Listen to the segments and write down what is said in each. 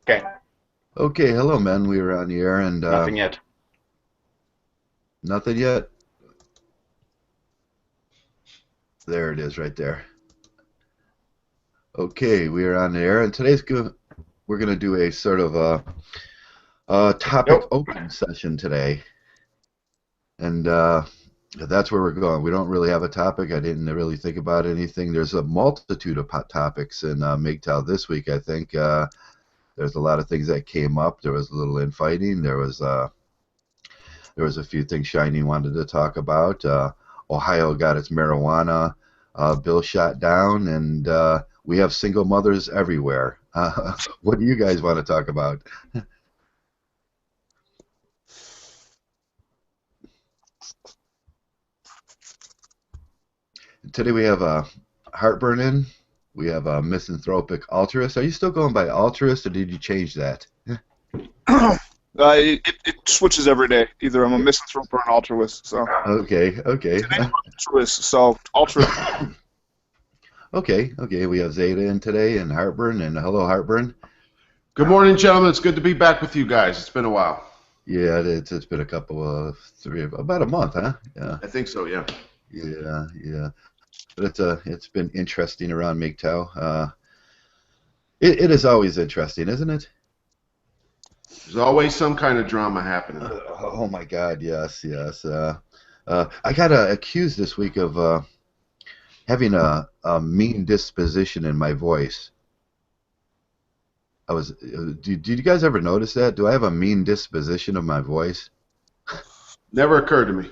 Okay, Okay, hello, men. We were on the air and nothing yet. nothing yet. There it is, right there. Okay, we are on the air, and we're going to do a sort of a topic Nope. open session today, and that's where we're going. We don't really have a topic. I didn't really think about anything. There's a multitude of topics in Mgtow this week. I think there's a lot of things that came up. There was a little infighting. There was a few things Shiny wanted to talk about. Ohio got its marijuana bill shot down, and we have single mothers everywhere. What do you guys want to talk about? Today we have Heartburn in. We have a misanthropic altruist. Are you still going by altruist, or did you change that? It switches every day. Either I'm a misanthrope or an altruist. So Okay, okay. today I'm altruist. So altruist. Okay. We have Zeta in today and Heartburn, and hello, Heartburn. Good morning, gentlemen. It's good to be back with you guys. It's been a while. Yeah, it's been about a month, huh? Yeah. I think so, yeah. Yeah. But it's been interesting around Mgtow. It is always interesting, isn't it? There's always some kind of drama happening. Oh my God, yes. I got accused this week of having a mean disposition in my voice. Did you guys ever notice that? Do I have a mean disposition of my voice? Never occurred to me.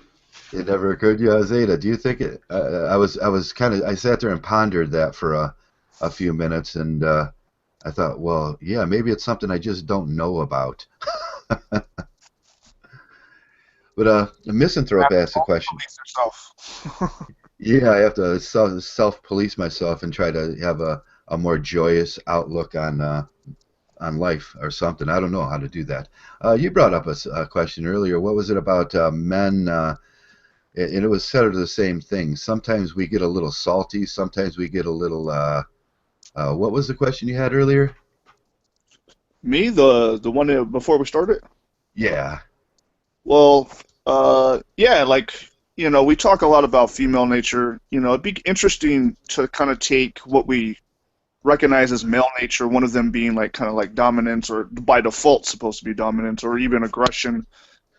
It never occurred to you, Zeta. Do you think it? I sat there and pondered that for a few minutes, and I thought, well, yeah, maybe it's something I just don't know about. But a misanthrope asked a question. Yeah, I have to self-police myself and try to have a more joyous outlook on life or something. I don't know how to do that. You brought up a question earlier. What was it about men? And it was sort of the same thing. Sometimes we get a little salty. Sometimes we get a little. What was the question you had earlier? Me, the one before we started. Yeah. Well, yeah, like we talk a lot about female nature. It'd be interesting to kind of take what we recognize as male nature, one of them being like kind of like dominance or by default supposed to be dominance or even aggression,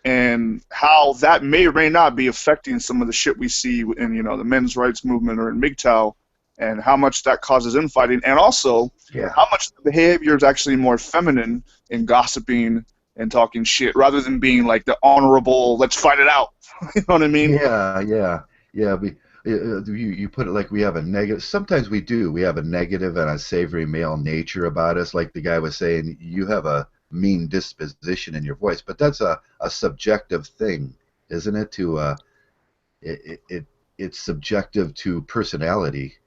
and how that may or may not be affecting some of the shit we see in the men's rights movement or in Mgtow, and how much that causes infighting, and also how much the behavior is actually more feminine in gossiping and talking shit rather than being like the honorable, let's fight it out. You know what I mean? Yeah. You put it like we have a negative. Sometimes we do. We have a negative and a savory male nature about us. Like the guy was saying, you have a mean disposition in your voice, but that's a subjective thing, isn't it? It's subjective to personality.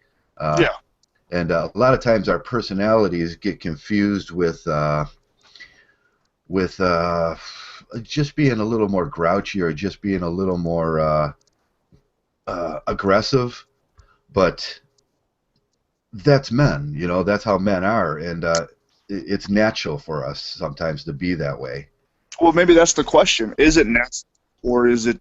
Yeah. And a lot of times our personalities get confused with just being a little more grouchy or just being a little more aggressive, but that's men, that's how men are, and it's natural for us sometimes to be that way. Well, maybe that's the question. Is it natural, or is it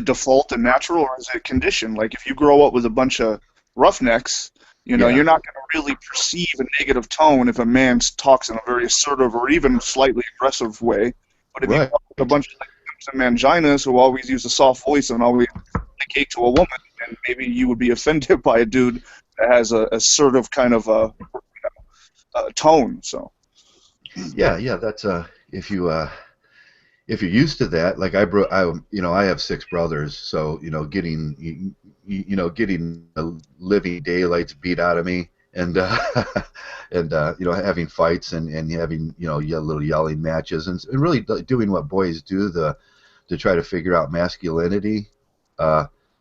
default and natural, or is it conditioned? Like if you grow up with a bunch of roughnecks, you're not going to really perceive a negative tone if a man talks in a very assertive or even slightly aggressive way. But if you grow up with a bunch of like simps and manginas who always use a soft voice and always communicate to a woman, then maybe you would be offended by a dude that has a assertive kind of a tone. So. Yeah. That's if you're used to that, like I have 6 brothers, so getting the living daylights beat out of me, and and having fights and having little yelling matches and really doing what boys do to try to figure out masculinity.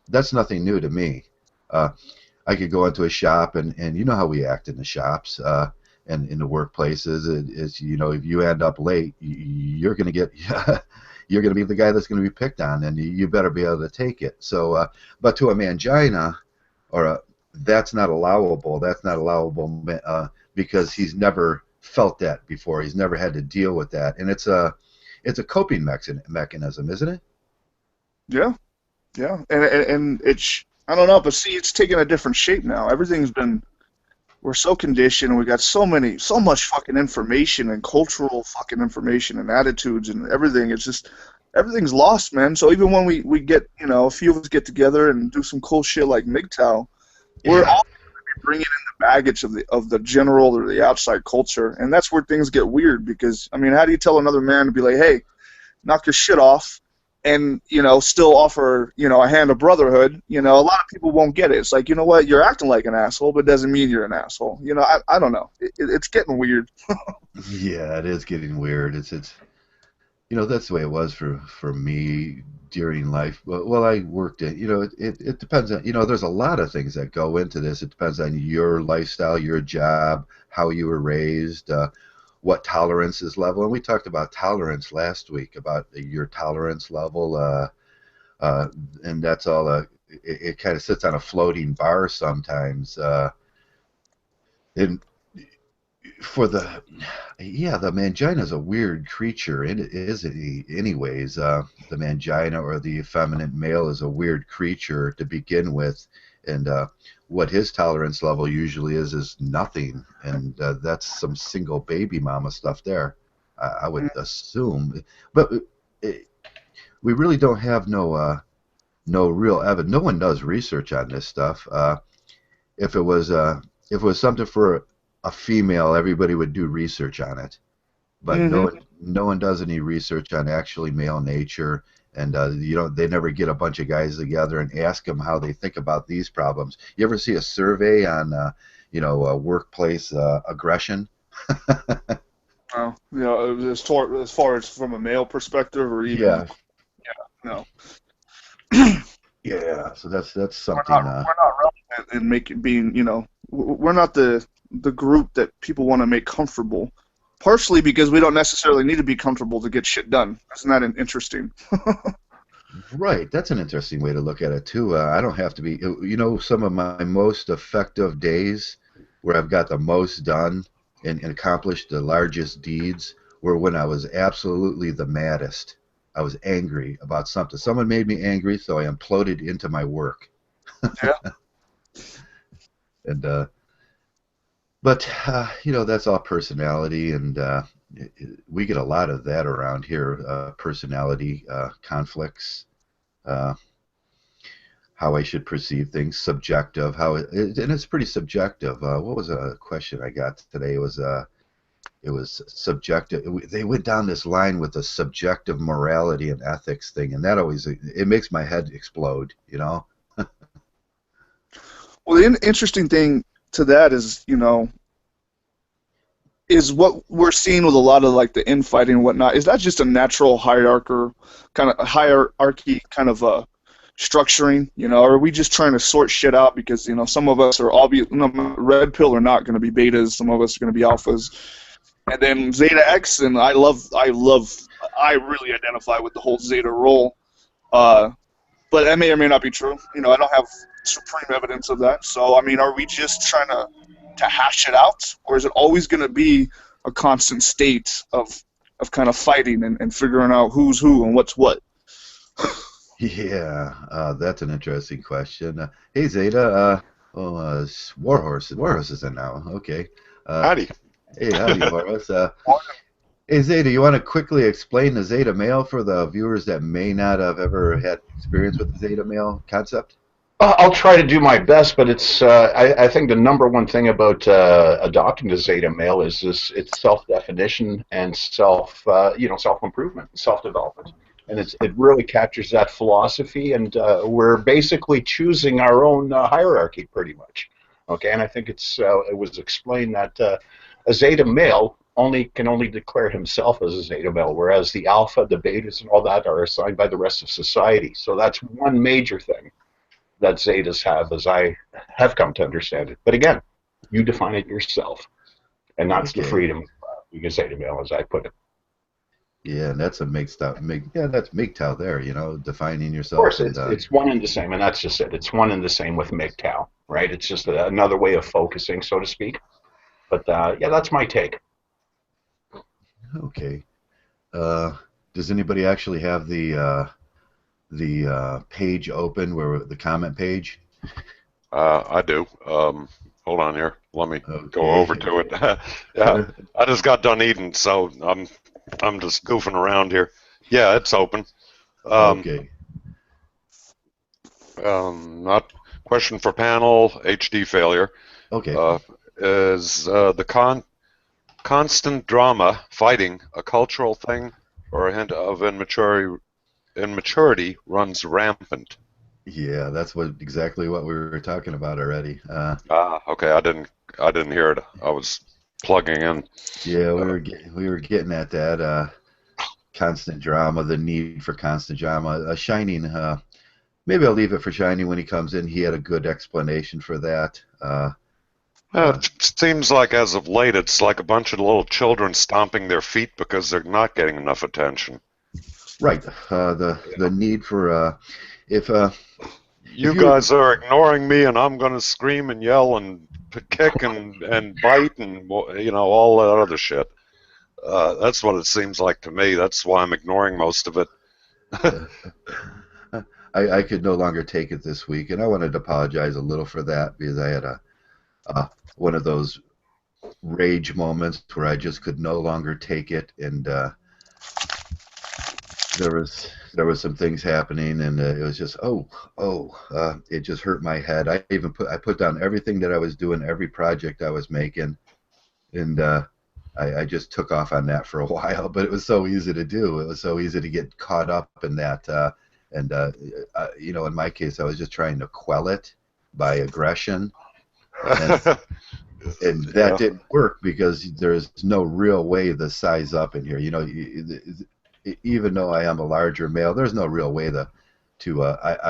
That's nothing new to me. I could go into a shop and you know how we act in the shops. And in the workplaces, it's if you end up late, you're going to get you're going to be the guy that's going to be picked on, and you better be able to take it. So, but to a mangina, that's not allowable. That's not allowable because he's never felt that before. He's never had to deal with that, and it's a coping mechanism, isn't it? Yeah, yeah, and it's, I don't know, but see, it's taken a different shape now. Everything's been, we're so conditioned, and we got so much fucking information and cultural fucking information and attitudes and everything. It's just everything's lost, man. So even when we get, you know, a few of us get together and do some cool shit like Mgtow, we're Yeah. all bringing in the baggage of the general or the outside culture, and that's where things get weird. Because I mean, how do you tell another man to be like, hey, knock your shit off, and, you know, still offer, you know, a hand of brotherhood? You know, a lot of people won't get it. It's like, you know what, you're acting like an asshole, but it doesn't mean you're an asshole. You know, I don't know. It's getting weird. Yeah, it is getting weird. It's you know, that's the way it was for me during life. Well, I worked at, you know, it depends on, you know, there's a lot of things that go into this. It depends on your lifestyle, your job, how you were raised, what tolerance is level. And we talked about tolerance last week, about your tolerance level, and that's all. It kind of sits on a floating bar sometimes. And for the yeah, the mangina is a weird creature, and it is anyways. The mangina, or the effeminate male, is a weird creature to begin with, and what his tolerance level usually is nothing, and that's some single baby mama stuff there, I would assume. But it, we really don't have no real evidence. No one does research on this stuff. If it was something for a female, everybody would do research on it. But Mm-hmm. no one does any research on actually male nature, and you know, they never get a bunch of guys together and ask them how they think about these problems. You ever see a survey on you know, workplace aggression? Well, you know, as far as from a male perspective, or even, Yeah, no, yeah. So that's we're something. not we're not relevant in making being, you know, we're not the group that people want to make comfortable. Partially because we don't necessarily need to be comfortable to get shit done. Isn't that interesting? Right, that's an interesting way to look at it too. I don't have to be, you know, some of my most effective days where I've got the most done and accomplished the largest deeds were when I was absolutely the maddest. I was angry about something. Someone made me angry, so I imploded into my work. Yeah. And but you know, that's all personality, and we get a lot of that around here. Personality conflicts. Uh, how I should perceive things, subjective. And it's pretty subjective. What was a question I got today? It was subjective. They went down this line with the subjective morality and ethics thing, and that always, it makes my head explode. You know? Well, the interesting thing to that is, you know, is what we're seeing with a lot of like the infighting and whatnot. Is that just a natural hierarchy kind of structuring? You know, or are we just trying to sort shit out because, you know, some of us are obvious, no, red pill are not going to be betas. Some of us are going to be alphas, and then Zeta X. And I really identify with the whole Zeta role. But that may or may not be true. You know, I don't have supreme evidence of that. So, I mean, are we just trying to hash it out, or is it always going to be a constant state of kind of fighting and figuring out who's who and what's what? Yeah, that's an interesting question. Hey Zeta, Warhorse is in now. Okay. Uh, Howdy. hey, howdy, Warhorse. Hey Zeta, you want to quickly explain the Zeta male for the viewers that may not have ever had experience with the Zeta male concept? I'll try to do my best, but I think the number one thing about adopting the Zeta male is its self-definition and self-improvement, self-development, and it really captures that philosophy, and we're basically choosing our own hierarchy, pretty much. Okay, and I think it was explained that a Zeta male can only declare himself as a Zeta male, whereas the alpha, the betas, and all that are assigned by the rest of society. So that's one major thing that Zetas have, as I have come to understand it. But again, you define it yourself, and that's the Okay. freedom of being a Zeta male, as I put it. Yeah, and that's a yeah, that's Mgtow there, you know, defining Of yourself course, and it's one and the same, and that's just it. It's one and the same with Mgtow, right? It's just another way of focusing, so to speak. But yeah, that's my take. Okay. Does anybody actually have the page open, where the comment page? I do. Hold on here. Let me go Okay. over to it. Yeah, I just got done eating, so I'm just goofing around here. Yeah, it's open. Okay. Not question for panel. HD failure. Okay. Is the constant drama fighting a cultural thing or a hint of immaturity runs rampant? Yeah, that's exactly what we were talking about already. Okay. I didn't hear it. I was plugging in. Yeah, we were getting at that constant drama, the need for constant drama. Shining. Maybe I'll leave it for Shining when he comes in. He had a good explanation for that. It seems like as of late, it's like a bunch of little children stomping their feet because they're not getting enough attention. Right. The need for if You you guys are ignoring me, and I'm going to scream and yell and kick and bite and all that other shit. That's what it seems like to me. That's why I'm ignoring most of it. I could no longer take it this week, and I wanted to apologize a little for that, because I had one of those rage moments where I just could no longer take it, and there was some things happening, and it was just it just hurt my head. I put down everything that I was doing, every project I was making, and I just took off on that for a while. But it was so easy to do. It was so easy to get caught up in that, in my case, I was just trying to quell it by aggression, and that didn't work, because there's no real way to size up in here. Even though I am a larger male, there's no real way I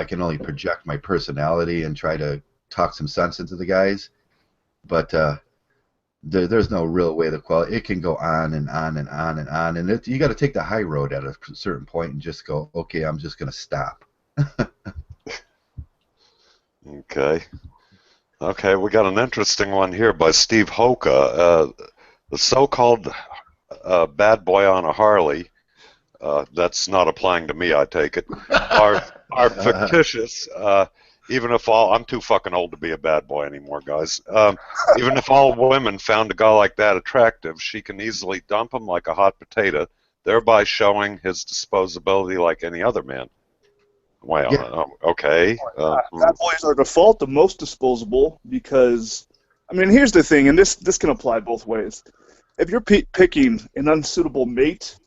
can only project my personality and try to talk some sense into the guys, but there's no real way to quell it. It can go on and on and on and on, and you got to take the high road at a certain point and just go, okay, I'm just going to stop. Okay, we got an interesting one here by Steve Hoka. The so-called bad boy on a Harley, that's not applying to me, I take it, are fictitious. Even if I'm too fucking old to be a bad boy anymore, guys. Even if all women found a guy like that attractive, she can easily dump him like a hot potato, thereby showing his disposability like any other man. Wow. Yeah. Okay. Bad boys are default the most disposable because, here's the thing, and this can apply both ways. If you're picking an unsuitable mate,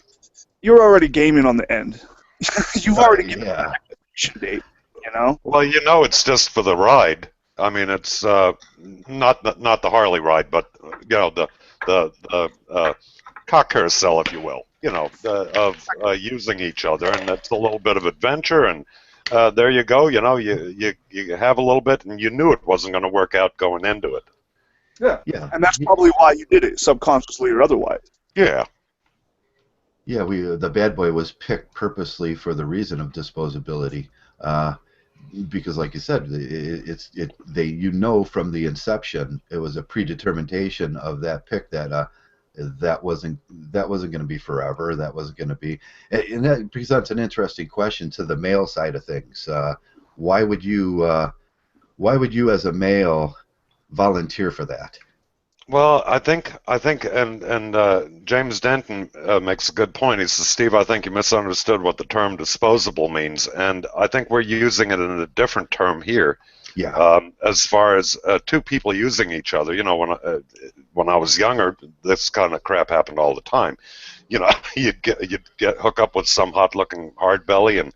you're already gaming on the end. You've already given an expiration date, Well, it's just for the ride. It's not the Harley ride, but the cock carousel, if you will. Of using each other, and it's a little bit of adventure, and there you go. You have a little bit, and you knew it wasn't going to work out going into it. Yeah, and that's probably why you did it, subconsciously or otherwise. Yeah. Yeah, the bad boy was picked purposely for the reason of disposability, because, like you said, from the inception, it was a predetermination of that pick that wasn't going to be forever. That wasn't going to be, and that presents an interesting question to the male side of things. Why would you as a male volunteer for that? Well, I think, and James Denton makes a good point. He says, Steve, I think you misunderstood what the term disposable means, and I think we're using it in a different term here. Yeah. As far as two people using each other, when I was younger, this kind of crap happened all the time. You'd hook up with some hot-looking hard belly, and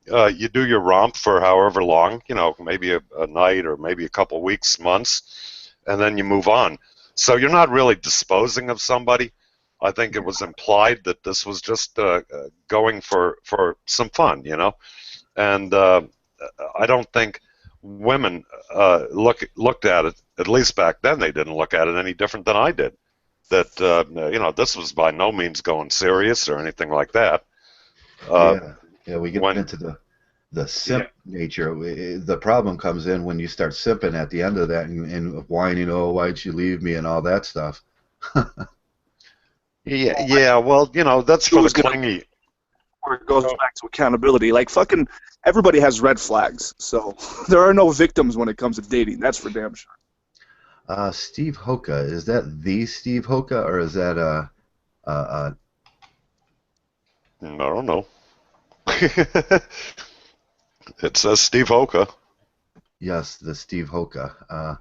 you do your romp for however long, maybe a night or maybe a couple weeks, months, and then you move on. So you're not really disposing of somebody. I think it was implied that this was just going for some fun, and I don't think women looked at it, at least back then they didn't look at it any different than I did. That this was by no means going serious or anything like that. Yeah, we get into the simp nature. The problem comes in when you start simping at the end of that and whining, oh, why'd you leave me, and all that stuff. Yeah. Well, that's for the clingy. Where it goes back to accountability. Like, fucking everybody has red flags, so there are no victims when it comes to dating. That's for damn sure. Steve Hoka, is that the Steve Hoka, or is that I don't know. It says Steve Hoka. yes, the Steve Hoka?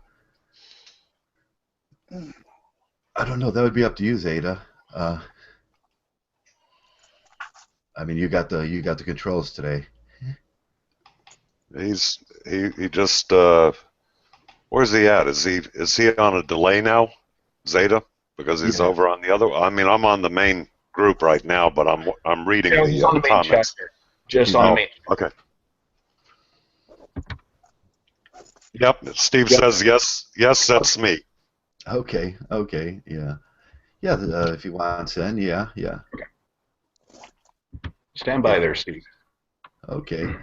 I don't know. That would be up to you, Zeta. I mean, you got the controls today. He just where's he at? Is he on a delay now, Zeta? Because he's over on the other. I mean, I'm on the main group right now, but I'm reading Yeah, he's on the main comments. chat. Just on the main. Okay. Yep. Steve says yes. Yes, that's me. Okay, yeah. If you want in, yeah. Okay. Stand by there, Steve. Okay.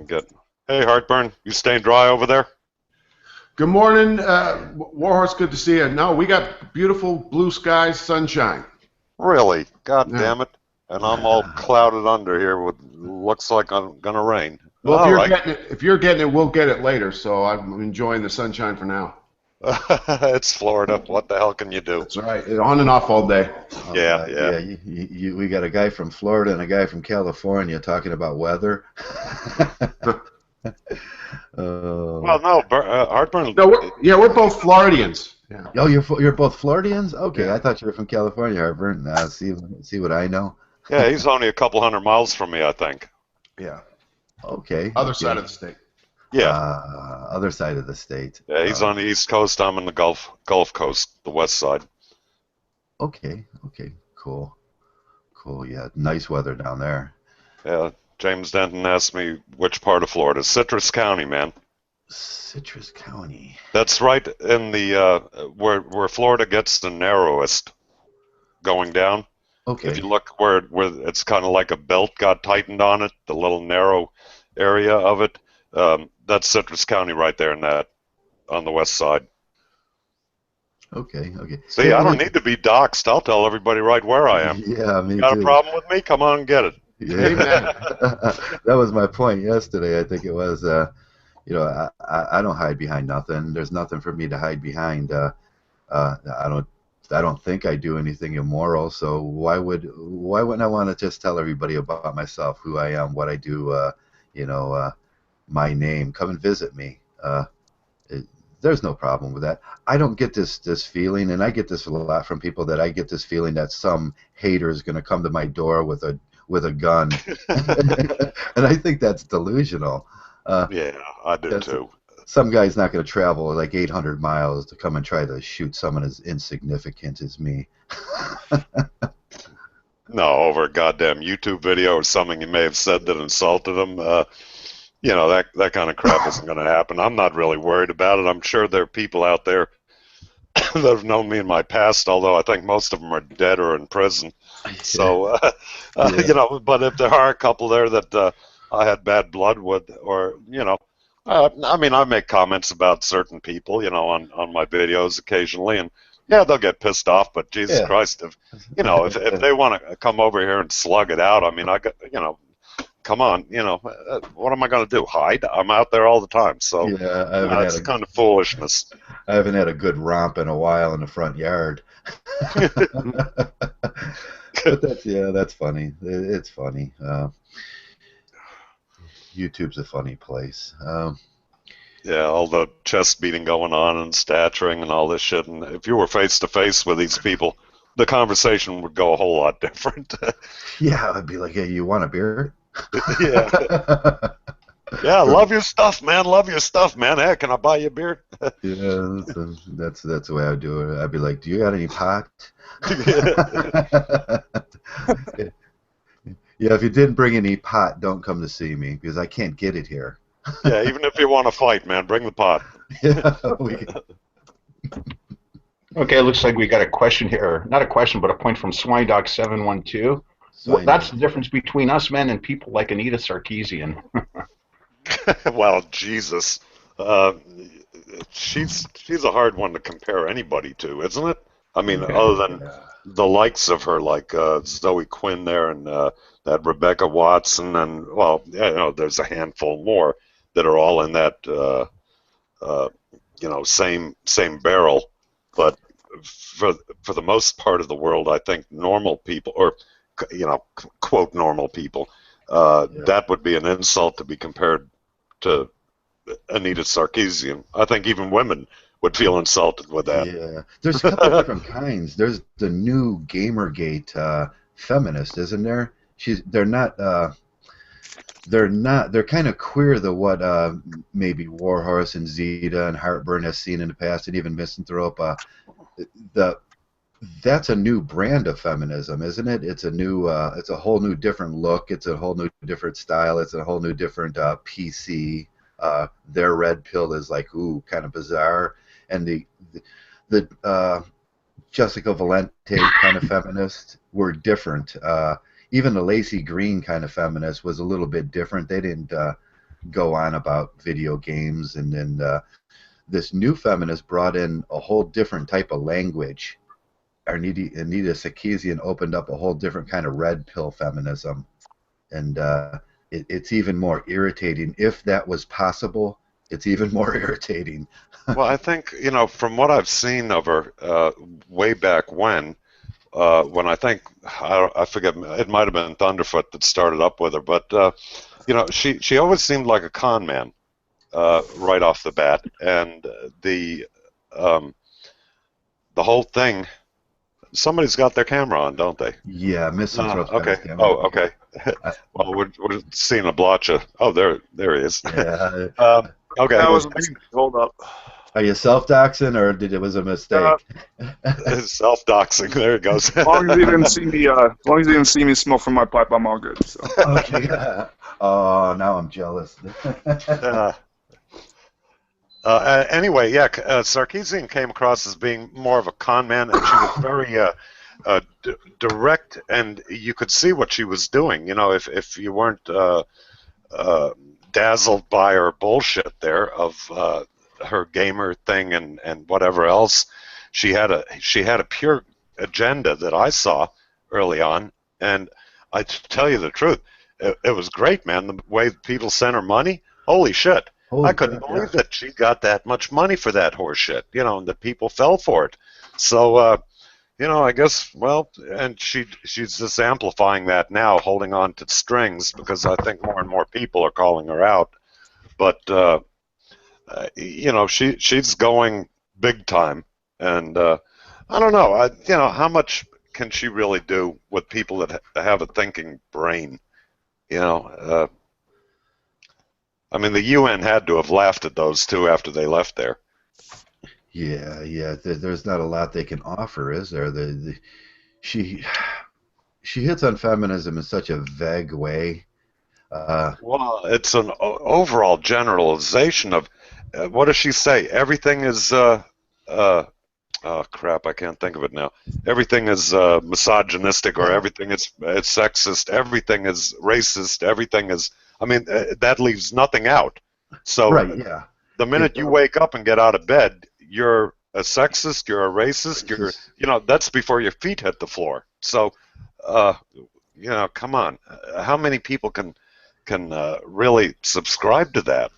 Good. Hey, Heartburn, you staying dry over there? Good morning, Warhorse. Good to see you. No, we got beautiful blue skies, sunshine. Really? God damn it! And I'm all clouded under here with looks like I'm gonna rain. Well, if you're getting it, we'll get it later. So I'm enjoying the sunshine for now. It's Florida. What the hell can you do? That's right. On and off all day. Yeah. We got a guy from Florida and a guy from California talking about weather. Well, no, Heartburn. No, we're both Floridians. Yeah. Oh, you're both Floridians? Okay, Yeah. I thought you were from California, Heartburn. See what I know. Yeah, he's only a couple hundred miles from me, I think. Yeah. Okay. Other side of the state. Yeah. Other side of the state. Yeah, he's on the East Coast. I'm on the Gulf Coast, the West side. Okay. Cool. Yeah, nice weather down there. Yeah. James Denton asked me which part of Florida. Citrus County, man. Citrus County. That's right in the where Florida gets the narrowest going down. Okay. If you look where it's kind of like a belt got tightened on it, the little narrow area of it, that's Citrus County right there in that on the west side. Okay. See, I don't need to be doxxed. I'll tell everybody right where I am. Yeah, me Got too. a problem with me? Come on and get it. Yeah. That was my point yesterday. I think it was. I don't hide behind nothing. There's nothing for me to hide behind. I don't think I do anything immoral. So why wouldn't I want to just tell everybody about myself, who I am, what I do? My name. Come and visit me. There's no problem with that. I don't get this feeling, and I get this a lot from people, that I get this feeling that some hater is going to come to my door with a gun, and I think that's delusional. Yeah, I do too. Some guy's not going to travel like 800 miles to come and try to shoot someone as insignificant as me. No, over a goddamn YouTube video or something you may have said that insulted him. That kind of crap isn't going to happen. I'm not really worried about it. I'm sure there are people out there that have known me in my past, although I think most of them are dead or in prison. So, but if there are a couple there that I had bad blood with, or, I make comments about certain people, on my videos occasionally, and yeah, they'll get pissed off, but Jesus Christ, if they want to come over here and slug it out, come on, what am I going to do? Hide? I'm out there all the time, so it's kind of foolishness. I haven't had a good romp in a while in the front yard. But that's funny. It's funny. YouTube's a funny place. Yeah, all the chest beating going on and staturing and all this shit. And if you were face to face with these people, the conversation would go a whole lot different. Yeah, I'd be like, "Hey, you want a beer?" Yeah. Yeah, love your stuff, man. Love your stuff, man. Hey, can I buy you a beer? Yeah, that's the way I do it. I'd be like, "Do you got any pot?" Yeah, if you didn't bring any pot, don't come to see me because I can't get it here. Yeah, even if you want to fight, man, bring the pot. Yeah, Okay, it looks like we got a question here. Not a question, but a point from SwineDoc712. That's the difference between us men and people like Anita Sarkeesian. Well, Jesus. She's a hard one to compare anybody to, isn't it? I mean, Yeah, other than yeah. the likes of her, like Zoe Quinn there, and that Rebecca Watson, and well, yeah, there's a handful more that are all in that uh, same barrel. But for for the most part of the world, I think normal people, or quote normal people, Yeah. that would be an insult to be compared to Anita Sarkeesian. I think even women would feel insulted with that. Yeah, there's a couple different kinds. There's the new Gamergate feminist, isn't there? They're kind of queer to what maybe Warhorse and Zeta and Heartburn has seen in the past, and even Misanthrope. The That's a new brand of feminism, isn't it? It's a whole new different look. It's a whole new different style. It's a whole new different PC. Their red pill is like, ooh, kind of bizarre, and the Jessica Valente kind of feminist were different. Even the Lacey Green kind of feminist was a little bit different. They didn't go on about video games, and then this new feminist brought in a whole different type of language. Anita Sarkeesian opened up a whole different kind of red pill feminism, and it's even more irritating. If that was possible, it's even more irritating. Well, I think, from what I've seen of her way back when I think, I forget, it might have been Thunderfoot that started up with her, but, she always seemed like a con man right off the bat. And um, the whole thing, somebody's got their camera on, don't they? Yeah, Misanthrope's got Okay. his camera. Oh, okay. I- Well, we're seeing a blotch of, oh, there he is. Yeah. Okay. That was hold up. Are you self-doxing, or was it a mistake? Self-doxing. There it goes. As long as you didn't see me, smoke from my pipe, I'm all good. So. Okay. Oh, now I'm jealous. Anyway, yeah, Sarkeesian came across as being more of a con man, and she was very direct, and you could see what she was doing. If you weren't dazzled by her bullshit there of her gamer thing and whatever else, she had a pure agenda that I saw early on, and I tell you the truth, it was great, man. The way people sent her money, holy shit. I couldn't believe that she got that much money for that horse shit, and that people fell for it. So, I guess, well, and she's just amplifying that now, holding on to strings, because I think more and more people are calling her out. But, she's going big time. And I don't know, how much can she really do with people that have a thinking brain? I mean, the UN had to have laughed at those two after they left there. Yeah. There's not a lot they can offer, is there? She hits on feminism in such a vague way. Well, it's an overall generalization of what does she say? Everything is oh crap, I can't think of it now. Everything is misogynistic, or everything is sexist. Everything is racist. Everything is. I mean, that leaves nothing out. So Right, yeah. The minute you wake up and get out of bed, you're a sexist, you're a racist, that's before your feet hit the floor. So, come on. How many people can really subscribe to that?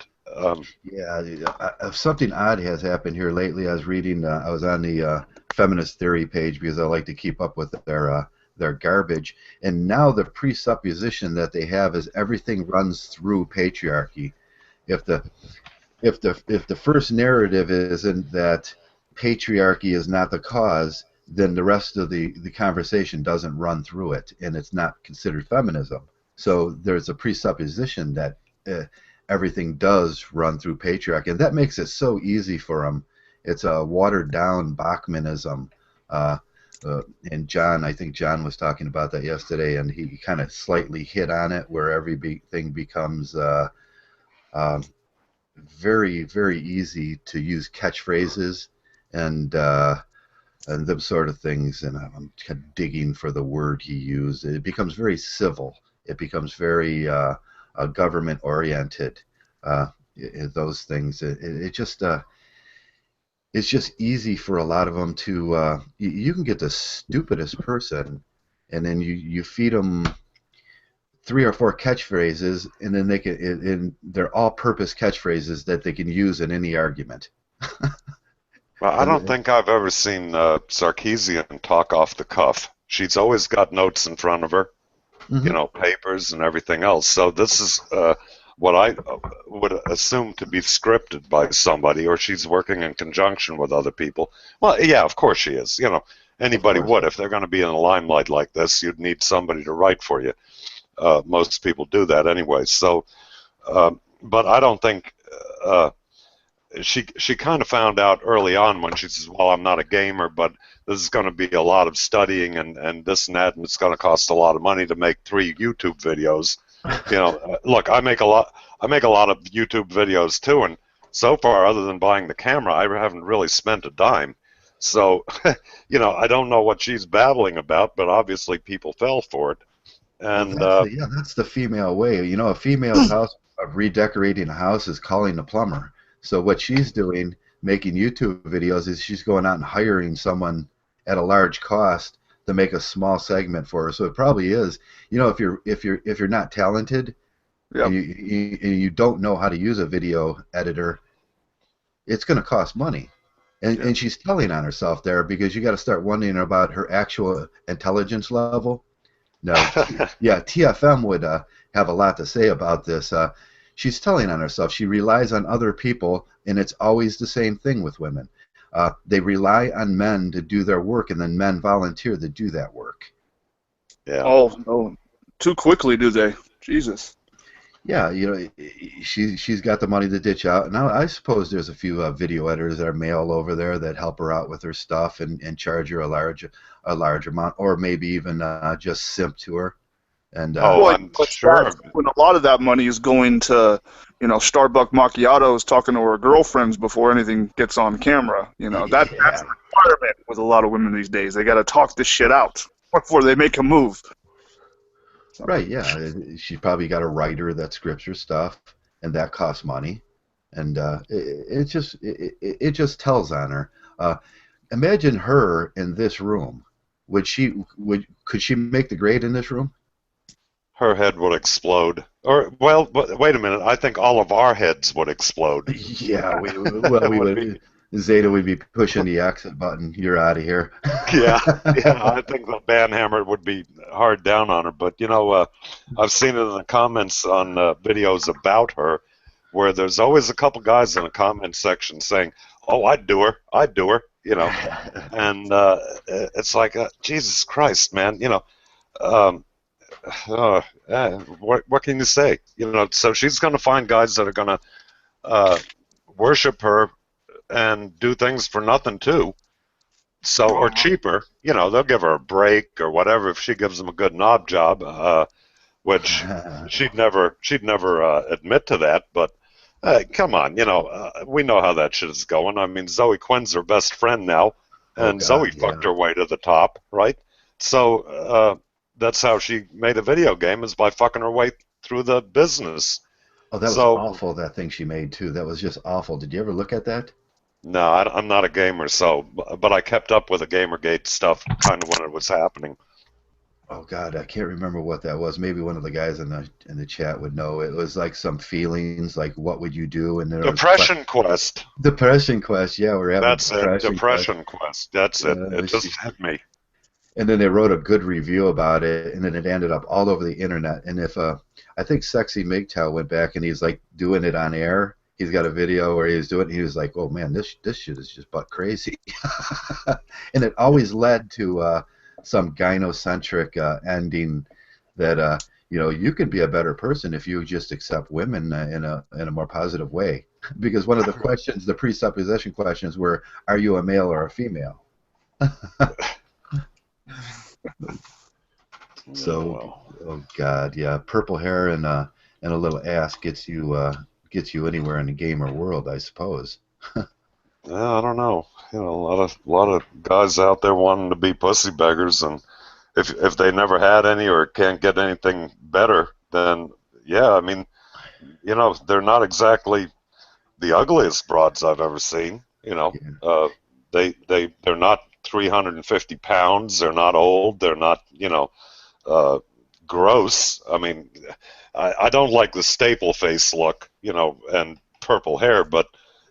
Something odd has happened here lately. I was reading, I was on the feminist theory page because I like to keep up with their garbage, and now the presupposition that they have is everything runs through patriarchy. If the first narrative isn't that patriarchy is not the cause, then the rest of the conversation doesn't run through it, and it's not considered feminism. So there's a presupposition that everything does run through patriarchy, and that makes it so easy for them. It's a watered down Bachmanism. And John, I think John was talking about that yesterday, and he kind of slightly hit on it, where everything becomes very, very easy to use catchphrases and them sort of things. And I'm kind of digging for the word he used. It becomes very civil. It becomes very government oriented. Those things. It just it's just easy for a lot of them to you can get the stupidest person, and then you feed them 3 or 4 catchphrases, and then they can and they're all-purpose catchphrases that they can use in any argument. Well, I don't And think I've ever seen Sarkeesian talk off the cuff. She's always got notes in front of her, mhm. papers and everything else. So this is what I would assume to be scripted by somebody, or she's working in conjunction with other people. Well, yeah, of course she is. Of Anybody course. would. If they're going to be in the limelight like this, you'd need somebody to write for you. Most people do that anyway. So, but I don't think she kind of found out early on when she says, "Well, I'm not a gamer, but this is going to be a lot of studying and this and that, and it's going to cost a lot of money to make 3 YouTube videos." Look, I make a lot of YouTube videos too, and so far, other than buying the camera, I haven't really spent a dime. So, I don't know what she's babbling about, but obviously people fell for it. Well, And that's the female way. A female's house of redecorating a house is calling the plumber. So what she's doing, making YouTube videos, is she's going out and hiring someone at a large cost to make a small segment for her. So it probably is, if you're not talented Yep. and you don't know how to use a video editor, it's going to cost money. And she's telling on herself there, because you got to start wondering about her actual intelligence level. No, yeah, TFM would have a lot to say about this. She's telling on herself. She relies on other people, and it's always the same thing with women. They rely on men to do their work, and then men volunteer to do that work. yeah. Oh, no. Too quickly, do they? Jesus. Yeah, she's got the money to ditch out. Now, I suppose there's a few video editors that are male over there that help her out with her stuff and charge her a large amount, or maybe even just simp to her. And Well, I'm what's sure. that? When a lot of that money is going to, Starbucks macchiatos, talking to her girlfriends before anything gets on camera. That's yeah. the requirement with a lot of women these days. They got to talk this shit out before they make a move. Right, yeah. She's probably got a writer that scripts her stuff, and that costs money. And it just tells on her. Imagine her in this room. Could she make the grade in this room? Her head would explode. Or, well, but wait a minute. I think all of our heads would explode. Yeah, we would. Zeta would be pushing the exit button. You're out of here. Yeah, I think the banhammer would be hard down on her. But, I've seen it in the comments on videos about her, where there's always a couple guys in the comment section saying, "Oh, I'd do her. And it's like, Jesus Christ, man, what can you say? So she's going to find guys that are going to worship her and do things for nothing too. So, or cheaper, they'll give her a break or whatever if she gives them a good knob job, which she'd never admit to that. But come on, we know how that shit is going. I mean, Zoe Quinn's her best friend now, and God, Zoe fucked her way to the top, right? So that's how she made a video game, is by fucking her way through the business. Oh, that was awful, that thing she made, too. That was just awful. Did you ever look at that? No, I'm not a gamer, but I kept up with the Gamergate stuff kind of when it was happening. Oh God, I can't remember what that was. Maybe one of the guys in the chat would know. It was like some feelings, like what would you do? And there Depression Quest. Depression Quest. Yeah, we're having That's it. Depression Quest. That's it. It just hit me. And then they wrote a good review about it, and then it ended up all over the internet. And if I think Sexy Mgtow went back and he's like doing it on air. He's got a video where he was doing it. He was like, "Oh man, this shit is just butt crazy," and it always led to some gynocentric ending that you can be a better person if you just accept women in a more positive way. Because one of the questions, the presupposition questions, were, "Are you a male or a female?" So, oh God, yeah, purple hair and a little ass gets you anywhere in the gamer world, I suppose. Yeah, I don't know. A lot of guys out there wanting to be pussy beggars, and if they never had any or can't get anything better, then yeah, I mean, they're not exactly the ugliest broads I've ever seen. You know, Yeah. they're not 350 pounds. They're not old. They're not, uh, gross. I mean, I don't like the staple face look, and purple hair, but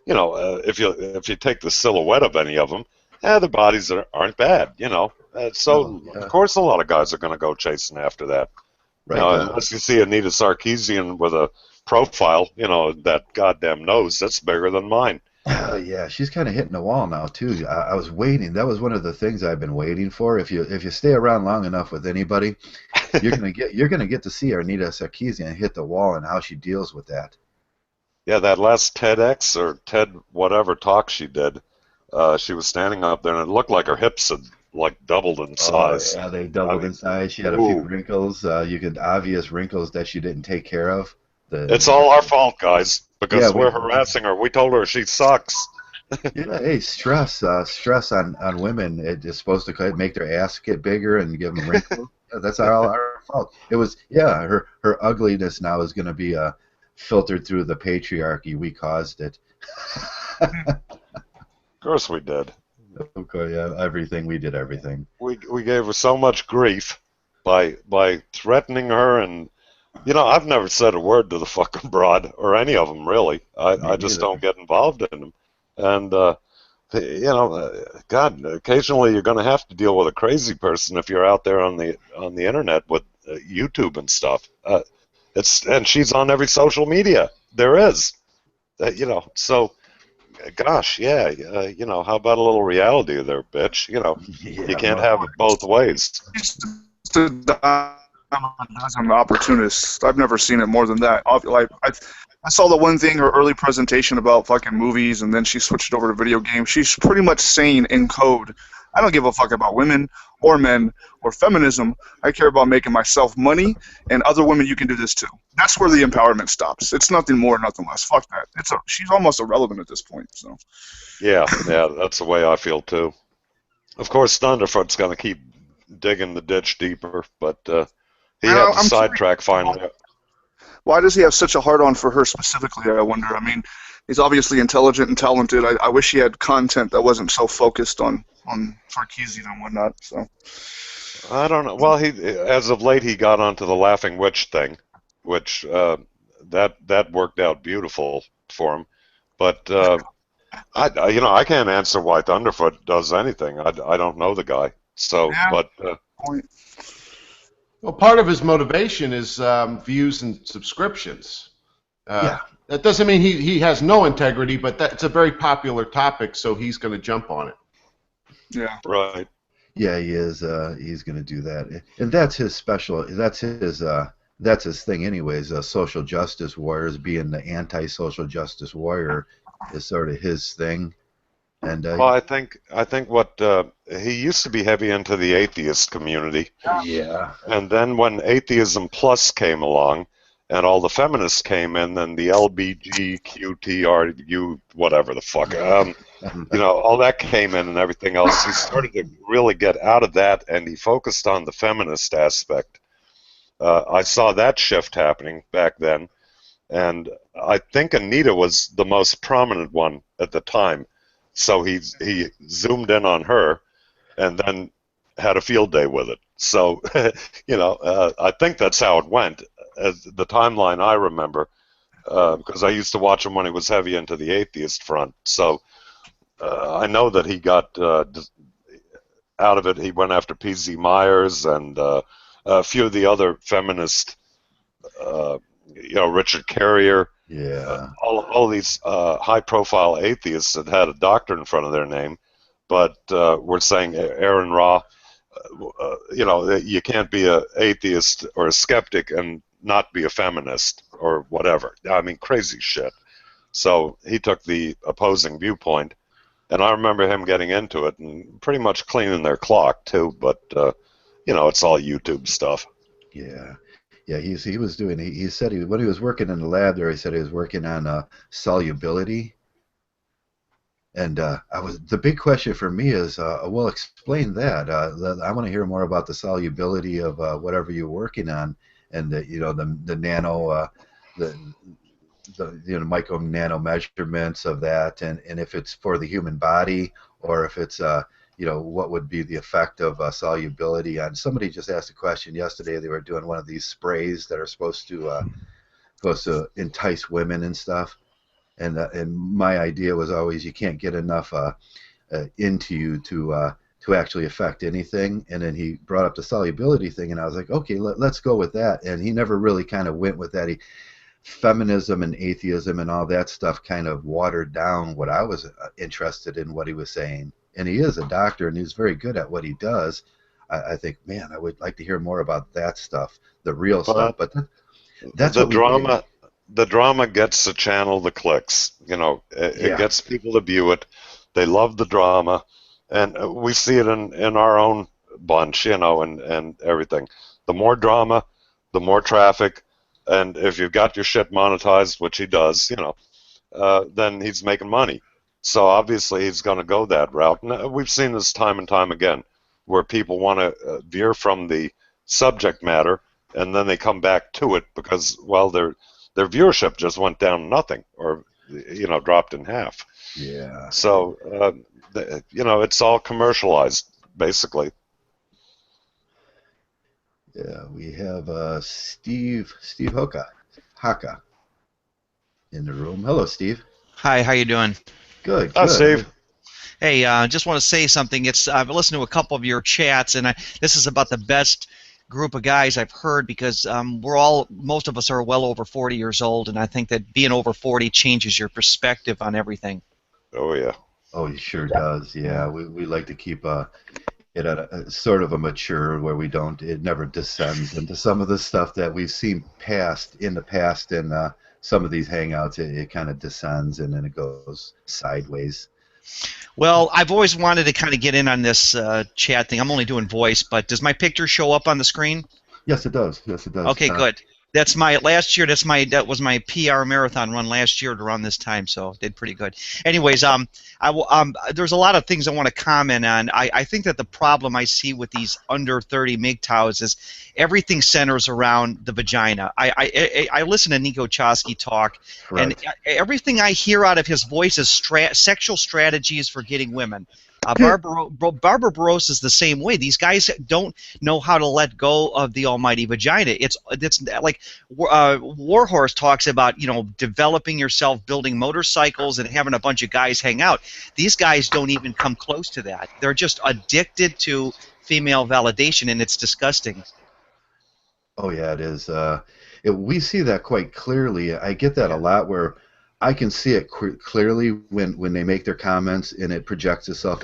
if you take the silhouette of any of them, the bodies aren't bad, No, so of yeah, course a lot of guys are going to go chasing after that. right. Unless you see Anita Sarkeesian with a profile, that goddamn nose that's bigger than mine. Yeah, she's kind of hitting the wall now too. I was waiting. That was one of the things I've been waiting for. If you stay around long enough with anybody, you're gonna get to see Anita Sarkeesian hit the wall and how she deals with that. Yeah, that last TEDx or TED whatever talk she did, she was standing up there and it looked like her hips had like doubled in Oh size. yeah, they I doubled mean, in size. She had a few ooh, wrinkles. You could obvious wrinkles that she didn't take care of. it's The all our fault, guys, Yeah, because we're harassing her. We told her she sucks. yeah. Hey, stress on women. It is supposed to make their ass get bigger and give them wrinkles. Yeah, that's all our fault. It was yeah. Her ugliness now is going to be filtered through the patriarchy. We caused it. Of course we did. Of course, yeah. Everything we did, everything. We gave her so much grief by threatening her, and I've never said a word to the fucking broad or any of them really. Me I just neither. don't get involved in them, and God, occasionally you're going to have to deal with a crazy person if you're out there on the internet with YouTube and stuff. And she's on every social media there is. So gosh, yeah, how about a little reality there, bitch? You Yeah, can't well, have it both ways. She's a dime a dozen opportunists. I've never seen it more than that. Like I saw the one thing, her early presentation about fucking movies, and then she switched over to video games. She's pretty much saying in code, I don't give a fuck about women or men or feminism. I care about making myself money, and other women, you can do this too. That's where the empowerment stops. It's nothing more, nothing less. Fuck that. She's almost irrelevant at this point. So Yeah, that's the way I feel too. Of course, Thunderfoot's going to keep digging the ditch deeper, but he had the I'm curious. sidetrack finally. Why does he have such a hard-on for her specifically, I wonder? I mean, he's obviously intelligent and talented. I wish he had content that wasn't so focused on Sarkeesian and whatnot. So I don't know. Well, as of late he got onto the Laughing Witch thing, which that worked out beautiful for him. But I can't answer why Thunderfoot does anything. I don't know the guy. So, yeah, but point. Well, part of his motivation is views and subscriptions. yeah. That doesn't mean he has no integrity, but that's a very popular topic, so he's going to jump on it. Yeah. right. Yeah, he is. He's going to do that, and that's his special. That's his thing, anyways. Social justice warriors, being the anti-social justice warrior, is sort of his thing. And Well, I think what he used to be heavy into the atheist community, yeah, and then when Atheism Plus came along, and all the feminists came in, and the LBGQTRU whatever the fuck, all that came in and everything else. He started to really get out of that, and he focused on the feminist aspect. I saw that shift happening back then, and I think Anita was the most prominent one at the time. So he zoomed in on her, and then had a field day with it. So, I think that's how it went. As the timeline I remember, because I used to watch him when he was heavy into the atheist front. So I know that he got out of it. He went after P.Z. Myers and a few of the other feminist, Richard Carrier. yeah, All these high-profile atheists that had a doctor in front of their name, but we're saying Aaron Ra, you can't be an atheist or a skeptic and not be a feminist or whatever. I mean, crazy shit. So he took the opposing viewpoint, and I remember him getting into it and pretty much cleaning their clock too. But it's all YouTube stuff. yeah. Yeah, he was doing. He said when he was working in the lab there, he said he was working on solubility. And the big question for me is, well, explain that. I want to hear more about the solubility of whatever you're working on, and the nano, the the micro nano measurements of that, and if it's for the human body or if it's what would be the effect of solubility on. Somebody just asked a question yesterday. They were doing one of these sprays that are supposed to entice women and stuff, and my idea was always you can't get enough into you to actually affect anything. And then he brought up the solubility thing, and I was like, okay, let's go with that. And he never really kind of went with that. Feminism and atheism and all that stuff kind of watered down what I was interested in, what he was saying. And he is a doctor, and he's very good at what he does. I think, man, I would like to hear more about that stuff, the real stuff. But that's the what drama. The drama gets the channel the clicks. It gets people to view it. They love the drama, and we see it in our own bunch, and everything. The more drama, the more traffic, and if you've got your shit monetized, which he does, then he's making money. So obviously he's going to go that route. And we've seen this time and time again, where people want to veer from the subject matter, and then they come back to it because, well, their viewership just went down nothing, or dropped in half. Yeah. So it's all commercialized, basically. Yeah, we have Steve Haka in the room. Hello, Steve. Hi, how you doing? Good. Hi, Steve. Hey, just want to say something. I've listened to a couple of your chats, and this is about the best group of guys I've heard, because most of us are well over 40 years old, and I think that being over 40 changes your perspective on everything. Oh yeah. Oh, it sure does. Yeah, we like to keep it at a sort of a mature, where it never descends into some of the stuff that we've seen in the past in some of these hangouts. It kind of descends and then it goes sideways. Well, I've always wanted to kind of get in on this chat thing. I'm only doing voice, but does my picture show up on the screen? Yes, it does. Yes, it does. Okay, good. That's my last year. That was my PR marathon run last year around this time, so did pretty good. Anyways, there's a lot of things I want to comment on. I think that the problem I see with these under 30 MGTOWs is everything centers around the vagina. I listen to Nico Chosky talk, Right. and everything I hear out of his voice is sexual strategies for getting women. Barbara Burros is the same way. These guys don't know how to let go of the almighty vagina. It's like Warhorse talks about, developing yourself, building motorcycles, and having a bunch of guys hang out. These guys don't even come close to that. They're just addicted to female validation, and it's disgusting. Oh yeah, it is. We see that quite clearly. I get that a lot, where I can see it clearly when they make their comments, and it projects itself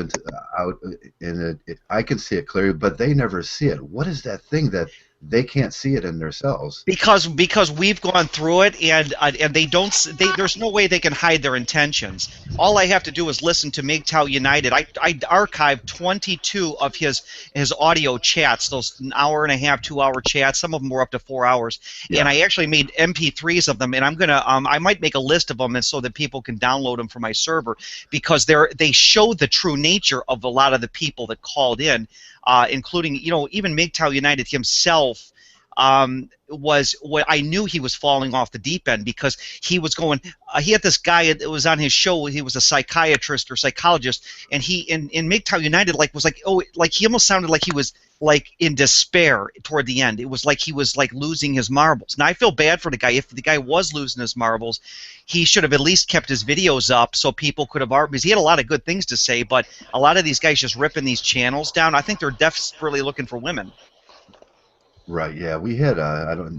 out, and I can see it clearly, but they never see it. What is that thing that they can't see it in themselves? Because we've gone through it, and they don't. There's no way they can hide their intentions. All I have to do is listen to Mgtow United. I archived 22 of his audio chats, those hour and a half, 2-hour chats. Some of them were up to 4 hours, and I actually made MP3s of them. And I'm gonna I might make a list of them, and so that people can download them from my server, because they show the true nature of a lot of the people that called in. Including, even Mgtow United himself was what I knew he was falling off the deep end, because he was going. He had this guy that was on his show. He was a psychiatrist or psychologist, and he in Mgtow United he almost sounded like he was in despair toward the end. It was like he was losing his marbles. Now I feel bad for the guy. If the guy was losing his marbles, he should have at least kept his videos up so people could have argued, because he had a lot of good things to say. But a lot of these guys just ripping these channels down. I think they're desperately looking for women. Right. Yeah, we had.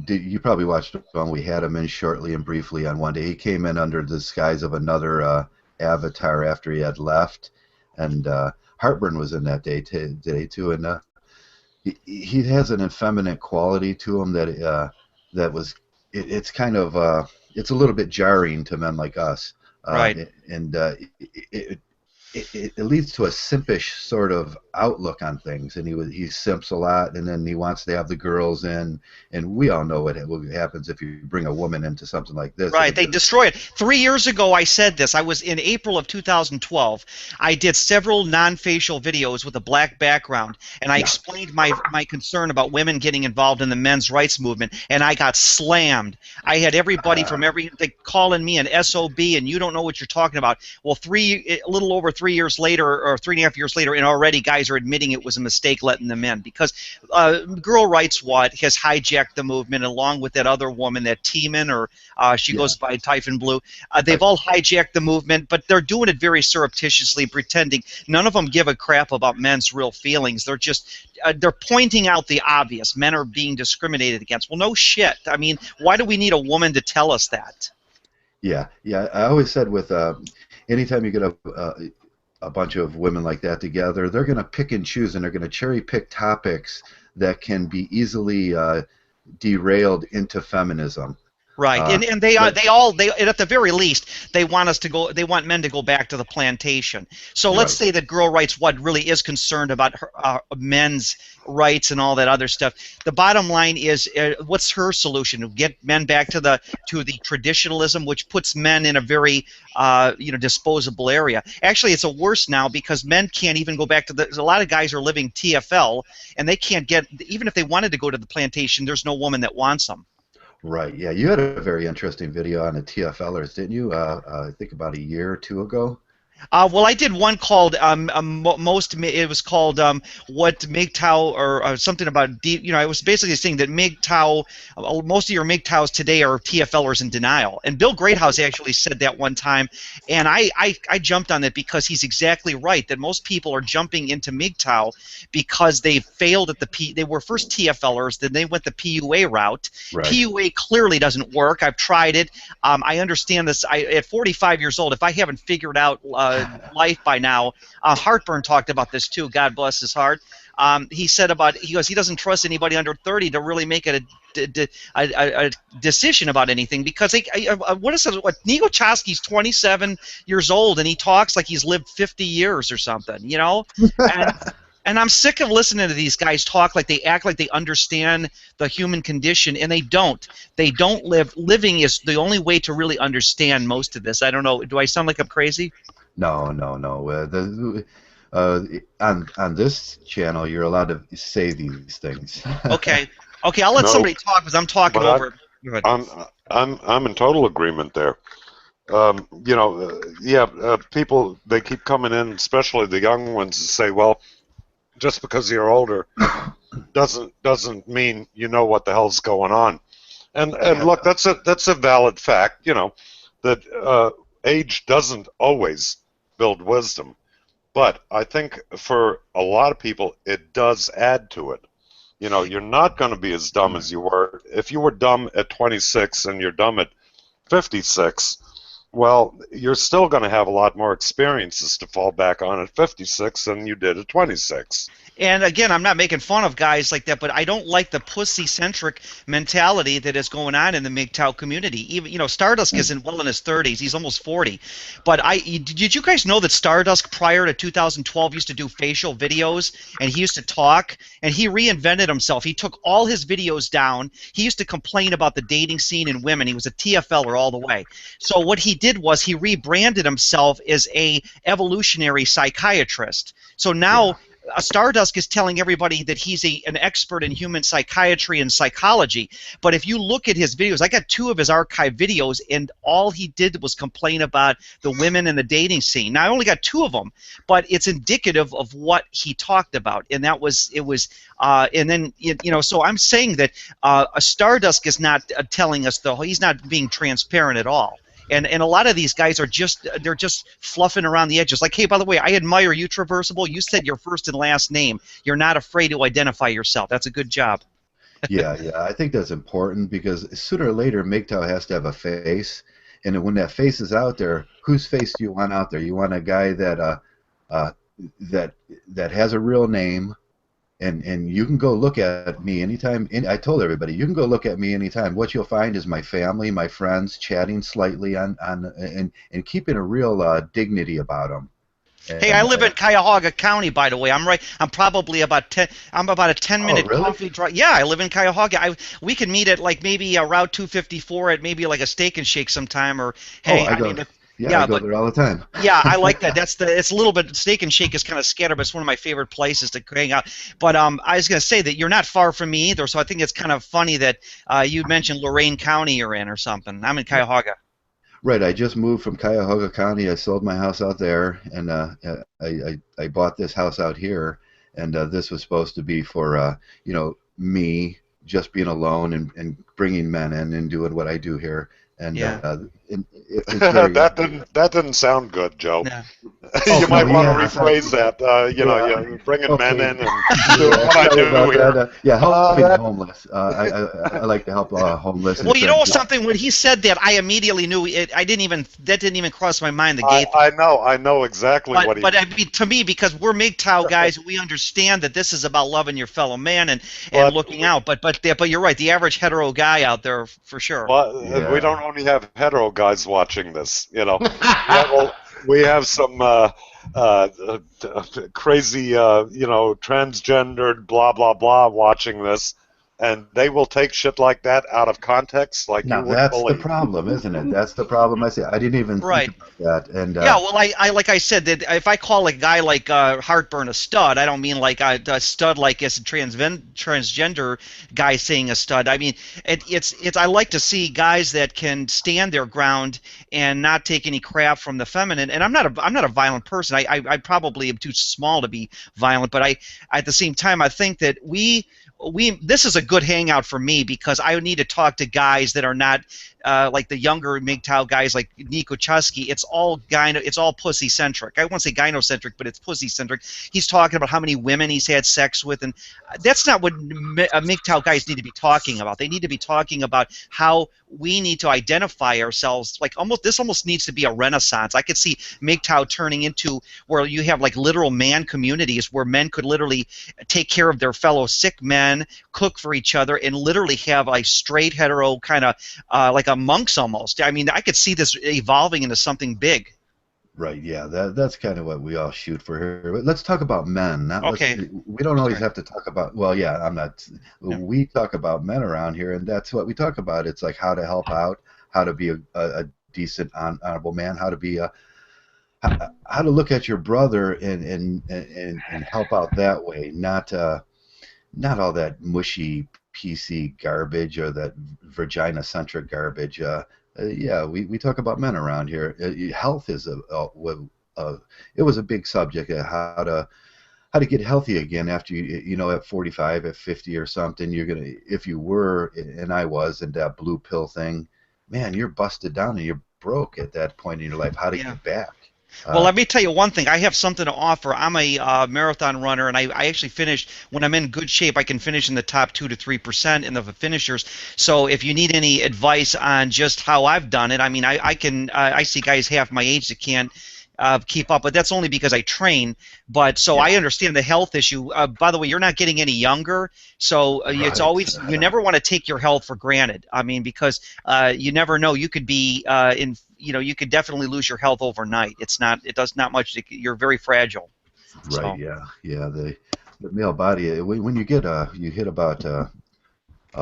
You probably watched it when we had him in shortly and briefly on one day. He came in under the disguise of another avatar after he had left, and Heartburn was in that day too, and he has an effeminate quality to him that was. It's kind of it's a little bit jarring to men like us. Right. And it leads to a simpish sort of outlook on things, and he simps a lot, and then he wants to have the girls in, and we all know what happens if you bring a woman into something like this. Right, they destroy it. 3 years ago, I said this. I was in April of 2012. I did several non-facial videos with a black background, and I explained my concern about women getting involved in the men's rights movement, and I got slammed. I had everybody from they calling me an SOB, and you don't know what you're talking about. Well, a little over 3 years later, or 3.5 years later, and already guys are admitting it was a mistake letting them in, because Girl Rights Watch has hijacked the movement along with that other woman, that Teeman, or she goes by Typhon Blue. They've all hijacked the movement, but they're doing it very surreptitiously, pretending. None of them give a crap about men's real feelings. They're just they're pointing out the obvious. Men are being discriminated against. Well, no shit. I mean, why do we need a woman to tell us that? Yeah. I always said with anytime you get a bunch of women like that together, they're going to pick and choose, and they're going to cherry pick topics that can be easily derailed into feminism. Right, and they at the very least they want us to go. They want men to go back to the plantation. So let's say that Girl Rights Watch really is concerned about men's rights and all that other stuff. The bottom line is, what's her solution? Get men back to the traditionalism, which puts men in a very disposable area. Actually, it's a worse now, because men can't even go back to a lot of guys are living TFL, and they can't get, even if they wanted to go to the plantation, there's no woman that wants them. Right. Yeah, you had a very interesting video on the TFLers, didn't you? I think about a year or two ago. Well, I did one called it was called what Mgtow, or something about I was basically saying that Mgtow, most of your Mgtows today are TFLers in denial, and Bill Greathouse actually said that one time, and I jumped on it because he's exactly right, that most people are jumping into Mgtow because they failed at they were first TFLers, then they went the PUA route. Right. PUA clearly doesn't work. I've tried it. I understand this. At 45 years old, if I haven't figured out life by now. Heartburn talked about this too. God bless his heart. He said he doesn't trust anybody under 30 to really make a decision about anything, because Nico Chosky's 27 years old and he talks like he's lived 50 years or something, And I'm sick of listening to these guys talk like they act like they understand the human condition, and they don't. They don't live. Living is the only way to really understand most of this. I don't know. Do I sound like I'm crazy? No. On this channel, you're allowed to say these things. Okay. I'll let somebody talk, because I'm talking over. I'm in total agreement there. People, they keep coming in, especially the young ones, and say, well, just because you're older doesn't mean you know what the hell's going on. And look, that's a valid fact, that age doesn't always build wisdom. But I think for a lot of people, it does add to it. You're not going to be as dumb as you were. If you were dumb at 26 and you're dumb at 56, well, you're still going to have a lot more experiences to fall back on at 56 than you did at 26. And again, I'm not making fun of guys like that, but I don't like the pussy-centric mentality that is going on in the Mgtow community. Even Stardust isn't well in his 30s; he's almost 40. But did you guys know that Stardust, prior to 2012, used to do facial videos, and he used to talk, and he reinvented himself. He took all his videos down. He used to complain about the dating scene and women. He was a TFLer all the way. So what he did was he rebranded himself as a evolutionary psychiatrist. So now Stardust is telling everybody that he's an expert in human psychiatry and psychology. But if you look at his videos, I got 2 of his archive videos, and all he did was complain about the women and the dating scene. Now, I only got 2 of them, but it's indicative of what he talked about. And so I'm saying that Stardust is not telling us, he's not being transparent at all. And a lot of these guys are just fluffing around the edges. Like, hey, by the way, I admire you, Traversable. You said your first and last name. You're not afraid to identify yourself. That's a good job. Yeah, I think that's important, because sooner or later, Mgtow has to have a face, and when that face is out there, whose face do you want out there? You want a guy that has a real name. And you can go look at me anytime. I told everybody, you can go look at me anytime. What you'll find is my family, my friends, chatting slightly and keeping a real dignity about them. Hey, I And live in Cuyahoga County, by the way. I'm probably about 10. I'm about a 10-minute really? coffee drive. Yeah, I live in Cuyahoga. We can meet at like maybe Route 254 at maybe like a Steak and Shake sometime, or Oh, hang. I I go. mean, Yeah, I yeah, go but there all the time. yeah, I like that. It's a little bit Steak and Shake is kind of scattered, but it's one of my favorite places to hang out. But I was gonna say that you're not far from me either, so I think it's kind of funny that you mentioned Lorain County you're in or something. I'm in Cuyahoga. Right. I just moved from Cuyahoga County. I sold my house out there, and I bought this house out here, and this was supposed to be for me just being alone and bringing men in and doing what I do here, and Yeah. it's very. That didn't sound good, Joe. Yeah. Oh, You no, might want to yeah. rephrase that. You're bringing men Okay. in and doing what I Sorry do about here. that. Yeah, helping That- homeless. I like to help homeless. And Well, you know friends. something. When he said that, I immediately knew it. That didn't even cross my mind. The gay thing. I know exactly what he. But I mean, to me, because we're Mgtow guys, we understand that this is about loving your fellow man and But- looking out. But you're right. The average hetero guy out there, for sure. Well, Yeah. we don't only have hetero guys watching this, we have some crazy, transgendered blah blah blah watching this, and they will take shit like that out of context, like Now you wouldn't that's the believe. problem, isn't it? That's the problem. I say I didn't even Right. think about that. And Yeah, well, I like I said that if I call a guy like Heartburn a stud, I don't mean like a stud like as a transgender guy saying a stud. I mean it's I like to see guys that can stand their ground and not take any crap from the feminine. And I'm not a violent person. I probably am too small to be violent, but I at the same time I think that we this is a good hangout for me because I need to talk to guys that are not like the younger Mgtow guys like Nico Chusky. It's all pussy centric. I won't say gynocentric, but it's pussy centric. He's talking about how many women he's had sex with, and that's not what Mgtow guys need to be talking about. They need to be talking about how we need to identify ourselves. Like this almost needs to be a renaissance. I could see Mgtow turning into where you have like literal man communities where men could literally take care of their fellow sick men, cook for each other, and literally have a straight hetero kind of like a monks almost. I mean, I could see this evolving into something big. right, yeah, that's kind of what we all shoot for here. But let's talk about men. Okay. We don't always have to talk about. Well, yeah, I'm not. Yeah. We talk about men around here, and that's what we talk about. It's like how to help out, how to be a decent, honorable man, how to be how to look at your brother and help out that way, not all that mushy PC garbage or that vagina-centric garbage. Yeah, we talk about men around here. Health is it was a big subject. How to get healthy again after at 45, at 50 or something. You're gonna, if you were, and I was, in that blue pill thing, man, you're busted down and you're broke at that point in your life. How to get back? Well, let me tell you one thing. I have something to offer. I'm a marathon runner, and I actually finished. When I'm in good shape, I can finish in the top 2 to 3% in the finishers. So if you need any advice on just how I've done it, I mean, I can. I see guys half my age that can't keep up, but that's only because I train. But so I understand the health issue. By the way, you're not getting any younger, so it's always, you never want to take your health for granted. I mean, because you never know. You could be you could definitely lose your health overnight. It does not much. You're very fragile. Right. So. Yeah. The male body. When you hit about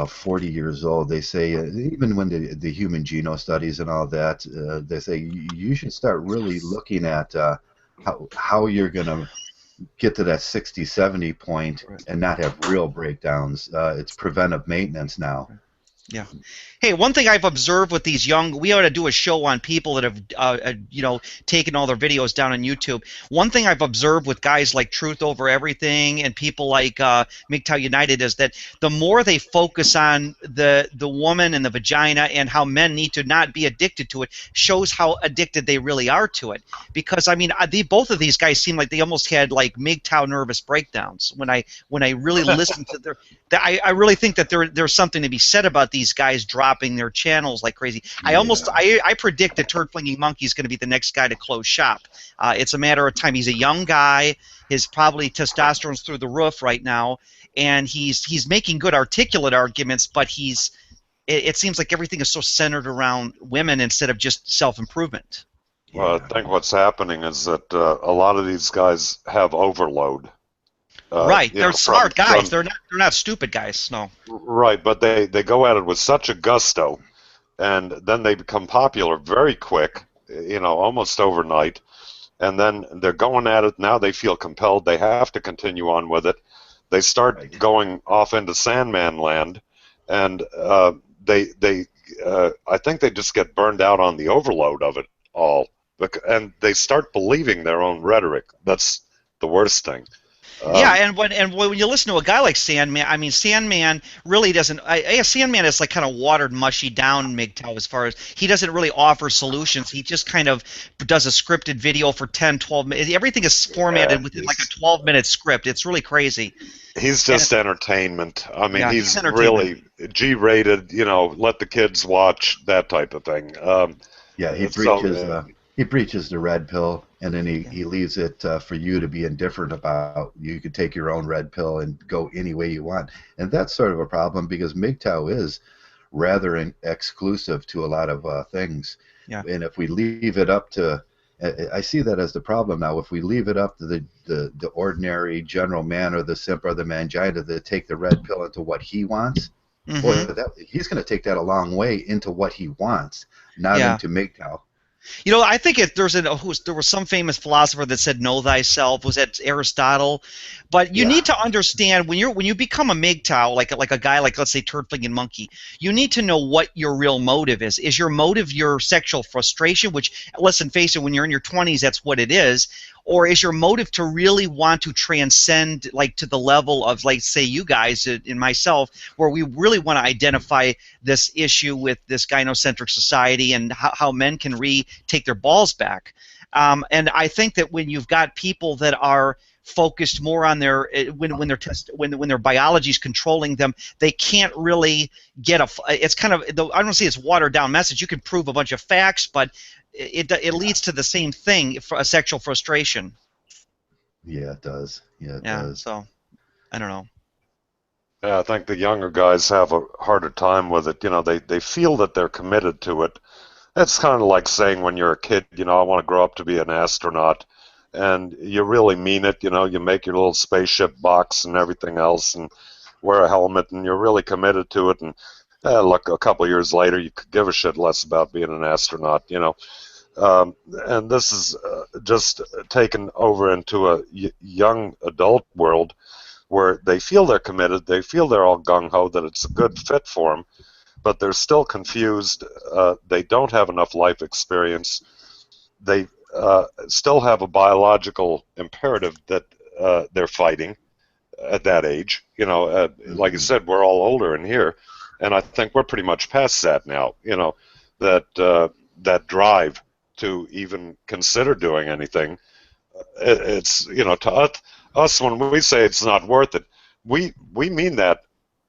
40 years old, they say, even when the human genome studies and all that, they say you should start really looking at how you're going to get to that 60, 70 point and not have real breakdowns. It's preventive maintenance now. Yeah. Hey, one thing I've observed with these we ought to do a show on people that have, taken all their videos down on YouTube. One thing I've observed with guys like Truth Over Everything and people like Mgtow United is that the more they focus on the woman and the vagina and how men need to not be addicted to it, shows how addicted they really are to it. Because I mean, both of these guys seem like they almost had like Mgtow nervous breakdowns when I really listened to their. I really think that there's something to be said about these guys dropping their channels like crazy. I predict that Turd Flinging Monkey is going to be the next guy to close shop. It's a matter of time. He's a young guy. His probably testosterone's through the roof right now, and he's making good articulate arguments, but it seems like everything is so centered around women instead of just self-improvement. Well, I think what's happening is that a lot of these guys have overload. Right. You They're know, smart guys. from They're not stupid guys. No. right, but they go at it with such a gusto, and then they become popular very quick. You know, almost overnight, and then they're going at it. Now they feel compelled. They have to continue on with it. They start Right. going off into Sandman land, and they I think they just get burned out on the overload of it all, and they start believing their own rhetoric. That's the worst thing. Yeah, Um, and when you listen to a guy like Sandman, I mean, Sandman really doesn't. Sandman is like kind of watered, mushy down Mgtow as far as he doesn't really offer solutions. He just kind of does a scripted video for 10, 12 minutes. Everything is yeah, formatted within like a 12-minute script. It's really crazy. he's And just entertainment. I mean, yeah, he's he's entertainment. really G-rated. You know, let the kids watch that type of thing. Yeah, So he preaches the red pill, and then Yeah. he leaves it for you to be indifferent about. You could take your own red pill and go any way you want, and that's sort of a problem because MGTOW is rather exclusive to a lot of things. Yeah. And if we leave it up to, I see that as the problem now. If we leave it up to the ordinary general man or the simp or the mangina to take the red pill into what he wants, boy, Hmm. he's going to take that a long way into what he wants, not Yeah. into MGTOW. You know, I think there was some famous philosopher that said, "Know thyself." Was that Aristotle? But you Yeah. need to understand when you become a MGTOW, like a guy like, let's say, Turtling and Monkey, you need to know what your real motive is. Is your motive your sexual frustration? Which, let's face it, when you're in your 20s, that's what it is. Or is your motive to really want to transcend, like, to the level of, like, say, you guys and myself, where we really want to identify this issue with this gynocentric society and how men can take their balls back. And I think that when you've got people that are focused more on their when their biology is controlling them, they can't really get it's kind of, I don't say it's watered down message. You can prove a bunch of facts, but it leads to the same thing, for a sexual frustration. Yeah, it does. Yeah, it Yeah, does. so I don't know. yeah, I think the younger guys have a harder time with it. You know, they feel that they're committed to it. It's kind of like saying when you're a kid, you know, I want to grow up to be an astronaut, and you really mean it. You know, you make your little spaceship box and everything else, and wear a helmet, and you're really committed to it. And look, a couple of years later, you could give a shit less about being an astronaut. You know, and this is just taken over into a young adult world where they feel they're committed, they feel they're all gung ho, that it's a good fit for them, but they're still confused. They don't have enough life experience. They still have a biological imperative that they're fighting at that age. You know, like I said, we're all older in here, and I think we're pretty much past that now. You know, that drive to even consider doing anything. It's, you know, to us when we say it's not worth it, we mean that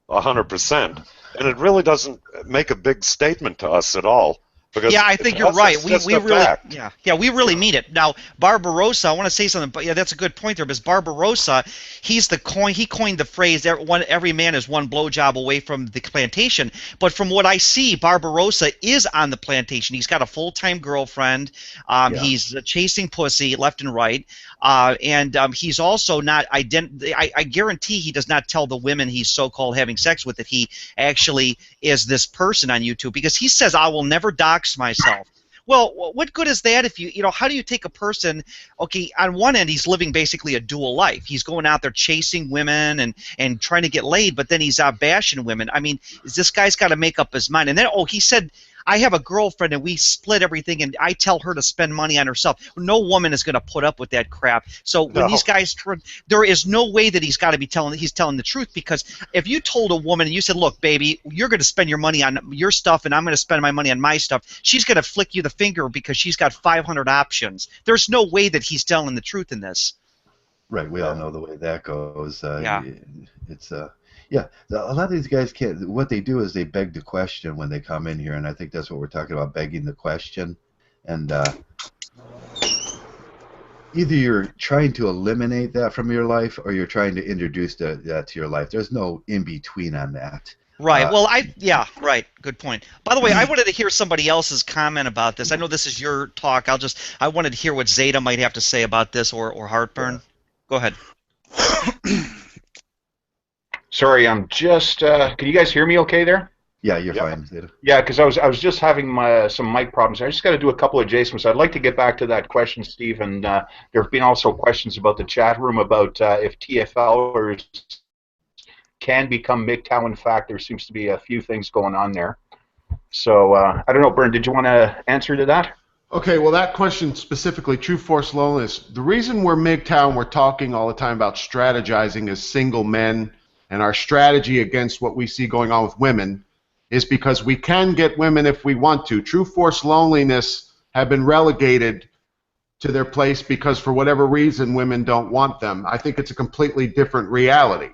100%, and it really doesn't make a big statement to us at all, Yeah, because I think to you're us right. it's We just we a really fact. we really mean it. Now, Barbarossa, I want to say something, but yeah, that's a good point there. Because Barbarossa, he coined the phrase every man is one blowjob away from the plantation. But from what I see, Barbarossa is on the plantation. He's got a full-time girlfriend. Yeah. He's chasing pussy left and right. And he's also not I guarantee he does not tell the women he's so-called having sex with that he actually is this person on YouTube, because he says, "I will never dox myself." Well, what good is that if how do you take a person, okay, on one end he's living basically a dual life. He's going out there chasing women and trying to get laid, but then he's out bashing women. I mean, this guy's got to make up his mind. And then, he said, "I have a girlfriend and we split everything and I tell her to spend money on herself." No woman is going to put up with that crap. So when these No. guys there is no way that he's telling the truth, because if you told a woman and you said, "Look, baby, you're going to spend your money on your stuff and I'm going to spend my money on my stuff," she's going to flick you the finger because she's got 500 options. There's no way that he's telling the truth in this. Right. We all know the way that goes. Yeah. It's yeah. A lot of these guys can't. What they do is they beg the question when they come in here, and I think that's what we're talking about, begging the question. And either you're trying to eliminate that from your life, or you're trying to introduce that to your life. There's no in between on that. Right. Well, yeah, right. Good point. By the way, I wanted to hear somebody else's comment about this. I know this is your talk. I wanted to hear what Zeta might have to say about this or Heartburn. Go ahead. Sorry, I'm just. Can you guys hear me okay there? Yeah, you're fine, Zeta. Yeah, because I was just having some mic problems. I just got to do a couple of adjustments. I'd like to get back to that question, Steve, and there have been also questions about the chat room about if TFLers can become Mgtow. In fact, there seems to be a few things going on there. So I don't know, Bern, did you want to answer to that? Okay, well, that question specifically, true force loneliness. The reason we're Mgtow and we're talking all the time about strategizing as single men and our strategy against what we see going on with women is because we can get women if we want to. True force loneliness have been relegated to their place because for whatever reason women don't want them. I think it's a completely different reality.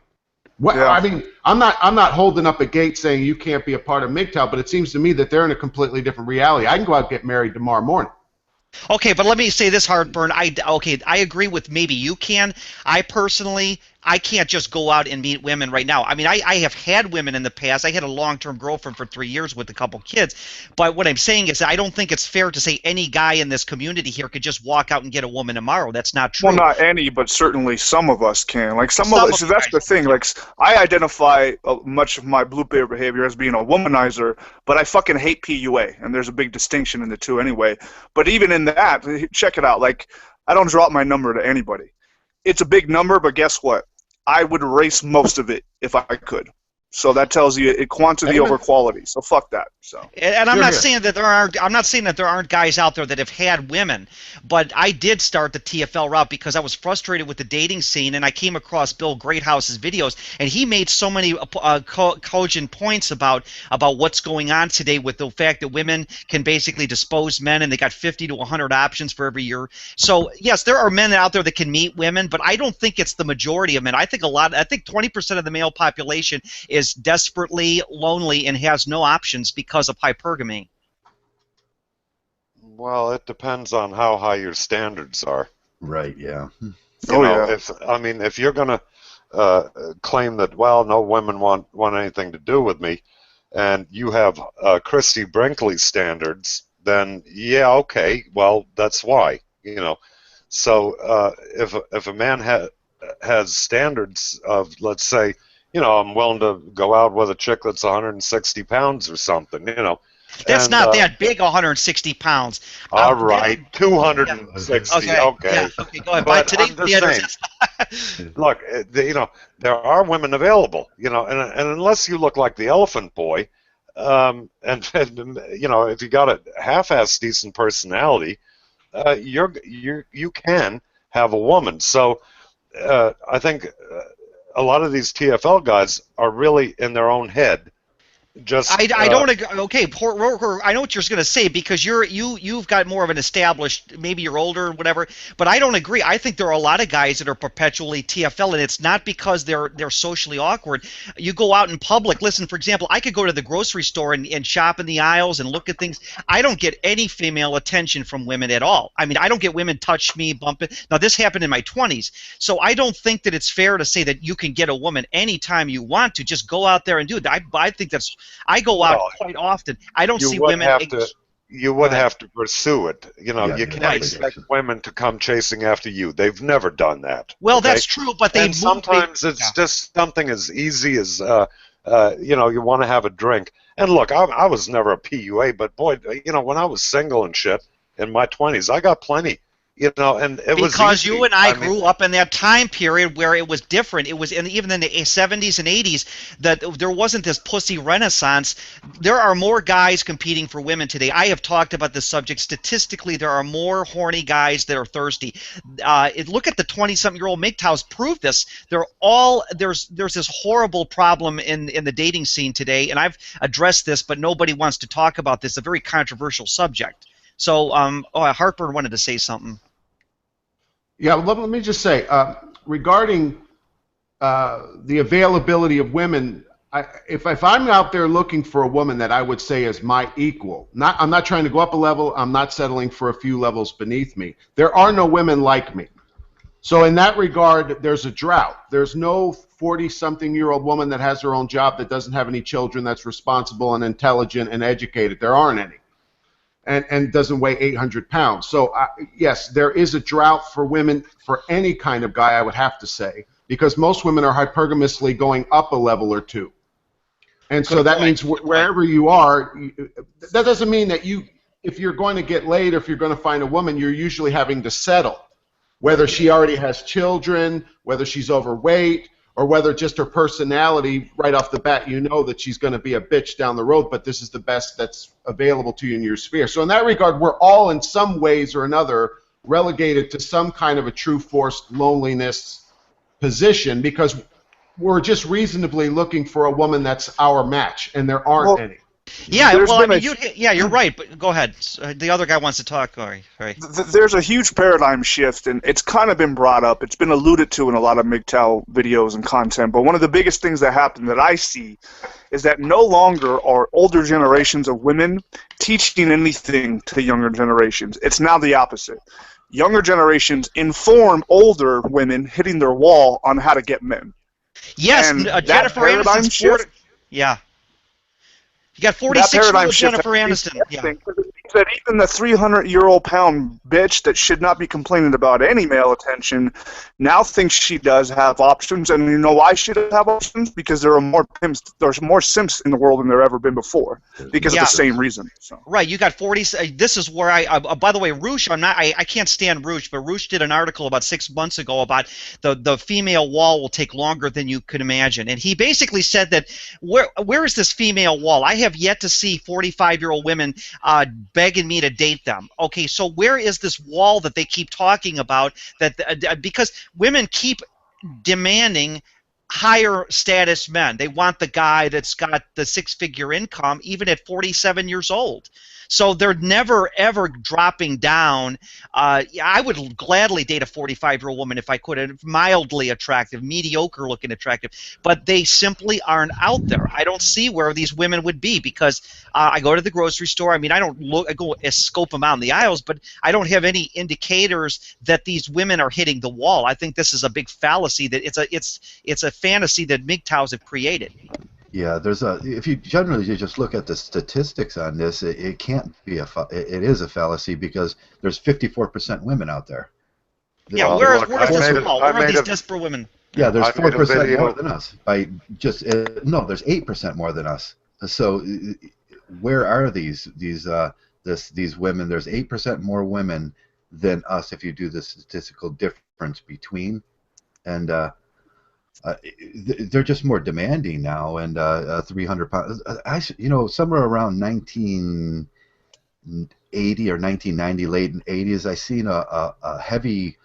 I mean, I'm not holding up a gate saying you can't be a part of Mgtow, but it seems to me that they're in a completely different reality. I can go out and get married tomorrow morning. Okay, but let me say this, Heartburn. I agree with maybe you can. I personally, I can't just go out and meet women right now. I mean, I have had women in the past. I had a long-term girlfriend for 3 years with a couple kids. But what I'm saying is I don't think it's fair to say any guy in this community here could just walk out and get a woman tomorrow. That's not true. Well, not any, but certainly some of us can. Like some of us, that's the thing. Like I identify much of my blue paper behavior as being a womanizer, but I fucking hate PUA, and there's a big distinction in the two anyway. But even in that, check it out. Like I don't drop my number to anybody. It's a big number, but guess what? I would erase most of it if I could. So that tells you it quantity over quality. So fuck that. So. And I'm not saying that there aren't guys out there that have had women, but I did start the TFL route because I was frustrated with the dating scene, and I came across Bill Greathouse's videos, and he made so many cogent points about what's going on today with the fact that women can basically dispose men, and they got 50 to 100 options for every year. So yes, there are men out there that can meet women, but I don't think it's the majority of men. I think 20% of the male population is desperately lonely and has no options because of hypergamy. Well, it depends on how high your standards are. Right, yeah. If you're going to claim that, well, no women want anything to do with me, and you have Christy Brinkley standards, then yeah, okay, well, that's why, So if a man has standards of, let's say, I'm willing to go out with a chick that's 160 pounds or something, That's not that big, 160 pounds. All right, 260. Yeah. Okay. Yeah, okay, go ahead. But I'm just saying, look, there are women available, and unless you look like the Elephant Boy, and if you got a half-ass decent personality, you can have a woman. So I think a lot of these TFL guys are really in their own head. I don't agree. Okay, I know what you're going to say because you've got more of an established. Maybe you're older or whatever, but I don't agree. I think there are a lot of guys that are perpetually TFL, and it's not because they're socially awkward. You go out in public. Listen, for example, I could go to the grocery store and shop in the aisles and look at things. I don't get any female attention from women at all. I mean, I don't get women touch me, bump it. Now, this happened in my 20s, so I don't think that it's fair to say that you can get a woman anytime you want to. Just go out there and do it. I think that's. I go out quite often. I don't see women. You would have to pursue it. You can't expect women to come chasing after you. They've never done that. Well, that's true, but sometimes it's just something as easy as you want to have a drink. And look, I was never a PUA, but boy, when I was single and shit in my 20s, I got plenty. And it was because easy. you and I grew up in that time period where it was different. It was even in the 70s and 80s that there wasn't this pussy renaissance. There are more guys competing for women today. I have talked about this subject. Statistically, there are more horny guys that are thirsty. Look at the 20-something-year-old Mgtows prove this. There's this horrible problem in the dating scene today, and I've addressed this, but nobody wants to talk about this. It's a very controversial subject. So, Harper wanted to say something. Yeah, let me just say, regarding the availability of women, if I'm out there looking for a woman that I would say is my equal, I'm not trying to go up a level, I'm not settling for a few levels beneath me. There are no women like me. So in that regard, there's a drought. There's no 40-something-year-old woman that has her own job that doesn't have any children, that's responsible and intelligent and educated. There aren't any. And doesn't weigh 800 pounds. So, yes, there is a drought for women, for any kind of guy, I would have to say, because most women are hypergamously going up a level or two. And so that means wherever you are, that doesn't mean that if you're going to get laid or if you're going to find a woman, you're usually having to settle. Whether she already has children, whether she's overweight, or whether just her personality, right off the bat, you know that she's going to be a bitch down the road, but this is the best that's available to you in your sphere. So in that regard, we're all in some ways or another relegated to some kind of a true forced loneliness position because we're just reasonably looking for a woman that's our match, and there aren't any. Yeah, well, I mean, you're right, but go ahead. The other guy wants to talk. Sorry. There's a huge paradigm shift, and it's kind of been brought up. It's been alluded to in a lot of Mgtow videos and content, but one of the biggest things that happen that I see is that no longer are older generations of women teaching anything to younger generations. It's now the opposite. Younger generations inform older women hitting their wall on how to get men. Yes, Jennifer Aniston's yeah. You got 46-year-old Jennifer Aniston. Yeah. That even the 300-year-old pound bitch that should not be complaining about any male attention now thinks she does have options, and you know why she does have options? Because there are more pimps, there's more simps in the world than there ever been before, because of the same reason. So. Right, you got 40. This is where by the way, Roosh, I can't stand Roosh, but Roosh did an article about 6 months ago about the female wall will take longer than you could imagine, and he basically said that where is this female wall? I have yet to see 45-year-old women begging me to date them. Okay, so where is this wall that they keep talking about? Because women keep demanding higher status men. They want the guy that's got the 6-figure income even at 47 years old. So they're never, ever dropping down. I would gladly date a 45-year-old woman if I could, mildly attractive, mediocre-looking attractive. But they simply aren't out there. I don't see where these women would be because I go to the grocery store. I mean, I go scope them out in the aisles, but I don't have any indicators that these women are hitting the wall. I think this is a big fallacy. That it's a fantasy that Mgtows have created. Yeah, if you generally just look at the statistics on this, it can't be it is a fallacy because there's 54% women out there. Yeah, where's this wall? Where are these desperate women? Yeah, there's 4% more than us. No, there's 8% more than us. So where are these women? There's 8% more women than us if you do the statistical difference between, and they're just more demanding now, and 300 pounds. Somewhere around 1980 or 1990, late 80s, I seen a heavy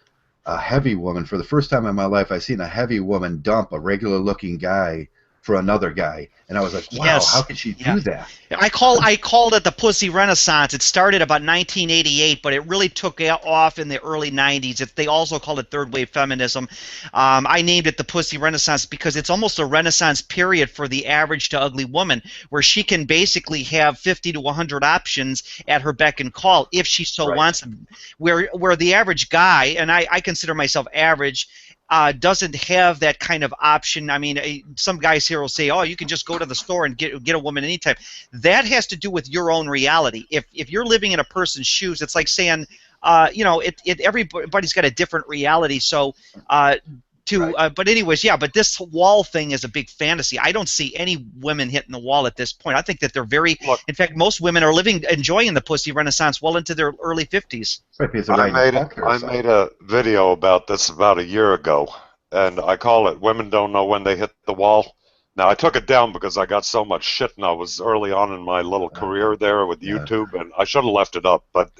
woman for the first time in my life. I seen a heavy woman dump a regular-looking guy for another guy, and I was like, wow, how could she do that? I called it the pussy renaissance. It started about 1988, but it really took off in the early 90s. They also called it third wave feminism. I named it the pussy renaissance because it's almost a renaissance period for the average to ugly woman, where she can basically have 50 to 100 options at her beck and call if she so wants them. Where the average guy, and I consider myself average, doesn't have that kind of option. I mean, some guys here will say, "Oh, you can just go to the store and get a woman anytime." That has to do with your own reality. If you're living in a person's shoes, it's like saying, everybody's got a different reality. So, but anyways, yeah. But this wall thing is a big fantasy. I don't see any women hitting the wall at this point. I think that they're very. In fact, most women are enjoying the pussy renaissance well into their early 50s. I made a video about this about a year ago, and I call it "Women Don't Know When They Hit the Wall." Now, I took it down because I got so much shit, and I was early on in my little career there with YouTube, and I should have left it up. But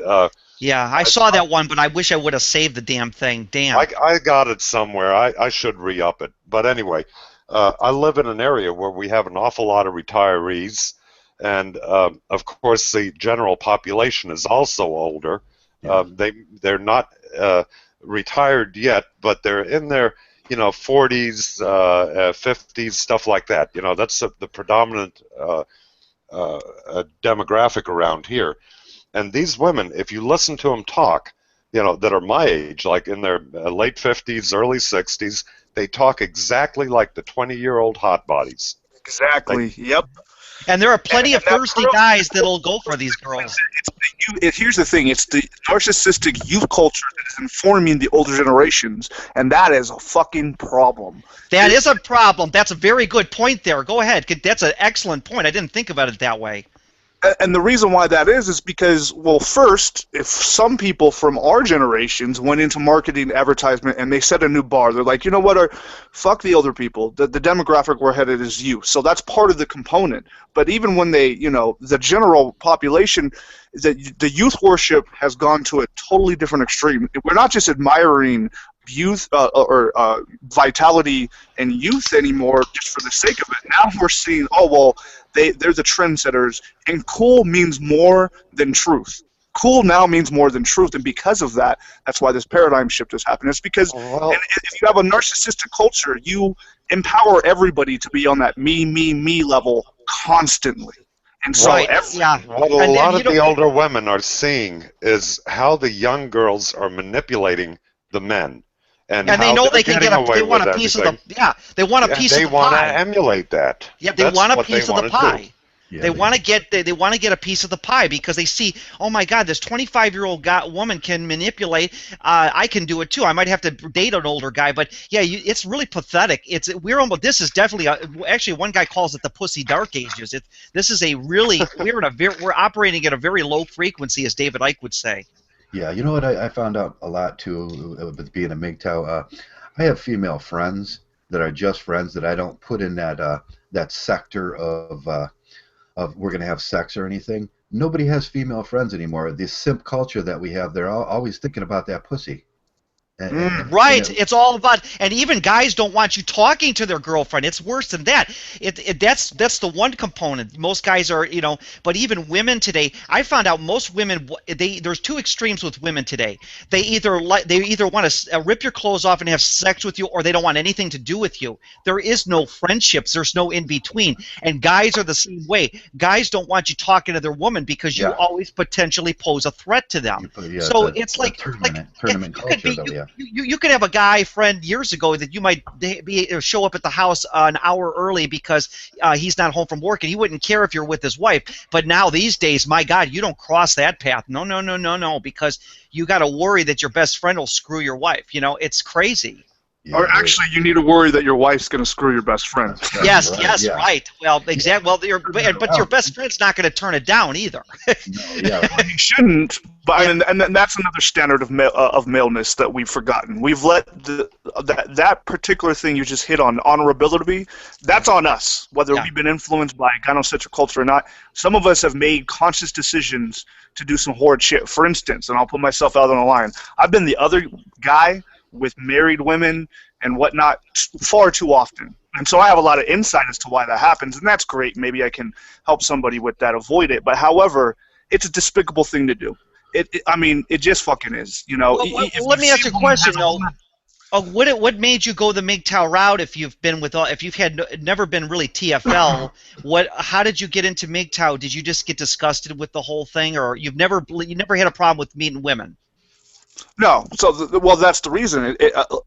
yeah, I saw that one, but I wish I would have saved the damn thing. Damn. I got it somewhere. I should re-up it. But anyway, I live in an area where we have an awful lot of retirees, and of course the general population is also older. They're not retired yet, but they're in their 40s, 50s, stuff like that. That's the predominant demographic around here. And these women, if you listen to them talk, that are my age, like in their late 50s, early 60s, they talk exactly like the 20-year-old hot bodies. Exactly. Yep. And there are plenty of that thirsty guys that'll go for these girls. Here's the thing: it's the narcissistic youth culture that is informing the older generations, and that is a fucking problem. That is a problem. That's a very good point there. Go ahead. That's an excellent point. I didn't think about it that way. And the reason why that is because, well, first, if some people from our generations went into marketing advertisement and they set a new bar, they're like, you know what, fuck the older people. The demographic we're headed is youth. So that's part of the component. But even when they, the general population, the youth worship has gone to a totally different extreme. We're not just admiring youth or vitality and youth anymore just for the sake of it. Now we're seeing, oh, well, they're the trendsetters, and cool means more than truth. Cool now means more than truth, and because of that, that's why this paradigm shift has happened. It's because and if you have a narcissistic culture, you empower everybody to be on that me level constantly. And so right. What a lot of the older women are seeing is how the young girls are manipulating the men. And they know they can they want a piece of the they want a piece of the pie. They want to emulate that. Yeah, they want a piece of the pie. Yeah, they want to get a piece of the pie because they see, oh my God, this 25-year-old woman can manipulate. I can do it too. I might have to date an older guy, but yeah, it's really pathetic. This is definitely actually one guy calls it the pussy dark ages. This is we're operating at a very low frequency, as David Icke would say. Yeah, you know what I found out a lot too with being a Mgtow. I have female friends that are just friends that I don't put in that sector of we're gonna have sex or anything. Nobody has female friends anymore. The simp culture that we have, they're always thinking about that pussy. Right, it's all about, and even guys don't want you talking to their girlfriend. It's worse than that. That's the one component. Most guys are, but even women today, I found out most women, there's two extremes with women today. They either want to rip your clothes off and have sex with you, or they don't want anything to do with you. There is no friendships. There's no in between. And guys are the same way. Guys don't want you talking to their woman because you always potentially pose a threat to them. So it's like tournament culture that we have. You could have a guy friend years ago that you might show up at the house an hour early because he's not home from work, and he wouldn't care if you're with his wife. But now these days, my God, you don't cross that path. No, because you got to worry that your best friend will screw your wife. It's crazy. Yeah, or actually, you need to worry that your wife's going to screw your best friend. Yes, right. Well, exactly. Well, but your best friend's not going to turn it down either. Well, he shouldn't. But and that's another standard of maleness that we've forgotten. We've let that particular thing you just hit on, honorability. That's on us, whether we've been influenced by gynocentric culture or not. Some of us have made conscious decisions to do some horrid shit. For instance, and I'll put myself out on the line. I've been the other guy with married women and whatnot far too often. And so I have a lot of insight as to why that happens, and that's great. Maybe I can help somebody with that, avoid it. But however, it's a despicable thing to do. It just fucking is. Well, let me ask you a question, though. What made you go the Mgtow route if you've never been really TFL? How did you get into Mgtow? Did you just get disgusted with the whole thing, or you never had a problem with meeting women? No, well, that's the reason.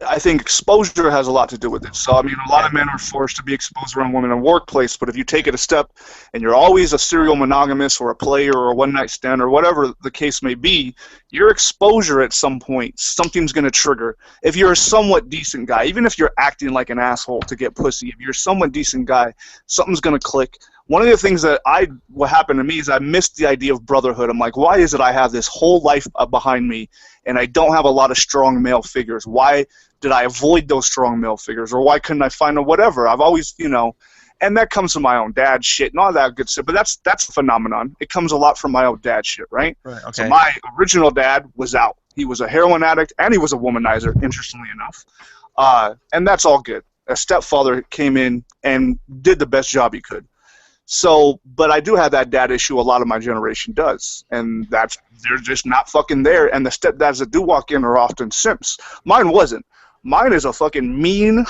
I think exposure has a lot to do with it. So, a lot of men are forced to be exposed around women in the workplace, but if you take it a step and you're always a serial monogamous or a player or a one-night stand or whatever the case may be, your exposure at some point, something's going to trigger. If you're a somewhat decent guy, even if you're acting like an asshole to get pussy, if you're a somewhat decent guy, something's going to click. One of the things what happened to me is I missed the idea of brotherhood. I'm like, why is it I have this whole life behind me and I don't have a lot of strong male figures? Why did I avoid those strong male figures? Or why couldn't I find a whatever? I've always, and that comes from my own dad shit and all that good stuff. But that's a phenomenon. It comes a lot from my own dad shit, right? Right, okay. So my original dad was out. He was a heroin addict and he was a womanizer, interestingly enough. And that's all good. A stepfather came in and did the best job he could. So, but I do have that dad issue. A lot of my generation does, and they're just not fucking there. And the stepdads that do walk in are often simps. Mine wasn't. Mine is a fucking mean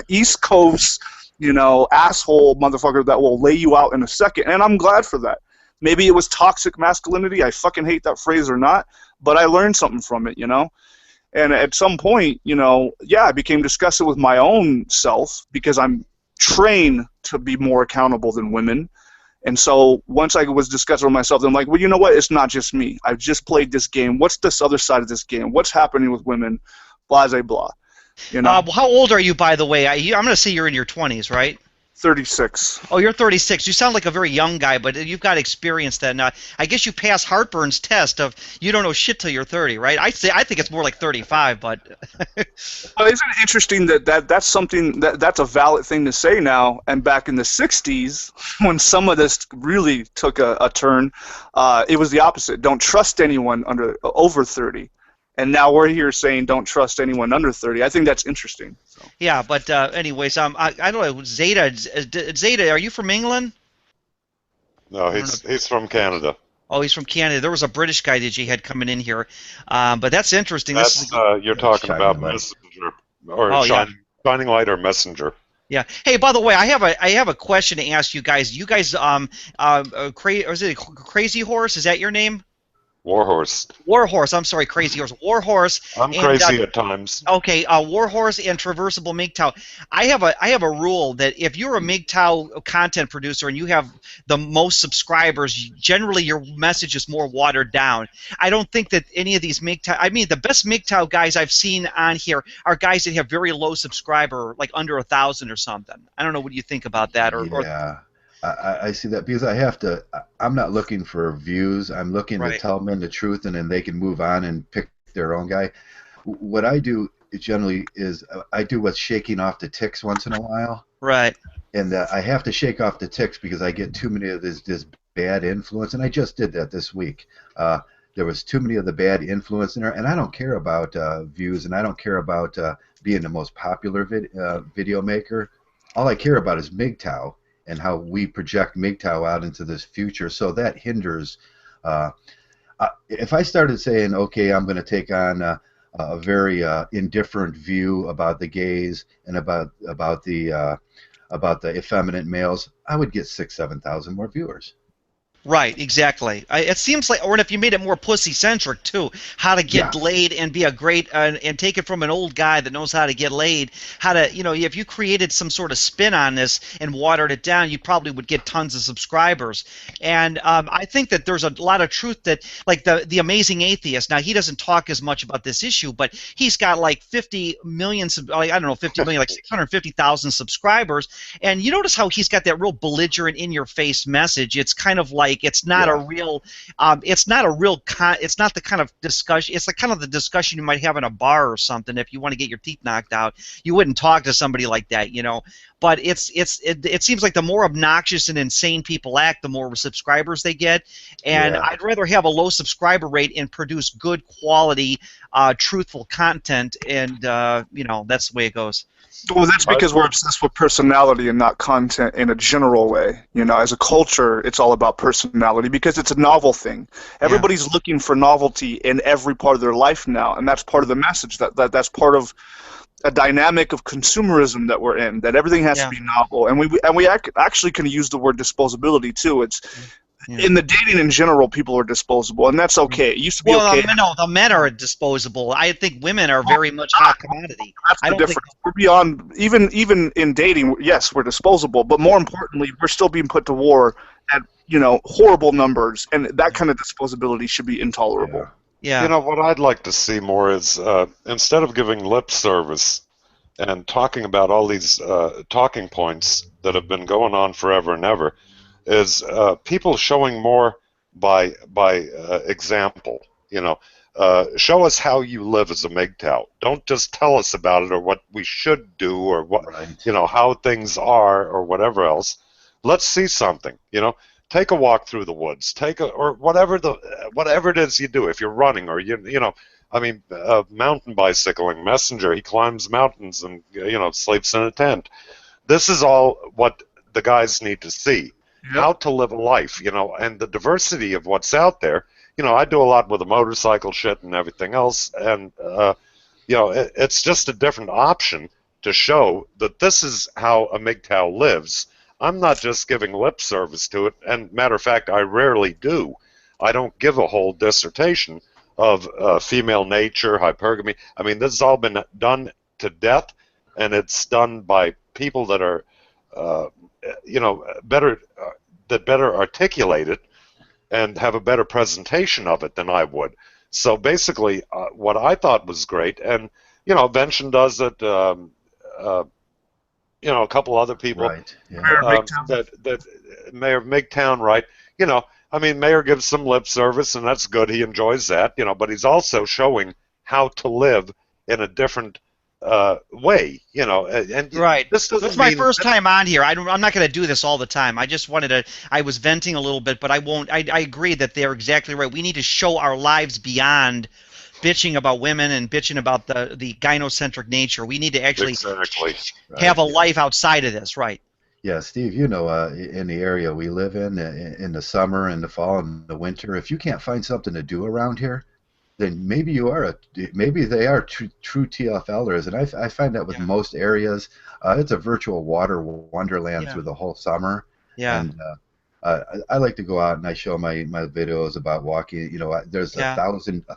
East Coast, asshole motherfucker that will lay you out in a second. And I'm glad for that. Maybe it was toxic masculinity. I fucking hate that phrase or not, but I learned something from it, you know? And at some point, you know, yeah, I became disgusted with my own self because I'm trained to be more accountable than women. And so once I was disgusted with myself, I'm like, well, you know what? It's not just me. I've just played this game. What's this other side of this game? What's happening with women? Blah, blah, blah. You know? How old are you, by the way? I'm going to say you're in your 20s, right? 36. Oh, you're 36. You sound like a very young guy, but you've got experience then. I guess you pass Heartburn's test of you don't know shit till you're 30, right? I think it's more like 35, but. Well, isn't it interesting that's something that's a valid thing to say now? And back in the 60s, when some of this really took a turn, it was the opposite. Don't trust anyone over 30. And now we're here saying don't trust anyone under 30. I think that's interesting. So. Yeah, but anyways, I don't know, Zeta, are you from England? No, he's from Canada. Oh, he's from Canada. There was a British guy that you had coming in here, but that's interesting. You're talking about Messenger, or Shining Light or Messenger. Yeah. Hey, by the way, I have a question to ask you guys. You guys, is it Crazy Horse? Is that your name? Warhorse. Warhorse. I'm sorry, Crazy Horse. Warhorse. I'm crazy at times. Okay, Warhorse and Traversable Mgtow. I have a rule that if you're a Mgtow content producer and you have the most subscribers, generally your message is more watered down. I don't think that any of these Mgtow. I mean, the best Mgtow guys I've seen on here are guys that have very low subscriber, like under 1,000 or something. I don't know what you think about that. Yeah. I see that because I'm not looking for views. I'm looking to tell men the truth, and then they can move on and pick their own guy. What I do generally is I do what's shaking off the ticks once in a while. Right. And I have to shake off the ticks because I get too many of this bad influence, and I just did that this week. There was too many of the bad influence in there, and I don't care about views, and I don't care about being the most popular video maker. All I care about is Mgtow and how we project Mgtow out into this future. So that hinders. If I started saying, okay, I'm going to take on a very indifferent view about the gays and about the effeminate males, I would get 6,000-7,000 more viewers. Right, exactly. It seems like, or if you made it more pussy-centric too, how to get laid and be a great, and take it from an old guy that knows how to get laid, how to, you know, if you created some sort of spin on this and watered it down, you probably would get tons of subscribers. And I think that there's a lot of truth that, like the Amazing Atheist, now he doesn't talk as much about this issue, but he's got like 50 million, I don't know, 50 million, like 650,000 subscribers, and you notice how he's got that real belligerent, in-your-face message. It's kind of like, it's not a real, it's not the kind of discussion, it's the kind of the discussion you might have in a bar or something. If you want to get your teeth knocked out, you wouldn't talk to somebody like that, you know. But it seems like the more obnoxious and insane people act, the more subscribers they get. And I'd rather have a low subscriber rate and produce good quality, truthful content. And you know, that's the way it goes. Well, that's because we're obsessed with personality and not content in a general way. You know, as a culture, it's all about personality because it's a novel thing. Everybody's looking for novelty in every part of their life now, and that's part of the message. That's part of a dynamic of consumerism that we're in. That everything has to be novel, and we actually can use the word disposability too. It's in the dating in general, people are disposable, and that's okay. It used to be okay. No, the men are disposable. I think women are very much hot commodity. That's the difference. We're beyond, even in dating, yes, we're disposable, but more importantly, we're still being put to war at, you know, horrible numbers, and that kind of disposability should be intolerable. Yeah. You know, what I'd like to see more is, instead of giving lip service and talking about all these talking points that have been going on forever and ever, is people showing more by example. You know, show us how you live as a Mgtow. Don't just tell us about it or what we should do or what you know, how things are or whatever else. Let's see something. You know, take a walk through the woods. Or whatever it is you do. If you're running or you know, I mean, mountain bicycling. Messenger, he climbs mountains and, you know, sleeps in a tent. This is all what the guys need to see. How to live a life, you know, and the diversity of what's out there. You know, I do a lot with the motorcycle shit and everything else, and you know, it's just a different option to show that this is how a Mgtow lives I'm not just giving lip service to it, and matter of fact, I rarely do. I don't give a whole dissertation of female nature, hypergamy. I mean, this has all been done to death, and it's done by people that are, better that better articulate it and have a better presentation of it than I would. So basically, what I thought was great, and Vention does it. A couple other people. Right. Yeah. Mayor Mgtow. That Mayor of Mgtown, right? I mean, Mayor gives some lip service, and that's good. He enjoys that, but he's also showing how to live in a different way, and Right. this doesn't It's my mean first time on here. I'm not going to do this all the time. I just wanted to. I was venting a little bit, but I won't. I agree that they're exactly right. We need to show our lives beyond bitching about women and bitching about the gynocentric nature. We need to actually exactly. have a life outside of this, right? Yeah, Steve, in the area we live in the summer and the fall and the winter, if you can't find something to do around here, then maybe they are true TFLers. And I find that with most areas, it's a virtual water wonderland through the whole summer. Yeah. And I like to go out and I show my videos about walking. There's a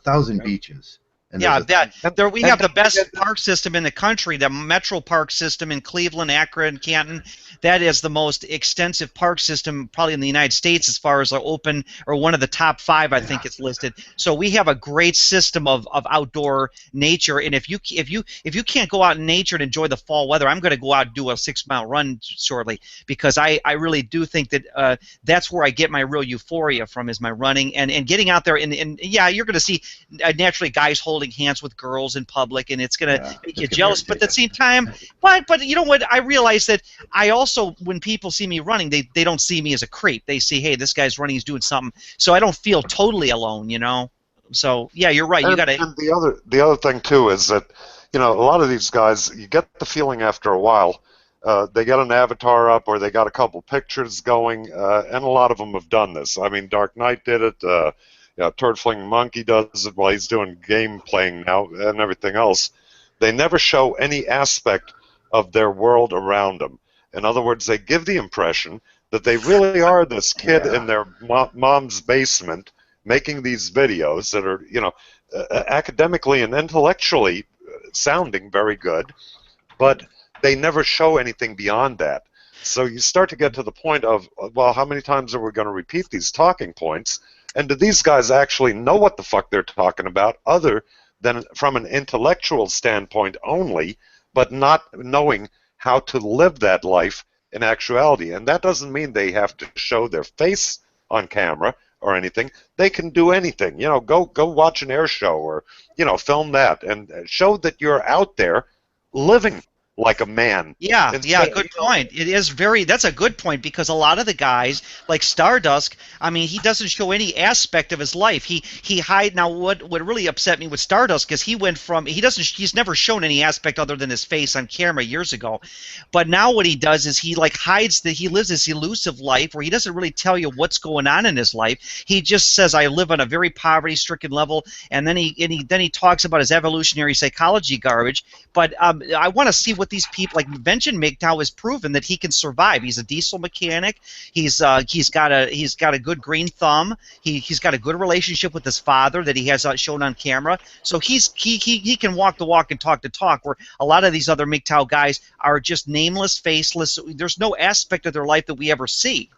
thousand beaches. And Yeah, there's we have the best park system in the country, the Metro Park system in Cleveland, Akron, Canton. That is the most extensive park system probably in the United States as far as open, or one of the top 5, I think it's listed. So we have a great system of outdoor nature, and if you can't go out in nature and enjoy the fall weather, I'm going to go out and do a 6-mile run shortly, because I really do think that that's where I get my real euphoria from, is my running and getting out there, and yeah, you're going to see naturally guys holding hands with girls in public, and it's going to make you jealous, but at the same time, but you know what, I realize that I also, when people see me running, they don't see me as a creep. They see, hey, this guy's running, he's doing something, so I don't feel totally alone, So yeah, you're right. You got to. And the other thing too is that a lot of these guys, you get the feeling after a while, they got an avatar up or they got a couple pictures going, and a lot of them have done this. I mean, Dark Knight did it. Turd Fling Monkey does it while he's doing game playing now and everything else. They never show any aspect of their world around them. In other words, they give the impression that they really are this kid in their mom's basement making these videos that are, academically and intellectually sounding very good, but they never show anything beyond that. So you start to get to the point of, well, how many times are we going to repeat these talking points? And do these guys actually know what the fuck they're talking about, other than from an intellectual standpoint only, but not knowing how to live that life in actuality? And that doesn't mean they have to show their face on camera or anything. They can do anything. Go watch an air show, or film that and show that you're out there living like a man. Yeah, good point. That's a good point, because a lot of the guys, like Stardust, I mean, he doesn't show any aspect of his life. He hide. Now, what really upset me with Stardust, because he's never shown any aspect other than his face on camera years ago. But now what he does is he hides that he lives this elusive life where he doesn't really tell you what's going on in his life. He just says, I live on a very poverty-stricken level, and then he talks about his evolutionary psychology garbage. But I want to see what these people, like Mgtow, has proven that he can survive. He's a diesel mechanic. He's got a good green thumb. He's got a good relationship with his father that he has shown on camera. So he can walk the walk and talk the talk, where a lot of these other Mgtow guys are just nameless, faceless. There's no aspect of their life that we ever see.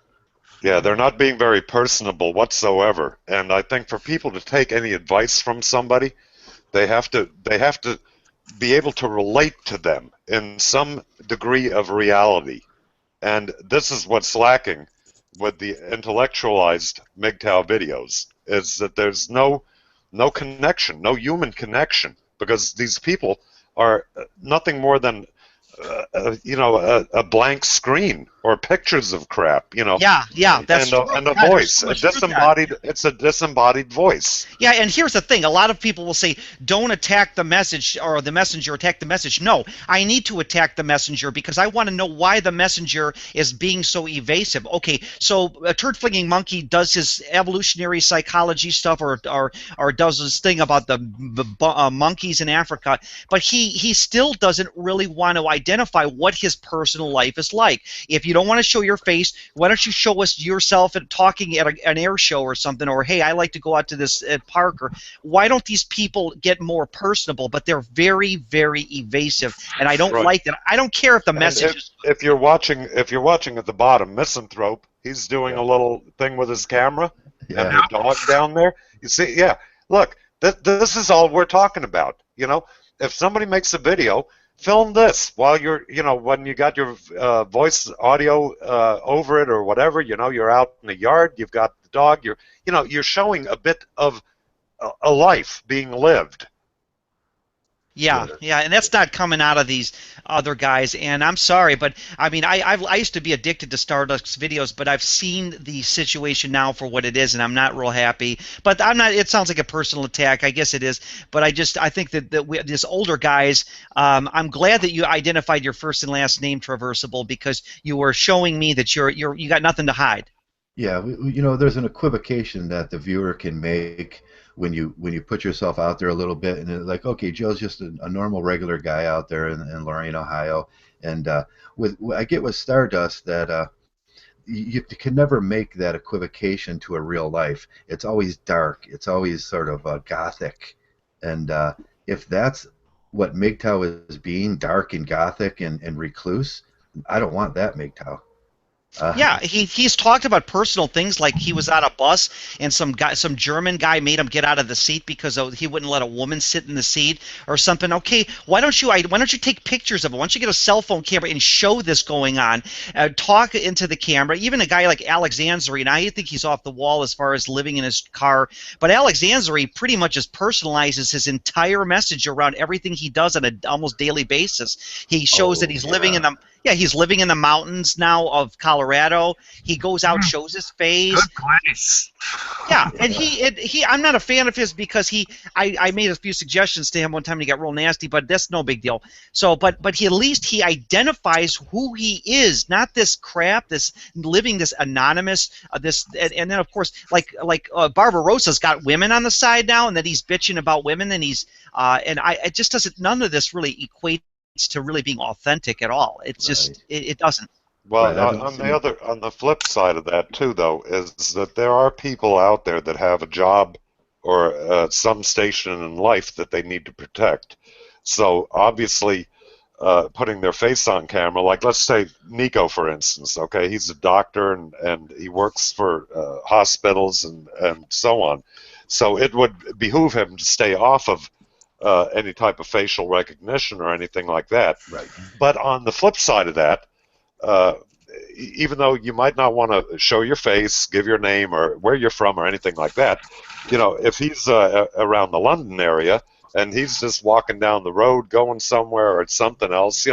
Yeah, they're not being very personable whatsoever. And I think for people to take any advice from somebody, they have to be able to relate to them in some degree of reality. And this is what's lacking with the intellectualized Mgtow videos, is that there's no connection, no human connection, because these people are nothing more than a blank screen or pictures of crap, Yeah, that's true. And a voice, it's a disembodied voice. Yeah, and here's the thing: a lot of people will say, "Don't attack the message, or the messenger, attack the message." No, I need to attack the messenger, because I want to know why the messenger is being so evasive. Okay, so a turd flinging monkey does his evolutionary psychology stuff, or does this thing about the monkeys in Africa, but he still doesn't really want to identify what his personal life is like. If you don't want to show your face, why don't you show us yourself and talking at an air show or something, or hey, I like to go out to this park, or why don't these people get more personable? But they're very, very evasive, and I don't like that. I don't care if the message is... If you're watching at the bottom, Misanthrope, he's doing a little thing with his camera, and the dog down there. You see, look, this is all we're talking about. You know, if somebody makes a video, film this while you're, when you got your voice audio over it or whatever. You know, you're out in the yard, you've got the dog. You're showing a bit of a life being lived. Yeah, and that's not coming out of these other guys. And I'm sorry, but I mean, I used to be addicted to Stardust's videos, but I've seen the situation now for what it is, and I'm not real happy. But I'm not. It sounds like a personal attack. I guess it is. But I think that this older guys. I'm glad that you identified your first and last name, Traversable, because you were showing me that you got nothing to hide. Yeah, there's an equivocation that the viewer can make when you put yourself out there a little bit, and it's like, okay, Joe's just a normal, regular guy out there in Lorain, Ohio, and I get with Stardust that you can never make that equivocation to a real life. It's always dark. It's always sort of gothic, and if that's what Mgtow is being, dark and gothic and recluse, I don't want that Mgtow. Yeah, he's talked about personal things, like he was on a bus and some German guy made him get out of the seat because he wouldn't let a woman sit in the seat or something. Okay, why don't you take pictures of it? Why don't you get a cell phone camera and show this going on? Talk into the camera. Even a guy like Alexandri, and I think he's off the wall as far as living in his car, but Alexandri pretty much just personalizes his entire message around everything he does on an almost daily basis. He shows that he's living in the... Yeah, he's living in the mountains now of Colorado. He goes out, shows his face. Good place. Yeah, and he I'm not a fan of his because I made a few suggestions to him one time and he got real nasty, but that's no big deal. So, but he at least he identifies who he is, not this crap, this living this anonymous, and then of course like Barbarosa's got women on the side now, and then he's bitching about women, and it just doesn't. None of this really equates to really being authentic at all. It's just it doesn't. Well, on the flip side of that too, though, is that there are people out there that have a job or some station in life that they need to protect. So obviously, putting their face on camera, like let's say Nico, for instance. Okay, he's a doctor and he works for hospitals and so on. So it would behoove him to stay off of any type of facial recognition or anything like that. Right. But on the flip side of that, even though you might not want to show your face, give your name, or where you're from, or anything like that, if he's around the London area and he's just walking down the road going somewhere or something else,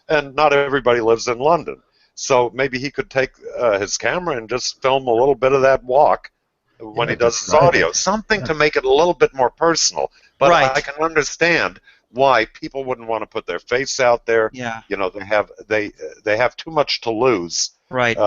and not everybody lives in London, so maybe he could take his camera and just film a little bit of that walk when he does his audio, something to make it a little bit more personal. But I can understand why people wouldn't want to put their face out there. Yeah. They have too much to lose. Right.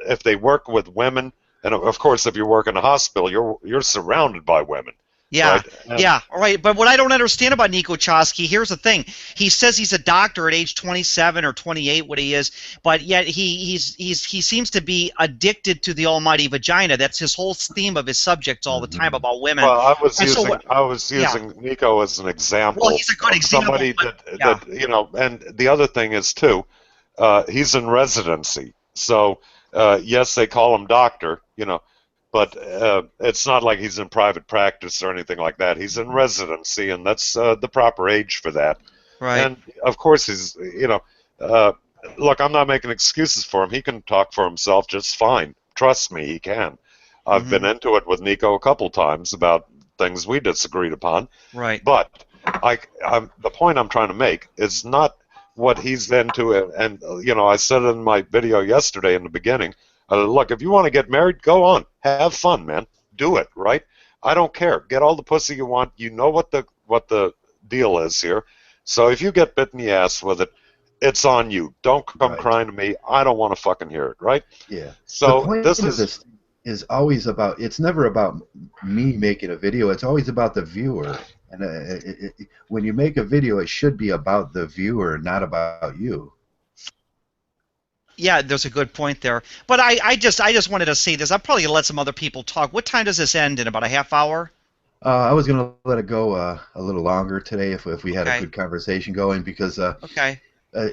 If they work with women, and of course, if you work in a hospital, you're surrounded by women. Yeah, right? Right. But what I don't understand about Nico Chosky, here's the thing: he says he's a doctor at age 27 or 28, what he is, but yet he seems to be addicted to the almighty vagina. That's his whole theme of his subjects all the time about women. Well, I was using Nico as an example. Well, he's a good example. Somebody that and the other thing is too, he's in residency, so yes, they call him doctor, but it's not like he's in private practice or anything like that. He's in residency, and that's the proper age for that. Right. And of course, he's, look, I'm not making excuses for him. He can talk for himself just fine. Trust me, he can. I've been into it with Nico a couple times about things we disagreed upon. Right. But the point I'm trying to make is not what he's into. And I said in my video yesterday in the beginning, look, if you want to get married, go on. Have fun, man. Do it, right? I don't care. Get all the pussy you want. You know what the deal is here. So if you get bit in the ass with it, it's on you. Don't come crying to me. I don't want to fucking hear it, right? Yeah. So the point this of this is always about, it's never about me making a video. It's always about the viewer. And when you make a video, it should be about the viewer, not about you. Yeah, there's a good point there. But I just wanted to say this. I'm probably gonna let some other people talk. What time does this end in? About a half hour? I was gonna let it go a little longer today if we had a Okay. good conversation going because Okay.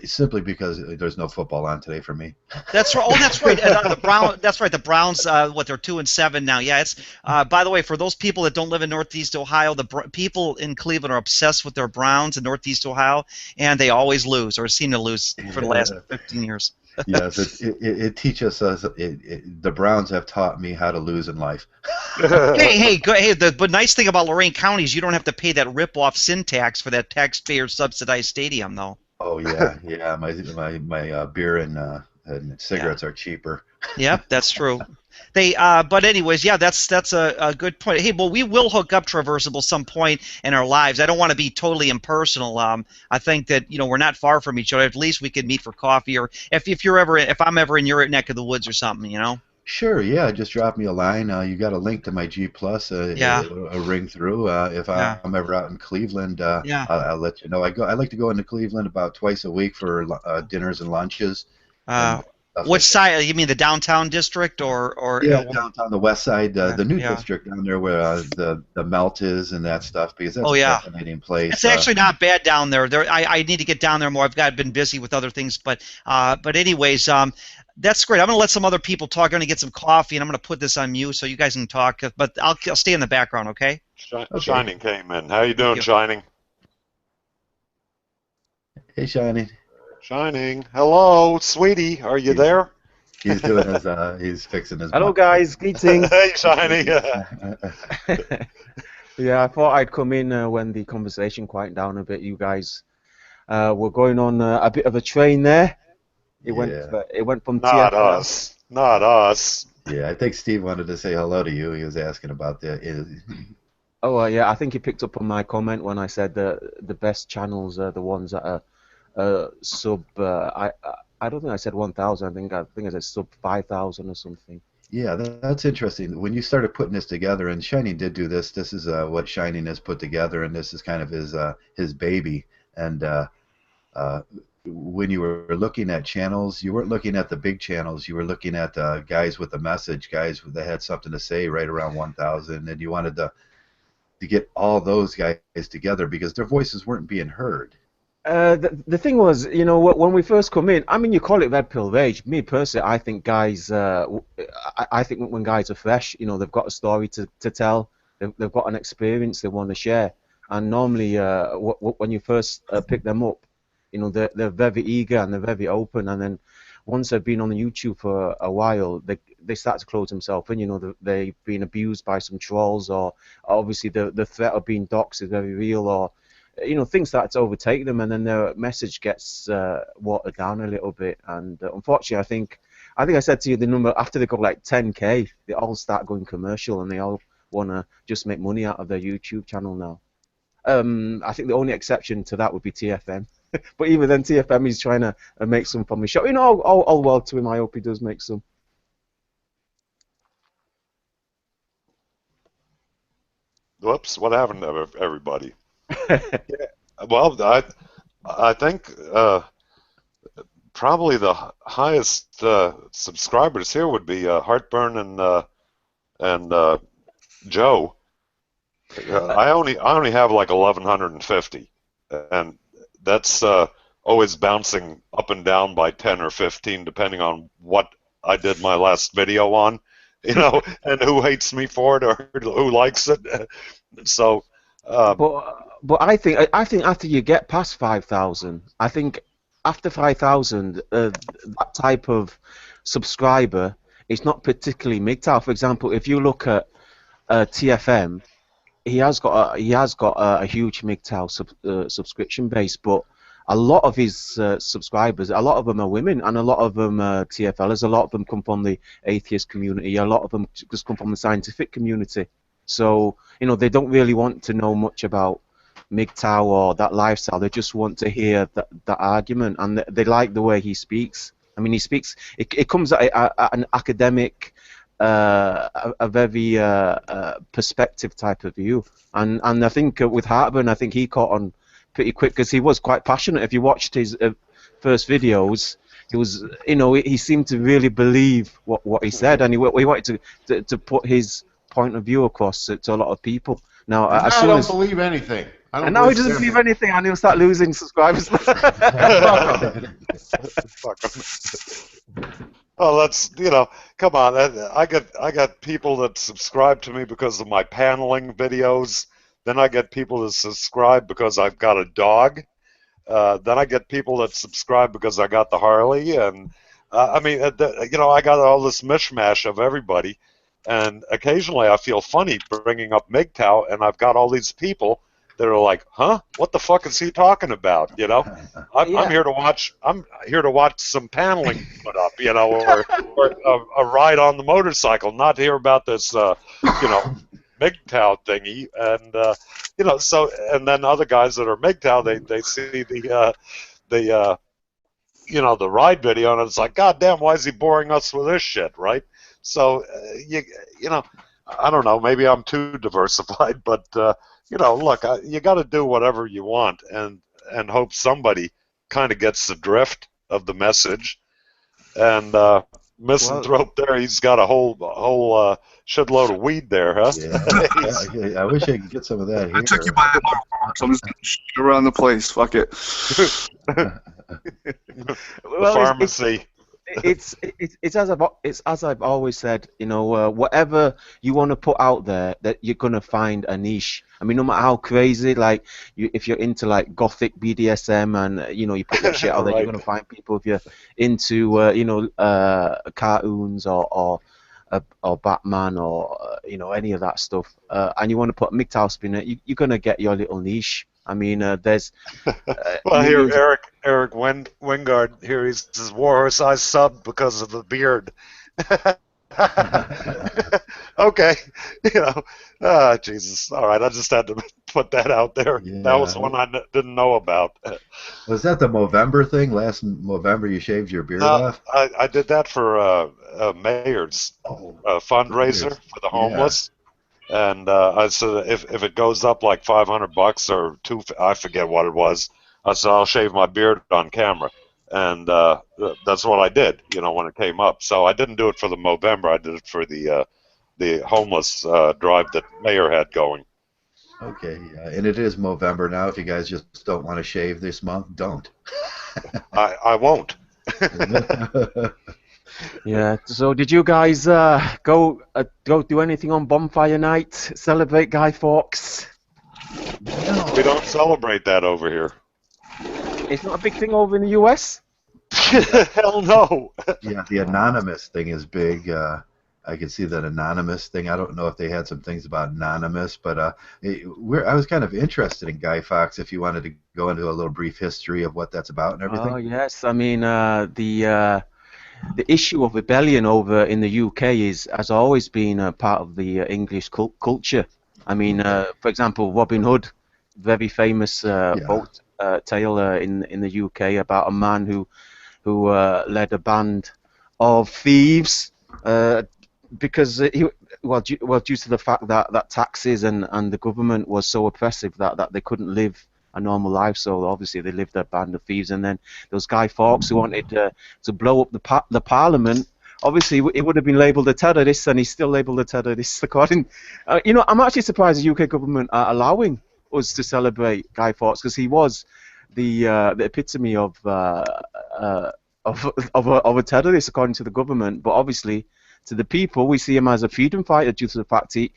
simply because there's no football on today for me. That's right. Oh, that's right. The Brown. That's right. The Browns. What they're 2-7 now. Yeah. It's. By the way, for those people that don't live in Northeast Ohio, people in Cleveland are obsessed with their Browns in Northeast Ohio, and they always lose or seem to lose for the last 15 years. Yes, it teaches us. The Browns have taught me how to lose in life. Hey. But nice thing about Lorain County is you don't have to pay that rip-off sin tax for that taxpayer-subsidized stadium, though. Oh yeah, yeah. My beer and cigarettes are cheaper. Yep, that's true. But anyways, yeah, that's a good point. Hey, well, we will hook up Traversable some point in our lives. I don't want to be totally impersonal. I think that we're not far from each other. At least we could meet for coffee, or if I'm ever in your neck of the woods or something. Sure, yeah. Just drop me a line. You got a link to my G Plus. Yeah. A ring through. If Yeah. I'm ever out in Cleveland, Yeah. I'll let you know. I like to go into Cleveland about twice a week for dinners and lunches. And stuff Which like side? You mean the downtown district or? Yeah, downtown the west side, the new yeah. district down there where the melt is and that stuff, because that's Oh, a yeah. fascinating place. It's actually not bad down there. I need to get down there more. I've been busy with other things, but anyways, that's great. I'm going to let some other people talk. I'm going to get some coffee, and I'm going to put this on mute so you guys can talk. But I'll stay in the background, okay? Shining came in. How you doing, you. Shining? Hey, Shining. Shining. Hello, sweetie. Are you there? He's doing his. He's fixing his. Hello, mic. guys. Greetings. Hey, Shining. Yeah, I thought I'd come in when the conversation quieted down a bit. You guys were going on a bit of a train there. It went from Not TFL. us. Not us. Yeah, I think Steve wanted to say hello to you. He was asking about the. Oh, yeah, I think he picked up on my comment when I said the best channels are the ones that are sub. I don't think I said 1,000. I think I said sub 5,000 or something. Yeah, that's interesting. When you started putting this together, and Shining did do this. This is what Shining has put together, and this is kind of his baby. And when you were looking at channels, you weren't looking at the big channels. You were looking at guys with a message, guys that had something to say right around 1,000, and you wanted to get all those guys together because their voices weren't being heard. The thing was, when we first come in, I mean, you call it red pill rage. Me personally, I think guys, I think when guys are fresh, they've got a story to tell, they've got an experience they want to share, and normally, when you first pick them up, they're very eager and they're very open, and then once they've been on the YouTube for a while, they start to close themselves in. They've been abused by some trolls, or obviously the threat of being doxxed is very real, or things start to overtake them, and then their message gets watered down a little bit. And unfortunately, I think I said to you the number after they got like 10K, they all start going commercial, and they all want to just make money out of their YouTube channel now. I think the only exception to that would be TFM, but even then, TFM is trying to make some from his show. All well to him. I hope he does make some. Whoops! What happened to everybody? Well, I think probably the highest subscribers here would be Heartburn and Joe. I only have like 1,150, and that's always bouncing up and down by 10 or 15 depending on what I did my last video on, and who hates me for it or who likes it. So. But I think after you get past 5,000, I think after 5,000, that type of subscriber is not particularly Mgtow. For example, if you look at TFM, he has got a huge Mgtow subscription base, but a lot of his subscribers, a lot of them are women, and a lot of them are TFLers. A lot of them come from the atheist community. A lot of them just come from the scientific community. So they don't really want to know much about Mgtow or that lifestyle. They just want to hear that argument, and they like the way he speaks. I mean, he speaks. It comes at an academic, a very perspective type of view. And I think with Heartburn, I think he caught on pretty quick because he was quite passionate. If you watched his first videos, he was, you know, he seemed to really believe what he said, and he wanted to put his point of view across to a lot of people. Now, And as now I soon don't as believe anything. I don't and now he believe doesn't believe anything. anything, and he'll start losing subscribers. Fuck 'em. Well, that's, come on. I got people that subscribe to me because of my paneling videos. Then I get people that subscribe because I've got a dog. Then I get people that subscribe because I got the Harley, and I mean, I got all this mishmash of everybody, and occasionally I feel funny bringing up Mgtow, and I've got all these people that are like, "Huh? What the fuck is he talking about?" I'm here to watch. I'm here to watch some paneling put up, or a ride on the motorcycle, not to hear about this, Mgtow thingy, and so, and then other guys that are Mgtow, they see the the ride video, and it's like, God damn, why is he boring us with this shit, right? So I don't know, maybe I'm too diversified, but look, you got to do whatever you want, and hope somebody kind of gets the drift of the message. And Misanthrope there, he's got a whole shitload of weed there, huh? Yeah, I wish I could get some of that here. I took you by the arm, so I'm just going to shit around the place. Fuck it. The pharmacy. It's as I've always said, whatever you want to put out there, that you're gonna find a niche. I mean, no matter how crazy, like if you're into like gothic BDSM and you put that shit out there, Right. you're gonna find people. If you're into cartoons or Batman or any of that stuff, and you want to put Mgtow spin it, you're gonna get your little niche. I mean, there's well, here millions of- Eric Wingard here, he says Warhorse I subbed because of the beard. Okay, Jesus. All right, I just had to put that out there. Yeah. That was one I didn't know about. Was that the Movember thing? Last Movember you shaved your beard off? I did that for Mayor's fundraiser for the homeless. And I said, if it goes up like $500 or I forget what it was, I said I'll shave my beard on camera, and that's what I did. When it came up. So I didn't do it for the Movember. I did it for the homeless drive that Mayor had going. Okay, and it is Movember now. If you guys just don't want to shave this month, don't. I won't. Yeah. So, did you guys go do anything on Bonfire Night? Celebrate Guy Fawkes? We don't celebrate that over here. It's not a big thing over in the US. Hell no. Yeah, the anonymous thing is big. I can see that anonymous thing. I don't know if they had some things about anonymous, but I was kind of interested in Guy Fawkes. If you wanted to go into a little brief history of what that's about and everything. Oh yes, I mean the issue of rebellion over in the UK has always been a part of the English culture. I mean, for example, Robin Hood, very famous folk tale in the UK about a man who led a band of thieves because due to the fact that taxes and the government was so oppressive that they couldn't live a normal life, so obviously they lived a band of thieves. And then there was Guy Fawkes who wanted to blow up the Parliament. Obviously, it would have been labelled a terrorist, and he's still labelled a terrorist. According, I'm actually surprised the UK government are allowing us to celebrate Guy Fawkes because he was the epitome of a terrorist according to the government. But obviously, to the people, we see him as a freedom fighter due to the fact he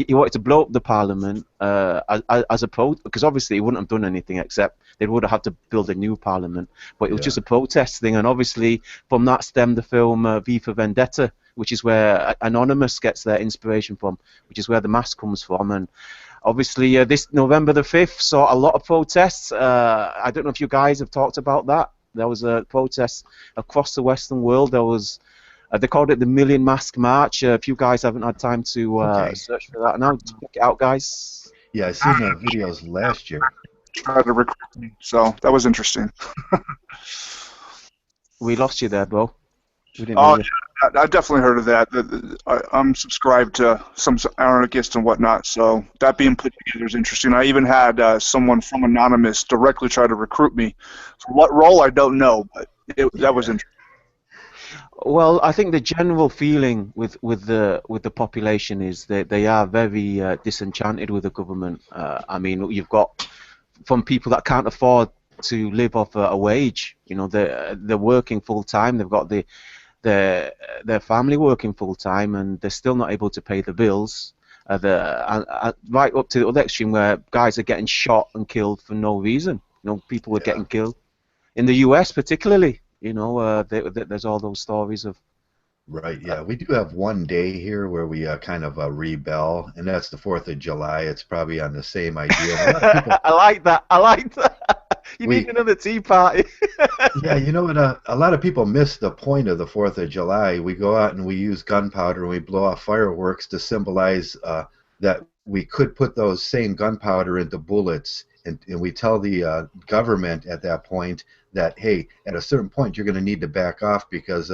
wanted to blow up the Parliament as a because obviously he wouldn't have done anything except they would have had to build a new Parliament. But it was just a protest thing, and obviously from that stemmed the film V for Vendetta, which is where Anonymous gets their inspiration from, which is where the mask comes from. And obviously this November the 5th saw a lot of protests. I don't know if you guys have talked about that. There was a protest across the Western world. There was they called it the Million Mask March. If you guys haven't had time to search for that now, check it out, guys. Yeah, I seen the videos last year. Tried to recruit me, so that was interesting. We lost you there, bro. We didn't Oh, hear you. yeah, I've definitely heard of that. I'm subscribed to some anarchists and whatnot, so that being put together is interesting. I even had someone from Anonymous directly try to recruit me. For what role, I don't know, but that was interesting. Well, I think the general feeling with the population is that they are very disenchanted with the government. I mean, you've got from people that can't afford to live off a wage. You know, they're working full time. They've got their family working full time, and they're still not able to pay the bills. Right up to the other extreme where guys are getting shot and killed for no reason. You know, people are getting killed in the U.S. particularly. You know, there's all those stories of. Right, yeah. We do have one day here where we kind of rebel, and that's the 4th of July. It's probably on the same idea. A lot of people, I like that. I like that. You we, need another tea party. yeah, you know what? A lot of people miss the point of the 4th of July. We go out and we use gunpowder and we blow off fireworks to symbolize that we could put those same gunpowder into bullets, and we tell the government at that point that, hey, at a certain point you're going to need to back off because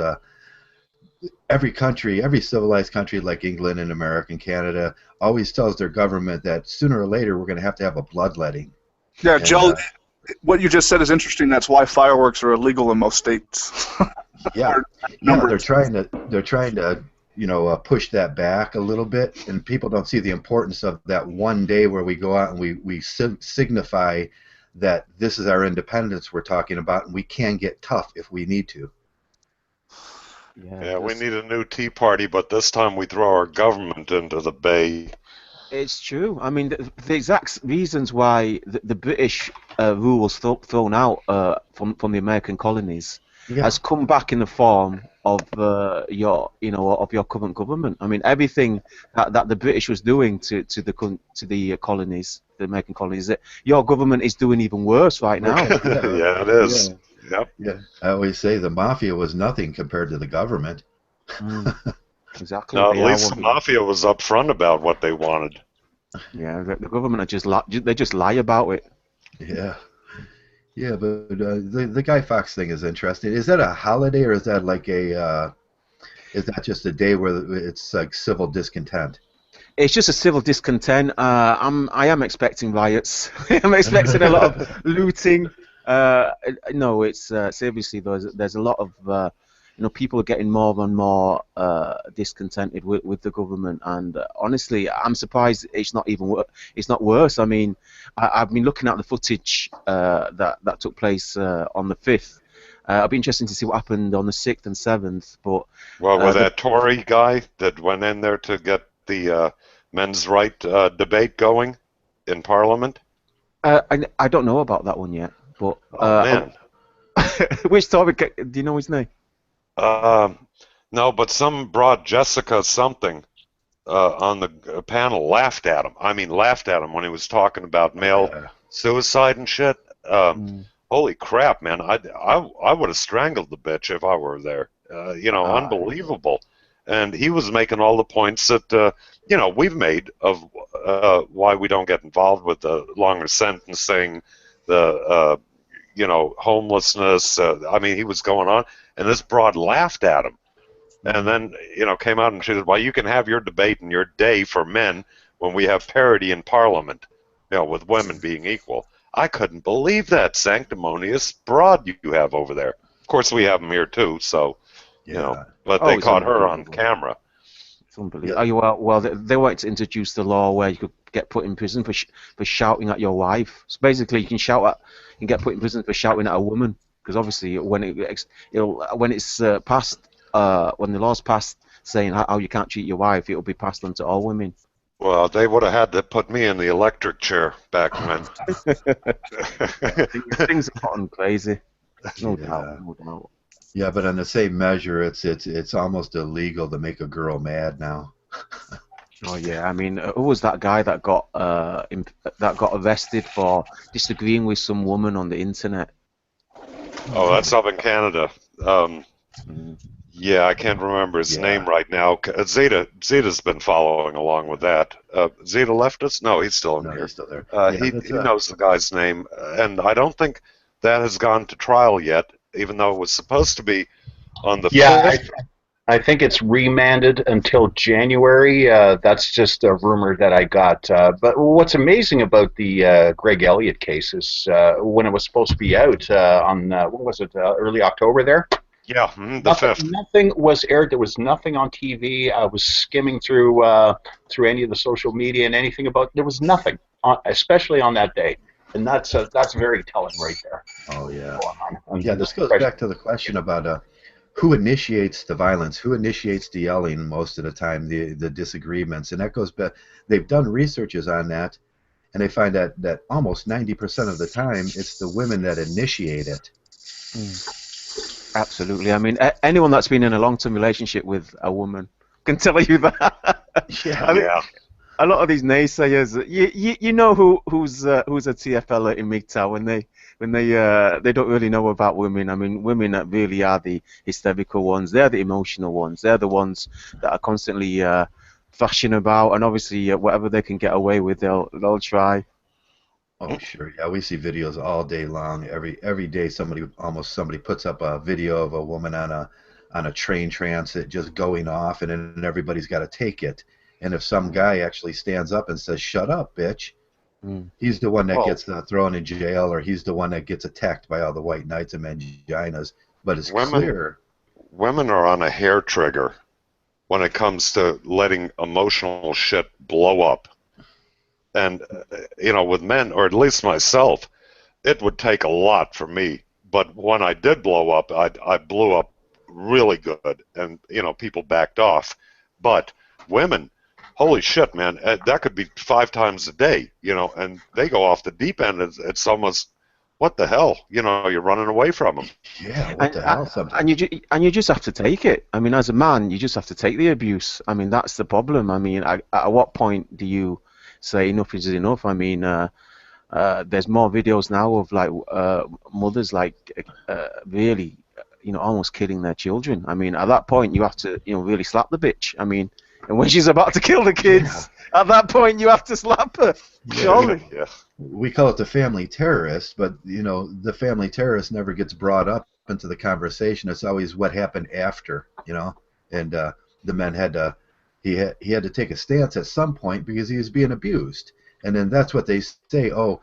every country, every civilized country like England and America and Canada always tells their government that sooner or later we're going to have a bloodletting. Yeah, And, Joe, what you just said is interesting. That's why fireworks are illegal in most states. yeah, they're trying to push that back a little bit, and people don't see the importance of that one day where we go out and we signify that this is our independence we're talking about, and we can get tough if we need to. Yeah, we need a new tea party, but this time we throw our government into the bay. It's true. I mean, the exact reasons why the British rule was thrown out from the American colonies has come back in the form of your current government. I mean, everything that the British was doing to the colonies, the American colonies, that your government is doing even worse right now. Yeah, it is. Yeah. Yep. Yeah, I always say the mafia was nothing compared to the government. Exactly. No, at least the mafia was upfront about what they wanted. Yeah, the government are they just lie about it. Yeah, yeah, but the Guy Fawkes thing is interesting. Is that a holiday or is that like is that just a day where it's like civil discontent? It's just a civil discontent. I am expecting riots. I'm expecting a lot of looting. No, it's seriously there's a lot of people are getting more and more discontented with the government, and honestly, I'm surprised it's not worse. I mean, I've been looking at the footage that took place on the 5th. It'll be interesting to see what happened on the 6th and 7th. But with that Tory guy that went in there to get the men's right debate going in Parliament. I don't know about that one yet. But man. Which topic? Do you know his name? No, but some broad Jessica something on the panel laughed at him. I mean, laughed at him when he was talking about male suicide and shit. Holy crap, man! I would have strangled the bitch if I were there. Unbelievable. And he was making all the points that we've made of why we don't get involved with the longer sentencing. The homelessness. I mean, he was going on, and this broad laughed at him, and then came out and she said, "Well, you can have your debate and your day for men when we have parity in Parliament, with women being equal." I couldn't believe that sanctimonious broad you have over there. Of course, we have them here too, so but they caught her on camera. It's unbelievable. Yeah. Well, they wanted to introduce the law where you could get put in prison for shouting at your wife. So basically, you can get put in prison for shouting at a woman, because obviously when it's passed, when the law's passed saying how you can't cheat your wife, it'll be passed on to all women. Well, they would have had to put me in the electric chair back when. Things are gotten crazy. No doubt. Yeah, but on the same measure, it's almost illegal to make a girl mad now. Oh yeah, I mean, who was that guy that got arrested for disagreeing with some woman on the internet? Oh, that's up in Canada. Yeah, I can't remember his name right now. Zeta's been following along with that. Zeta left us? No, he's still in here. He's still there. He knows the guy's name, and I don't think that has gone to trial yet, even though it was supposed to be on the 5th. I think it's remanded until January. That's just a rumor that I got. But what's amazing about the Greg Elliott case is when it was supposed to be out on, what was it, early October there? Yeah, the fifth. Nothing was aired. There was nothing on TV. I was skimming through any of the social media and anything about. There was nothing, especially on that day, and that's very telling right there. Oh yeah. On Yeah, this this goes back to the question about who initiates the violence, who initiates the yelling most of the time, the disagreements, and that goes back. They've done researches on that, and they find that almost 90% of the time it's the women that initiate it. Absolutely. I mean, anyone that's been in a long-term relationship with a woman can tell you that. Yeah. I mean, Yeah. a lot of these naysayers, you know who's a TFL in Mgtow when they don't really know about women. I mean, women that really are the hysterical ones. They're the emotional ones. They're the ones that are constantly flashing about, and obviously whatever they can get away with, they'll try. Oh, sure. Yeah, we see videos all day long. Every day, somebody puts up a video of a woman on a train transit just going off, and then everybody's got to take it. And if some guy actually stands up and says, "Shut up, bitch," he's the one that Well, gets thrown in jail, or he's the one that gets attacked by all the white knights and manginas. But it's clear. Women are on a hair trigger when it comes to letting emotional shit blow up. And, with men, or at least myself, it would take a lot for me. But when I did blow up, I blew up really good, and, people backed off. But women, holy shit, man, that could be 5 times a day, and they go off the deep end. It's almost, what the hell? You're running away from them. Yeah, what the hell? And you just have to take it. I mean, as a man, you just have to take the abuse. I mean, that's the problem. I mean, at what point do you say enough is enough? I mean, there's more videos now of like mothers really, almost killing their children. I mean, at that point, you have to, really slap the bitch. I mean, and when she's about to kill the kids, at that point, you have to slap her. Surely. Yeah. We call it the family terrorist, but the family terrorist never gets brought up into the conversation. It's always what happened after, and the men he had to take a stance at some point because he was being abused, and then that's what they say. Oh,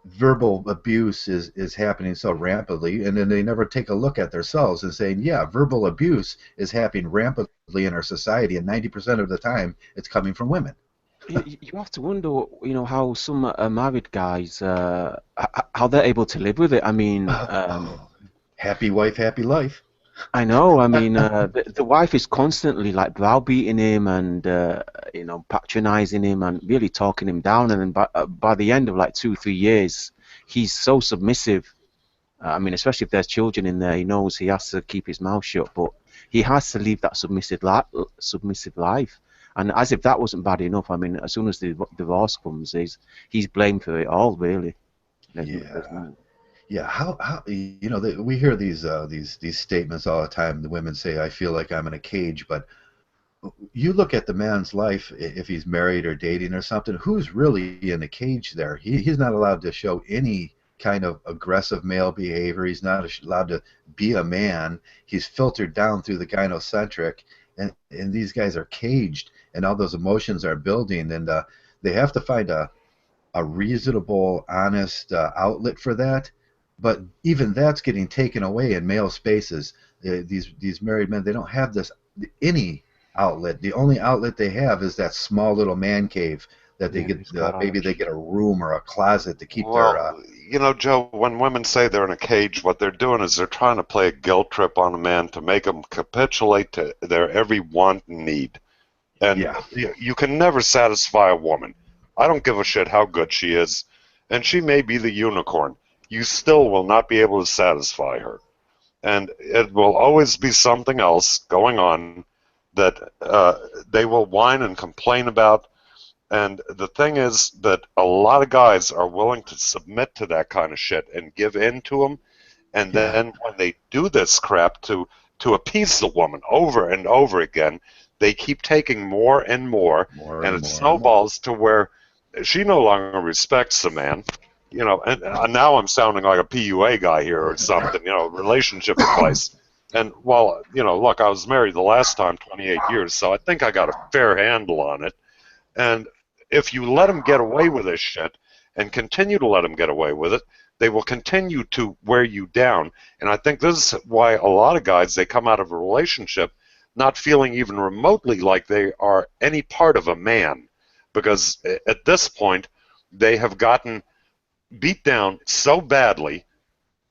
verbal abuse is happening so rampantly, and then they never take a look at themselves and saying, yeah, verbal abuse is happening rampantly in our society, and 90% of the time it's coming from women. You have to wonder, how some married guys, how they're able to live with it. I mean, happy wife, happy life. I know. I mean, the wife is constantly like browbeating him and patronizing him and really talking him down. And then by the end of like 2-3 years, he's so submissive. I mean, especially if there's children in there, he knows he has to keep his mouth shut, but he has to leave that submissive life. And as if that wasn't bad enough, I mean, as soon as the divorce comes, he's blamed for it all, really. Yeah, how we hear these statements all the time. The women say, "I feel like I'm in a cage," but you look at the man's life, if he's married or dating or something, who's really in a cage there? He's not allowed to show any kind of aggressive male behavior. He's not allowed to be a man. He's filtered down through the gynocentric, and these guys are caged, and all those emotions are building, and they have to find a reasonable, honest outlet for that. But even that's getting taken away in male spaces. These married men, they don't have any outlet. The only outlet they have is that small little man cave that they get. Maybe they get a room or a closet to keep their. Joe, when women say they're in a cage, what they're doing is they're trying to play a guilt trip on a man to make him capitulate to their every want and need. And you can never satisfy a woman. I don't give a shit how good she is, and she may be the unicorn. You still will not be able to satisfy her. And it will always be something else going on that they will whine and complain about. And the thing is that a lot of guys are willing to submit to that kind of shit and give in to them. And then when they do this crap to appease the woman over and over again, they keep taking more and more, and it snowballs to where she no longer respects the man. And now I'm sounding like a PUA guy here or something, relationship advice. And while, look, I was married the last time 28 years, so I think I got a fair handle on it. And if you let them get away with this shit and continue to let them get away with it, they will continue to wear you down. And I think this is why a lot of guys, they come out of a relationship not feeling even remotely like they are any part of a man, because at this point they have gotten beat down so badly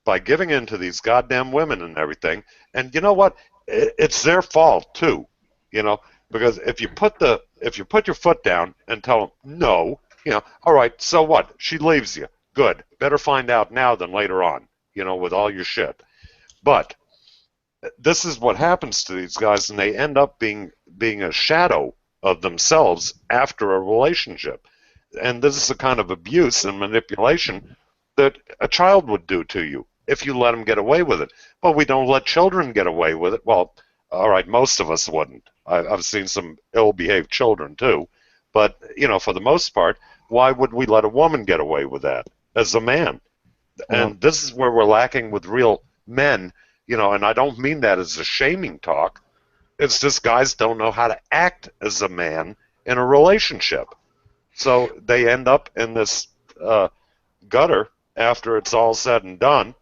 by giving in to these goddamn women and everything. And you know what? It's their fault too, you know, because if you put your foot down and tell them no, you know, all right, so what? She leaves you. Good. Better find out now than later on, you know, with all your shit. But this is what happens to these guys, and they end up being a shadow of themselves after a relationship. And this is the kind of abuse and manipulation that a child would do to you if you let them get away with it. But we don't let children get away with it. Well, all right, most of us wouldn't. I've seen some ill-behaved children too. But, you know, for the most part, why would we let a woman get away with that as a man? And this is where we're lacking with real men, you know, and I don't mean that as a shaming talk. It's just guys don't know how to act as a man in a relationship. So they end up in this gutter after it's all said and done,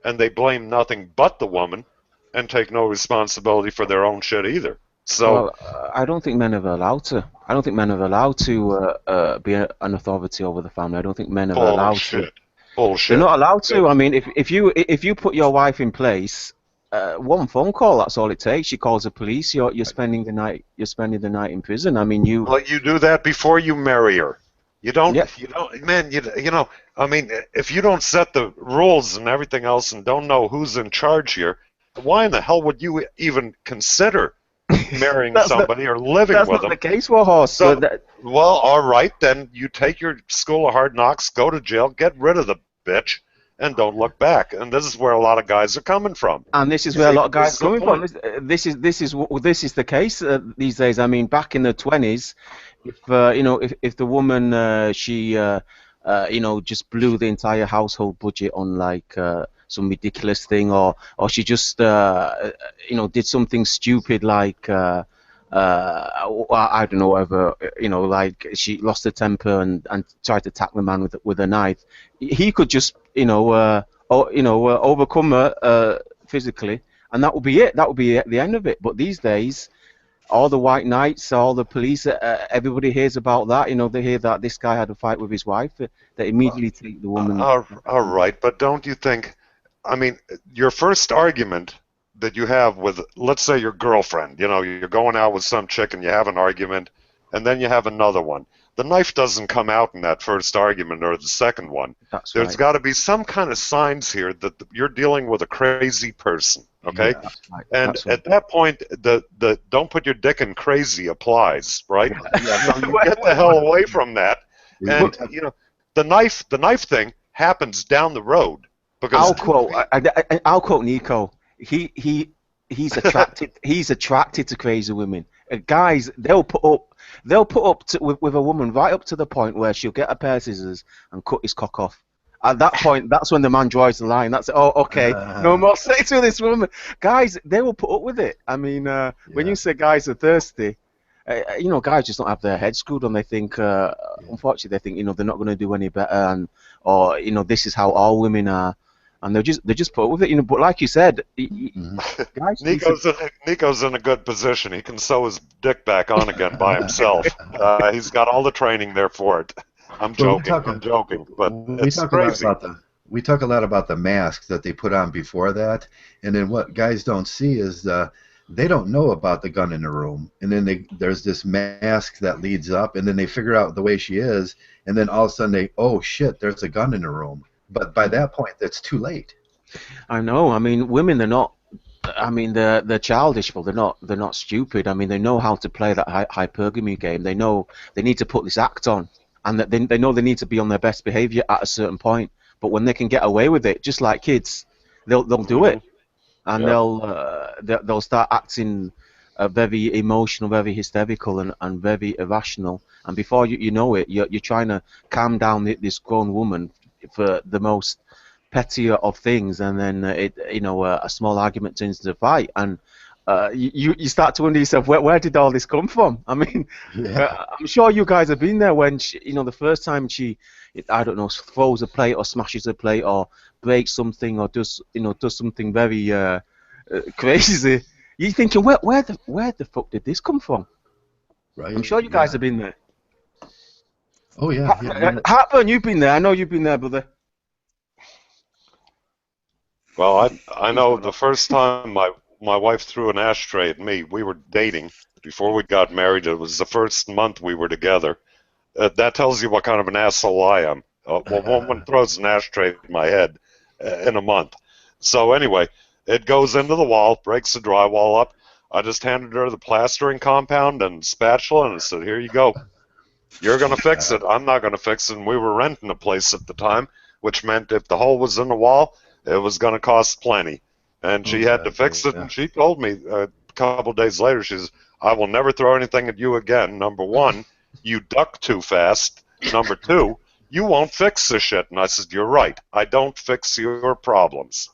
and they blame nothing but the woman and take no responsibility for their own shit either. So I don't think men are allowed to. I don't think men are allowed to be an authority over the family. I don't think men are allowed to. Bullshit. They're not allowed to. I mean, if you put your wife in place, one phone call, that's all it takes. She calls the police. You're spending the night. You're spending the night in prison. I mean, you. Well, you do that before you marry her. You don't. Yeah. You don't, man. You know. I mean, if you don't set the rules and everything else, and don't know who's in charge here, why in the hell would you even consider marrying somebody or living with them? That's not the case, Warhorse. So, well, all right, then you take your school of hard knocks, go to jail, get rid of the bitch, and don't look back. And this is where a lot of guys are coming from. And this is where a lot of guys are coming from. This is the case these days. I mean, back in the 20s, if the woman she just blew the entire household budget on like some ridiculous thing, or she just did something stupid like I don't know, whatever, like she lost her temper and tried to attack the man with a knife. He could just overcome her physically, and that would be it. That would be the end of it. But these days, all the white knights, all the police, everybody hears about that. They hear that this guy had a fight with his wife. They immediately take the woman. All right, but don't you think? I mean, your first argument that you have with, let's say, your girlfriend, you're going out with some chick and you have an argument, and then you have another one. The knife doesn't come out in that first argument or the second one. There's got to be some kind of signs here that you're dealing with a crazy person, okay? Yeah, that's right. And at that point, the don't put your dick in crazy applies, right? So you get the hell away from that. And, the knife thing happens down the road. Because I'll quote Nico. He's attracted to crazy women. Guys, they'll put up with a woman right up to the point where she'll get a pair of scissors and cut his cock off. At that point, that's when the man draws the line. That's it. Oh, okay, no more sex with this woman. Guys, they will put up with it. I mean, when you say guys are thirsty, guys just don't have their heads screwed on. They think, unfortunately, they think they're not going to do any better, or this is how all women are. And they just put up with it, But like you said, guys, Nico's in a good position. He can sew his dick back on again by himself. He's got all the training there for it. I'm joking, but it's crazy. We talk a lot about the masks that they put on before that, and then what guys don't see is they don't know about the gun in the room, and then there's this mask that leads up, and then they figure out the way she is, and then all of a sudden oh shit, there's a gun in the room. But by that point, that's too late. I know. I mean, women, they're not. I mean, they're childish, but they're not stupid. I mean, they know how to play that hypergamy game. They know they need to put this act on, and that they know they need to be on their best behavior at a certain point. But when they can get away with it, just like kids, they'll do it, and they'll start acting very emotional, very hysterical, and very irrational. And before you know it, you're trying to calm down this grown woman for the most pettier of things, and then a small argument turns into a fight. And you start to wonder yourself, where did all this come from? I mean, Yeah. I'm sure you guys have been there when she, the first time she, I don't know, throws a plate or smashes a plate or breaks something or does something very crazy. You're thinking, where the fuck did this come from? Right. I'm sure you guys have been there. Oh yeah. Yeah. Heartburn, you've been there. I know you've been there, brother. Well, I know the first time my wife threw an ashtray at me, we were dating before we got married. It was the first month we were together. That tells you what kind of an asshole I am. Well, woman throws an ashtray at my head in a month. So anyway, it goes into the wall, breaks the drywall up. I just handed her the plastering compound and spatula, and I said, "Here you go. You're going to fix it. I'm not going to fix it." And we were renting a place at the time, which meant if the hole was in the wall, it was going to cost plenty. And she had to fix it, and she told me a couple of days later, she says, "I will never throw anything at you again. Number one, you duck too fast. Number two, you won't fix this shit." And I said, "You're right. I don't fix your problems."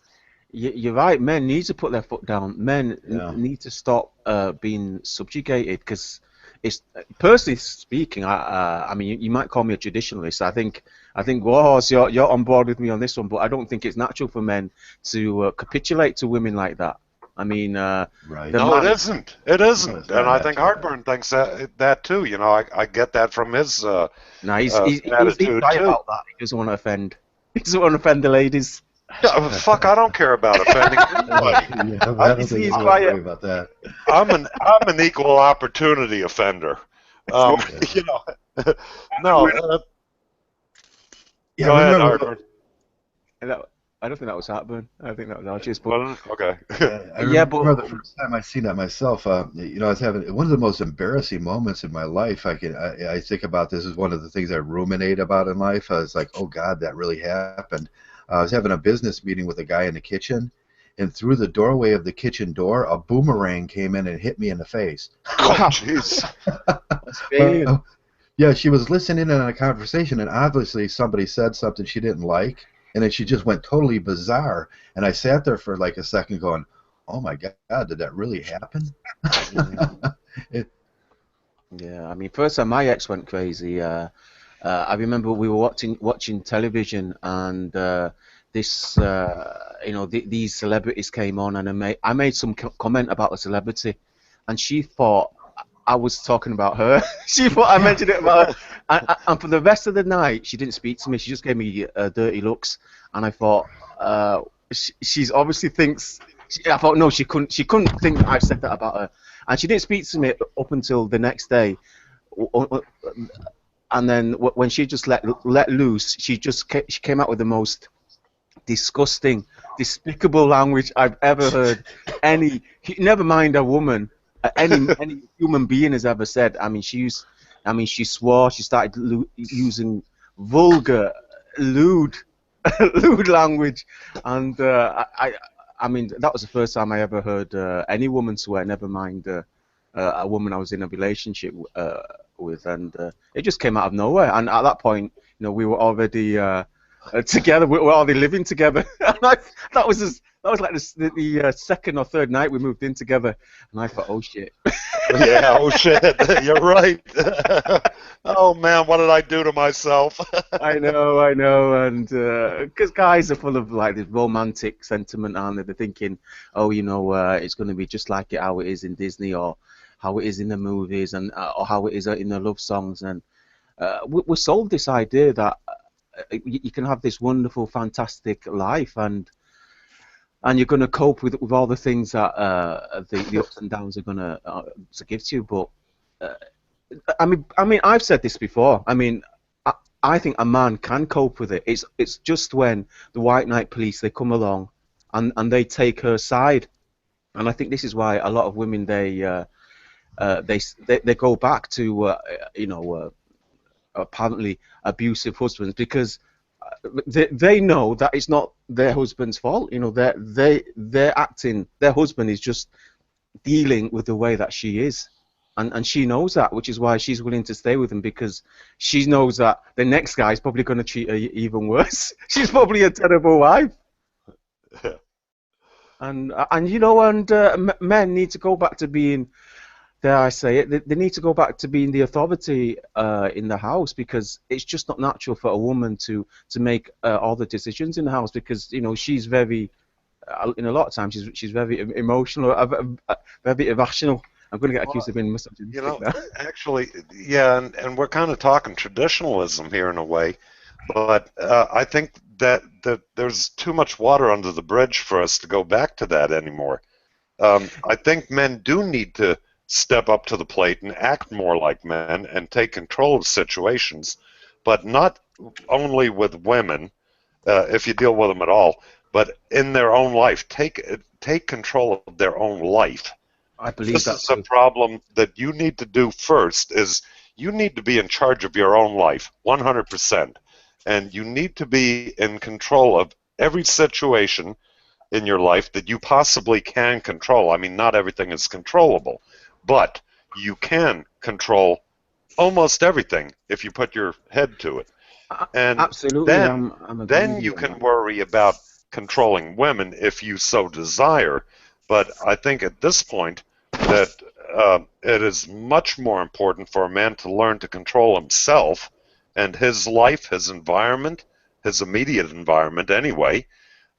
You're right. Men need to put their foot down. Men need to stop being subjugated, because it's, personally speaking, I mean, you might call me a traditionalist. I think Warhorse, you're on board with me on this one, but I don't think it's natural for men to capitulate to women like that. I mean, right. No, it isn't. It isn't. And I think Heartburn thinks that too. You know, I get that from his no, he's attitude shy too. about that. He doesn't want to offend. He doesn't want to offend the ladies. Yeah, fuck, I don't care about offending anybody. Yeah, I don't think he's worry about that. I'm an equal opportunity offender. You know, no. Yeah, Go ahead, remember, Heartburn. I don't think that was Heartburn. I think that was Archie's. But Well, okay. I remember the first time I seen that myself. You know, I was having one of the most embarrassing moments in my life. I think about this as one of the things I ruminate about in life. I was like, oh God, that really happened. I was having a business meeting with a guy in the kitchen, and through the doorway of the kitchen door, a boomerang came in and hit me in the face. Oh, jeez. Yeah, she was listening in on a conversation, and obviously somebody said something she didn't like, and then she just went totally bizarre. And I sat there for like a second going, oh my God, did that really happen? Yeah, I mean, first time my ex went crazy, I remember we were watching television, and these celebrities came on, and I made some comment about a celebrity, and she thought I was talking about her. She thought I mentioned it about her, and for the rest of the night she didn't speak to me. She just gave me dirty looks, and I thought she's obviously thinks. I thought no, she couldn't think that I said that about her, and she didn't speak to me up until the next day. And then when she just let loose, she came out with the most disgusting, despicable language I've ever heard. Never mind a woman, any human being has ever said. I mean, she swore. She started using vulgar, lewd language, and I mean, that was the first time I ever heard any woman swear. Never mind a woman I was in a relationship with, and it just came out of nowhere. And at that point, we were already together. We were already living together. And that was like the second or third night we moved in together, and I thought, oh shit. Yeah, oh shit, you're right. Oh man, what did I do to myself? I know, and because guys are full of like this romantic sentiment, aren't they? They're thinking, oh, it's going to be just like how it is in Disney, or how it is in the movies, and or how it is in the love songs, and we're sold this idea that you can have this wonderful, fantastic life, and you're going to cope with all the things that the ups and downs are going to give to you. But I mean, I've said this before. I mean, I think a man can cope with it. It's just when the white knight police, they come along and they take her side, and I think this is why a lot of women they go back to apparently abusive husbands, because they know that it's not their husband's fault. They're acting. Their husband is just dealing with the way that she is, and she knows that, which is why she's willing to stay with him, because she knows that the next guy is probably going to treat her even worse. She's probably a terrible wife. And you know, men need to go back to being, dare I say it, they need to go back to being the authority in the house, because it's just not natural for a woman to make all the decisions in the house, because you know she's very, in a lot of times she's very emotional, very irrational. I'm going to get Well, accused of being you misogynistic know, now. actually, yeah, and we're kind of talking traditionalism here in a way, but I think that there's too much water under the bridge for us to go back to that anymore. I think men do need to step up to the plate and act more like men and take control of situations, but not only with women, if you deal with them at all, but in their own life. Take control of their own life. I believe This that is a too. problem that you need to do first. Is you need to be in charge of your own life 100%, and you need to be in control of every situation in your life that you possibly can control. I mean, not everything is controllable, but you can control almost everything if you put your head to it. And Absolutely, then I'm agreeing then with you you on can that. worry about controlling women if you so desire. But I think at this point that it is much more important for a man to learn to control himself and his life, his environment, his immediate environment anyway.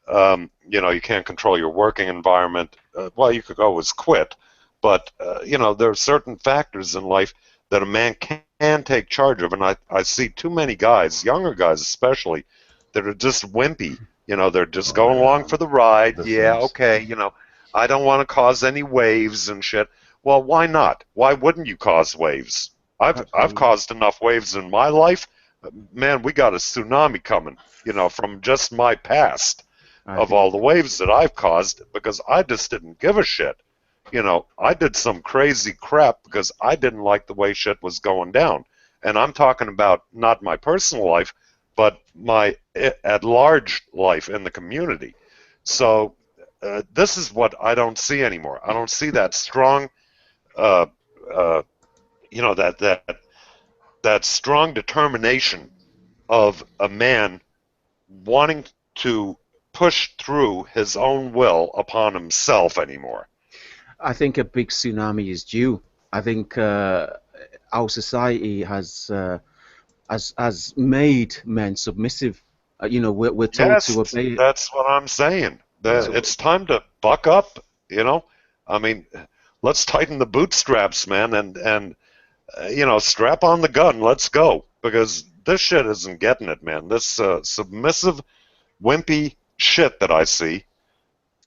You know, you can't control your working environment. Well, you could always quit, but you know, there are certain factors in life that a man can take charge of, and I see too many guys, younger guys especially, that are just wimpy. You know, they're just Oh going along yeah, for the ride. the Yeah, simps. okay. You know, I don't want to cause any waves and shit. Well, why not? Why wouldn't you cause waves? I've Absolutely, caused enough waves in my life. Man, we got a tsunami coming. You know, from just my past I of agree all with the you. waves that I've caused because I just didn't give a shit. You know, I did some crazy crap because I didn't like the way shit was going down. And I'm talking about not my personal life, but my at large life in the community. So this is what I don't see anymore. I don't see that strong, uh, uh, you know, that strong determination of a man wanting to push through his own will upon himself anymore. I think a big tsunami is due. I think our society has made men submissive. You know, we're told to Yes, obey. that's what I'm saying. Yeah. It's time to buck up, you know? I mean, let's tighten the bootstraps, man, and you know, strap on the gun. Let's go because this shit isn't getting it, man. This submissive, wimpy shit that I see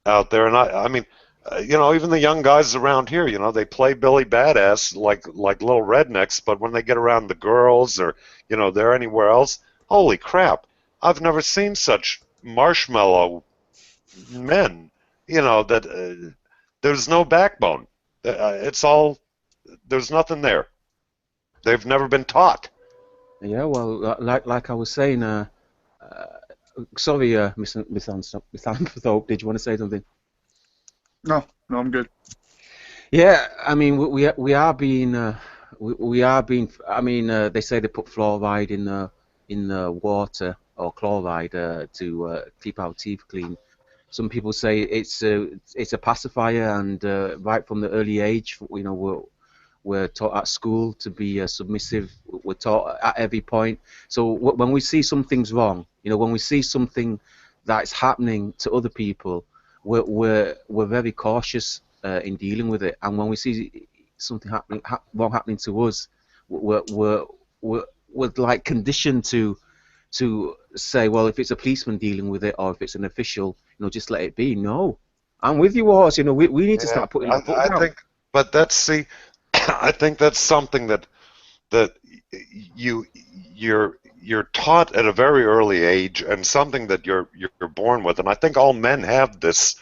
out there, and I mean, you know, even the young guys around here, you know, they play Billy Badass like little rednecks, but when they get around the girls or you know they're anywhere else, holy crap! I've never seen such marshmallow men. You know that there's no backbone. It's all there's nothing there. They've never been taught. Yeah, well, like I was saying, sorry, Miss Anthrope, did you want to say something? No, no, I'm good. Yeah, I mean, we are being we are being. I mean, they say they put fluoride in the water, or chloride, to keep our teeth clean. Some people say it's a pacifier, and right from the early age, you know, we're taught at school to be submissive. We're taught at every point. So when we see something's wrong, you know, when we see something that's happening to other people, we're very cautious in dealing with it. And when we see something wrong happening to us, we're we're we're like conditioned to say, well, if it's a policeman dealing with it, or if it's an official, you know, just let it be. No, I'm with you, Wars. You know, we need to Yeah, start putting our foot I down. think, but that's see, I think that's something that you you're taught at a very early age, and something that you're born with. And I think all men have this,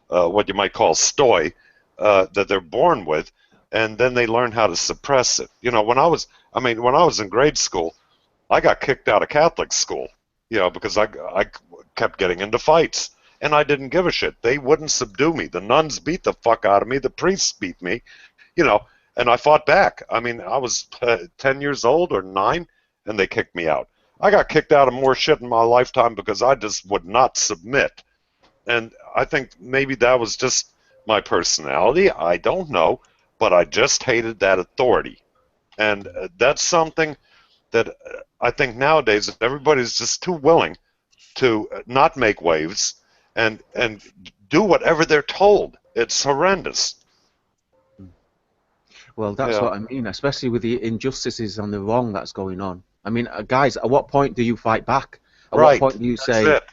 what you might call stoy, that they're born with, and then they learn how to suppress it. You know, I mean, when I was in grade school, I got kicked out of Catholic school, you know, because I kept getting into fights. And I didn't give a shit. They wouldn't subdue me. The nuns beat the fuck out of me. The priests beat me, you know, and I fought back. I mean, I was 10 years old or 9, and they kicked me out. I got kicked out of more shit in my lifetime because I just would not submit. And I think maybe that was just my personality. I don't know, but I just hated that authority. And that's something that I think nowadays everybody's just too willing to not make waves and do whatever they're told. It's horrendous. Well, that's Yeah, what I mean, especially with the injustices and the wrong that's going on. I mean, guys, at what point do you fight back? At what right. point do you That's say, it.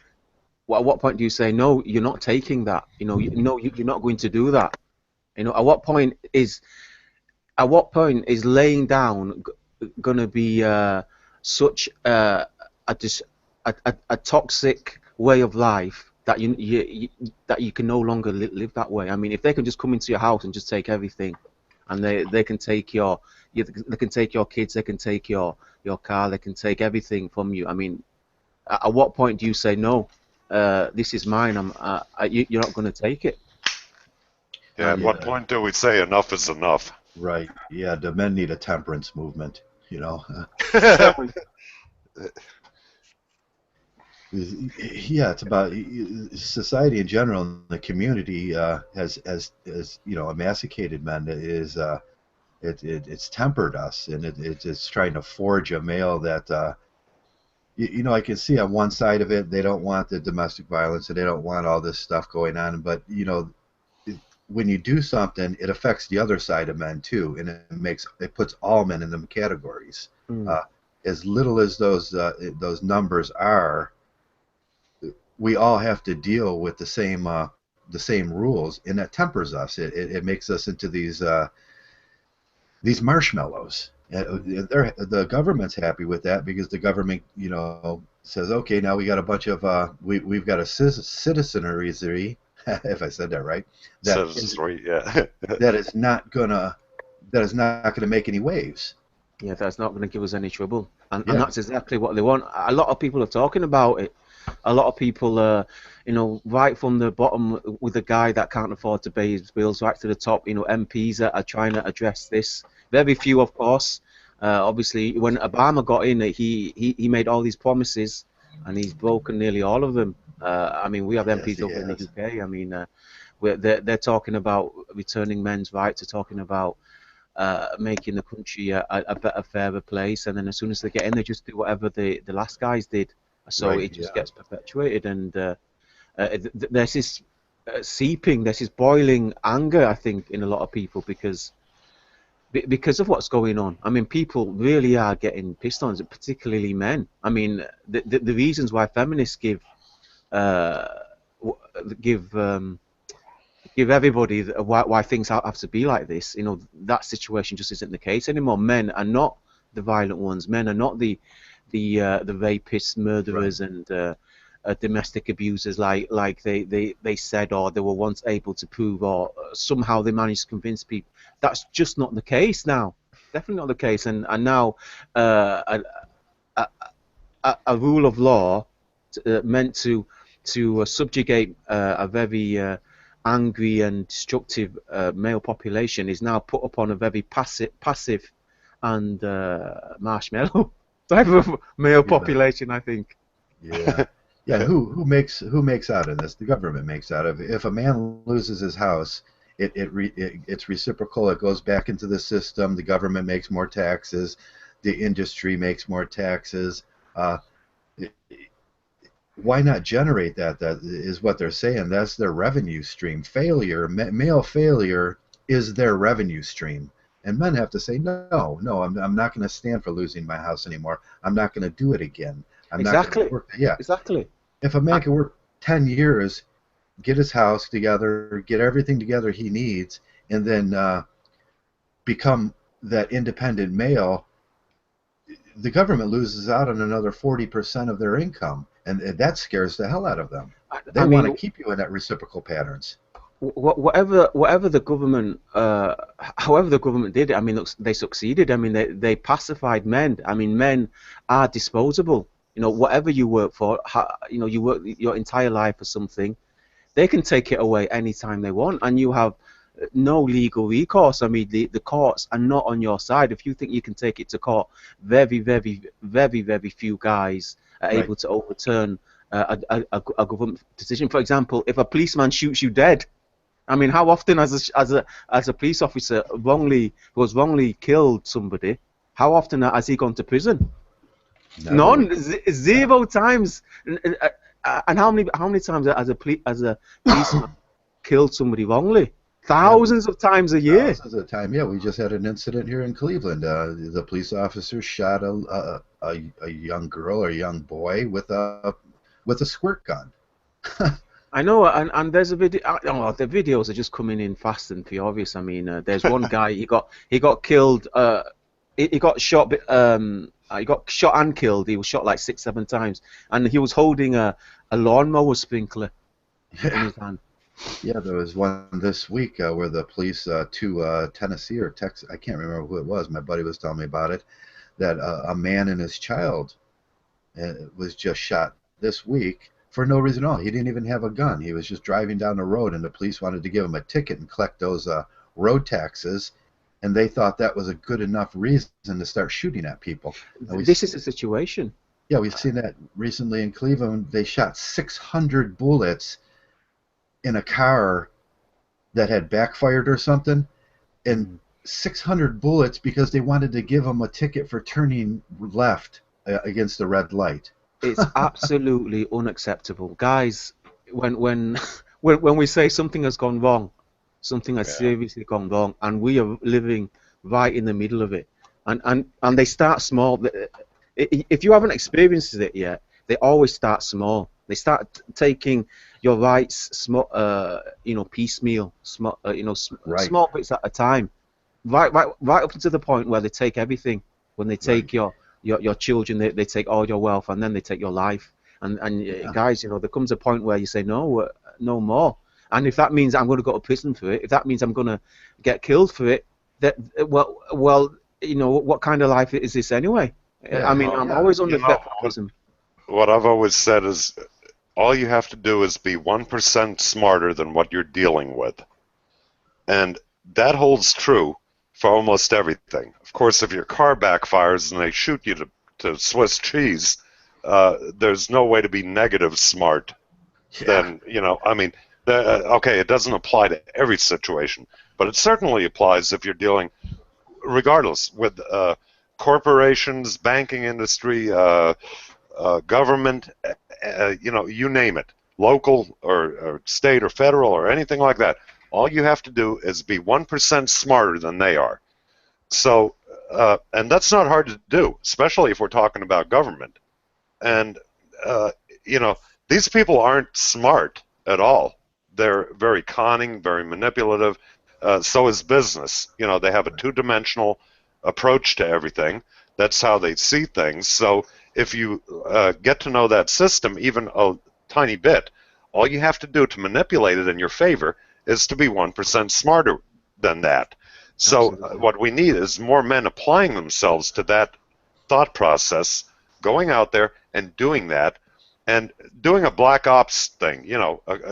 at what point do you say, no, you're not taking that? No, you're not going to do that. At what point is laying down going to be such a toxic way of life that you can no longer live that way? I mean, if they can just come into your house and just take everything, and they can take they can take your kids, they can take your car, they can take everything from you. I mean, at what point do you say no? This is mine. You're not going to take it. Yeah, at what Yeah, point do we say enough is enough? right. Yeah, the men need a temperance movement. Exactly. Yeah, it's about society in general, and the community has emancipated men. It's tempered us, and it's trying to forge a male that I can see on one side of it, they don't want the domestic violence and they don't want all this stuff going on, but when you do something, it affects the other side of men too, and it puts all men in them categories. Mm. As little as those numbers are, we all have to deal with the same rules, and that tempers us. It makes us into these marshmallows. The government's happy with that because the government, says, okay, now we got a bunch of we've got a citizenry, if I said that right, that is, Citizenry, yeah. that is not gonna make any waves. Yeah, that's not going to give us any trouble, and Yeah. that's exactly what they want. A lot of people are talking about it. A lot of people, right from the bottom with the guy that can't afford to pay his bills, right to the top, MPs are trying to address this. Very few, of course. Obviously, when Obama got in, he made all these promises, and he's broken nearly all of them. I mean, we have Yes, MPs he over in the has. UK. I mean, they're talking about returning men's rights. They're talking about making the country a better, fairer place, and then as soon as they get in, they just do whatever the last guys did. So Right. it just Yeah. gets perpetuated, and there's this seeping, there's this boiling anger, I think, in a lot of people because of what's going on. I mean, people really are getting pissed on, particularly men. I mean, the reasons why feminists give w- give everybody why things have to be like this. That situation just isn't the case anymore. Men are not the violent ones. Men are not the rapists, murderers, Right. and domestic abusers like they said, or they were once able to prove, or somehow they managed to convince people. That's just not the case now. Definitely not the case. And now a, a rule of law meant to subjugate a very angry and destructive male population is now put upon a very passive and marshmallow type of male Yeah. population, I think. Yeah. Yeah. Who makes out in this? The government makes out of it. If a man loses his house, it's reciprocal. It goes back into the system. The government makes more taxes. The industry makes more taxes. Why not generate that? That is what they're saying. That's their revenue stream. Male failure is their revenue stream. And men have to say, no, I'm not going to stand for losing my house anymore. I'm not going to do it again. I'm not going Exactly. to work. Yeah. Exactly. If a man can work 10 years, get his house together, get everything together he needs, and then become that independent male, the government loses out on another 40% of their income, and that scares the hell out of them. They I want to mean, keep you in that reciprocal patterns. whatever the government, however the government did it, I mean, look, they succeeded. I mean, they pacified men. I mean, men are disposable. Whatever you work for, you work your entire life for something, they can take it away anytime they want, and you have no legal recourse. I mean, the courts are not on your side. If you think you can take it to court, very, very, very, very few guys are Right. able to overturn a government decision. For example, if a policeman shoots you dead, I mean, how often as a police officer who has wrongly killed somebody, how often has he gone to prison? Never. None, zero times. And how many times as a policeman killed somebody wrongly? Thousands of times a year. Thousands of time. Yeah, we just had an incident here in Cleveland. The police officer shot a young girl or a young boy with a squirt gun. I know, and there's a video. Oh, the videos are just coming in fast and furious. I mean, there's one guy he got killed. He got shot. He got shot and killed. He was shot like 6-7 times, and he was holding a lawnmower sprinkler in his hand. Yeah, there was one this week where the police to Tennessee or Texas, I can't remember who it was. My buddy was telling me about it. That a man and his child was just shot this week for no reason at all. He didn't even have a gun. He was just driving down the road, and the police wanted to give him a ticket and collect those road taxes, and they thought that was a good enough reason to start shooting at people. This is the situation. Yeah, we've seen that recently in Cleveland. They shot 600 bullets in a car that had backfired or something, and 600 bullets because they wanted to give him a ticket for turning left against the red light. It's absolutely unacceptable, guys. When we say something has gone wrong, something has seriously gone wrong, and we are living right in the middle of it. And they start small. If you haven't experienced it yet, they always start small. They start taking your rights, piecemeal, small bits at a time, right up to the point where they take everything. When they take your children, they take all your wealth, and then they take your life. And guys, there comes a point where you say no more. And if that means I'm going to go to prison for it, if that means I'm going to get killed for it, what kind of life is this anyway? Yeah, I mean, I'm always under threat for prison. What I've always said is, all you have to do is be 1% smarter than what you're dealing with, and that holds true for almost everything. Of course, if your car backfires and they shoot you to Swiss cheese, there's no way to be negative smart. Then, I mean, okay, it doesn't apply to every situation, but it certainly applies if you're dealing, regardless, with corporations, banking industry, government, you name it, local or state or federal or anything like that. All you have to do is be 1% smarter than they are. So, and that's not hard to do, especially if we're talking about government. And, these people aren't smart at all. They're very conning, very manipulative. So is business. They have a two-dimensional approach to everything. That's how they see things. So if you get to know that system even a tiny bit, all you have to do to manipulate it in your favor is to be 1% smarter than that. So what we need is more men applying themselves to that thought process, going out there and doing that, and doing a black ops thing,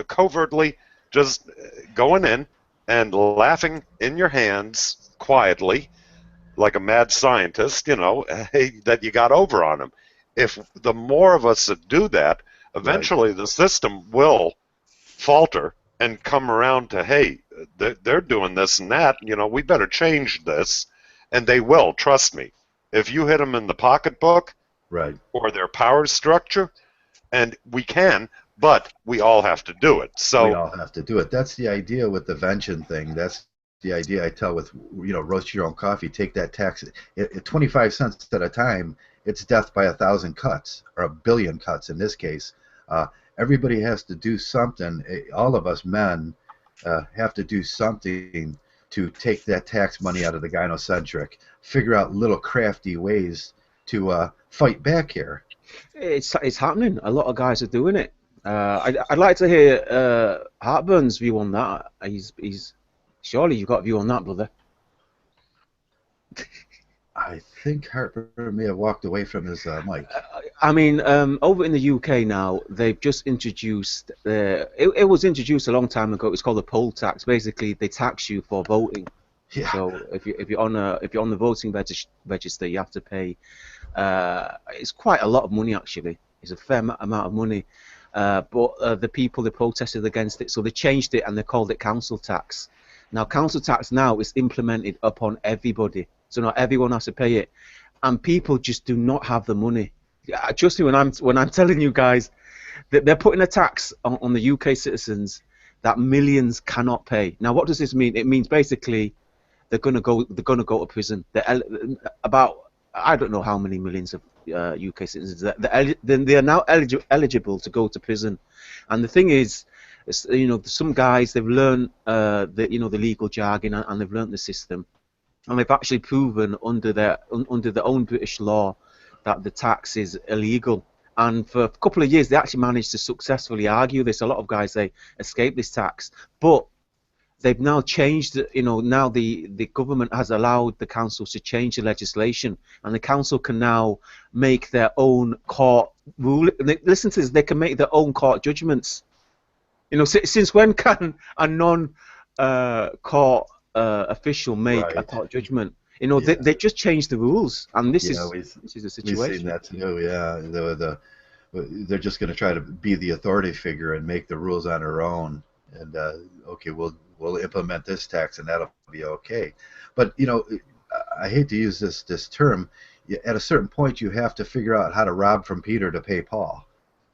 covertly just going in and laughing in your hands quietly like a mad scientist, that you got over on them. If the more of us that do that, eventually the system will falter and come around to, hey, they're doing this and that, we better change this, and they will, trust me. If you hit them in the pocketbook or their power structure, and we can, but we all have to do it. So we all have to do it. That's the idea with the vention thing. That's the idea I tell with, roast your own coffee, take that tax. At 25 cents at a time, it's death by 1,000 cuts, or 1 billion cuts in this case. Everybody has to do something. All of us men have to do something to take that tax money out of the gynocentric, figure out little crafty ways to fight back here. It's happening. A lot of guys are doing it. I'd like to hear Heartburn's view on that. He's surely you've got a view on that, brother. I think Heartburn may have walked away from his mic. I mean, over in the UK now, they've just introduced. It was introduced a long time ago. It's called a poll tax. Basically, they tax you for voting. Yeah. So if you're on the voting register, you have to pay. It's quite a lot of money actually. It's a fair amount of money. But the people, they protested against it, so they changed it and they called it council tax. Now, council tax now is implemented upon everybody, so not everyone has to pay it, and people just do not have the money. Trust me when I'm telling you guys that they're putting a tax on the UK citizens that millions cannot pay. Now, what does this mean? It means basically they're gonna go to prison. About, I don't know how many millions of UK citizens they are now eligible to go to prison. And the thing is, some guys, they've learned the legal jargon, and they've learned the system, and they've actually proven under their own British law that the tax is illegal. And for a couple of years, they actually managed to successfully argue this. A lot of guys, they escape this tax, but they've now changed. Now the government has allowed the councils to change the legislation, and the council can now make their own court rule. Listen to this: they can make their own court judgments. Since when can a non-court official make a court judgment? They just changed the rules, and this is the situation. We've seen that too. Yeah, they're just going to try to be the authority figure and make the rules on their own. And okay, we'll implement this tax, and that'll be okay. But I hate to use this term. At a certain point, you have to figure out how to rob from Peter to pay Paul.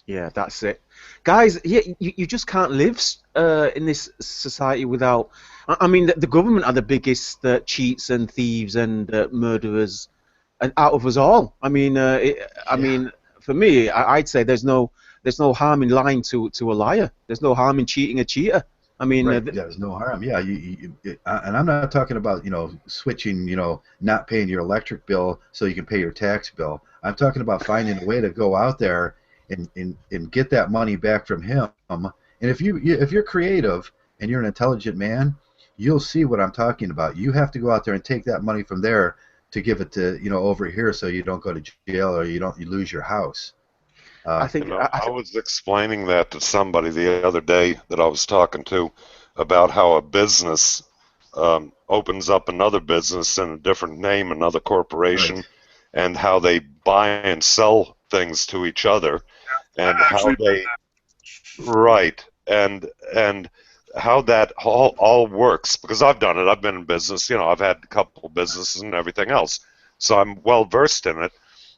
Yeah, that's it, guys. Yeah, you just can't live in this society without. I mean, the government are the biggest cheats and thieves and murderers, and out of us all. I mean, I mean, for me, I'd say there's no harm in lying to a liar. There's no harm in cheating a cheater. I mean, there's no harm. Yeah, and I'm not talking about switching, not paying your electric bill so you can pay your tax bill. I'm talking about finding a way to go out there and get that money back from him. And if you're creative and you're an intelligent man, you'll see what I'm talking about. You have to go out there and take that money from there to give it to over here, so you don't go to jail or you lose your house. I was explaining that to somebody the other day that I was talking to about how a business opens up another business in a different name, another corporation, right, and how they buy and sell things to each other, and how they and how that all works, because I've done it. I've been in business. I've had a couple of businesses and everything else, so I'm well versed in it.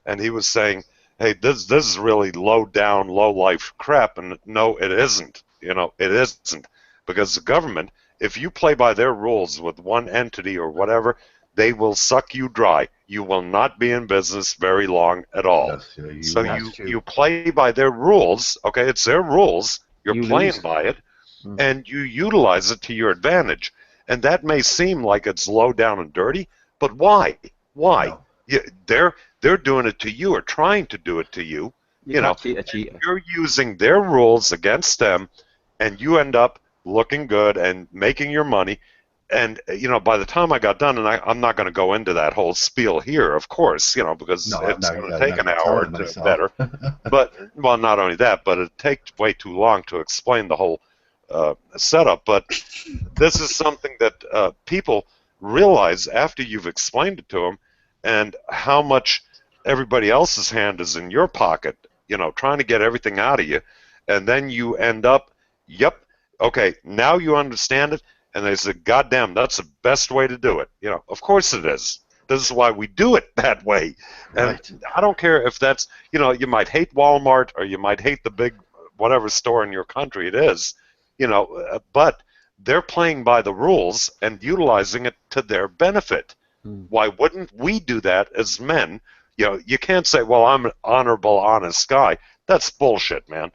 And he was saying, hey, this is really low down, low life crap, and no, it isn't. It isn't, because the government, if you play by their rules with one entity or whatever, they will suck you dry. You will not be in business very long at all. Yes, so you play by their rules. Okay, it's their rules. You're playing by it, and you utilize it to your advantage. And that may seem like it's low down and dirty, but why? Why? No. They're doing it to you, or trying to do it to you. You're using their rules against them, and you end up looking good and making your money. And by the time I got done, and I'm not going to go into that whole spiel here, of course, because it's going to take an hour to better. But not only that, but it takes way too long to explain the whole setup. But this is something that people realize after you've explained it to them, and how much everybody else's hand is in your pocket, trying to get everything out of you, and then you end up, okay, now you understand it. And they said, God damn, that's the best way to do it. Of course it is. This is why we do it that way. And right. I don't care if that's, you might hate Walmart, or you might hate the big whatever store in your country it is, but they're playing by the rules and utilizing it to their benefit. Why wouldn't we do that as men? You can't say, well, I'm an honorable, honest guy. That's bullshit, man.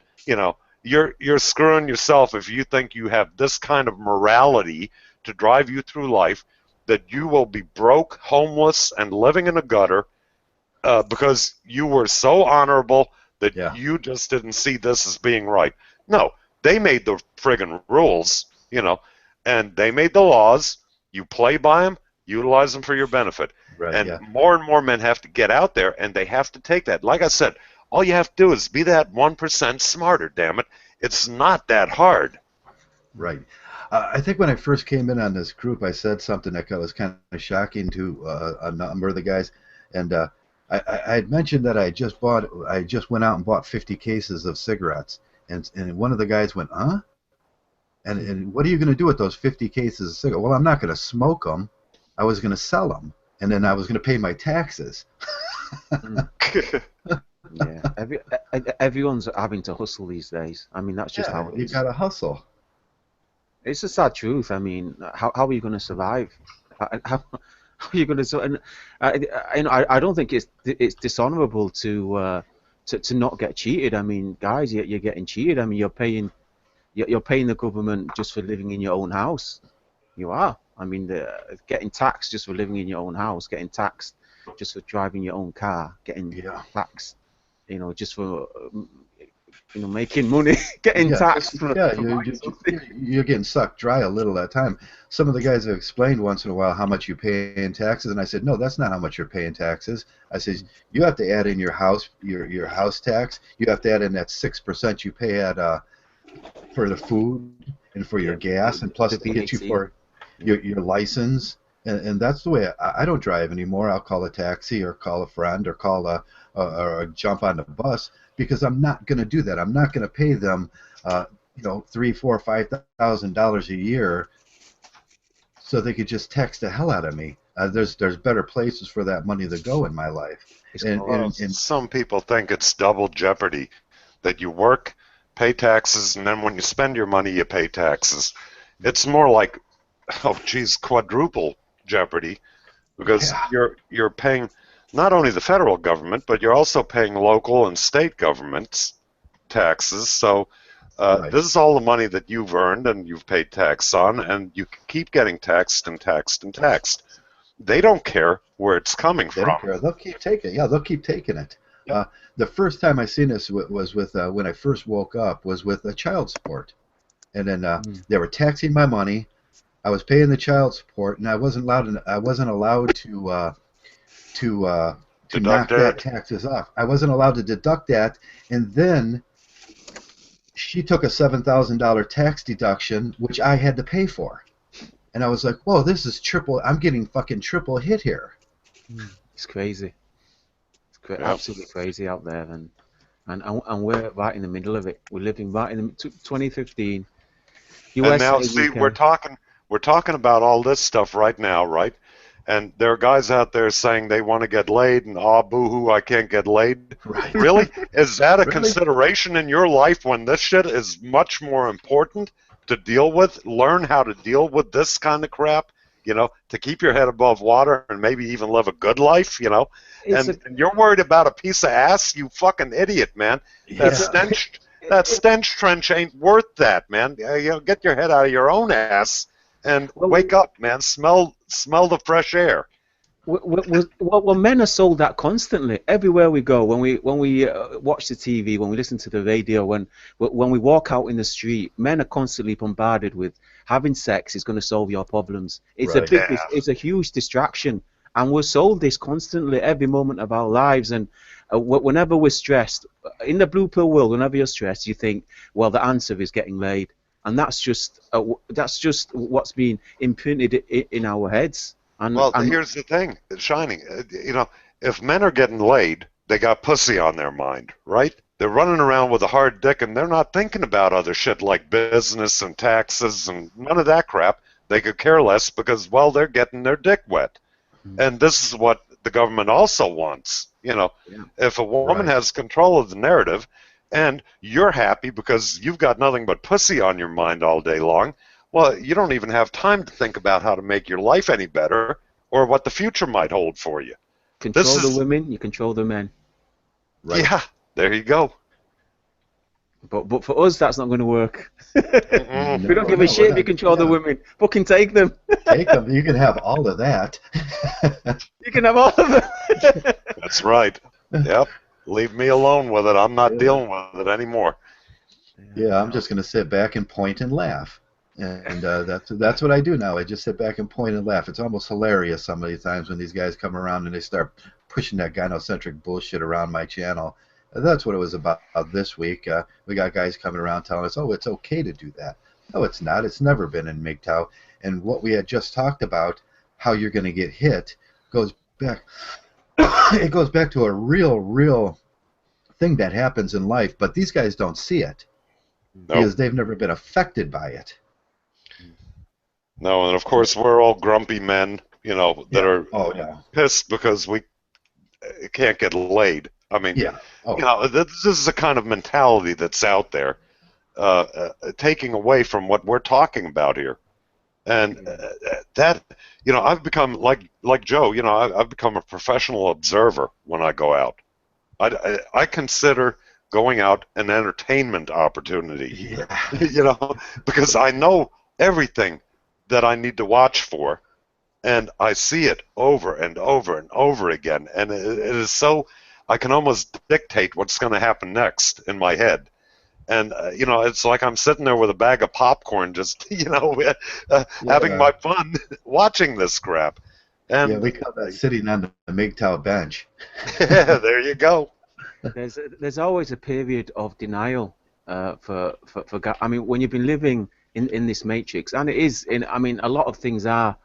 You're screwing yourself if you think you have this kind of morality to drive you through life, that you will be broke, homeless, and living in a gutter because you were so honorable that you just didn't see this as being right. No, they made the friggin' rules, and they made the laws. You play by them, utilize them for your benefit. Right, and more and more men have to get out there, and they have to take that. Like I said, all you have to do is be that 1% smarter, damn it. It's not that hard. Right. I think when I first came in on this group, I said something that was kind of shocking to a number of the guys. And I had mentioned that I just went out and bought 50 cases of cigarettes, and one of the guys went, huh? And what are you going to do with those 50 cases of cigarettes? Well, I'm not going to smoke them. I was going to sell them, and then I was going to pay my taxes. Yeah, everyone's having to hustle these days. I mean, that's just how it You is. got to hustle. It's a sad truth. I mean, how are you going to survive? How are you going to? And I don't think it's dishonorable to not get cheated. I mean, guys, you're getting cheated. I mean, you're paying the government just for living in your own house. You are. I mean, getting taxed just for living in your own house, getting taxed just for driving your own car, getting taxed, just for making money, getting taxed. You're getting sucked dry a little at a time. Some of the guys have explained once in a while how much you pay in taxes, and I said, no, that's not how much you're paying taxes. I said, you have to add in your house tax. You have to add in that 6% you pay for the food and for your gas, and plus they get you for your license. And that's the way I don't drive anymore. I'll call a taxi or call a friend or call or jump on the bus, because I'm not going to do that. I'm not going to pay them, $3,000, $4,000, $5,000 a year so they could just text the hell out of me. There's better places for that money to go in my life. And some people think it's double jeopardy, that you work, pay taxes, and then when you spend your money, you pay taxes. It's more like, quadruple jeopardy, because you're paying not only the federal government, but you're also paying local and state governments taxes. So this is all the money that you've earned and you've paid tax on, and you keep getting taxed and taxed and taxed. They don't care where it's coming from. They don't care. They'll keep taking it. Yeah, they'll keep taking it. Yep. The first time I seen this was with when I first woke up, was with child support, and then they were taxing my money. I was paying the child support, and I wasn't allowed to knock that taxes off. I wasn't allowed to deduct that, and then she took a $7,000 tax deduction, which I had to pay for. And I was like, whoa, this is triple. I'm getting fucking triple hit here. It's crazy. It's absolutely crazy out there, and we're right in the middle of it. We're living right in the 2015. And now, see, we're talking about all this stuff right now, right? And there are guys out there saying they want to get laid, and boo-hoo, I can't get laid. Right. Really? Is that a consideration in your life when this shit is much more important to deal with? Learn how to deal with this kind of crap, to keep your head above water and maybe even live a good life, And you're worried about a piece of ass, you fucking idiot, man. That stench trench ain't worth that, man. Get your head out of your own ass and wake up, man. Smell the fresh air. Well, men are sold that constantly everywhere we go. When we watch the TV, when we listen to the radio, when we walk out in the street, men are constantly bombarded with having sex is going to solve your problems. It's it's a huge distraction, and we're sold this constantly every moment of our lives. And whenever we're stressed, in the blue pill world, whenever you're stressed, you think, well, the answer is getting laid, and that's just what's been imprinted in our heads. And here's the thing, Shining. If men are getting laid, they got pussy on their mind, right? They're running around with a hard dick, and they're not thinking about other shit like business and taxes and none of that crap. They could care less because, they're getting their dick wet. And this is what the government also wants. If a woman has control of the narrative and you're happy because you've got nothing but pussy on your mind all day long, well, you don't even have time to think about how to make your life any better or what the future might hold for you. Control the women, you control the men. Right. Yeah, there you go. But for us, that's not going to work. We don't give a shit if you control the women. Fucking take them. Take them. You can have all of that. You can have all of them. That's right. Yep. Leave me alone with it. I'm not dealing with it anymore. Yeah, I'm just going to sit back and point and laugh. And that's what I do now. I just sit back and point and laugh. It's almost hilarious some of the times when these guys come around and they start pushing that gynocentric bullshit around my channel. That's what it was about this week. We got guys coming around telling us, oh, it's okay to do that. No, it's not. It's never been in Mgtow. And what we had just talked about, how you're going to get hit, goes back it goes back to a real thing that happens in life, but these guys don't see it because they've never been affected by it. No, and of course we're all grumpy men, that are pissed because we can't get laid. I mean, this is the kind of mentality that's out there, taking away from what we're talking about here. And that, I've become like Joe. I've become a professional observer when I go out. I consider going out an entertainment opportunity. Because I know everything that I need to watch for, and I see it over and over and over again, and it is so I can almost dictate what's going to happen next in my head. And it's like I'm sitting there with a bag of popcorn, just having my fun watching this crap. And we call that sitting on the Mgtow bench. There you go. There's always a period of denial for I mean, when you've been living in this matrix, and it is I mean, a lot of things are,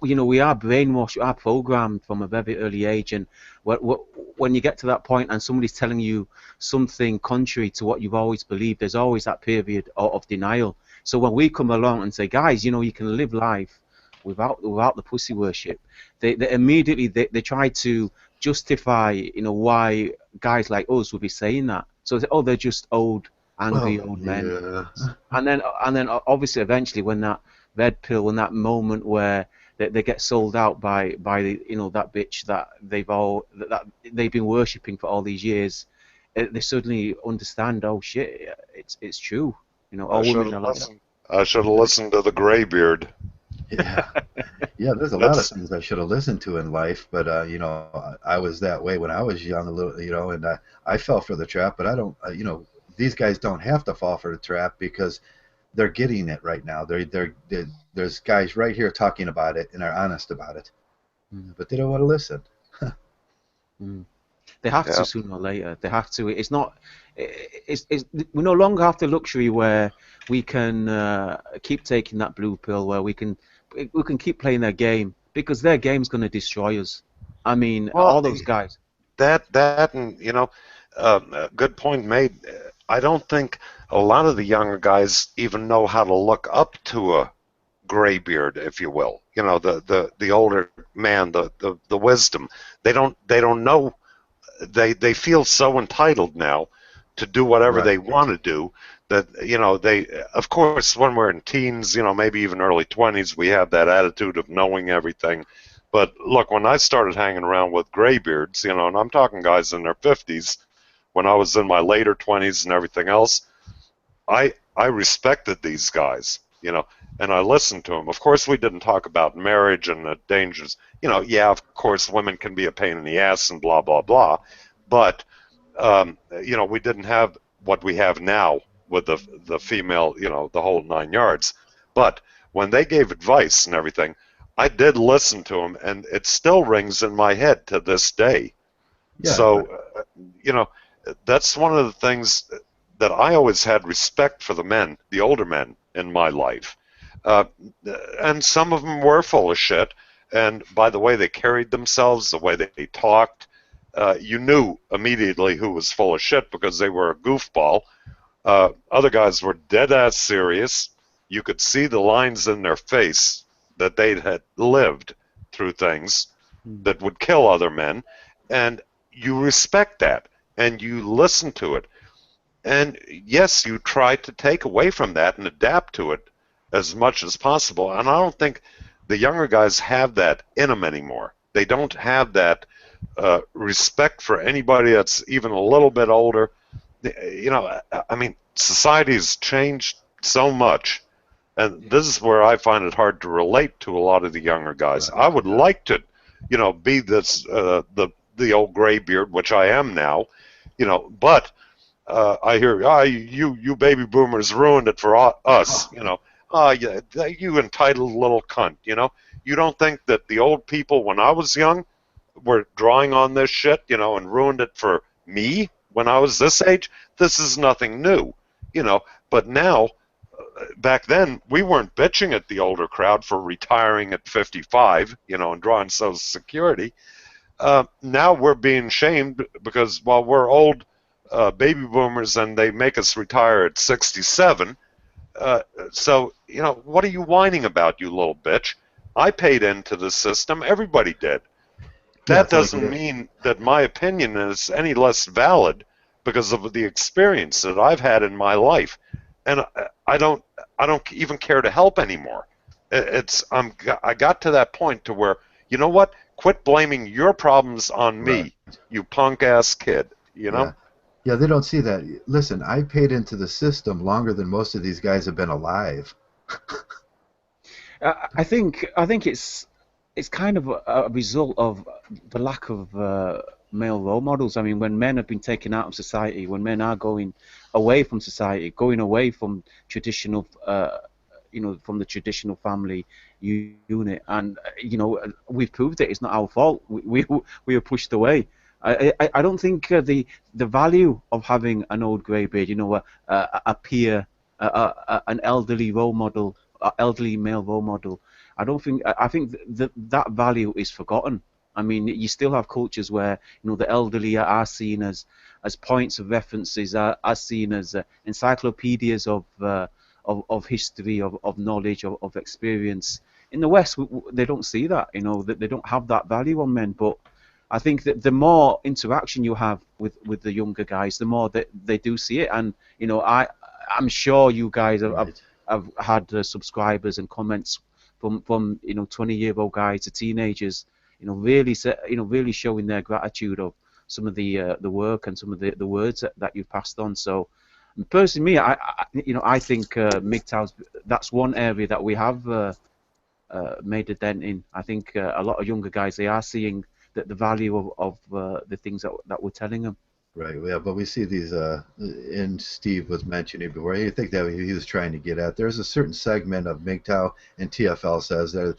we are brainwashed, we are programmed from a very early age, and when you get to that point and somebody's telling you something contrary to what you've always believed, there's always that period of denial. So when we come along and say, guys, you can live life without the pussy worship, they immediately they try to justify why guys like us would be saying that. So they say, oh, they're just old, angry old men. And then obviously eventually when that red pill, when that moment where they get sold out by that bitch that they've been worshipping for all these years, they suddenly understand, oh shit, it's true. All women are like that. I should have listened to the Graybeard. Yeah, there's a lot of things I should have listened to in life, but I was that way when I was young, a little, and I fell for the trap. But I don't, these guys don't have to fall for the trap because they're getting it right now. There's guys right here talking about it and are honest about it, but they don't want to listen. They have to sooner or later. They have to. It's not. We no longer have the luxury where we can keep taking that blue pill, where we can keep playing their game, because their game's going to destroy us. I mean, all those guys. That and good point made. I don't think a lot of the younger guys even know how to look up to a graybeard, if you will. The older man, the wisdom. They don't know. They feel so entitled now to do whatever they want to do that they, of course, when we're in teens, maybe even early 20s, we have that attitude of knowing everything. But look, when I started hanging around with graybeards, and I'm talking guys in their 50s, when I was in my later 20s and everything else, I respected these guys, and I listened to them. Of course, we didn't talk about marriage and the dangers. Of course, women can be a pain in the ass and blah, blah, blah. But, we didn't have what we have now with the female, the whole 9 yards. But when they gave advice and everything, I did listen to them, and it still rings in my head to this day. Yeah. So, that's one of the things that I always had respect for the men, the older men in my life. And some of them were full of shit. And by the way they carried themselves, the way they talked, you knew immediately who was full of shit because they were a goofball. Other guys were dead-ass serious. You could see the lines in their face that they had lived through things that would kill other men. And you respect that, and you listen to it. And yes, you try to take away from that and adapt to it as much as possible. And I don't think the younger guys have that in them anymore. They don't have that respect for anybody that's even a little bit older. I mean, society's changed so much, and this is where I find it hard to relate to a lot of the younger guys. I would like to, be this the old graybeard, which I am now, but I hear, you baby boomers ruined it for us, you entitled little cunt, You don't think that the old people when I was young were drawing on this shit, and ruined it for me when I was this age? This is nothing new, But now, back then, we weren't bitching at the older crowd for retiring at 55, and drawing Social Security. now we're being shamed because while we're old baby boomers and they make us retire at 67, so, you know, what are you whining about, you little bitch? I paid into the system. Everybody did. That doesn't mean that my opinion is any less valid because of the experience that I've had in my life, and I don't even care to help anymore. I got to that point to where, you know what? Quit blaming your problems on me, you punk ass kid. You know? Yeah, they don't see that. Listen, I paid into the system longer than most of these guys have been alive. I think it's kind of a result of the lack of male role models. I mean, when men have been taken out of society, when men are going away from society, going away from traditional, from the traditional family unit, and we've proved it. It's not our fault. We were pushed away. I don't think the value of having an old greybeard, a peer, an elderly role model, elderly male role model. I think that value is forgotten. I mean, you still have cultures where the elderly are seen as points of references, are seen as encyclopedias of history, of knowledge, of experience. In the West, they don't see that. They don't have that value on men. But I think that the more interaction you have with the younger guys, the more that they do see it. And I'm sure you guys have had subscribers and comments from 20-year-old guys to teenagers, really showing their gratitude of some of the work and some of the words that you've passed on. So personally, I think Mgtow's, that's one area that we have made a dent in. I think a lot of younger guys, they are seeing the value of the things that we're telling them. Right, yeah, but we see these, and Steve was mentioning before, I think that he was trying to get at, there's a certain segment of Mgtow, and TFL says that,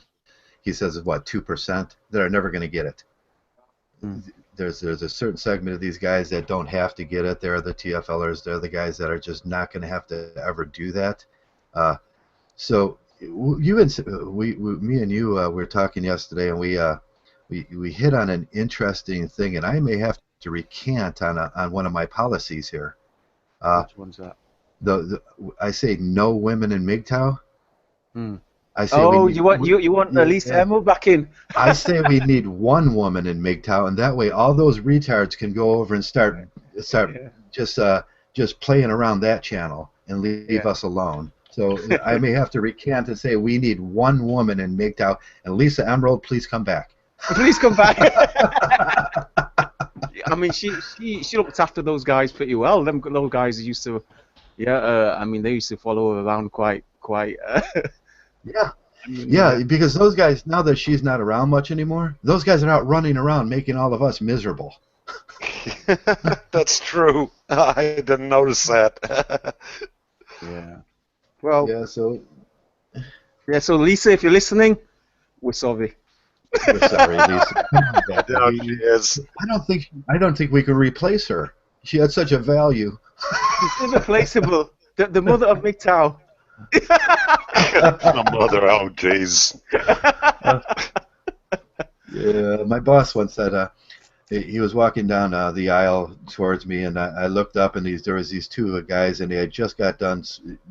he says, what, 2%, that are never going to get it. There's a certain segment of these guys that don't have to get it. They're the TFLers. They're the guys that are just not going to have to ever do that. So me and you were talking yesterday, and we hit on an interesting thing, and I may have to recant on one of my policies here. Which one's that? I say no women in Mgtow. I say you want Lisa Emerald back in? I say we need one woman in Mgtow, and that way all those retards can go over and start just playing around that channel and leave us alone. So I may have to recant and say we need one woman in Mgtow, and Lisa Emerald, please come back. Please come back. I mean, she looked after those guys pretty well. Those guys used to, I mean, they used to follow her around quite. Yeah, because those guys, now that she's not around much anymore, those guys are out running around making all of us miserable. That's true. I didn't notice that. Yeah. Well. Yeah. So. Yeah. So Lisa, if you're listening, we're sorry. We're sorry, Lisa. No, she is. I don't think we can replace her. She had such a value. She's irreplaceable. The mother of Mgtow. The mother, oh jeez. Yeah, my boss once said he was walking down the aisle towards me, and I looked up, and there was these two guys, and they had just got done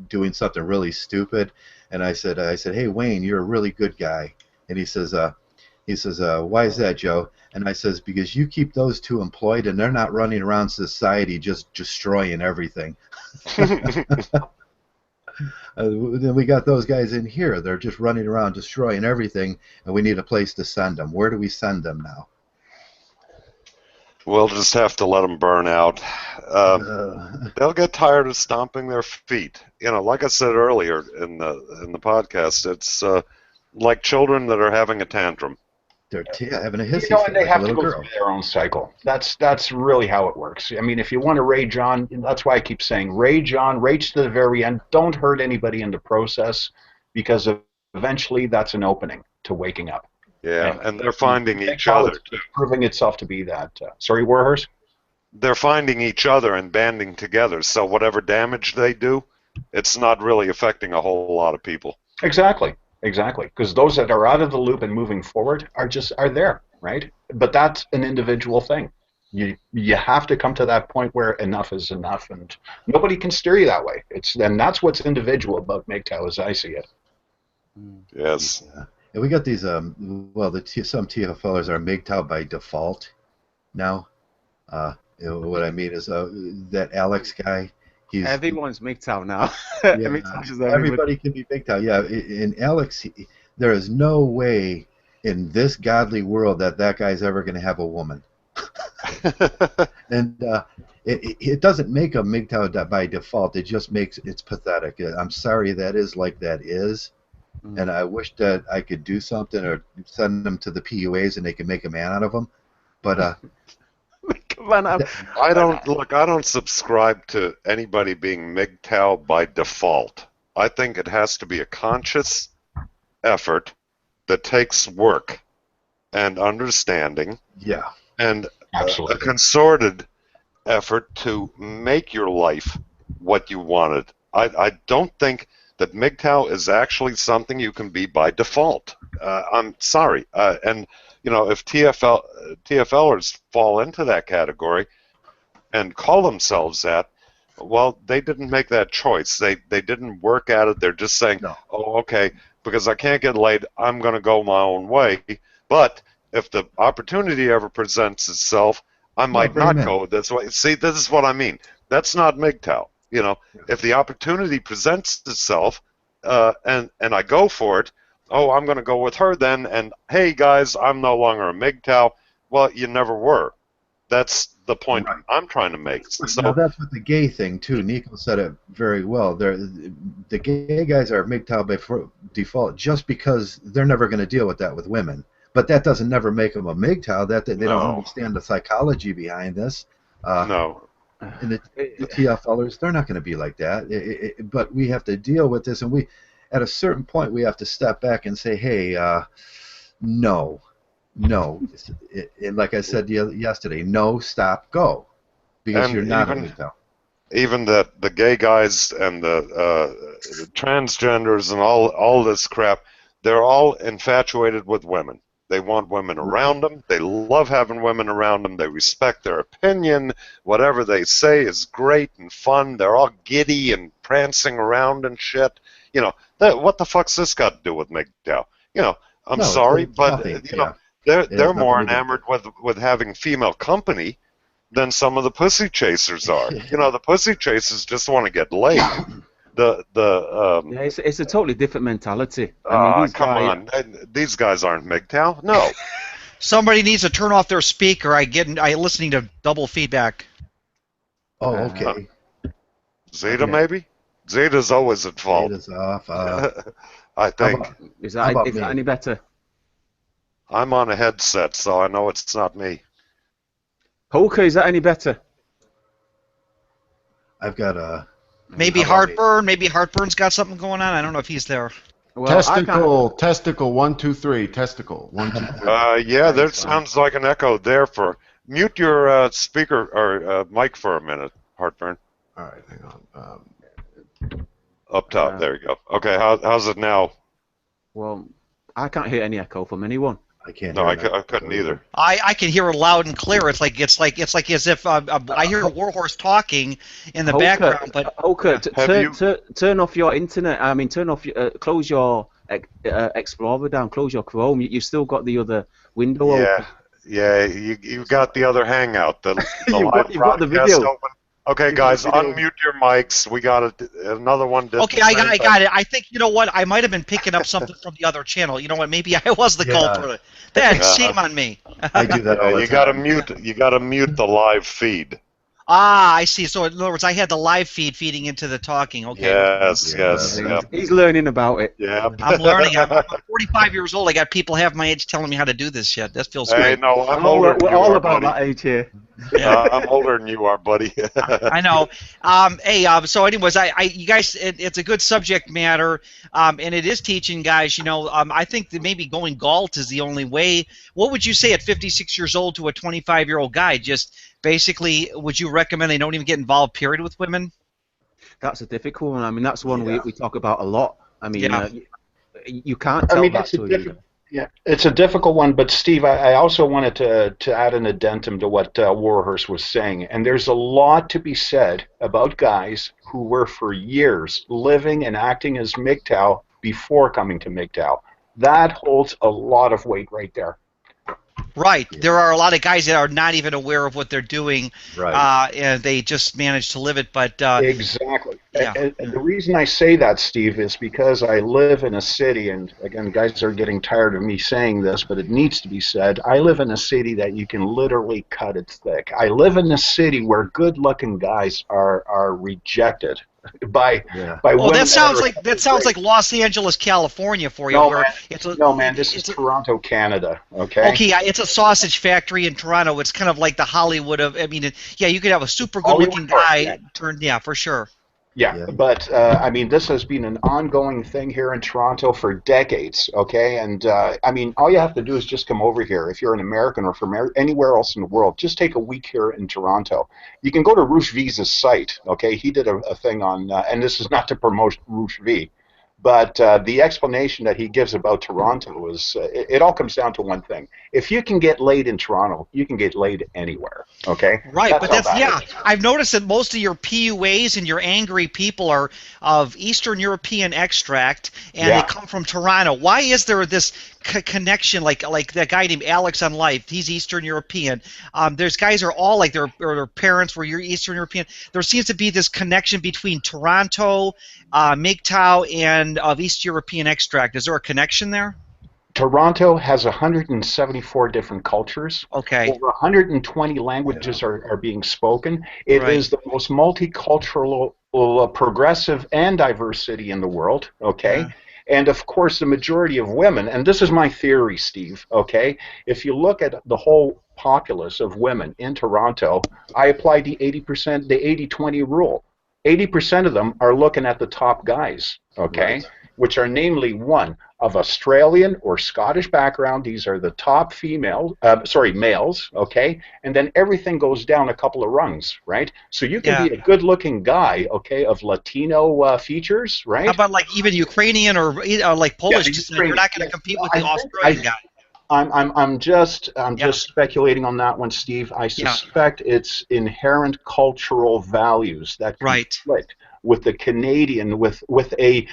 doing something really stupid, and I said, hey Wayne, you're a really good guy, and he says, why is that, Joe? And I says, because you keep those two employed, and they're not running around society just destroying everything. Then we got those guys in here. They're just running around destroying everything, and we need a place to send them. Where do we send them now? We'll just have to let them burn out. They'll get tired of stomping their feet. Like I said earlier in the podcast, it's like children that are having a tantrum. They're having a hissy fit, and they like have a to little go girl. through their own cycle. That's really how it works. I mean, if you want to rage on, that's why I keep saying rage on, rage to the very end. Don't hurt anybody in the process, because eventually that's an opening to waking up. Yeah, and they're finding each other too. Proving itself to be that. Sorry, Warhurst? They're finding each other and banding together. So whatever damage they do, it's not really affecting a whole lot of people. Exactly. Because those that are out of the loop and moving forward are there. right? But that's an individual thing. You have to come to that point where enough is enough, and nobody can steer you that way. And that's what's individual about Mgtow as I see it. Yes. Yeah. And we got these well, some TFLers are Mgtow by default now. What I mean is that Alex guy. Everyone's Mgtow now. Yeah, everybody can be Mgtow. Yeah, in Alex, there is no way in this godly world that guy's ever going to have a woman. And it doesn't make a Mgtow by default. It just makes it's pathetic. I'm sorry that is like that is. And I wish that I could do something or send them to the PUAs and they could make a man out of them. But I don't subscribe to anybody being Mgtow by default. I think it has to be a conscious effort that takes work and understanding. Yeah. And Absolutely. a concerted effort to make your life what you wanted. I don't think that Mgtow is actually something you can be by default. I'm sorry. And, you know, if TFLers fall into that category and call themselves that, well, they didn't make that choice. They didn't work at it. They're just saying, oh, okay, because I can't get laid, I'm going to go my own way. But if the opportunity ever presents itself, I might not go this way. See, this is what I mean. That's not Mgtow. You know, if the opportunity presents itself and I go for it, oh, I'm going to go with her then, and hey, guys, I'm no longer a Mgtow. Well, you never were. That's the point I'm trying to make. So now that's with the gay thing, too. Nico said it very well. The gay guys are Mgtow by default just because they're never going to deal with that with women. But that doesn't never make them a Mgtow. They don't understand the psychology behind this. No. And the TFLers, they're not going to be like that. But we have to deal with this, and at a certain point, we have to step back and say, hey, no. Like I said yesterday, no, stop, go. Because and you're not a Mgtow. Even the gay guys and the transgenders and all this crap, they're all infatuated with women. They want women around them. They love having women around them. They respect their opinion. Whatever they say is great and fun. They're all giddy and prancing around and shit. You know, what the fuck's this got to do with Mgtow? You know, I'm sorry, but you know, they're more enamored with having female company than some of the pussy chasers are. You know, the pussy chasers just want to get laid. It's a totally different mentality. I mean, come on, these guys aren't Mgtow. No. Somebody needs to turn off their speaker. I listening to double feedback. Oh, okay. Zeta maybe. Zeta's always at fault. Zeta's off. I think. Is that any better? I'm on a headset, so I know it's not me. Polka, is that any better? I've got a. Maybe heartburn. Maybe heartburn's got something going on. I don't know if he's there. Well, testicle, 1, 2, 3, testicle, 1, 2, 3. Yeah, there sounds like an echo there. Mute your speaker or mic for a minute, heartburn. All right, hang on. Up top, there you go. Okay, how's it now? Well, I can't hear any echo from anyone. I can't. No, I couldn't either. I can hear it loud and clear. It's like as if I hear Warhorse talking in the background. But turn off your internet. I mean, close your Explorer down. Close your Chrome. You still got the other window open. Yeah. You got the other Hangout. The you've got the video open. Okay, guys, unmute your mics. We got another one. Okay, I got it. I think, you know what? I might have been picking up something from the other channel. You know what? Maybe I was the culprit. Shame on me. I do that all the time. You gotta mute the live feed. Ah, I see. So in other words, I had the live feed feeding into the talking. Okay. Yes. He's learning about it. Yeah. I'm learning. I'm 45 years old. I got people half my age telling me how to do this shit. That feels great. Hey, no, I'm older. We're all about that age here. I'm older than you are, buddy. I know. So anyways, you guys, it's a good subject matter, and it is teaching guys. You know, I think that maybe going galt is the only way. What would you say at 56 years old to a 25-year-old guy? Just basically, would you recommend they don't even get involved, period, with women? That's a difficult one. I mean, that's one we talk about a lot. I mean, you can't tell that to you. Yeah, it's a difficult one, but Steve, I also wanted to add an addendum to what Warhurst was saying, and there's a lot to be said about guys who were for years living and acting as Mgtow before coming to Mgtow. That holds a lot of weight right there. Right. Yeah. There are a lot of guys that are not even aware of what they're doing, Right. and they just manage to live it. But Exactly. yeah, And the reason I say that, Steve, is because I live in a city, and again, guys are getting tired of me saying this, but it needs to be said. I live in a city that you can literally cut it thick. I live in a city where good-looking guys are rejected by Yeah. by oh, women that sounds are like Los Angeles, California for you, no where man, it's a no man. This is it's a, Toronto, Canada. Okay. okay, yeah, it's a sausage factory in Toronto. It's kind of like the Hollywood of. I mean, yeah, you could have a super good-looking Hollywood North, yeah. guy turned, yeah, for sure. Yeah, Yeah. but I mean, this has been an ongoing thing here in Toronto for decades, okay? And I mean, all you have to do is just come over here. If you're an American or from anywhere else in the world, just take a week here in Toronto. You can go to Roosh V's site, okay? He did a thing on, and this is not to promote Roosh V, but the explanation that he gives about Toronto is it all comes down to one thing. If you can get laid in Toronto, you can get laid anywhere, okay? Right, but how that's, bad yeah. it is. I've noticed that most of your PUAs and your angry people are of Eastern European extract, and Yeah. they come from Toronto. Why is there this connection? Like that guy named Alex on Life, he's Eastern European. There's guys are all like their parents were Eastern European. There seems to be this connection between Toronto, Mgtow, and of East European extract. Is there a connection there? Toronto has 174 different cultures. Okay. Over 120 languages are being spoken. It Right. is the most multicultural, progressive, and diverse city in the world, okay? Yeah. And of course, the majority of women, and this is my theory, Steve, okay? If you look at the whole populace of women in Toronto, I apply the 80%, the 80-20 rule. 80% of them are looking at the top guys, okay? Right. Which are namely one of Australian or Scottish background. These are the top males, okay? And then everything goes down a couple of rungs, right? So you can Yeah. be a good-looking guy, okay, of Latino features, right? How about like even Ukrainian or like Polish the descent? You're not going to compete with the I think- Australian guy. I'm just Yeah. speculating on that one, Steve. I suspect it's inherent cultural values that Right. conflict with the Canadian, with a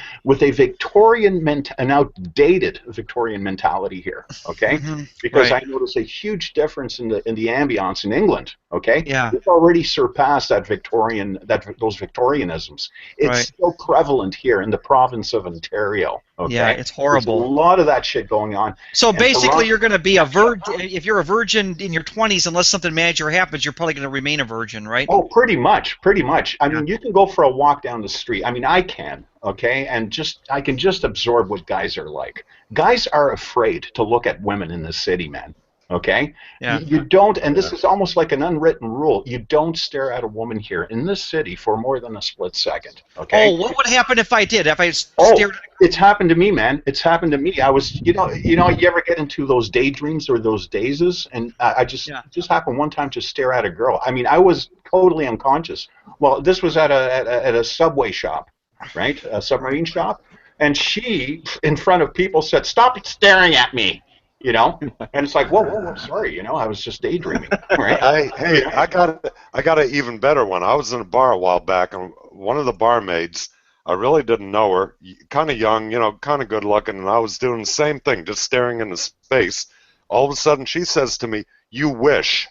Victorian an outdated Victorian mentality here. Okay, Mhm. because Right. I notice a huge difference in the ambiance in England. Okay, Yeah. it's already surpassed those Victorianisms. It's Right. still prevalent here in the province of Ontario. Okay, Yeah, it's there's a horrible. lot of that shit going on. So And basically, Toronto- you're going to be a virgin. If you're a virgin in your 20s, unless something major happens, you're probably going to remain a virgin, right? Oh, pretty much, pretty much. I Yeah. mean, you can go for a walk down the street. I mean, I can, okay, and I can just absorb what guys are like. Guys are afraid to look at women in the city, man. Okay, Yeah. you don't, and this is almost like an unwritten rule. You don't stare at a woman here in this city for more than a split second. Okay. Oh, what would happen if I did? If I Oh, stared at it's happened to me, man. It's happened to me. I was, you ever get into those daydreams or those dazes? And I just, Yeah. it just happened one time to stare at a girl. I mean, I was totally unconscious. Well, this was at a subway shop, right? A submarine shop. And she, in front of people, said, "Stop staring at me." And it's like, whoa, sorry, I was just daydreaming, right? I got an even better one. I was in a bar a while back, and one of the barmaids, I really didn't know her, kind of young, kind of good looking, and I was doing the same thing, just staring into space. All of a sudden, she says to me, "You wish,"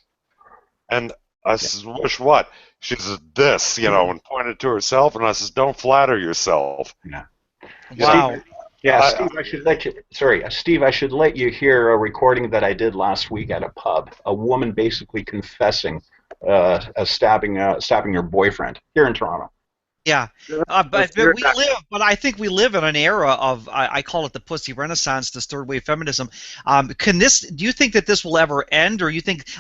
and I says, "Wish what?" She says, "This," and pointed to herself, and I says, "Don't flatter yourself." Yeah. Wow. Yeah, Steve, I should let you hear a recording that I did last week at a pub. A woman basically confessing stabbing her boyfriend here in Toronto. Yeah, but I think we live in an era of I call it the pussy renaissance, this third wave feminism. Do you think that this will ever end, or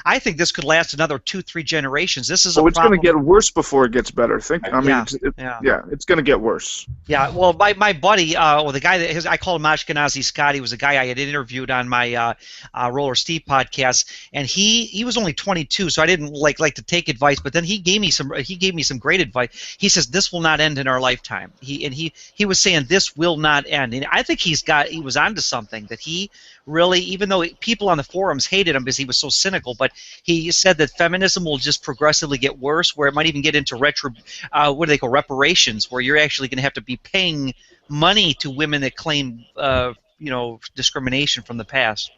I think this could last another 2-3 generations? This is it's going to get worse before it gets better. It's going to get worse. Yeah, well, my buddy, the guy I call him Ashkenazi Scott. He was a guy I had interviewed on my Roller Steve podcast, and he was only 22, so I didn't like to take advice. But then he gave me some great advice. He says this will will not end in our lifetime. He was saying this will not end, and I think he was onto something. That he really, even though people on the forums hated him because he was so cynical, but he said that feminism will just progressively get worse, where it might even get into what do they call reparations, where you're actually going to have to be paying money to women that claim discrimination from the past.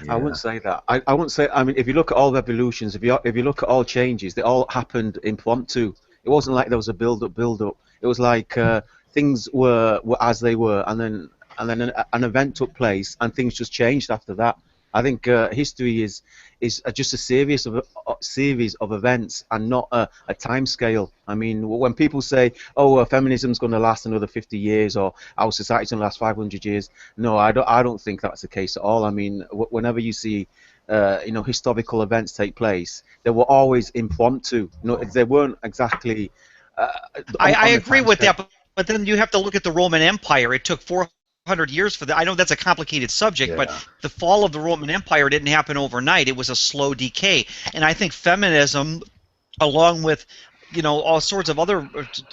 I wouldn't say that. I wouldn't say. I mean, if you look at all revolutions, if you look at all changes, they all happened impromptu. It wasn't like there was a build up. It was like things were as they were, and then an event took place, and things just changed after that. I think history is just a series of events and not a time scale. I mean, when people say, "Oh, feminism's going to last another 50 years," or "Our society's going to last 500 years," no, I don't think that's the case at all. I mean, whenever you see historical events take place, they were always impromptu. They weren't exactly. I agree with that, but then you have to look at the Roman Empire. It took 400 years for that. I know that's a complicated subject, but the fall of the Roman Empire didn't happen overnight. It was a slow decay, and I think feminism, along with all sorts of other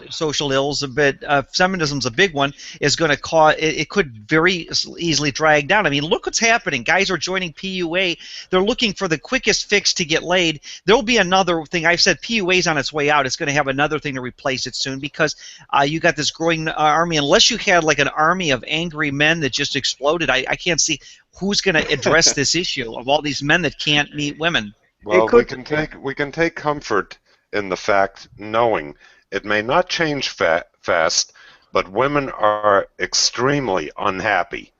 social ills, but feminism's a big one, is going to cause it could very easily drag down. I mean, look what's happening. Guys are joining PUA. They're looking for the quickest fix to get laid. There'll be another thing. I've said PUA's on its way out. It's going to have another thing to replace it soon, because you got this growing army. Unless you had like an army of angry men that just exploded, I can't see who's going to address this issue of all these men that can't meet women. Well, we can take comfort in the fact, knowing it may not change fast, but women are extremely unhappy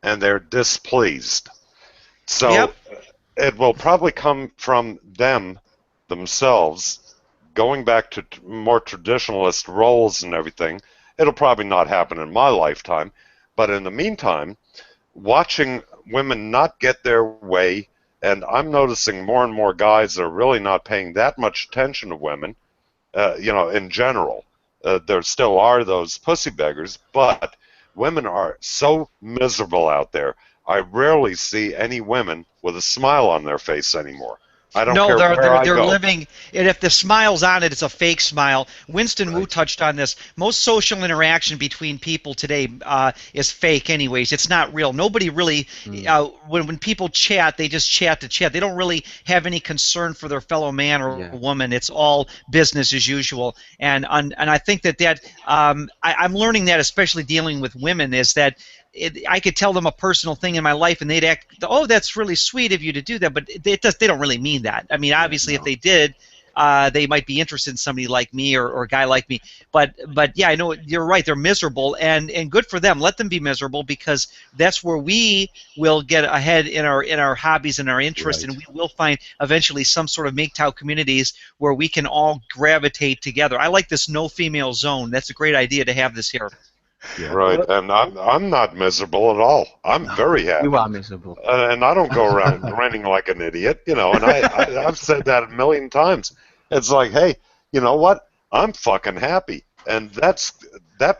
and they're displeased. So it will probably come from themselves, going back to more traditionalist roles and everything. It'll probably not happen in my lifetime, but in the meantime, watching women not get their way. And I'm noticing more and more guys are really not paying that much attention to women, in general. There still are those pussy beggars, but women are so miserable out there. I rarely see any women with a smile on their face anymore. I don't care where I they're go. living, and if the smile's on it, it's a fake smile. Winston Wu touched on this. Most social interaction between people today is fake anyways. It's not real. Nobody really, when people chat, they just chat to chat. They don't really have any concern for their fellow man or woman. It's all business as usual. And I think that I'm learning that, especially dealing with women, is that I could tell them a personal thing in my life, and they'd act, "Oh, that's really sweet of you to do that," but they don't really mean that. I mean, obviously, if they did, they might be interested in somebody like me or a guy like me. But yeah, I know you're right. They're miserable, and good for them. Let them be miserable, because that's where we will get ahead in our hobbies and our interests, and we will find eventually some sort of Mgtow communities where we can all gravitate together. I like this no female zone. That's a great idea to have this here. Yeah. Right, and I'm not miserable at all. I'm very happy. You are miserable. And I don't go around grinning like an idiot, and I've said that a million times. It's like, hey, you know what? I'm fucking happy, and that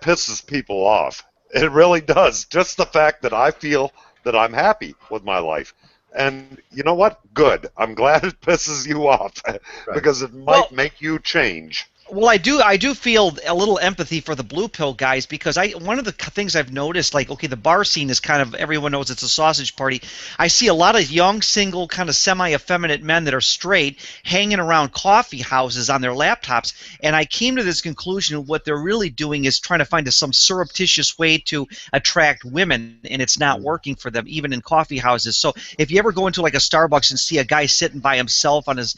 pisses people off. It really does. Just the fact that I feel that I'm happy with my life. And you know what? Good. I'm glad it pisses you off, because it might make you change. Well, I do feel a little empathy for the blue pill guys, because one of the things I've noticed, like, okay, the bar scene is kind of, everyone knows it's a sausage party. I see a lot of young, single, kind of semi-effeminate men that are straight hanging around coffee houses on their laptops, and I came to this conclusion of what they're really doing is trying to find some surreptitious way to attract women, and it's not working for them, even in coffee houses. So if you ever go into like a Starbucks and see a guy sitting by himself on his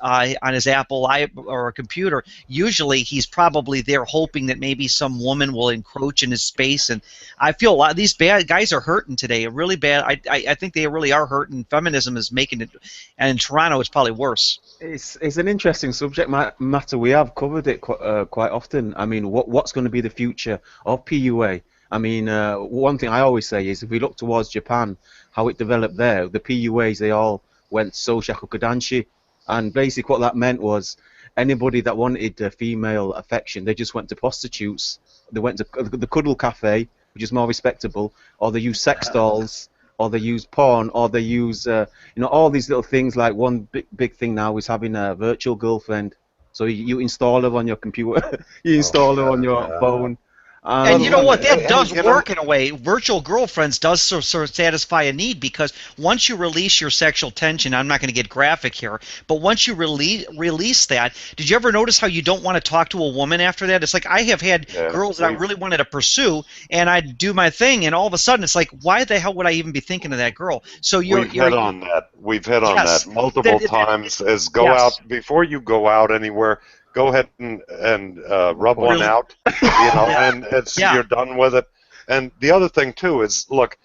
Apple or a computer, usually he's probably there hoping that maybe some woman will encroach in his space, and I feel a lot of these bad guys are hurting today, really bad. I think they really are hurting. Feminism is making it, and in Toronto it's probably worse. It's an interesting subject matter. We have covered it quite often. I mean, what's going to be the future of PUA? I mean, one thing I always say is if we look towards Japan, how it developed there, the PUAs, they all went Soushaku Kodanshi, and basically what that meant was anybody that wanted female affection, they just went to prostitutes. They went to the cuddle cafe, which is more respectable, or they use sex dolls, or they use porn, or they use all these little things. Like one big thing now is having a virtual girlfriend. So you install her on your computer, you install her on your phone. And you know what? That and, does you know, work in a way. Virtual girlfriends does sort of satisfy a need, because once you release your sexual tension, I'm not going to get graphic here, but once you release that, did you ever notice how you don't want to talk to a woman after that? It's like I have had girls that I really wanted to pursue, and I'd do my thing, and all of a sudden it's like, why the hell would I even be thinking of that girl? So we've hit on that. We've hit on Yes. that multiple times. Is go Yes. out before you go out anywhere. Go ahead and rub one Really? out, and you're done with it. And the other thing too is, look,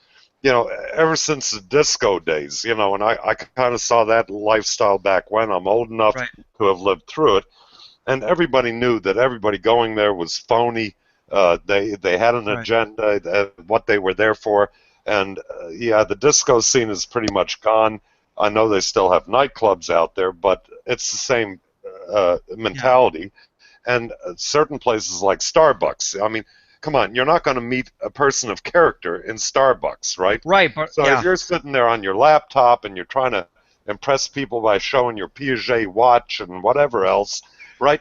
ever since the disco days, and I kind of saw that lifestyle back when. I'm old enough to have lived through it, and everybody knew that everybody going there was phony. They had an agenda, what they were there for, and the disco scene is pretty much gone. I know they still have nightclubs out there, but it's the same mentality. And certain places like Starbucks, I mean, come on, you're not going to meet a person of character in Starbucks, right? Right. But, so if you're sitting there on your laptop and you're trying to impress people by showing your Piaget watch and whatever else, right?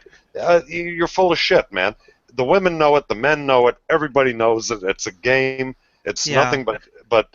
You're full of shit, man. The women know it, the men know it, everybody knows it. It's a game. It's nothing but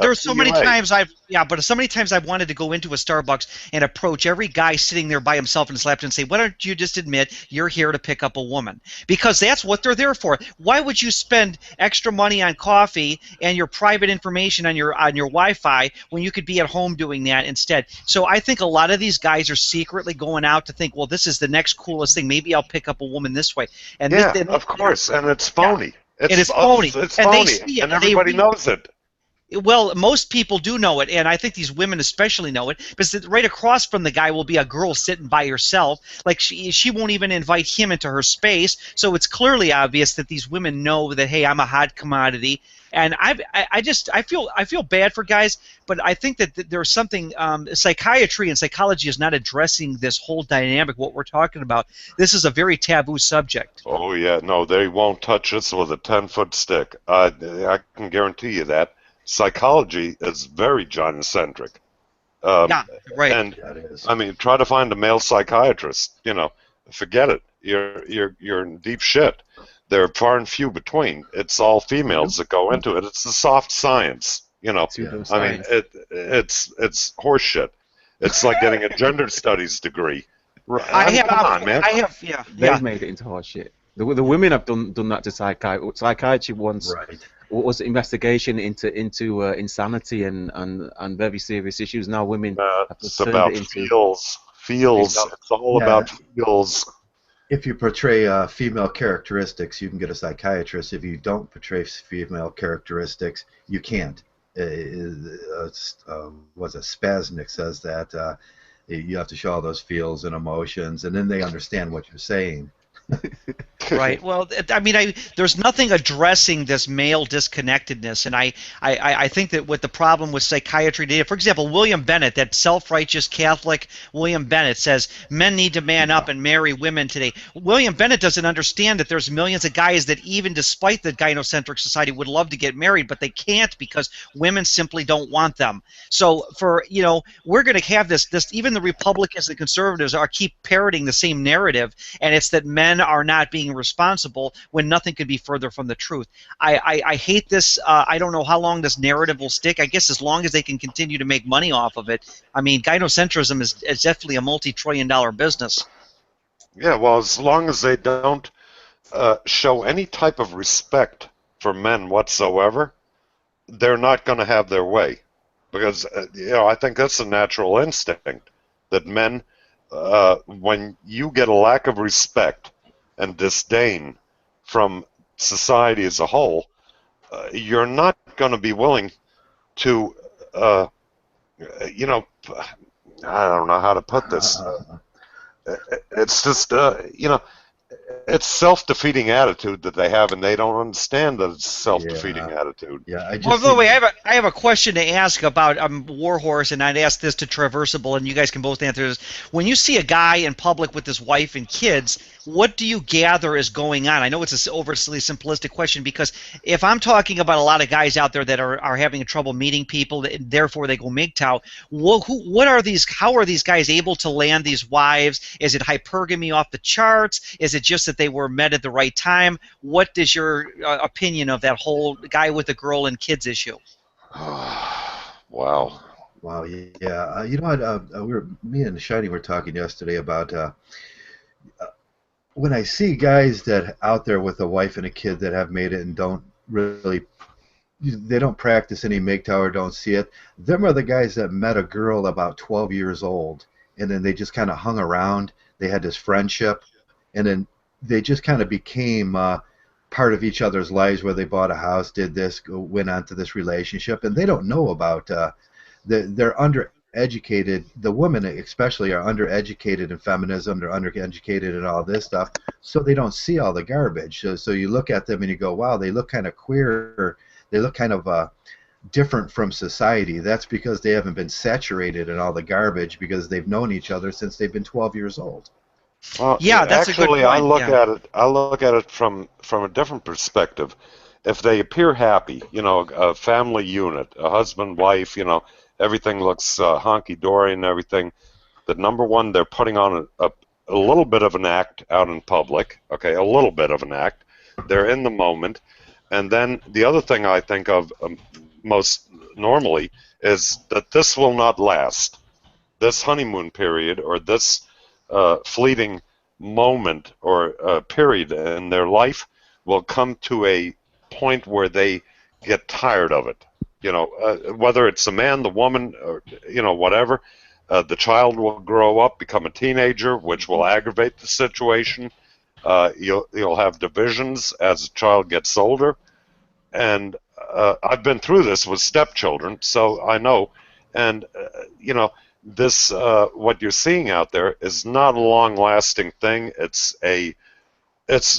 there's so many times I've wanted to go into a Starbucks and approach every guy sitting there by himself in his laptop and say, why don't you just admit you're here to pick up a woman? Because that's what they're there for. Why would you spend extra money on coffee and your private information on your Wi-Fi when you could be at home doing that instead? So I think a lot of these guys are secretly going out to think, well, this is the next coolest thing. Maybe I'll pick up a woman this way. And of course, and it's phony. Yeah. It's phony. It's and phony, they see it, and everybody knows it. Well, most people do know it, and I think these women especially know it, because right across from the guy will be a girl sitting by herself. Like she won't even invite him into her space, so it's clearly obvious that these women know that, hey, I'm a hot commodity. And I feel bad for guys, but I think that there's something psychiatry and psychology is not addressing this whole dynamic. What we're talking about, this is a very taboo subject. Oh yeah, no, they won't touch us with a 10-foot stick. I can guarantee you that. Psychology is very gynocentric. Yeah, right. And I mean, try to find a male psychiatrist. Forget it. You're in deep shit. There are far and few between. It's all females that go into it. It's the soft science. I mean, it's horseshit. It's like getting a gender studies degree. They've made it into horseshit. The women have done that to psychiatry. Psychiatry once was investigation into insanity and very serious issues. Now women have it's turned about it into feels. It's all about feels. If you portray female characteristics, you can get a psychiatrist. If you don't portray female characteristics, you can't. Spasnik says that you have to show all those feels and emotions, and then they understand what you're saying. Right. Well, I mean, there's nothing addressing this male disconnectedness, and I think that what the problem with psychiatry today, for example, William Bennett, that self-righteous Catholic William Bennett, says men need to man up and marry women today. William Bennett doesn't understand that there's millions of guys that, even despite the gynocentric society, would love to get married, but they can't because women simply don't want them. So we're going to have this. Even the Republicans and conservatives keep parroting the same narrative, and it's that men are not being responsible when nothing could be further from the truth. I hate this. I don't know how long this narrative will stick. I guess as long as they can continue to make money off of it. I mean, gynocentrism is definitely a multi-trillion-dollar business. Yeah, well, as long as they don't show any type of respect for men whatsoever, they're not going to have their way. Because, I think that's a natural instinct that men, when you get a lack of respect and disdain from society as a whole, you're not going to be willing to, I don't know how to put this. It's just, it's self-defeating attitude that they have, and they don't understand that it's self-defeating attitude. Yeah, I Well, just by the way, think, I have a question to ask about Warhorse, and I'd ask this to Traversable, and you guys can both answer this. When you see a guy in public with his wife and kids, what do you gather is going on? I know it's an overly simplistic question, because if I'm talking about a lot of guys out there that are having trouble meeting people, therefore they go Mgtow, what are these? How are these guys able to land these wives? Is it hypergamy off the charts? Is it just that they were met at the right time? What is your opinion of that whole guy with a girl and kids issue? Wow. wow, yeah. You know what? Me and Shiny were talking yesterday about when I see guys that out there with a wife and a kid that have made it and don't really, they don't practice any Mgtow or don't see it. Them are the guys that met a girl about 12 years old, and then they just kind of hung around. They had this friendship, and then they just kind of became part of each other's lives, where they bought a house, did this, went on to this relationship, and they don't know about they're undereducated. The women especially are undereducated in feminism. They're undereducated in all this stuff, so they don't see all the garbage. So you look at them and you go, wow, they look kind of queer. They look kind of different from society. That's because they haven't been saturated in all the garbage, because they've known each other since they've been 12 years old. Well, Yeah, that's a good actually, point. I look at it from a different perspective. If they appear happy, a family unit, a husband, wife, everything looks honky-dory and everything, that number one, they're putting on a little bit of an act out in public, okay, a little bit of an act. They're in the moment. And then the other thing I think of most normally is that this will not last. This honeymoon period, or this fleeting moment or period in their life, will come to a point where they get tired of it. Whether it's the man, the woman, or whatever, the child will grow up, become a teenager, which will aggravate the situation. You'll have divisions as a child gets older, and I've been through this with stepchildren, so I know. And this what you're seeing out there is not a long-lasting thing. It's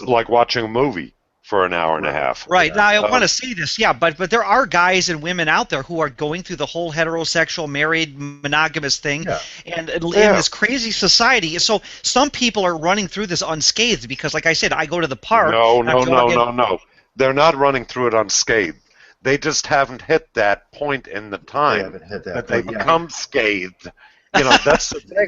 like watching a movie for an hour and a half. Right. Now, I want to see this, but there are guys and women out there who are going through the whole heterosexual, married, monogamous thing, and in this crazy society. So some people are running through this unscathed because, like I said, I go to the park. No. They're not running through it unscathed. They just haven't hit that point in the time that they become scathed. That's the thing.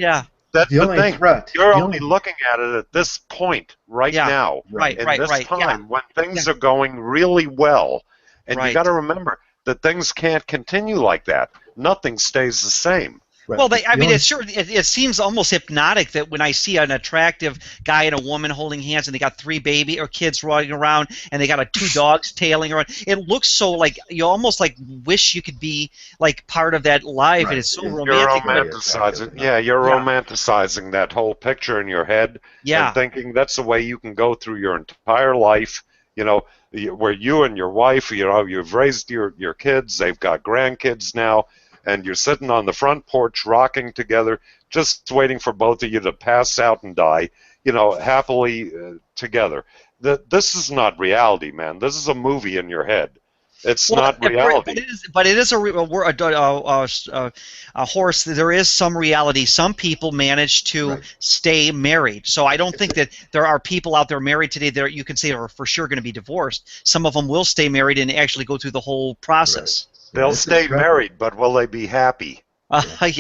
That's the thing. You're only looking at it at this point right now. In this time when things are going really well. And you got to remember that things can't continue like that. Nothing stays the same. Right. Well, it seems almost hypnotic that when I see an attractive guy and a woman holding hands and they got 3 baby or kids running around and they got 2 dogs tailing around, it looks so like you almost like wish you could be like part of that life, and it's so romantic. You're romanticizing, you're romanticizing that whole picture in your head and thinking that's the way you can go through your entire life. Where you and your wife, you've raised your kids, they've got grandkids now, and you're sitting on the front porch rocking together, just waiting for both of you to pass out and die, happily together. This is not reality, man. This is a movie in your head. It's not reality. But it is a horse. There is some reality. Some people manage to stay married. So I don't think that there are people out there married today that you can say are for sure going to be divorced. Some of them will stay married and actually go through the whole process. They'll stay married, but will they be happy? I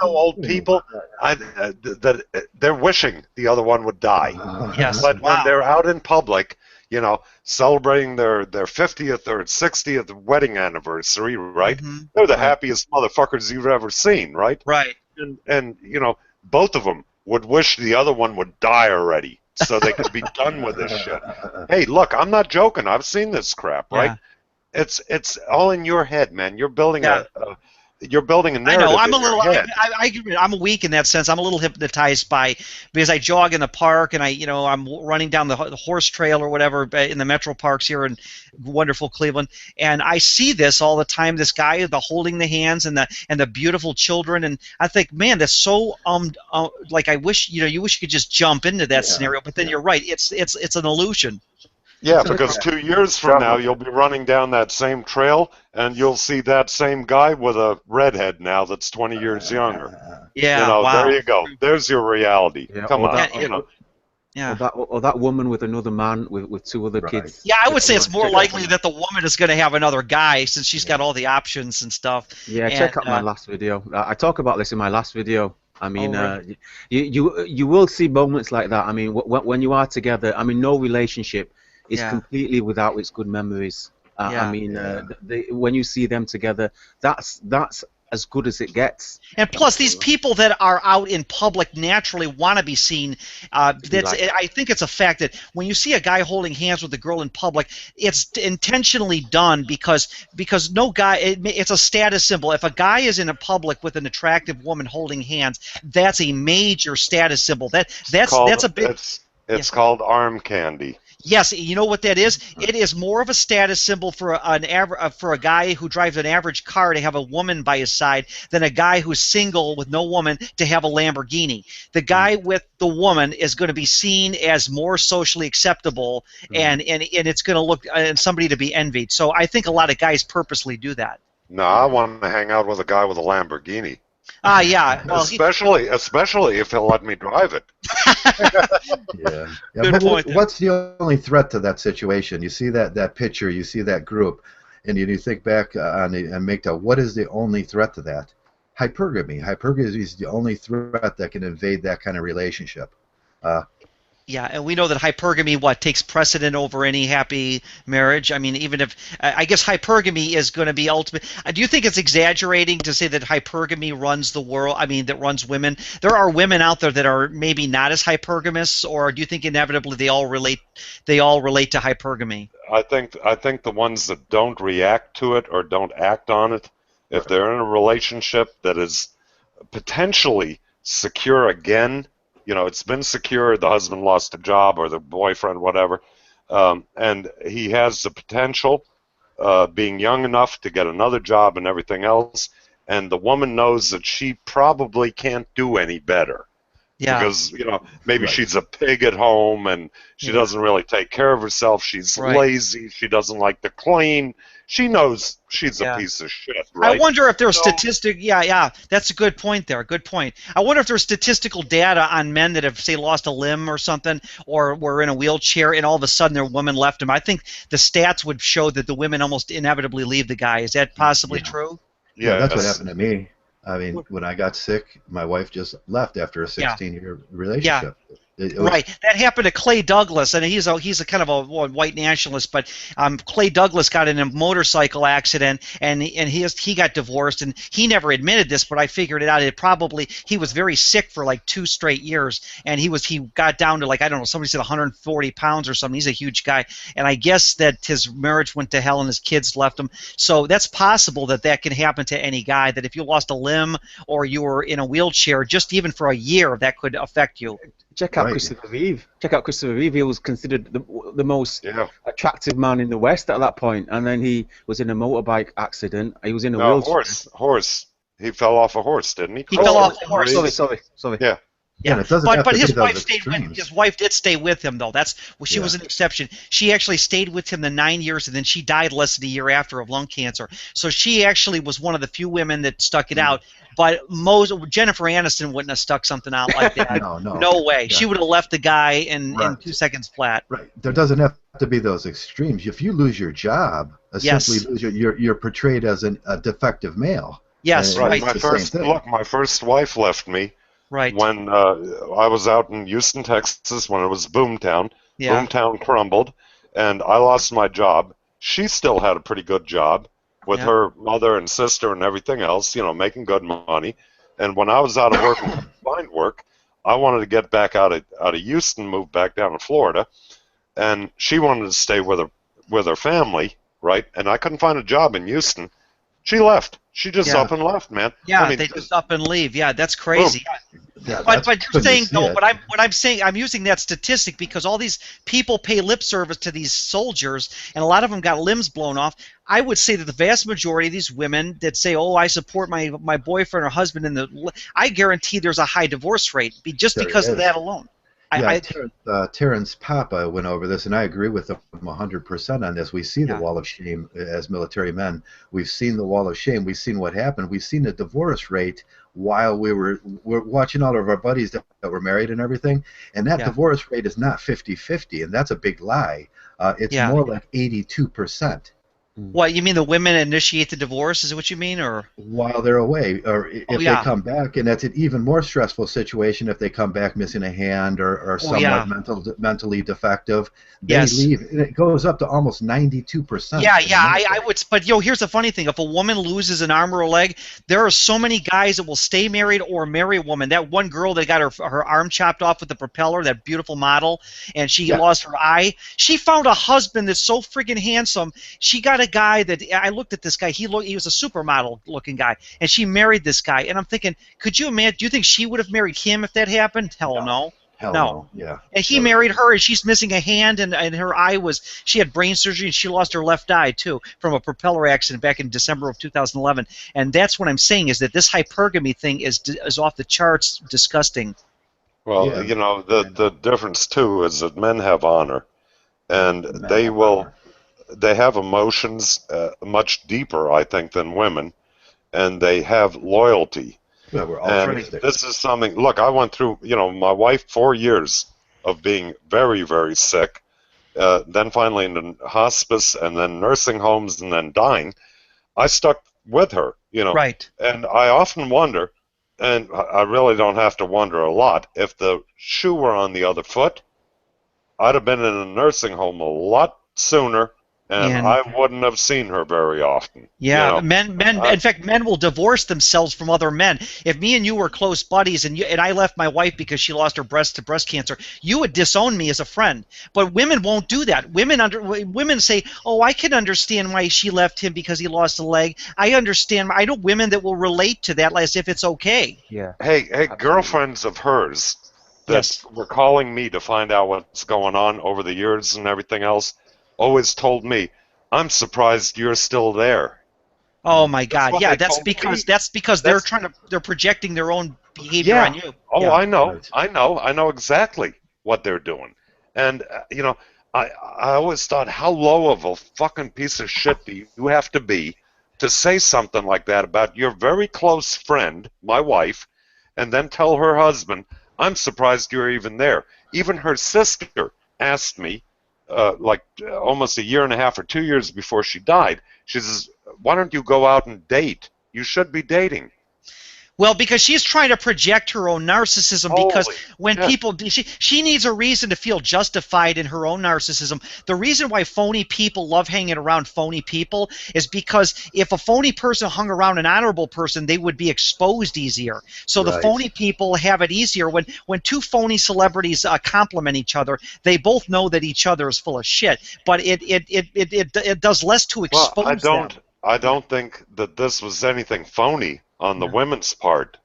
know old people that they're wishing the other one would die. But when they're out in public, celebrating their 50th or 60th wedding anniversary, right? They're the happiest motherfuckers you've ever seen, right? Right. And both of them would wish the other one would die already so they could be done with this shit. Hey, look, I'm not joking. I've seen this crap, right? It's all in your head, man. You're building you're building a I narrative know. I'm a in your little. head. I agree. I'm weak in that sense. I'm a little hypnotized by because I jog in the park and I'm running down the horse trail or whatever in the metro parks here in wonderful Cleveland, and I see this all the time. This guy, the holding the hands and the beautiful children, and I think, man, that's so like I wish you wish you could just jump into that scenario, but then you're right. It's an illusion. Yeah, So because 2 years from now you'll be running down that same trail and you'll see that same guy with a redhead now that's 20 years younger. Yeah. There Wow. you go. There's your reality. Yeah, Come or on, that, Yeah. or that woman with another man with two other Right. kids. Yeah, I would say it's more Check out likely that the woman is going to have another guy since she's got all the options and stuff. Yeah, And, check out my last video. I talk about this in my last video. I mean, right. you will see moments like that. I mean, when you are together, I mean, no relationship is Yeah. completely without its good memories. Yeah. I mean, when you see them together, that's as good as it gets. And plus, these people that are out in public naturally want to be seen. I think it's a fact that when you see a guy holding hands with a girl in public, it's intentionally done because no guy. It's a status symbol. If a guy is in a public with an attractive woman holding hands, that's a major status symbol. That's a big. It's called arm candy. Yes, you know what that is? It is more of a status symbol for a guy who drives an average car to have a woman by his side than a guy who's single with no woman to have a Lamborghini. The guy with the woman is going to be seen as more socially acceptable, and it's going to look and somebody to be envied. So I think a lot of guys purposely do that. No, I want to hang out with a guy with a Lamborghini. Yeah. Well, especially if he'll let me drive it. Yeah. Good But point. what's the only threat to that situation? You see that picture, you see that group, and you think back on Mgtow, what is the only threat to that? Hypergamy. Hypergamy is the only threat that can invade that kind of relationship. Yeah, and we know that hypergamy takes precedent over any happy marriage. I mean, even if I guess hypergamy is going to be ultimate. Do you think it's exaggerating to say that hypergamy runs the world? I mean, that runs women. There are women out there that are maybe not as hypergamous, or do you think inevitably they all relate to hypergamy? I think the ones that don't react to it or don't act on it, if they're in a relationship that is potentially secure again. It's been secure, the husband lost a job or the boyfriend, whatever, and he has the potential, being young enough to get another job and everything else, and the woman knows that she probably can't do any better. Yeah. Because, maybe she's a pig at home and she doesn't really take care of herself. She's lazy. She doesn't like to clean. She knows she's a piece of shit, right? I wonder if there's Yeah, that's a good point there. Good point. I wonder if there's statistical data on men that have, say, lost a limb or something, or were in a wheelchair, and all of a sudden their woman left him. I think the stats would show that the women almost inevitably leave the guy. Is that possibly true? Yeah, that's what happened to me. I mean, when I got sick, my wife just left after a 16-year relationship. Right. That happened to Clay Douglas, and he's a kind of a white nationalist. But Clay Douglas got in a motorcycle accident, and he got divorced, and he never admitted this, but I figured it out. He was very sick for like 2 straight years, and he got down to, like, I don't know, somebody said 140 pounds or something. He's a huge guy, and I guess that his marriage went to hell and his kids left him. So that's possible that can happen to any guy. That if you lost a limb or you were in a wheelchair, just even for a year, that could affect you. Check out Christopher Reeve. He was considered the most attractive man in the West at that point, and then he was in a motorbike accident. He was in a wheelchair. Horse. He fell off a horse, didn't he? He fell off a horse. Sorry. Yeah. Yeah, it doesn't have but to his be wife those stayed extremes. with his wife did stay with him, though. She was an exception. She actually stayed with him the 9 years, and then she died less than a year after of lung cancer. So she actually was one of the few women that stuck it out. But Jennifer Aniston wouldn't have stuck something out like that. No way. Yeah. She would have left the guy in 2 seconds flat. Right. There doesn't have to be those extremes. If you lose your job, simply lose you're portrayed as a defective male. Yes, right. My first wife left me. Right. When I was out in Houston, Texas, when it was Boomtown. Yeah. Boomtown crumbled, and I lost my job. She still had a pretty good job with her mother and sister and everything else, making good money. And when I was out of work and couldn't find work, I wanted to get back out of Houston, move back down to Florida, and she wanted to stay with her family, right? And I couldn't find a job in Houston. She left. She just Yeah. up and left, man. Yeah, I mean, they just up and leave. Yeah, that's crazy. Yeah, But that's you're when you saying see though, it. what I'm saying, I'm using that statistic because all these people pay lip service to these soldiers, and a lot of them got limbs blown off. I would say that the vast majority of these women that say, "Oh, I support my boyfriend or husband," I guarantee there's a high divorce rate just There because of is. that alone. Yeah, Terrence Papa went over this, and I agree with him 100% on this. We see the wall of shame as military men. We've seen the wall of shame. We've seen what happened. We've seen the divorce rate while we're watching all of our buddies that were married and everything, and that divorce rate is not 50-50, and that's a big lie. It's more like 82%. What, you mean the women initiate the divorce? Is it what you mean, or while they're away, or if they come back, and that's an even more stressful situation if they come back missing a hand or somewhat mentally defective. They leave, and it goes up to almost 92%. I would. But here's the funny thing: if a woman loses an arm or a leg, there are so many guys that will stay married or marry a woman. That one girl that got her arm chopped off with the propeller, that beautiful model, and she lost her eye. She found a husband that's so friggin' handsome. She got a guy that I looked at this guy. He was a supermodel looking guy, and she married this guy. And I'm thinking, could you imagine? Do you think she would have married him if that happened? Hell no. Hell no. Yeah. And he married her, and she's missing a hand, and her eye she had brain surgery, and she lost her left eye too from a propeller accident back in December of 2011. And that's what I'm saying is that this hypergamy thing is off the charts, disgusting. Well, the difference too is that men have honor, and they have emotions much deeper, I think, than women, and they have loyalty. Yeah, we're and this is something. Look, I went through, my wife 4 years of being very, very sick, then finally in hospice, and then nursing homes, and then dying. I stuck with her, Right. And I often wonder, and I really don't have to wonder a lot, if the shoe were on the other foot, I'd have been in a nursing home a lot sooner. And I wouldn't have seen her very often. Yeah, men. In fact, men will divorce themselves from other men. If me and you were close buddies, and I left my wife because she lost her breast to breast cancer, you would disown me as a friend. But women won't do that. Women say, "Oh, I can understand why she left him because he lost a leg. I understand." I know women that will relate to that as if it's okay. Yeah. Hey, girlfriends of hers that were calling me to find out what's going on over the years and everything else. Always told me, "I'm surprised you're still there." Oh my God! Yeah, that's because they're projecting their own behavior on you. Oh, yeah. I know exactly what they're doing, and I always thought, how low of a fucking piece of shit do you have to be to say something like that about your very close friend, my wife, and then tell her husband, "I'm surprised you're even there." Even her sister asked me. Almost a year and a half or 2 years before she died, she says, "Why don't you go out and date? You should be dating." Well, because she's trying to project her own narcissism. Because when people, she needs a reason to feel justified in her own narcissism. The reason why phony people love hanging around phony people is because if a phony person hung around an honorable person, they would be exposed easier. So the phony people have it easier. When two phony celebrities compliment each other, they both know that each other is full of shit. But it does less to expose them. I don't think that this was anything phony on the women's part,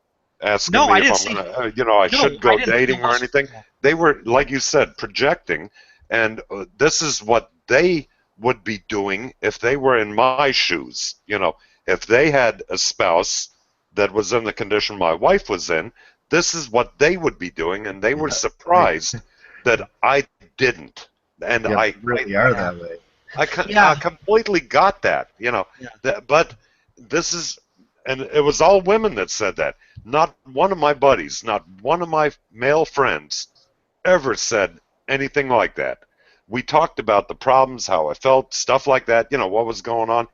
asking me if I should go dating or anything. They were, like you said, projecting, and this is what they would be doing if they were in my shoes. If they had a spouse that was in the condition my wife was in, this is what they would be doing, and they were surprised that I didn't. And I really are that way. I completely got that, but this is. And it was all women that said that. Not one of my buddies, not one of my male friends ever said anything like that. We talked about the problems, how I felt, stuff like that, what was going on.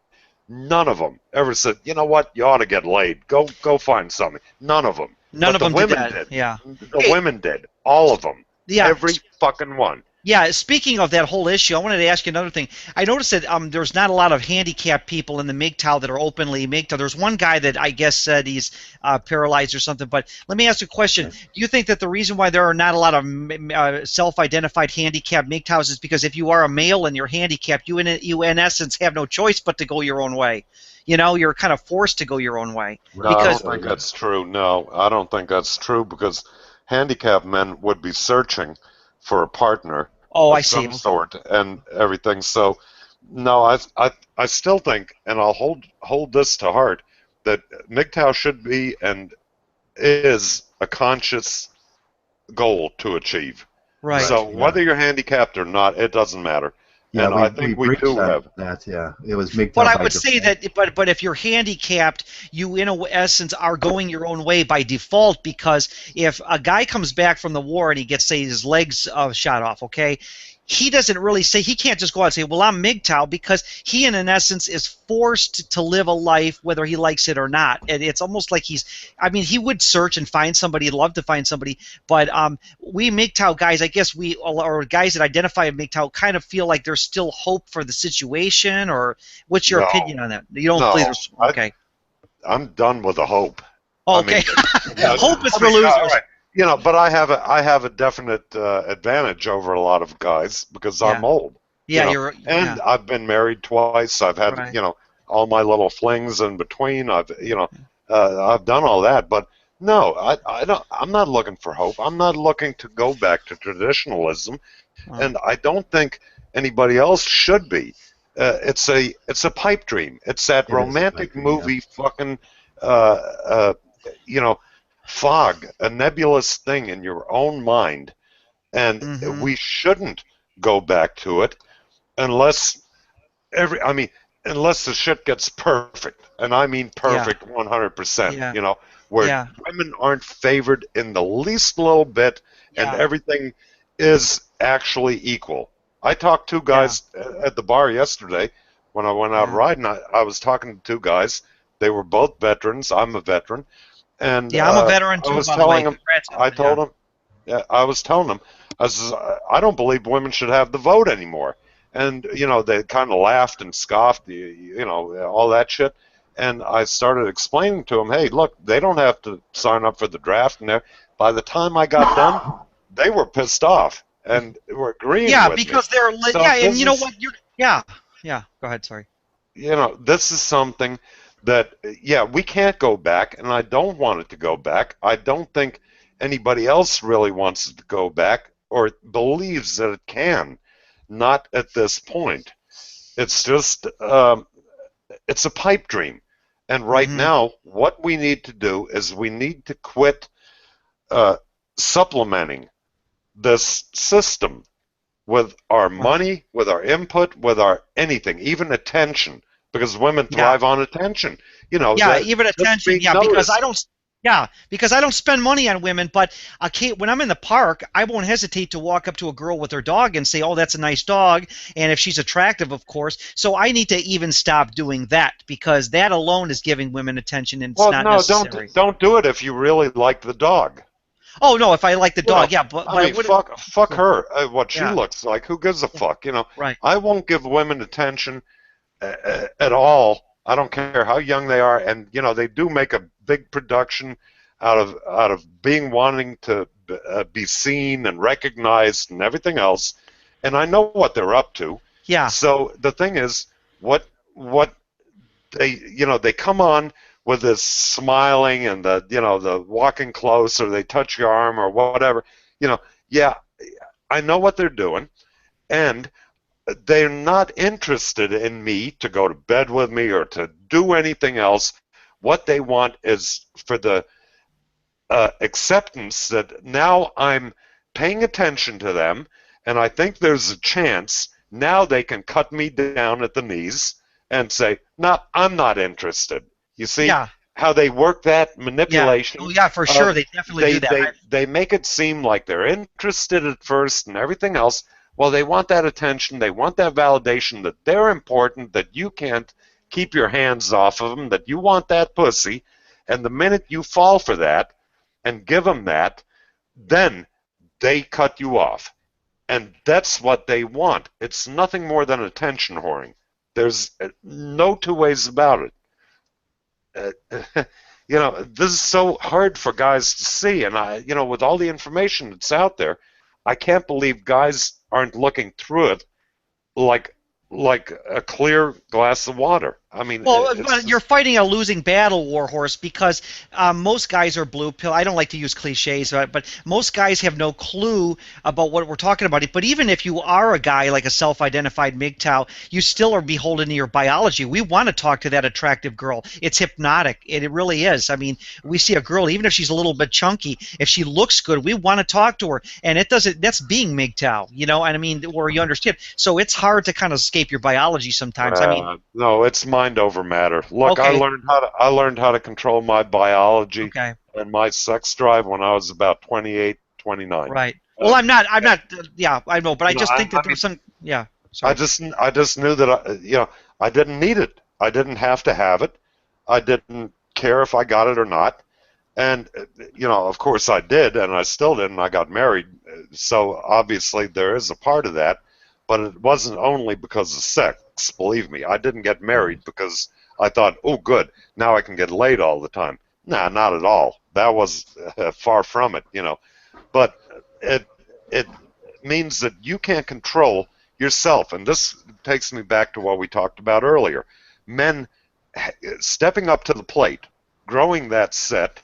None of them ever said, "You know what, you ought to get laid. Go find something." None of them. None of them women did. Yeah. The women did. All of them. Yeah. Every fucking one. Yeah, speaking of that whole issue, I wanted to ask you another thing. I noticed that there's not a lot of handicapped people in the Mgtow that are openly Mgtow. There's one guy that I guess said he's paralyzed or something. But let me ask you a question. Do you think that the reason why there are not a lot of self-identified handicapped Mgtows is because if you are a male and you're handicapped, you in essence have no choice but to go your own way? You're kind of forced to go your own way. No, I Because don't think that's true. No, I don't think that's true because handicapped men would be searching for a partner oh, I of see. some sort and everything. So, no, I still think, and I'll hold this to heart, that MGTOW should be and is a conscious goal to achieve. Right. So Yeah. whether you're handicapped or not, it doesn't matter. Yeah, And I think we breached do have. that. Yeah, it was MGTOW But I by would say default. that, but if you're handicapped, you in essence are going your own way by default, because if a guy comes back from the war and he gets, say, his legs shot off, okay, he doesn't really say, he can't just go out and say, well, I'm MGTOW, because he in essence is forced to live a life whether he likes it or not. And it's almost like I mean, he would search and find somebody, he'd love to find somebody, but we MGTOW guys, I guess or guys that identify as MGTOW kind of feel like there's still hope for the situation, or what's your No, opinion on that? You don't no, believe there's, okay. I'm done with the hope. Okay. Yeah, Hope is I for mean, losers. all right. But I have a definite advantage over a lot of guys because Yeah. I'm old. Yeah, And I've been married twice. I've had Right. all my little flings in between. I've done all that. But no, I don't. I'm not looking for hope. I'm not looking to go back to traditionalism, and I don't think anybody else should be. It's a pipe dream. It's that It is a romantic pipe dream, yeah. movie fucking fog, a nebulous thing in your own mind, and Mhm. we shouldn't go back to it unless unless the shit gets perfect, and I mean perfect 100%. Yeah. Where Yeah. women aren't favored in the least little bit, and Yeah. everything is actually equal. I talked to two guys at the bar yesterday when I went out Yeah. riding. I was talking to two guys. They were both veterans. I'm a veteran. And Yeah, I'm a veteran I too, was by the way. telling him, Congrats. I told him, yeah, I was telling him, I says, I don't believe women should have the vote anymore. And they kind of laughed and scoffed, all that shit. And I started explaining to them, hey, look, they don't have to sign up for the draft. And by the time I got done, they were pissed off and were agreeing Yeah, with because me. they're So yeah, and this you know is- what? Yeah. Go ahead. Sorry. this is something that, we can't go back, and I don't want it to go back. I don't think anybody else really wants it to go back or believes that it can. Not at this point. It's just, it's a pipe dream. And right Mhm. now, what we need to do is we need to quit supplementing this system with our money, with our input, with our anything, even attention, because women thrive on attention. Yeah, even just attention. being Yeah, because I noticed. don't. Yeah, because I don't spend money on women, but when I'm in the park, I won't hesitate to walk up to a girl with her dog and say, "Oh, that's a nice dog," and if she's attractive, of course. So I need to even stop doing that, because that alone is giving women attention, and it's Well, not no, necessary. don't do it if you really like the dog. Oh no, if I like the dog, yeah, but I mean, what? fuck her. What she Yeah. looks like. Who gives a fuck? Right. I won't give women attention at all. I don't care how young they are, and they do make a big production out of being wanting to be seen and recognized and everything else, and I know what they're up to. Yeah. So the thing is, what they come on with this smiling and the walking close, or they touch your arm or whatever. Yeah, I know what they're doing, and they're not interested in me to go to bed with me or to do anything else. What they want is for the acceptance that now I'm paying attention to them, and I think there's a chance now they can cut me down at the knees and say, no, I'm not interested. You see how they work that manipulation? Oh yeah, for sure. They definitely do that. They make it seem like they're interested at first and everything else. Well, they want that attention. They want that validation that they're important, that you can't keep your hands off of them, that you want that pussy. And the minute you fall for that and give them that, then they cut you off. And that's what they want. It's nothing more than attention whoring. There's no two ways about it. This is so hard for guys to see. And with all the information that's out there, I can't believe guys aren't looking through it like a clear glass of water. I mean, Well, it's but you're just, fighting a losing battle, Warhorse, because most guys are blue pill. I don't like to use cliches, but most guys have no clue about what we're talking about. But even if you are a guy like a self-identified MGTOW, you still are beholden to your biology. We want to talk to that attractive girl. It's hypnotic. It really is. I mean, we see a girl, even if she's a little bit chunky, if she looks good, we want to talk to her. And it doesn't. That's being MGTOW, you know. And I mean, where you understand. So it's hard to kind of escape your biology sometimes. I mean, no, it's mind over matter. Look, okay, I learned how to control my biology okay. and my sex drive when I was about 28, 29. Right. Well, Uh, I'm not. Yeah, I know, but I just think that I mean, there's some. Yeah. I Sorry. just knew that I didn't need it. I didn't have to have it. I didn't care if I got it or not. And of course I did, and I still did, and I got married. So obviously there is a part of that, but it wasn't only because of sex. Believe me, I didn't get married because I thought, oh, good, now I can get laid all the time. Nah, not at all. That was far from it. But it it means that you can't control yourself, and this takes me back to what we talked about earlier. Men stepping up to the plate, growing that set,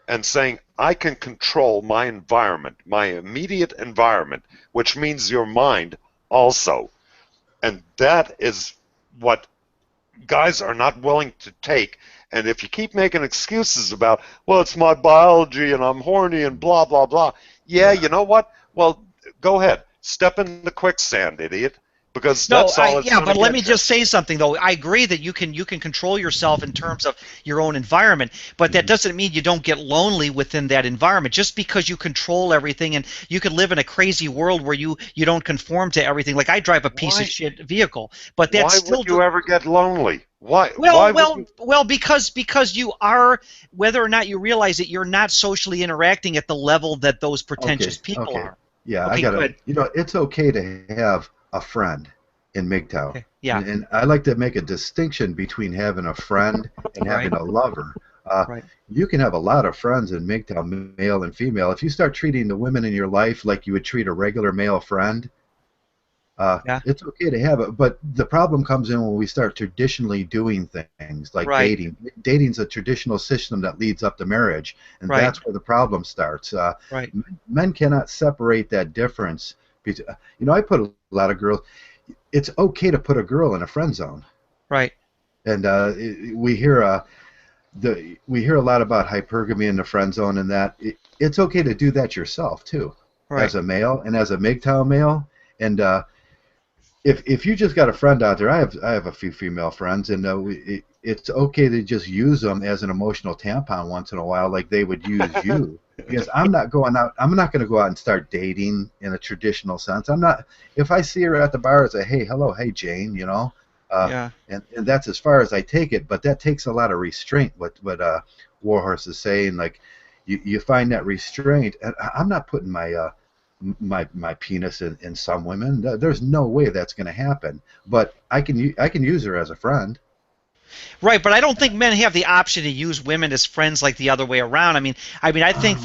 and saying, I can control my environment, my immediate environment, which means your mind also. And that is what guys are not willing to take. And if you keep making excuses about, well, it's my biology and I'm horny and blah, blah, blah, yeah, Yeah. you know what? Well, go ahead. Step in the quicksand, idiot, because No, that's all it's yeah, going to but let me get you. just say something though. I agree that you can control yourself in terms of your own environment, but that doesn't mean you don't get lonely within that environment. Just because you control everything and you can live in a crazy world where you don't conform to everything. Like I drive a piece of Why? shit vehicle, but that's Why would still you ever get lonely? Why? well, Why would well, you? well, because you are, whether or not you realize it, you're not socially interacting at the level that those pretentious Okay, people okay. are. Yeah, I Okay, gotta, good. it's okay to have a friend in MGTOW. Okay, yeah, And I like to make a distinction between having a friend and right, having a lover. Uh, right. you can have a lot of friends in MGTOW, male and female. If you start treating the women in your life like you would treat a regular male friend, Yeah, it's okay to have it, but the problem comes in when we start traditionally doing things like right, dating. Dating's a traditional system that leads up to marriage, and right, that's where the problem starts. right, Men cannot separate that difference. I put a lot of girls. It's okay to put a girl in a friend zone, right. and we hear a lot about hypergamy in the friend zone, and that it's okay to do that yourself too, Right. as a male and as a MGTOW male, and if you just got a friend out there, I have a few female friends, and it's okay to just use them as an emotional tampon once in a while, like they would use you. Because I'm not going out. I'm not going to go out and start dating in a traditional sense. I'm not. If I see her at the bar, I say, "Hey, hello, hey, Jane," Yeah. and that's as far as I take it. But that takes a lot of restraint. What Warhorse is saying, like you find that restraint, and I'm not putting my penis in some women. There's no way that's going to happen. But I can use her as a friend. Right, but I don't think men have the option to use women as friends like the other way around. I think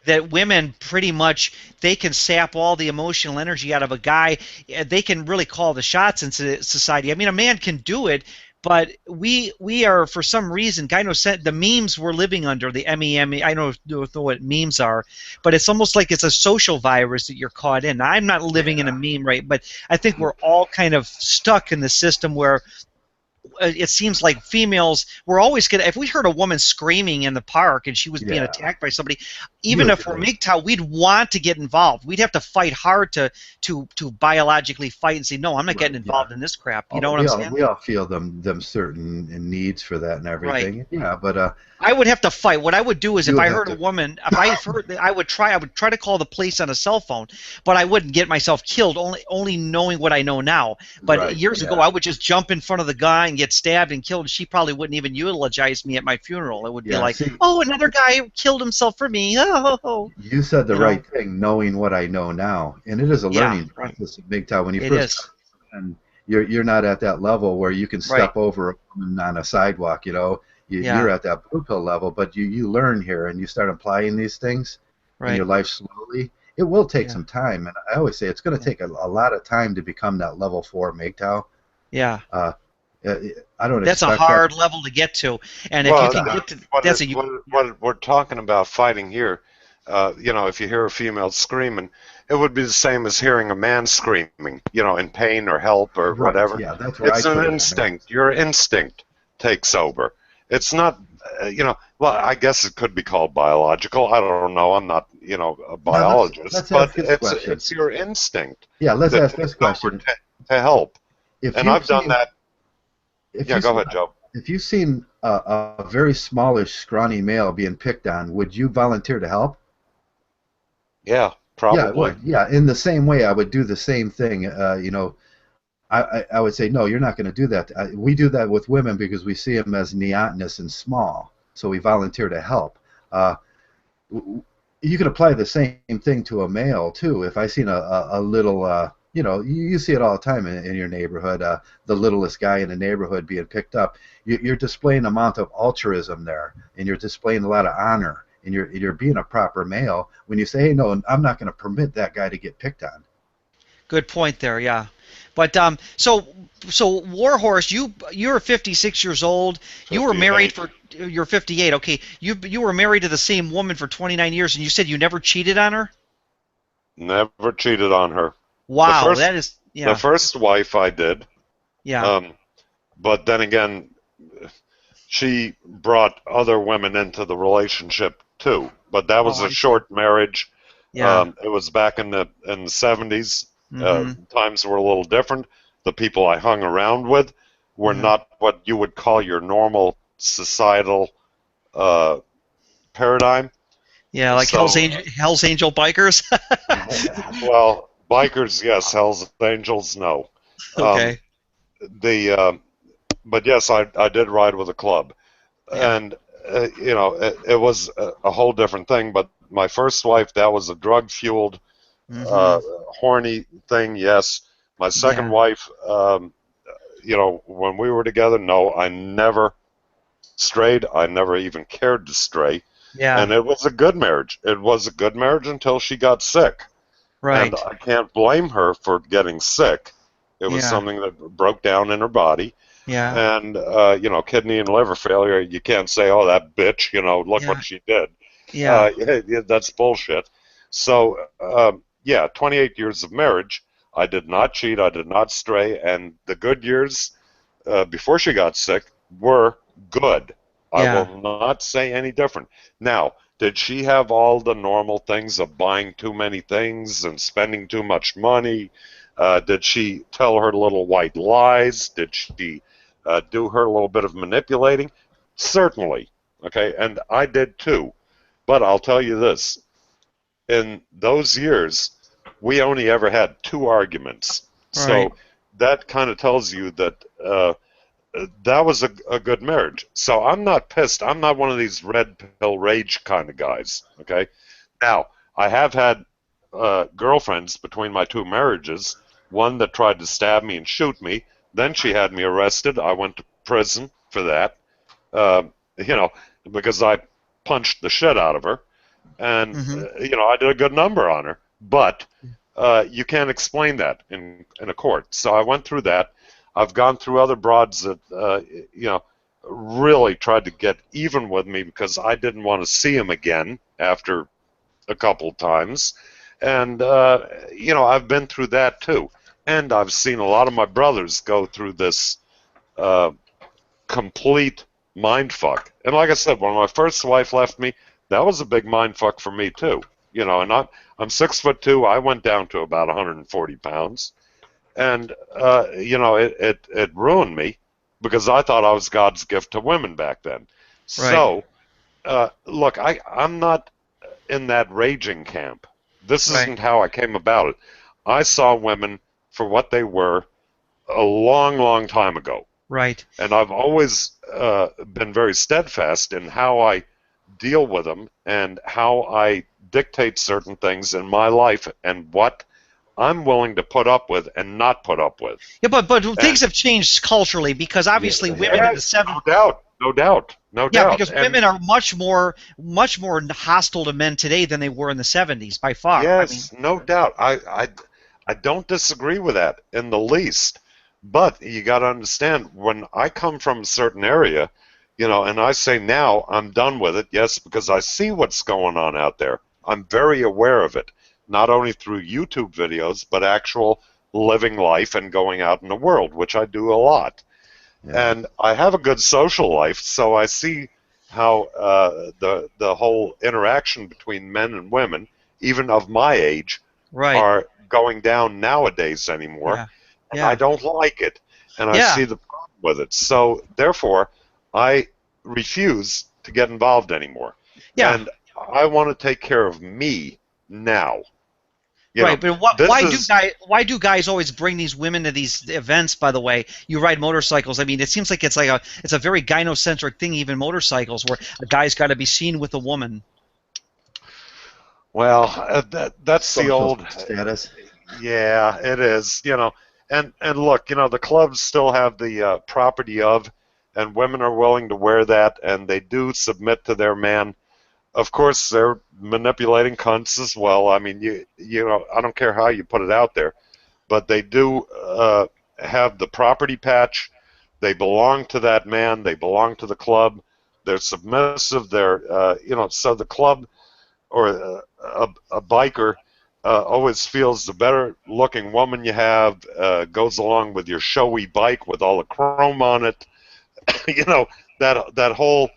that women pretty much they can sap all the emotional energy out of a guy. They can really call the shots in society. I mean, a man can do it, but we are for some reason. Guy knows the memes we're living under the MEME. I don't know what memes are, but it's almost like it's a social virus that you're caught in. Now, I'm not living in a meme, right? But I think we're all kind of stuck in the system where it seems like females we're always gonna if we heard a woman screaming in the park and she was being Yeah, attacked by somebody, you even would if do we're it. MGTOW, we'd want to get involved. We'd have to fight hard to biologically fight and say no, I'm not getting Right. Yeah. involved in this crap. You know Oh, what I'm saying? we all feel them certain needs for that and Right. everything. Yeah, but I would have to fight. What I would do is you if would I have heard a to. woman, if I heard, I would try to call the police on a cell phone, but I wouldn't get myself killed. Only knowing what I know now. But Right. years ago, Yeah. I would just jump in front of the guy and get stabbed and killed. She probably wouldn't even eulogize me at my funeral. It would be Yeah. like, See, oh, another guy killed himself for me. Oh, you said the you know? right thing, knowing what I know now, and it is a Yeah, learning right. process in MGTOW. When you It first is. and you're not at that level where you can Right. step over a woman on a sidewalk. You're Yeah. at that blue pill level, but you learn here and you start applying these things in your Right. life slowly. It will take Yeah. some time, and I always say it's going to Yeah. take a lot of time to become that level 4 MGTOW. Yeah. Uh, I don't That's a expect hard that. level to get to, and if you Well, can get to, what, that's it, a you. what we're talking about fighting here, if you hear a female screaming, it would be the same as hearing a man screaming, in pain or help or Right. whatever. Yeah, that's where I It's an put it in there. instinct. Your instinct takes over. It's not, well, I guess it could be called biological. I don't know. I'm not, a Now biologist, let's but ask this question. it's your instinct Yeah, let's that ask this takes over question. to help. If And you've I've done seen that. if Yeah, you go seen ahead, Joe. if you've seen a very smallish, scrawny male being picked on, would you volunteer to help? Yeah, Yeah, I probably. would. Yeah, in the same way, I would do the same thing. I would say, no, you're not going to do that. We do that with women because we see them as neotenous and small, so we volunteer to help. You can apply the same thing to a male too. If I seen a little, you see it all the time in your neighborhood, the littlest guy in the neighborhood being picked up. You're displaying an amount of altruism there, and you're displaying a lot of honor, and you're being a proper male when you say, hey, no, I'm not going to permit that guy to get picked on. Good point there, yeah. But so Warhorse, you're 56 years old. You were married 58. you're 58. Okay, you were married to the same woman for 29 years, and you said you never cheated on her. Never cheated on her. The Wow, first that is the yeah, first wife I did, yeah. but then again, she brought other women into the relationship too. But that Oh, was I a see. short marriage. Yeah. It was back in the 70s. Mm-hmm. Times were a little different. The people I hung around with were Yeah. not what you would call your normal societal uh, paradigm. Yeah, like So, Hell's Angel bikers. well, bikers, yes. Hell's Angels, no. Um, Okay. the but yes, I did ride with a club, Yeah. and it was a whole different thing. But my first wife, that was a drug-fueled, Mm-hmm. horny thing. Yes. My second Yeah. wife, when we were together, no, I never strayed. I never even cared to stray, Yeah. and it was a good marriage. It was a good marriage until she got sick. And Right. I can't blame her for getting sick. It was Yeah. something that broke down in her body. Yeah. And, kidney and liver failure, you can't say, oh, that bitch, look Yeah. what she did. Yeah. Yeah, that's bullshit. So, 28 years of marriage. I did not cheat. I did not stray. And the good years before she got sick were good. I Yeah. will not say any different. Now, did she have all the normal things of buying too many things and spending too much money? Did she tell her little white lies? Did she do her little bit of manipulating? Certainly. Okay, and I did too. But I'll tell you this. In those years, we only ever had two arguments. Right. So that kind of tells you that that was a good marriage. So I'm not pissed. I'm not one of these red pill rage kind of guys. Okay. Now I have had girlfriends between my two marriages. One that tried to stab me and shoot me. Then she had me arrested. I went to prison for that. Uh, you know, because I punched the shit out of her, and Mm-hmm. I did a good number on her. But you can't explain that in a court. So I went through that. I've gone through other broads that really tried to get even with me because I didn't want to see him again after a couple of times, and I've been through that too, and I've seen a lot of my brothers go through this uh, complete mind fuck. And like I said, when my first wife left me, that was a big mind fuck for me too. And I'm 6'2". I went down to about 140 pounds. And it ruined me because I thought I was God's gift to women back then. Right. So look, I'm not in that raging camp. This Right. isn't how I came about it. I saw women for what they were a long, long time ago, Right. and I've always been very steadfast in how I deal with them and how I dictate certain things in my life and what I'm willing to put up with and not put up with. Yeah, but things have changed culturally because obviously women in the No doubt, no doubt, no yeah, doubt. because And women are much more hostile to men today than they were in the 70s by far. I mean, yes, no doubt. I don't disagree with that in the least. But you got to understand, when I come from a certain area, and I say now I'm done with it, yes, because I see what's going on out there. I'm very aware of it, not only through YouTube videos, but actual living life and going out in the world, which I do a lot. Yeah. And I have a good social life, so I see how the whole interaction between men and women, even of my age, Right. are going down nowadays anymore. Yeah. And I don't like it, and I Yeah. see the problem with it. So therefore, I refuse to get involved anymore. Yeah. And I want to take care of me now. Right, but this is why do guys always bring these women to these events? By the way, you ride motorcycles. I mean, it seems like it's a very gynocentric thing, even motorcycles, where a guy's got to be seen with a woman. well, that's the Social old status. Yeah, it is. And look, the clubs still have the property of, and women are willing to wear that, and they do submit to their man. Of course, they're manipulating cunts as well. I mean, I don't care how you put it out there, but they do have the property patch. They belong to that man. They belong to the club. They're submissive. So the club or a biker always feels the better looking woman you have goes along with your showy bike with all the chrome on it. That whole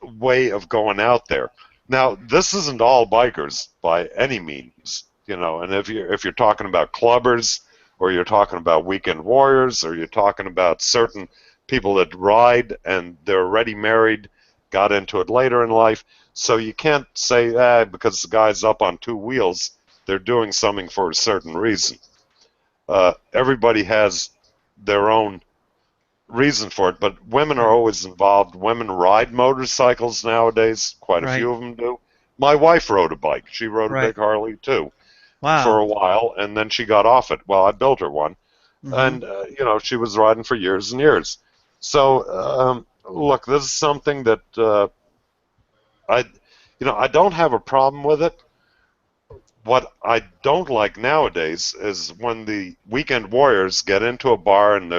way of going out there. Now, this isn't all bikers by any means, and if you're talking about clubbers, or you're talking about weekend warriors, or you're talking about certain people that ride and they're already married, got into it later in life, so you can't say, because the guy's up on two wheels, they're doing something for a certain reason. Everybody has their own reason for it, but women are always involved. Women ride motorcycles nowadays. Quite a few of them do. My wife rode a bike. She rode a big Harley too for a while, and then she got off it. Well, I built her one, and she was riding for years and years. So look, this is something that I don't have a problem with it. What I don't like nowadays is when the weekend warriors get into a bar and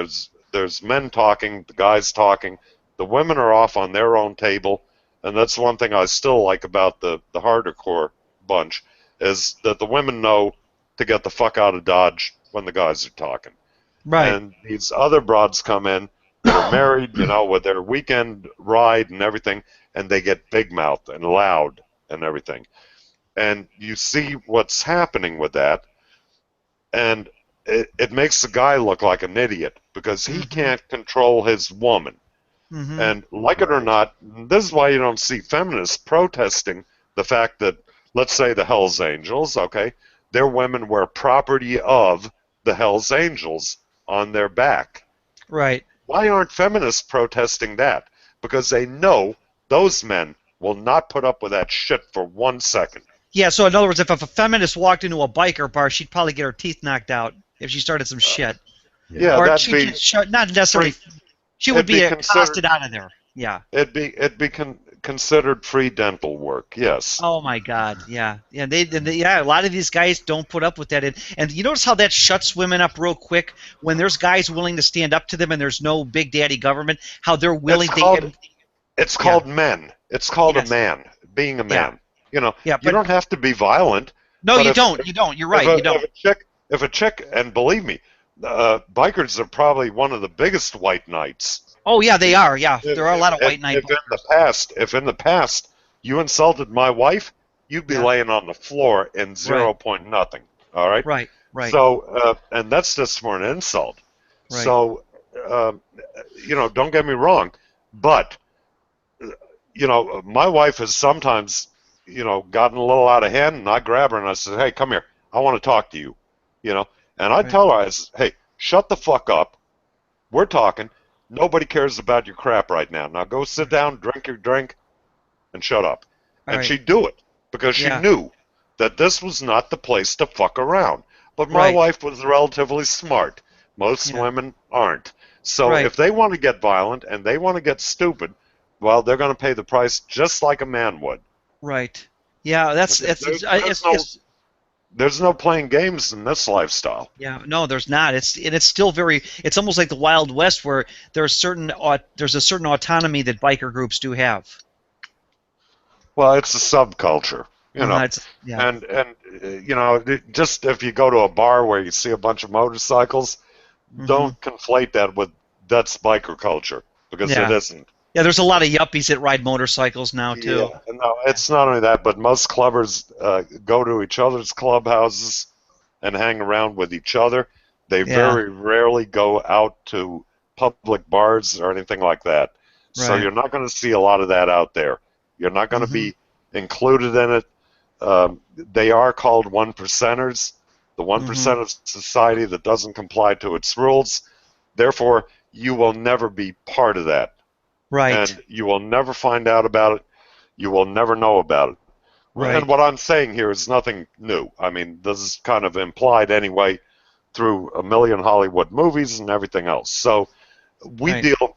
there's men talking, the guys talking, the women are off on their own table, and that's one thing I still like about the harder core bunch, is that the women know to get the fuck out of Dodge when the guys are talking. Right. And these other broads come in that are married, with their weekend ride and everything, and they get big mouth and loud and everything. And you see what's happening with that, and it makes the guy look like an idiot because he can't control his woman. And like it or not, this is why you don't see feminists protesting the fact that, let's say, the Hells Angels, okay, their women wear property of the Hells Angels on their back. Right. Why aren't feminists protesting that? Because they know those men will not put up with that shit for 1 second. Yeah, so in other words, if a feminist walked into a biker bar, she'd probably get her teeth knocked out if she started some shit. Yeah, or that'd be not necessarily. She would be accosted out of there. Yeah. It'd be considered free dental work. Yes. Oh my God. Yeah. Yeah. A lot of these guys don't put up with that, and you notice how that shuts women up real quick when there's guys willing to stand up to them, and there's no big daddy government. How they're willing It's called men. It's called a man. Being a man. You don't have to be violent. No, you don't. You don't. You're right. You don't. If a chick, and believe me, bikers are probably one of the biggest white knights. Oh yeah, they are. Yeah, there are a lot of white knight bikers. If in the past you insulted my wife, you'd be laying on the floor in 0 point nothing. All right. Right. Right. So, and that's just for an insult. Right. So, don't get me wrong, but my wife has sometimes gotten a little out of hand, and I grab her and I said, "Hey, come here. I want to talk to you." And I tell her, I said, "Hey, shut the fuck up. We're talking. Nobody cares about your crap right now. Now go sit down, drink your drink, and shut up." And she'd do it because she knew that this was not the place to fuck around. But my wife was relatively smart. Most women aren't. So if they want to get violent and they want to get stupid, well, they're going to pay the price just like a man would. Right. Yeah, There's no playing games in this lifestyle. Yeah, no, there's not. It's still very. It's almost like the Wild West, where there's a certain autonomy that biker groups do have. Well, it's a subculture, Yeah. and just if you go to a bar where you see a bunch of motorcycles, don't conflate that with that's biker culture, because it isn't. Yeah, there's a lot of yuppies that ride motorcycles now too. Yeah, no, it's not only that, but most clubbers go to each other's clubhouses and hang around with each other. They very rarely go out to public bars or anything like that. So Right. you're not going to see a lot of that out there. You're not going to be included in it. They are called one percenters, the 1% of society that doesn't comply to its rules. Therefore, you will never be part of that. Right. And you will never find out about it. You will never know about it. Right. And what I'm saying here is nothing new. I mean, this is kind of implied anyway through a million Hollywood movies and everything else. So we dealt,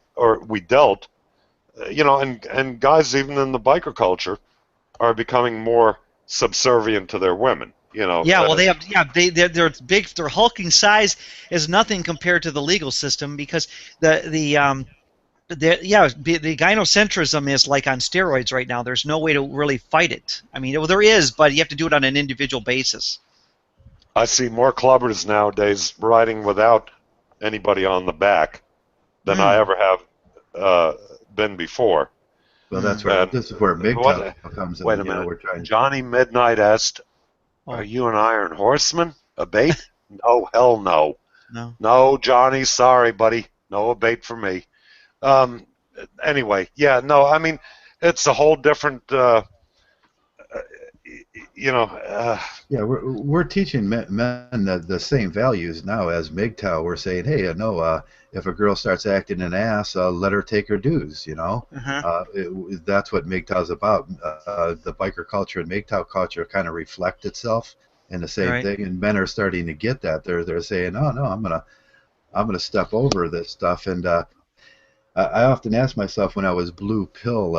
and guys even in the biker culture are becoming more subservient to their women. Yeah, well, they're big. Their hulking size is nothing compared to the legal system, because the gynocentrism is like on steroids right now. There's no way to really fight it. I mean, well, there is, but you have to do it on an individual basis. I see more clubbers nowadays riding without anybody on the back than I ever have been before. Well, that's right. This is where Mgtow comes in. Wait a minute. Johnny Midnight asked, "Are you an Iron Horseman? A bait?" No, hell no. No, Johnny, sorry, buddy. No a bait for me. Anyway, I mean, it's a whole different, we're teaching men the same values now as Mgtow. We're saying, hey, if a girl starts acting an ass, let her take her dues, that's what Mgtow's about. The biker culture and Mgtow culture kind of reflect itself in the same thing, and men are starting to get that. They're saying, oh, no, I'm gonna step over this stuff. And I often ask myself, when I was blue pill,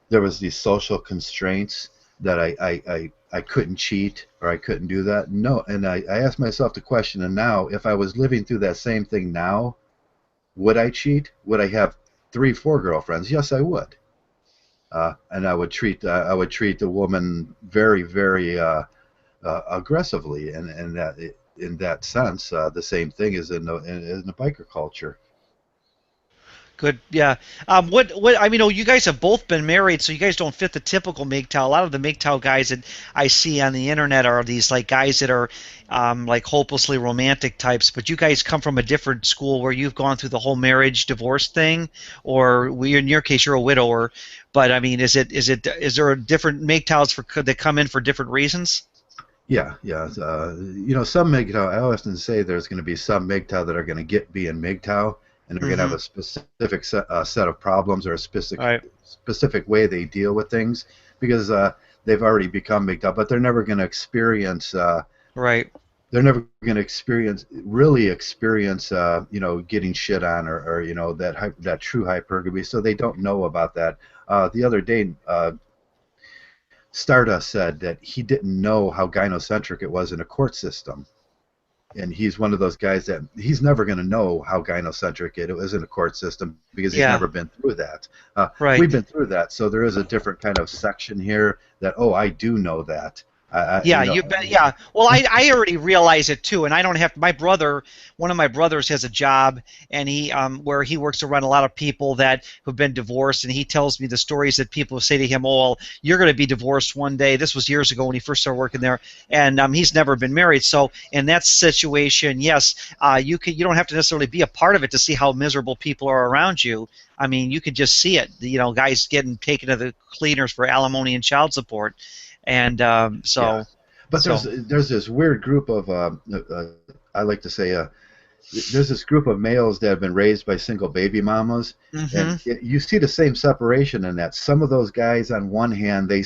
there was these social constraints that I couldn't cheat or I couldn't do that. No, and I asked myself the question, and now if I was living through that same thing now, would I cheat? Would I have 3-4 girlfriends? Yes, I would. And I would treat the woman very, very aggressively, and in that sense, the same thing is in the biker culture. Good, yeah. What I mean, you guys have both been married, so you guys don't fit the typical Mgtow. A lot of the Mgtow guys that I see on the internet are these like guys that are like hopelessly romantic types. But you guys come from a different school where you've gone through the whole marriage divorce thing, or in your case you're a widower. But I mean, is there a different Mgtows that come in for different reasons? Yeah. Some Mgtow. I often say there's going to be some Mgtow that are going to be in Mgtow, and they're going to have a specific set of problems or a specific way they deal with things, because they've already become Mgtow, but they're never going to experience. They're never going to really experience, getting shit on or that true hypergamy. So they don't know about that. The other day, Stardust said that he didn't know how gynocentric it was in a court system. And he's one of those guys that he's never going to know how gynocentric it was in a court system, because he's never been through that. We've been through that, so there is a different kind of section here that, I do know that. You bet. Yeah. Well, I already realize it too, and I don't have. One of my brothers has a job, and he where he works around a lot of people that who've been divorced, and he tells me the stories that people say to him, "Oh, well, you're going to be divorced one day." This was years ago when he first started working there, and he's never been married. So in that situation, yes, you don't have to necessarily be a part of it to see how miserable people are around you. I mean, you could just see it. Guys getting taken to the cleaners for alimony and child support. And there's this weird group of I like to say there's this group of males that have been raised by single baby mamas, and you see the same separation in that. Some of those guys, on one hand, they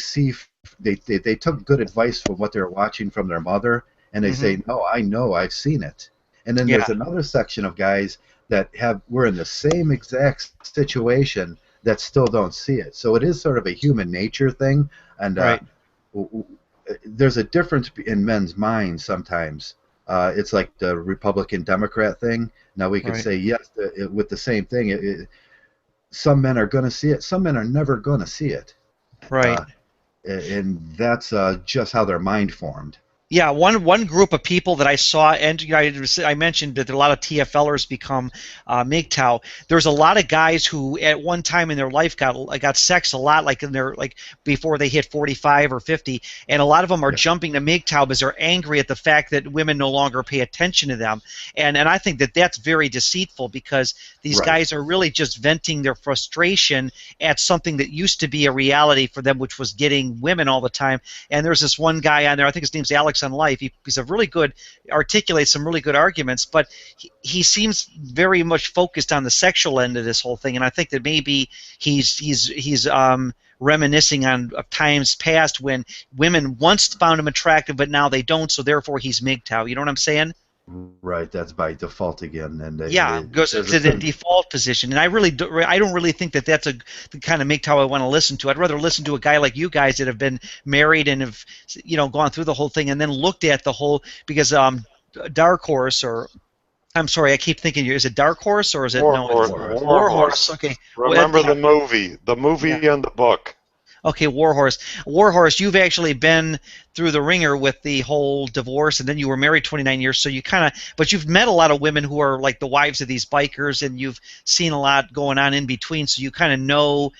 took good advice from what they're watching from their mother, and they say, no, I know, I've seen it. And then there's another section of guys that were in the same exact situation that still don't see it. So it is sort of a human nature thing, and there's a difference in men's minds sometimes. It's like the Republican Democrat thing. Now we could Right. say yes with the same thing. Some men are going to see it. Some men are never going to see it. Right. And that's just how their mind formed. Yeah, one group of people that I saw, and I mentioned that a lot of TFLers become Mgtow. There's a lot of guys who at one time in their life got sex a lot, like in their before they hit 45 or 50, and a lot of them are jumping to Mgtow because they're angry at the fact that women no longer pay attention to them, and I think that that's very deceitful because these guys are really just venting their frustration at something that used to be a reality for them, which was getting women all the time. And there's this one guy on there, I think his name's Alex on Life. He's a really good, articulates some really good arguments, but he seems very much focused on the sexual end of this whole thing, and I think that maybe he's reminiscing on times past when women once found him attractive, but now they don't, so therefore he's Mgtow. You know what I'm saying? Right, that's by default again, and goes to the default position, and I don't really think that that's the kind of Mgtow I want to listen to. I'd rather listen to a guy like you guys that have been married and have gone through the whole thing and then looked at the whole, because Dark Horse, or I'm sorry, I keep thinking, is it Dark Horse or is it War Horse? Okay, Remember the movie and the book. Okay, Warhorse. Warhorse, you've actually been through the ringer with the whole divorce, and then you were married 29 years, so but you've met a lot of women who are like the wives of these bikers, and you've seen a lot going on in between, so you kind of know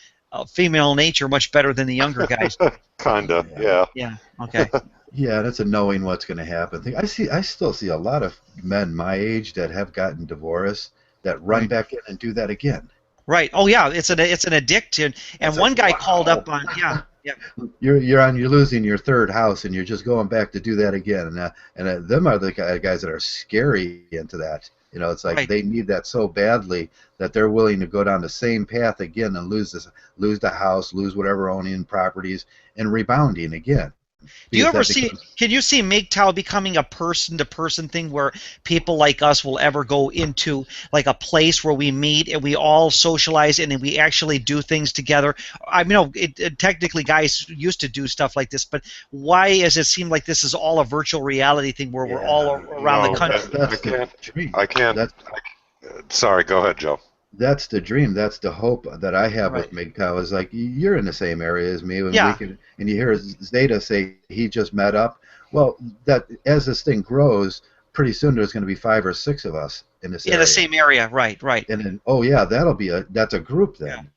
female nature much better than the younger guys. Kinda, yeah. Yeah, okay. Yeah, that's a knowing what's going to happen thing. I still see a lot of men my age that have gotten divorced that run back in and do that again. Right. Oh yeah, it's an addiction. And one guy called up on You're losing your third house and you're just going back to do that again. And them are the guys that are scary into that. It's like they need that so badly that they're willing to go down the same path again and lose the house, lose whatever owning properties, and rebounding again. Do you ever can you see Mgtow becoming a person-to-person thing where people like us will ever go into like a place where we meet and we all socialize and then we actually do things together? I mean, technically guys used to do stuff like this, but why does it seem like this is all a virtual reality thing where we're all around the country? I can't. Sorry, go ahead, Joe. That's the dream. That's the hope that I have with Mgtow. Is like you're in the same area as me, and and you hear Zeta say he just met up. Well, that as this thing grows, pretty soon there's going to be 5 or 6 of us in this area. In the same area, right. And then that's a group then.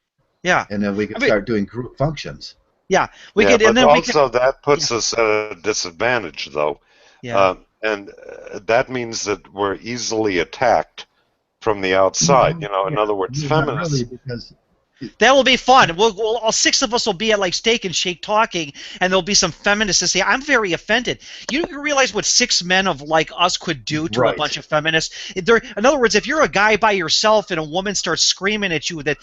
Yeah. And then we can start doing group functions. Yeah, that puts us at a disadvantage, though. Yeah. And that means that we're easily attacked from the outside. In other words, feminists. Really, because that will be fun. All 6 of us will be at like Steak and Shake talking, and there'll be some feminists that say, "I'm very offended." You realize what 6 men of like us could do to a bunch of feminists? In other words, if you're a guy by yourself and a woman starts screaming at you that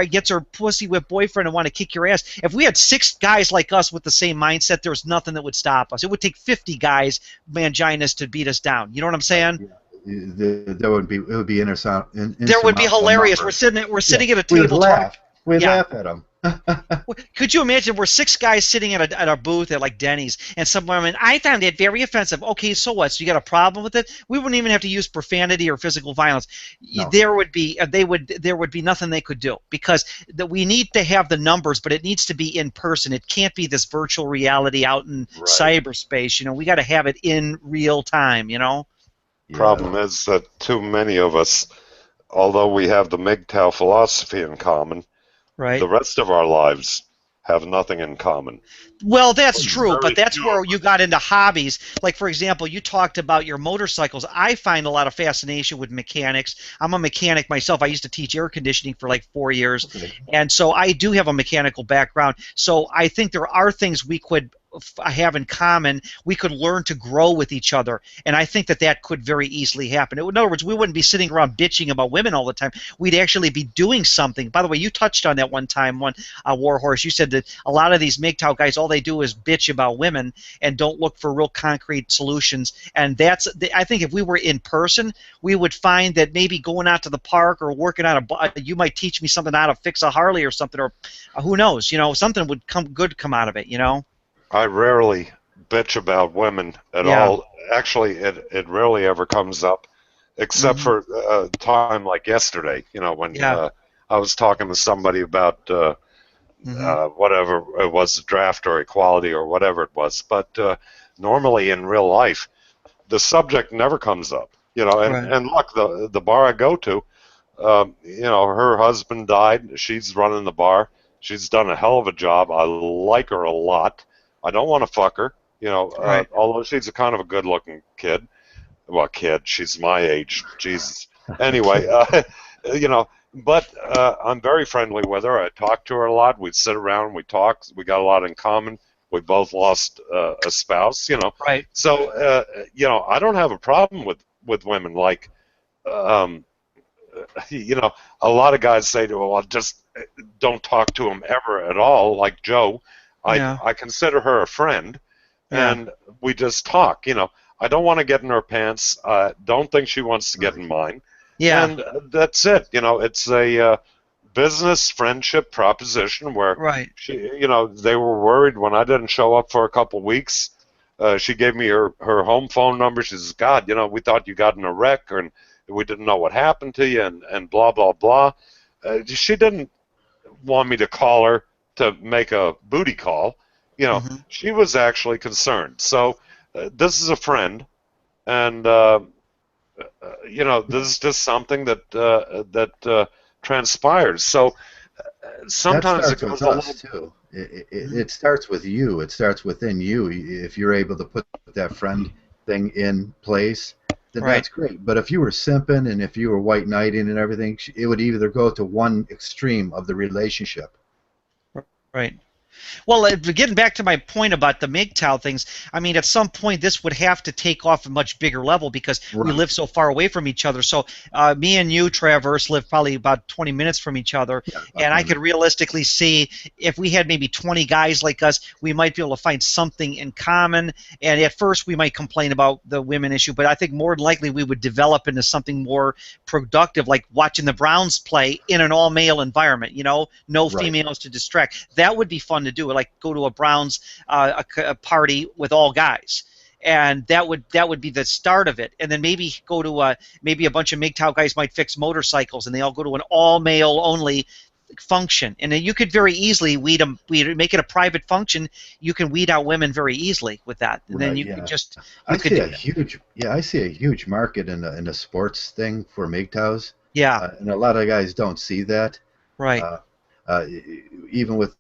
gets her pussy whipped boyfriend and want to kick your ass, if we had 6 guys like us with the same mindset, there's nothing that would stop us. It would take 50 guys, manginas, to beat us down. You know what I'm saying? Yeah. It would be there would be hilarious. We're sitting at a table. We'd laugh at them. Could you imagine we're 6 guys sitting at a booth at like Denny's, and some women, I found it very offensive. Okay, so what? So you got a problem with it? We wouldn't even have to use profanity or physical violence. No. There would be nothing they could do, because we need to have the numbers, but it needs to be in person. It can't be this virtual reality out in cyberspace. We got to have it in real time. Problem is that too many of us, although we have the Mgtow philosophy in common, the rest of our lives have nothing in common. Well, that's true, but that's where you got into hobbies. Like, for example, you talked about your motorcycles. I find a lot of fascination with mechanics. I'm a mechanic myself. I used to teach air conditioning for like 4 years, and so I do have a mechanical background. So I think there are things we could have in common. We could learn to grow with each other, and I think that could very easily happen. In other words, we wouldn't be sitting around bitching about women all the time. We'd actually be doing something. By the way, you touched on that one time, Warhorse. You said that a lot of these Mgtow guys, all they do is bitch about women and don't look for real concrete solutions. And I think if we were in person, we would find that maybe going out to the park or working on you might teach me something how to fix a Harley or something, or who knows, something would come out of it, I rarely bitch about women at Yeah. all. Actually, it rarely ever comes up, except for a time like yesterday. You know, when Yeah. I was talking to somebody about whatever it was, draft or equality or whatever it was. But normally in real life, the subject never comes up. You know, Right. and look, the bar I go to, you know, her husband died. She's running the bar. She's done a hell of a job. I like her a lot. I don't want to fuck her, you know, Right. although she's a kind of a good-looking kid. Well, kid, she's my age. Jesus. Anyway, you know, but I'm very friendly with her. I talk to her a lot. We sit around, we talk. We got a lot in common. We both lost a spouse, you know. Right. So, you know, I don't have a problem with women. Like, um, you know, a lot of guys say to her, well, just don't talk to him ever at all, like Joe. Yeah. I consider her a friend, Yeah. and we just talk, you know. I don't want to get in her pants. Don't think she wants to get in mine. Yeah. And that's it. You know, it's a business friendship proposition where Right. she, you know, they were worried when I didn't show up for a couple weeks. She gave me her home phone number. She says, God, you know, we thought you got in a wreck, and we didn't know what happened to you, and blah, blah, blah. She didn't want me to call her to make a booty call. You know, she was actually concerned. So this is a friend, and you know, this is just something that transpires. So That sometimes it starts with goes a little. us too. It starts with you. It starts within you. If you're able to put that friend thing in place, then Right. that's great. But if you were simping and if you were white knighting and everything, it would either go to one extreme of the relationship. Right. Well, getting back to my point about the Mgtow things, I mean, at some point this would have to take off a much bigger level because we live so far away from each other. So me and you, Traverse, live probably about 20 minutes from each other, and I could realistically see if we had maybe 20 guys like us, we might be able to find something in common. And at first we might complain about the women issue, but I think more than likely we would develop into something more productive, like watching the Browns play in an all-male environment, you know, no females to distract. That would be fun to do, like go to a Browns a party with all guys, and that would be the start of it. And then maybe go to maybe a bunch of Mgtow guys might fix motorcycles, and they all go to an all male only function, and then you could very easily make it a private function. You can weed out women very easily with that, and then you could just I see a huge market in the sports thing for Mgtows. Yeah. And a lot of guys don't see that. Right. Even with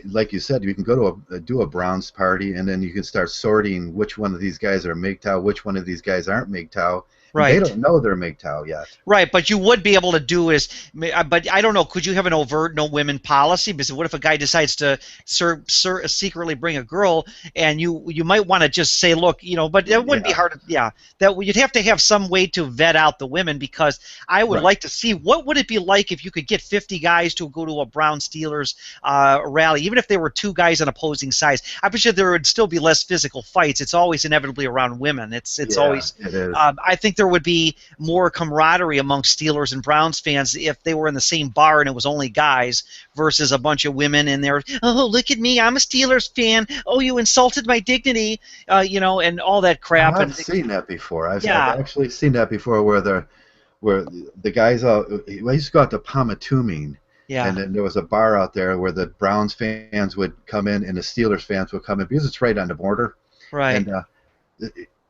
like you said, you can go to do a Browns party, and then you can start sorting which one of these guys are Mgtow, which one of these guys aren't Mgtow. Right. They don't know they're Mgtow yet. Right, but you would be able to do is, but I don't know, could you have an overt no women policy? Because what if a guy decides to secretly bring a girl, and you might want to just say, look, you know, but it wouldn't be hard. That you'd have to have some way to vet out the women, because I would like to see what would it be like if you could get 50 guys to go to a Brown Steelers rally, even if there were two guys on opposing sides. I bet you there would still be less physical fights. It's always inevitably around women. It's always. It is. I think there would be more camaraderie among Steelers and Browns fans if they were in the same bar and it was only guys versus a bunch of women in there. Oh, look at me, I'm a Steelers fan. Oh, you insulted my dignity, you know, and all that crap. I've seen that before. I've actually seen that before, where the guys we used to go out to Pamatuming. Yeah. And then there was a bar out there where the Browns fans would come in and the Steelers fans would come in, because it's right on the border. Right. And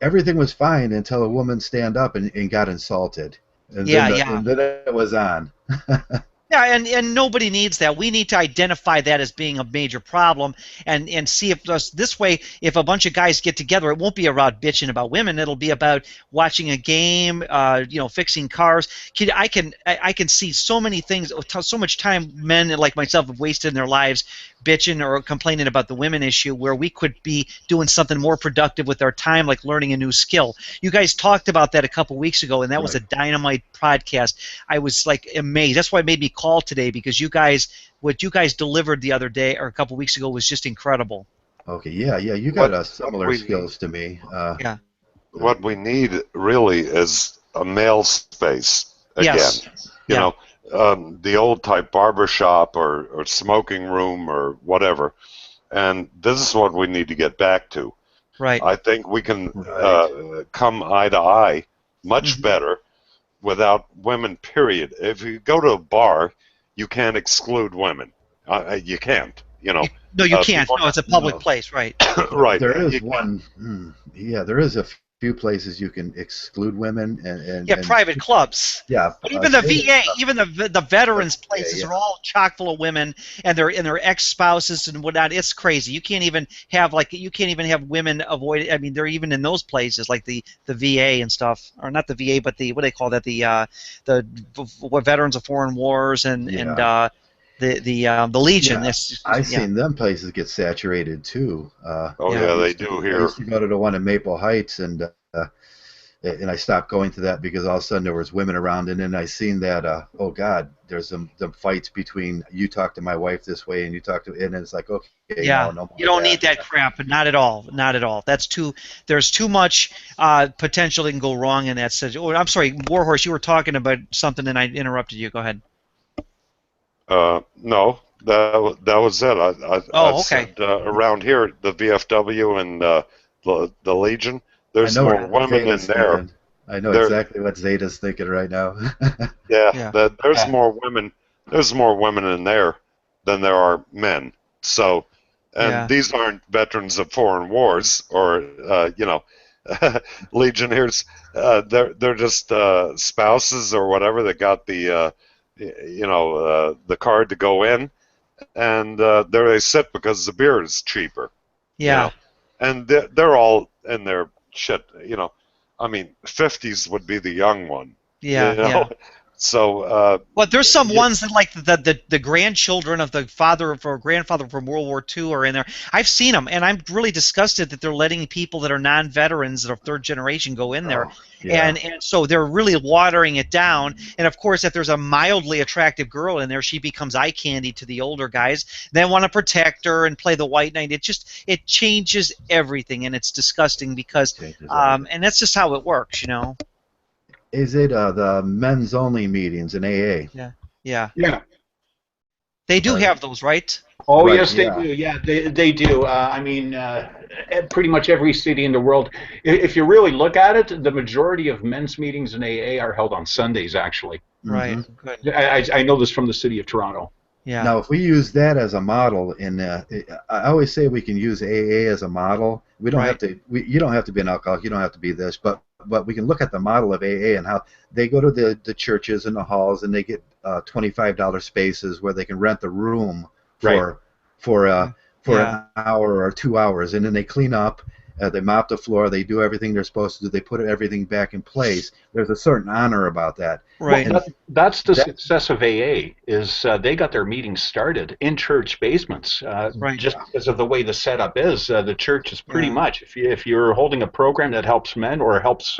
everything was fine until a woman stand up and got insulted. And and then it was on. Yeah, and nobody needs that. We need to identify that as being a major problem, and see if this way, if a bunch of guys get together, it won't be about bitching about women. It'll be about watching a game, you know, fixing cars. I can see so many things, so much time men like myself have wasted in their lives bitching or complaining about the women issue, where we could be doing something more productive with our time, like learning a new skill. You guys talked about that a couple weeks ago, and that was a dynamite podcast. I was like amazed. That's why it made me call today, because what you guys delivered the other day or a couple weeks ago was just incredible. Okay, yeah, you got similar skills to me. What we need really is a male space again. Yes. You know, the old type barber shop or smoking room or whatever. And this is what we need to get back to. Right. I think we can come eye to eye much better without women, period. If you go to a bar, you can't exclude women. You can't, No, you can't. people- No, it's a public place, right? right. There is You- one. Yeah, there is a few places you can exclude women and Yeah, private clubs. yeah. But even the gated VA, stuff. even the veterans places yeah. are all chock full of women and their ex-spouses and whatnot. It's crazy. You can't even have women avoid. I mean, they're even in those places like the VA and stuff, or not the VA, but the what do they call that? The Veterans of Foreign Wars and the Legion. Yeah, I've seen them places get saturated too. they do I here. used to go to the one in Maple Heights, and I stopped going to that because all of a sudden there was women around, and then I seen that oh God, there's the fights between you talk to my wife this way and you talk to, and it's like okay, no more you don't of that. need that crap, but not at all, not at all. There's too much potential that can go wrong in that situation. Oh, I'm sorry, Warhorse, you were talking about something and I interrupted you. Go ahead. No, that was it. I okay. said around here, the VFW and the Legion, there's more women in there. Thinking. I know exactly what Zeta's thinking right now. There's more women. There's more women in there than there are men. So, and these aren't veterans of foreign wars or legionnaires. They're just spouses or whatever that got the the card to go in, and there they sit because the beer is cheaper. Yeah. And they're all in their shit. I mean, 50s would be the young one. Yeah. So. But there's some ones that like the grandchildren of the father or grandfather from World War II are in there. I've seen them, and I'm really disgusted that they're letting people that are non-veterans that are third generation go in there. And so they're really watering it down. And of course, if there's a mildly attractive girl in there, she becomes eye candy to the older guys. They want to protect her and play the white knight. It changes everything, and it's disgusting because and that's just how it works, Is it the men's only meetings in AA? Yeah. They do have those, right? Oh, right, yes, they do. Yeah, they do. I mean, pretty much every city in the world. If you really look at it, the majority of men's meetings in AA are held on Sundays, actually. Right. Good. I know this from the city of Toronto. Yeah. Now, if we use that as a model, I always say we can use AA as a model. We don't have to. You don't have to be an alcoholic. You don't have to be this, but we can look at the model of AA and how they go to the churches and the halls and they get $25 spaces where they can rent the room for an hour or 2 hours, and then they clean up, they mop the floor, they do everything they're supposed to do, they put everything back in place. There's a certain honor about that. Right. Well, that's the success of AA is they got their meetings started in church basements. Just because of the way the setup is, the church is pretty much if you're holding a program that helps men or helps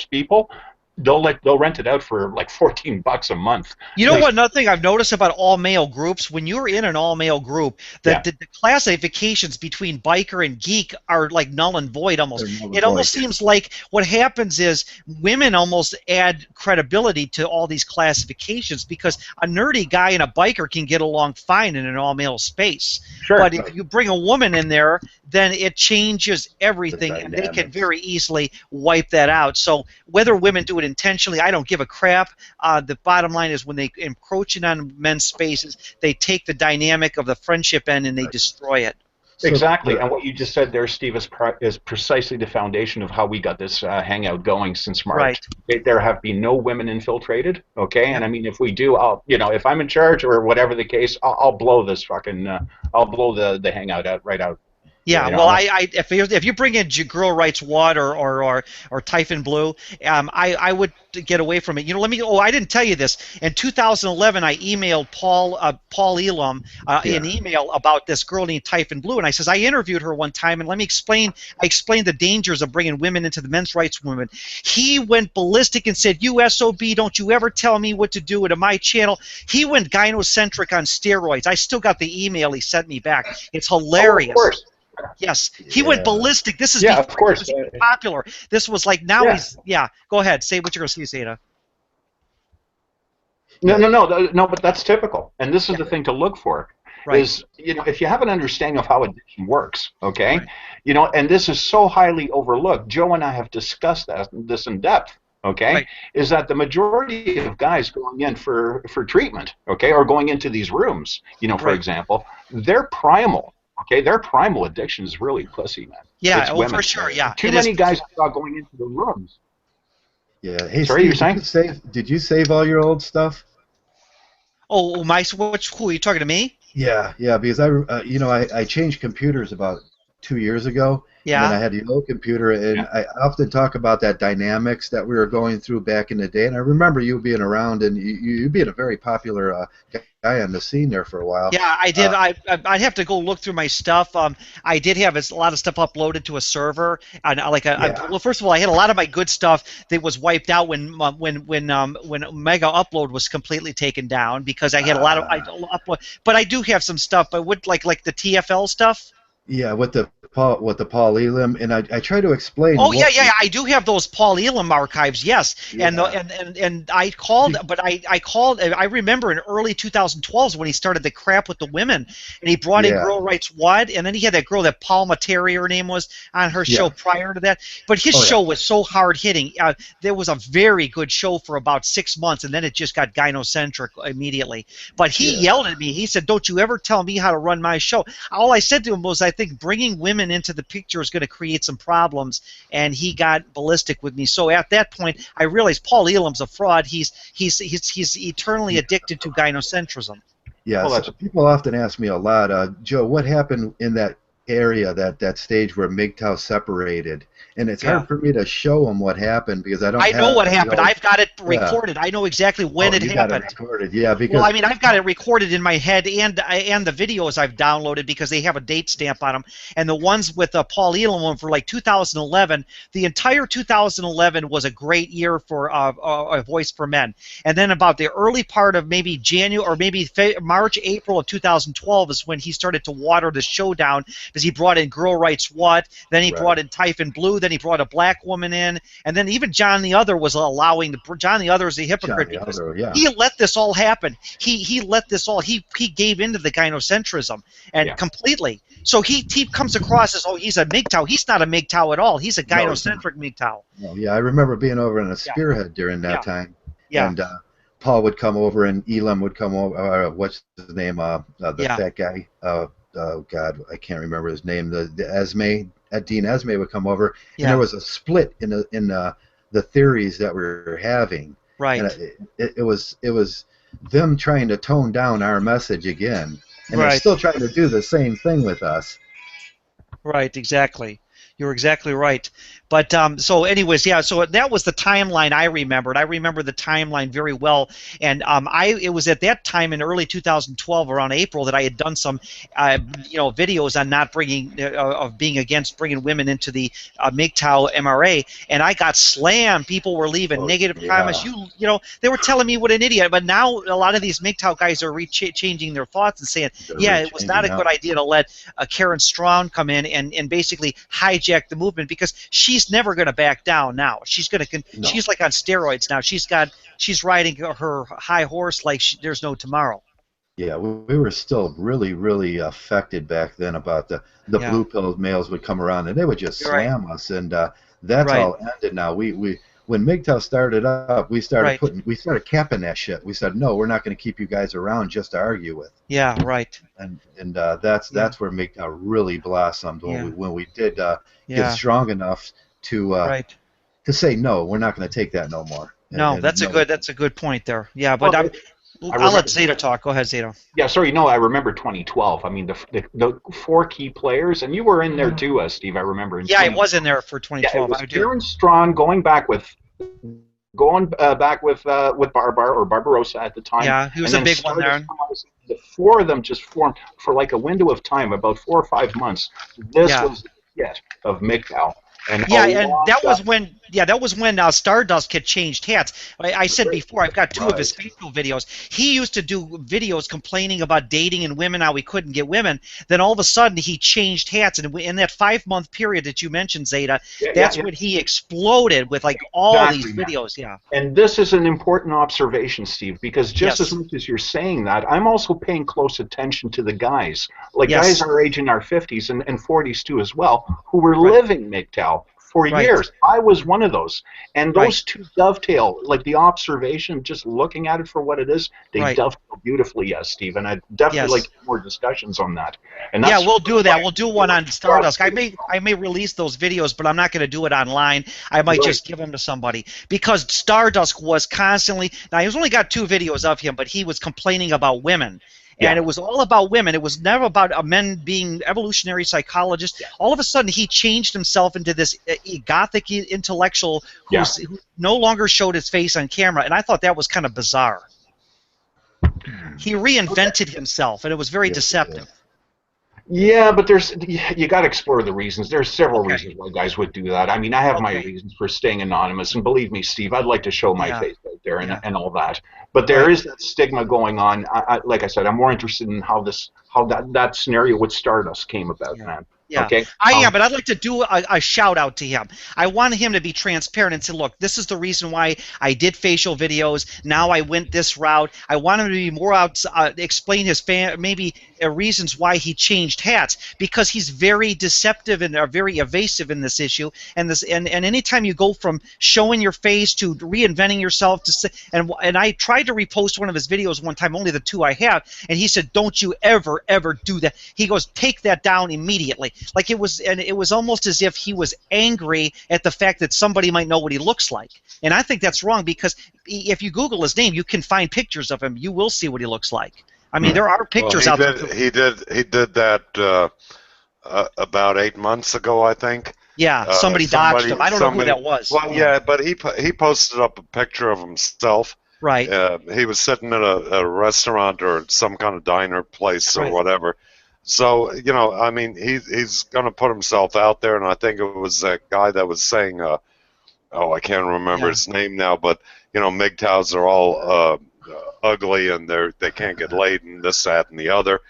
people, they'll rent it out for like $14 a month. You know what? Another thing I've noticed about all-male groups, when you're in an all-male group, the classifications between biker and geek are like null and void almost. It almost seems like what happens is women almost add credibility to all these classifications because a nerdy guy and a biker can get along fine in an all-male space. Sure. But if you bring a woman in there, then it changes everything, and they can very easily wipe that out. So whether women do it intentionally, I don't give a crap. The bottom line is when they encroach on men's spaces, they take the dynamic of the friendship end and they destroy it. Exactly, and what you just said there, Steve, is precisely the foundation of how we got this hangout going since March. Right. There have been no women infiltrated, okay? And I mean, if we do, if I'm in charge or whatever the case, I'll blow this fucking, I'll blow the hangout right out. Yeah, well, if you bring in Girl Rights Watt or Typhon Blue, I would get away from it. I didn't tell you this. In 2011, I emailed Paul Elam an email about this girl named Typhon Blue, and I says I interviewed her one time, and let me explain. I explained the dangers of bringing women into the men's rights movement. He went ballistic and said, "You SOB, don't you ever tell me what to do to my channel." He went gynocentric on steroids. I still got the email he sent me back. It's hilarious. Oh, of course. Yes, he went ballistic. This is of course popular. This was like now he's Go ahead, say what you're going to say, Zeta. No, but that's typical, and this is the thing to look for. Right. is, if you have an understanding of how addiction works, okay, Right. and this is so highly overlooked. Joe and I have discussed this in depth. Okay, Right. is that the majority of guys going in for treatment, okay, or going into these rooms, for Right. example, their primal, okay, their primal addiction is really pussy, man. Yeah. It's Oh, women. for sure. Yeah. Too It is. many guys are going into the rooms. Yeah. Hey, Sorry, you're Steve, saying? did you save all your old stuff? Oh, who are you talking to me? Yeah, because I changed computers about 2 years ago, and then Yeah. I had the old computer, and Yeah. I often talk about that dynamics that we were going through back in the day, and I remember you being around and you being a very popular guy on the scene there for a while. Yeah, I did. I'd have to go look through my stuff. I did have a lot of stuff uploaded to a server, and Yeah. well, first of all, I had a lot of my good stuff that was wiped out when Mega Upload was completely taken down because I had a lot of I upload. But I do have some stuff. But would like the TFL stuff. Yeah, with the Paul Elam, and I try to explain Oh yeah, what. yeah, I do have those Paul Elam archives, yes, and Yeah. and I called, but I called. I remember in early 2012 when he started the crap with the women, and he brought in Yeah. Girl Rights What, and then he had that girl that Palma Terry, her name was, on her show Yeah. prior to that. But his Oh, yeah. show was so hard hitting. There was a very good show for about 6 months, and then it just got gynocentric immediately. But he Yeah. yelled at me. He said, "Don't you ever tell me how to run my show." All I said to him was, "I think bringing women into the picture is going to create some problems," and he got ballistic with me. So at that point, I realized Paul Elam's a fraud. He's eternally addicted to gynocentrism. Yeah, Well, so that's people often ask me a lot, Joe, what happened in that area, that stage where Mgtow separated? And it's Yeah. hard for me to show them what happened because I don't I know have, what happened. I've got it yeah. recorded. I know exactly when Oh, it you got it happened. recorded, yeah, because Well, I mean, I've got it recorded in my head, and the videos I've downloaded because they have a date stamp on them. And the ones with Paul Elam one for like 2011, the entire 2011 was a great year for a Voice for Men. And then about the early part of maybe January or maybe March, April of 2012 is when he started to water the show down because he brought in Girl Rights What, then he Right. brought in Typhon Blue, then he brought a black woman in, and then even John the Other was allowing John the Other is a hypocrite John the because Other, yeah. he let this all happen. He let this all. He gave into the gynocentrism and Yeah. completely. So he comes across as, oh, he's a Mgtow. He's not a Mgtow at all. He's a No, he's not. gynocentric Mgtow. No, yeah, I remember being over in a Yeah. Spearhead during that Yeah. time, Yeah. and Paul would come over and Elam would come over. What's his name? The Yeah. fat guy. Oh God, I can't remember his name. The Esme, Dean Esme would come over, and Yeah. there was a split in the theories that we were having, Right. and it was them trying to tone down our message again, and they're Right. still trying to do the same thing with us. Right, exactly. You're exactly right. But so anyways, yeah, so that was the timeline I remembered. I remember the timeline very well. And it was at that time in early 2012, around April, that I had done some videos on not bringing of being against bringing women into the Mgtow MRA, and I got slammed. People were leaving Oh, negative yeah. comments. They were telling me what an idiot. But now a lot of these Mgtow guys are changing their thoughts and saying, They're yeah, it was not a rechanging good now. idea to let Karen Strawn come in and basically hijack the movement, because she's never going to back down now. She's going to No. she's like on steroids now. She's riding her high horse like there's no tomorrow. Yeah, we were still really, really affected back then about the Yeah. blue pill males would come around and they would just You're right. slam us, and that's Right. all ended now. We when Mgtow started up, we started Right. we started capping that shit. We said, no, we're not going to keep you guys around just to argue with. Yeah, right. And that's where Mgtow really blossomed when we did get Yeah. strong enough to Right. to say no, we're not going to take that no more. No, And that's a good point there. Yeah, but Well, I'll let Zeta talk. Go ahead, Zeta. Yeah, sorry. No, I remember 2012. I mean, the four key players, and you were in there too, Steve. I remember. Yeah, I was in there for 2012. Yeah, it was I do. Karen Strawn going back with Barbarossa at the time. Yeah, he was and a then big one there. The four of them just formed for like a window of time, about 4 or 5 months. This Yeah. was the hit of Mgtow. And Yeah, a and lot that of- was when that was when Stardust had changed hats. I said before, I've got two of his facial videos. He used to do videos complaining about dating and women, how he couldn't get women. Then all of a sudden he changed hats, and in that 5-month period that you mentioned, Zeta, that's when he exploded with like all these videos. Yeah. And this is an important observation, Steve, because just as much as you're saying that, I'm also paying close attention to the guys, like guys our age in our 50s and 40s too as well, who were living Mgtow for years. I was one of those. And those two dovetail, like the observation, just looking at it for what it is, they dovetail beautifully, Steve. And I'd definitely like more discussions on that. And that's we'll do that. We'll do one on Stardust. I may release those videos, but I'm not going to do it online. I might just give them to somebody. Because Stardust was constantly, now he's only got 2 videos of him, but he was complaining about women. And it was all about women. It was never about men being evolutionary psychologists. All of a sudden, he changed himself into this gothic intellectual who no longer showed his face on camera. And I thought that was kind of bizarre. He reinvented himself, and it was very deceptive. Yeah, but you got to explore the reasons. There's several reasons why guys would do that. I mean, I have my reasons for staying anonymous, and believe me, Steve, I'd like to show my face out there and all that. But there is that stigma going on. Like I said, I'm more interested in how that scenario with Stardust came about, man. Yeah, okay. I am, but I'd like to do a shout out to him. I want him to be transparent and say, look, this is the reason why I did facial videos. Now I went this route. I want him to be more explain his maybe reasons why he changed hats, because he's very deceptive and very evasive in this issue. And anytime you go from showing your face to reinventing yourself and I tried to repost one of his videos one time, only the 2 I have, and he said, don't you ever do that. He goes, take that down immediately. Like it was almost as if he was angry at the fact that somebody might know what he looks like. And I think that's wrong, because if you Google his name, you can find pictures of him. You will see what he looks like. I mean, there are pictures out there. He did that about 8 months ago, I think. Yeah, somebody doxed him. I don't know who that was. Well, yeah, but he posted up a picture of himself. Right. He was sitting at a restaurant or some kind of diner place or whatever. So, you know, I mean, he's going to put himself out there, and I think it was that guy that was saying, I can't remember his name now, but, you know, Mgtows are all ugly and they can't get laid and this, that, and the other.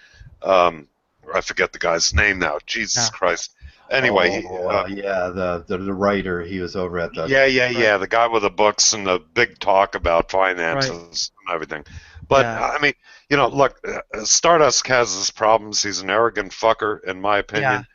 I forget the guy's name now. Jesus Christ. Anyway, the writer, he was over at the the guy with the books and the big talk about finances and everything. But I mean, you know, look, Stardust has his problems. He's an arrogant fucker, in my opinion.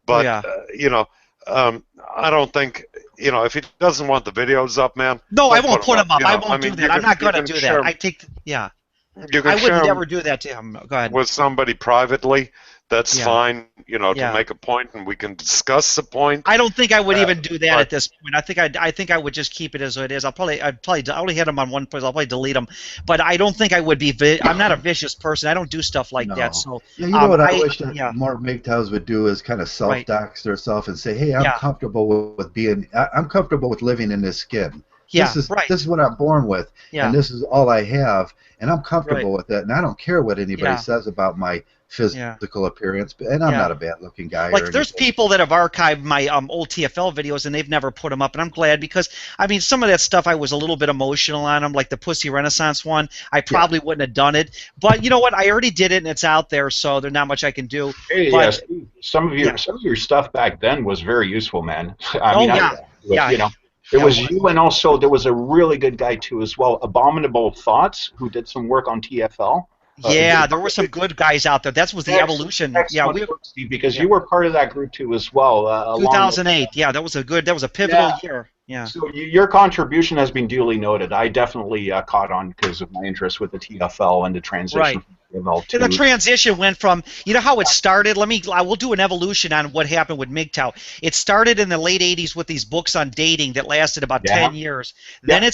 But you know, I don't think, you know, if he doesn't want the videos up, man. No, I won't put them up. I won't do that. I'm not going to do that. I take I would never do that to him. Go ahead. With somebody privately. That's fine, you know, to make a point, and we can discuss the point. I don't think I would even do that at this point. I think I would just keep it as it is. I'd probably I only hit him on one place. I'll probably delete him, but I don't think I would be. I'm not a vicious person. I don't do stuff like that. So you know what I wish that more Mgtows would do is kind of self-dox themselves and say, hey, I'm comfortable with being. I'm comfortable with living in this skin. This is what I'm born with, and this is all I have, and I'm comfortable with it, and I don't care what anybody says about my physical appearance, and I'm not a bad-looking guy. Like, there's people that have archived my old TFL videos, and they've never put them up, and I'm glad, because, I mean, some of that stuff I was a little bit emotional on them, like the Pussy Renaissance one. I probably wouldn't have done it, but you know what? I already did it, and it's out there, so there's not much I can do. Hey, but, some of your stuff back then was very useful, man. You know. It was you, and also there was a really good guy too as well, Abominable Thoughts, who did some work on TFL. Yeah, there were some good guys out there. That was the evolution. Yeah, Steve, because you were part of that group too as well. 2008. Yeah, that was a pivotal year. Yeah. So your contribution has been duly noted. I definitely caught on because of my interest with the TFL and the transition. Right. The transition went from, you know how it started? I will do an evolution on what happened with Mgtow. It started in the late 80s with these books on dating that lasted about 10 years. Then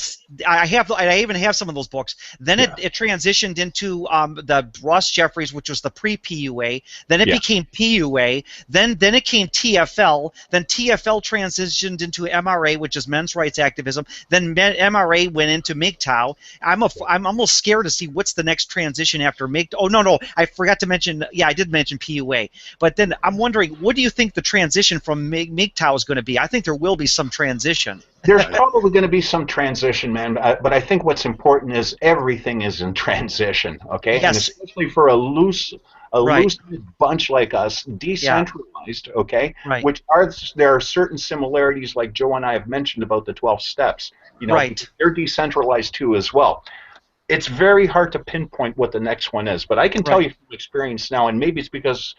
I even have some of those books. Then it transitioned into the Ross Jeffries, which was the pre-PUA. Then it became PUA. Then it came TFL. Then TFL transitioned into MRA, which is men's rights activism. Then MRA went into Mgtow. I'm almost scared to see what's the next transition after Mgtow. Oh no, I forgot to mention. Yeah, I did mention PUA. But then I'm wondering, what do you think the transition from Mgtow is going to be? I think there will be some transition. There's probably going to be some transition, man. But I think what's important is everything is in transition, okay? And Yes. especially for a loose Right. bunch like us, Yeah. decentralized, okay? Right. There are certain similarities, like Joe and I have mentioned about the 12 steps. Right. Because they're decentralized too as well. It's very hard to pinpoint what the next one is, but I can tell Right. you from experience now, and maybe it's because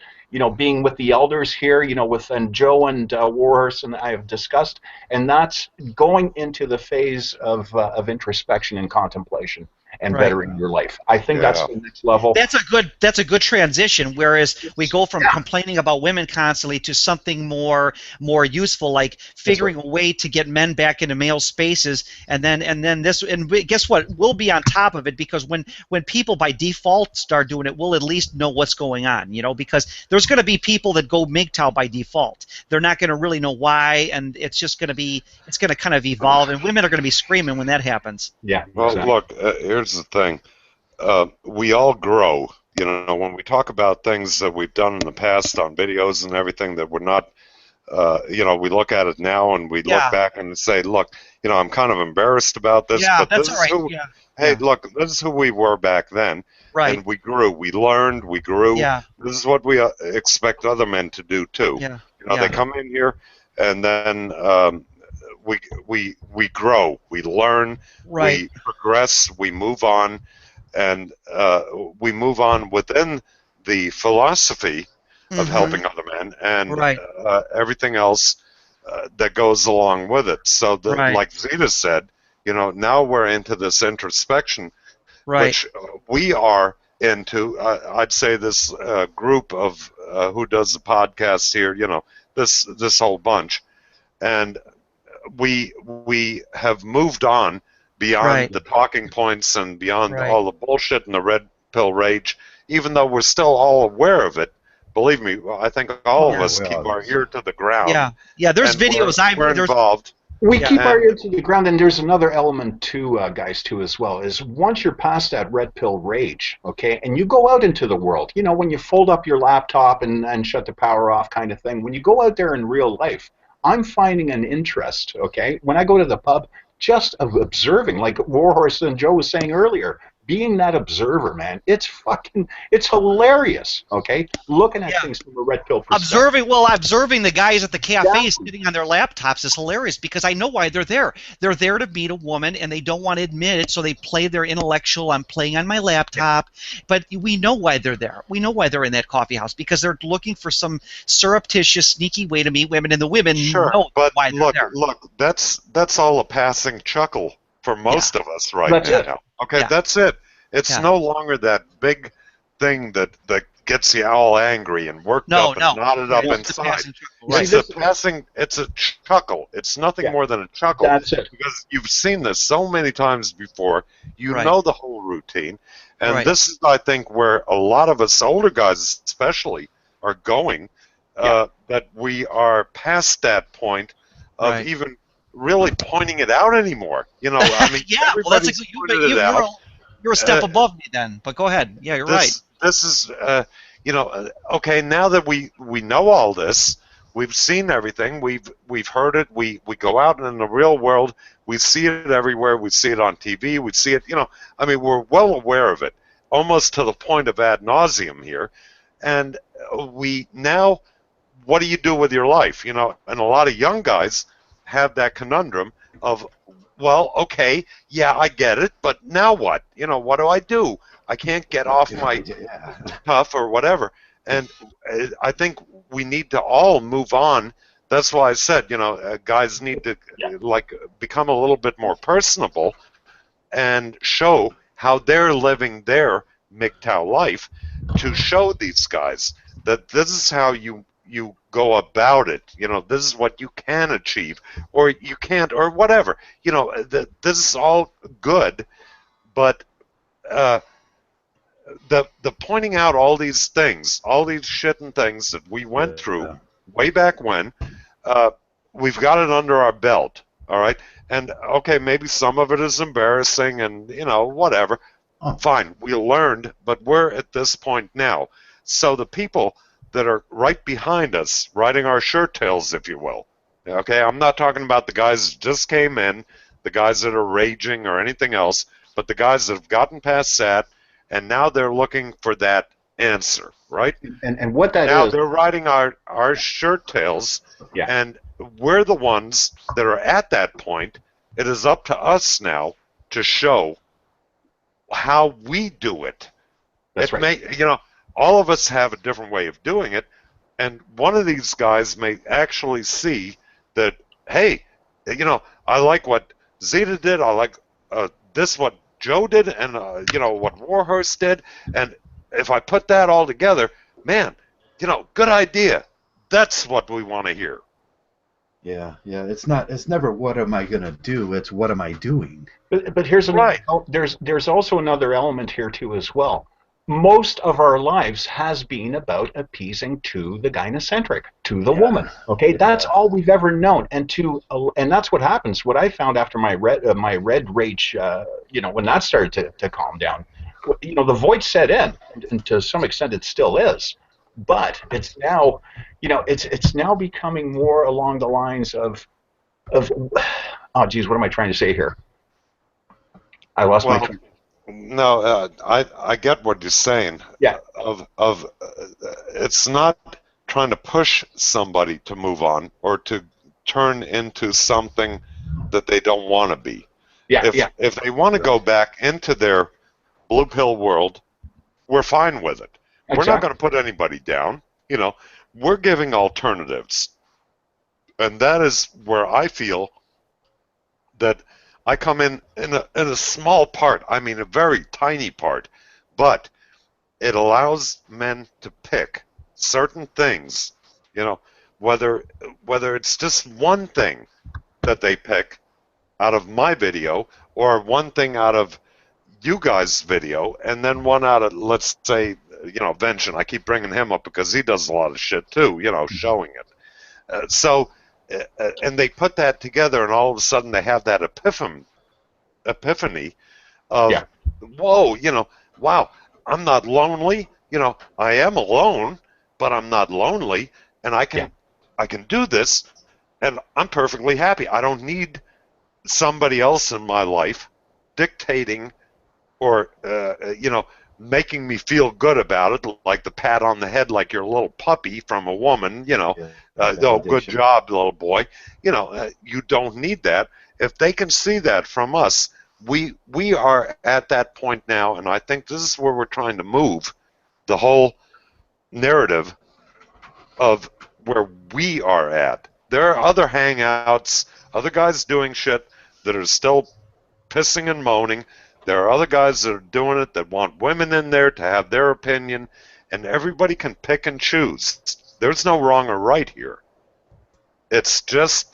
being with the elders here, with and Joe and Warhorse and I have discussed, and that's going into the phase of introspection and contemplation and Right. bettering your life. I think that's the next level. That's a good transition. Whereas we go from complaining about women constantly to something more useful, like figuring a way to get men back into male spaces, and guess what? We'll be on top of it, because when people by default start doing it, we'll at least know what's going on. Because there's going to be people that go Mgtow by default. They're not going to really know why, and it's going to kind of evolve, and women are going to be screaming when that happens. Yeah. Well, Exactly. look, here's the thing. We all grow. When we talk about things that we've done in the past on videos and everything that we're not, we look at it now and we look back and say, look, I'm kind of embarrassed about this, but that's this all is right. who, hey, look, this is who we were back then. Right. And we grew. We learned. We grew. Yeah. This is what we expect other men to do too. Yeah. They come in here and then we grow. We learn. Right. We progress. We move on. And we move on within the philosophy of helping other men and everything else that goes along with it. So, like Zeta said, now we're into this introspection, which we are into. I'd say this group of who does the podcast here, this whole bunch, and we have moved on beyond the talking points and beyond all the bullshit and the red pill rage, even though we're still all aware of it. Believe me, I think all of us keep our ear to the ground. Yeah. There's videos. We're involved. We keep our ear to the ground, and there's another element too, guys, too, as well, is once you're past that red pill rage, okay, and you go out into the world, when you fold up your laptop and shut the power off kind of thing, when you go out there in real life, I'm finding an interest, okay, when I go to the pub, just of observing, like Warhorse and Joe was saying earlier, being that observer, man, it's hilarious, okay? Looking at things from a red pill perspective. Observing the guys at the cafes sitting on their laptops is hilarious, because I know why they're there. They're there to meet a woman, and they don't want to admit it, so they play their intellectual, I'm playing on my laptop. But we know why they're there. We know why they're in that coffee house, because they're looking for some surreptitious, sneaky way to meet women, and the women know why they're there. Look, that's all a passing chuckle for most of us right now. Okay, that's it. It's no longer that big thing that gets you all angry and worked up and knotted up inside. It's a chuckle. It's nothing more than a chuckle. That's it. Because you've seen this so many times before. You know the whole routine. And this is, I think, where a lot of us older guys especially are going, that we are past that point of even really pointing it out anymore. I mean, everybody's pointed it out. You're a step above me then, but go ahead. Yeah, you're right. This is, okay, now that we know all this, we've seen everything, we've heard it, we go out in the real world, we see it everywhere, we see it on TV, we see it, I mean, we're well aware of it, almost to the point of ad nauseum here, and now, what do you do with your life? And a lot of young guys have that conundrum of, well, okay, yeah, I get it, but now what? What do I do? I can't get off my stuff or whatever. And I think we need to all move on. That's why I said, guys need to become a little bit more personable and show how they're living their Mgtow life, to show these guys that this is how you go about it. This is what you can achieve, or you can't, or whatever. This is all good, but the pointing out all these things, all these shit and things that we went through way back when, we've got it under our belt, all right? And okay, maybe some of it is embarrassing and whatever, Fine, we learned, but we're at this point now. So the people that are right behind us, riding our shirt tails, if you will, okay, I'm not talking about the guys that just came in, the guys that are raging or anything else, but the guys that have gotten past that, and now they're looking for that answer, right? And what that Now is, they're riding our shirt tails, yeah, and we're the ones that are at that point. It is up to us now to show how we do it. that's It right. may, all of us have a different way of doing it, and one of these guys may actually see that, hey, I like what Zeta did, I like this what Joe did, and what Warhorse did, and if I put that all together, man, good idea. That's what we want to hear. Yeah, yeah. It's never what am I gonna do. It's what am I doing. But here's Right. there's also another element here too as well. Most of our lives has been about appeasing to the gynocentric, to the Yeah. woman. Okay, Yeah. that's all we've ever known, and that's what happens. What I found after my red rage, when that started to calm down, the void set in, and to some extent it still is, but it's now, it's now becoming more along the lines of oh geez, what am I trying to say here? I lost my Well, train. no, I get what you're saying. Yeah. It's not trying to push somebody to move on or to turn into something that they don't want to be. Yeah, yeah. If they want to go back into their blue pill world, we're fine with it. We're not going to put anybody down. We're giving alternatives, and that is where I feel that I come in a small part. I mean, a very tiny part, but it allows men to pick certain things. Whether it's just one thing that they pick out of my video, or one thing out of you guys' video, and then one out of, let's say, Vengeance. I keep bringing him up because he does a lot of shit too, showing it. And they put that together, and all of a sudden they have that epiphany of, Yeah. whoa, wow, I'm not lonely. I am alone, but I'm not lonely, and I can do this, and I'm perfectly happy. I don't need somebody else in my life dictating or making me feel good about it, like the pat on the head like you're a little puppy from a woman, oh, good job, little boy. You don't need that. If they can see that from us, we are at that point now, and I think this is where we're trying to move the whole narrative of where we are at. There are other hangouts, other guys doing shit that are still pissing and moaning. There are other guys that are doing it that want women in there to have their opinion, and everybody can pick and choose. There's no wrong or right here. It's just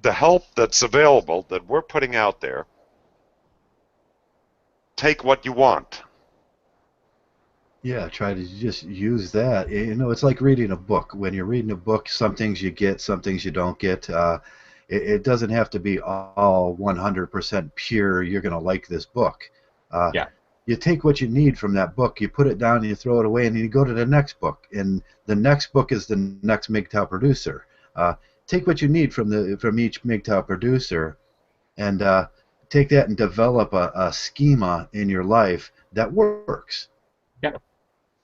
the help that's available that we're putting out there. Take what you want. Yeah, try to just use that. It's like reading a book. When you're reading a book, some things you get, some things you don't get. It doesn't have to be all 100% pure. You're going to like this book. You take what you need from that book, you put it down, and you throw it away, and then you go to the next book. And the next book is the next Mgtow producer. Take what you need from each Mgtow producer, and take that and develop a schema in your life that works. Yeah.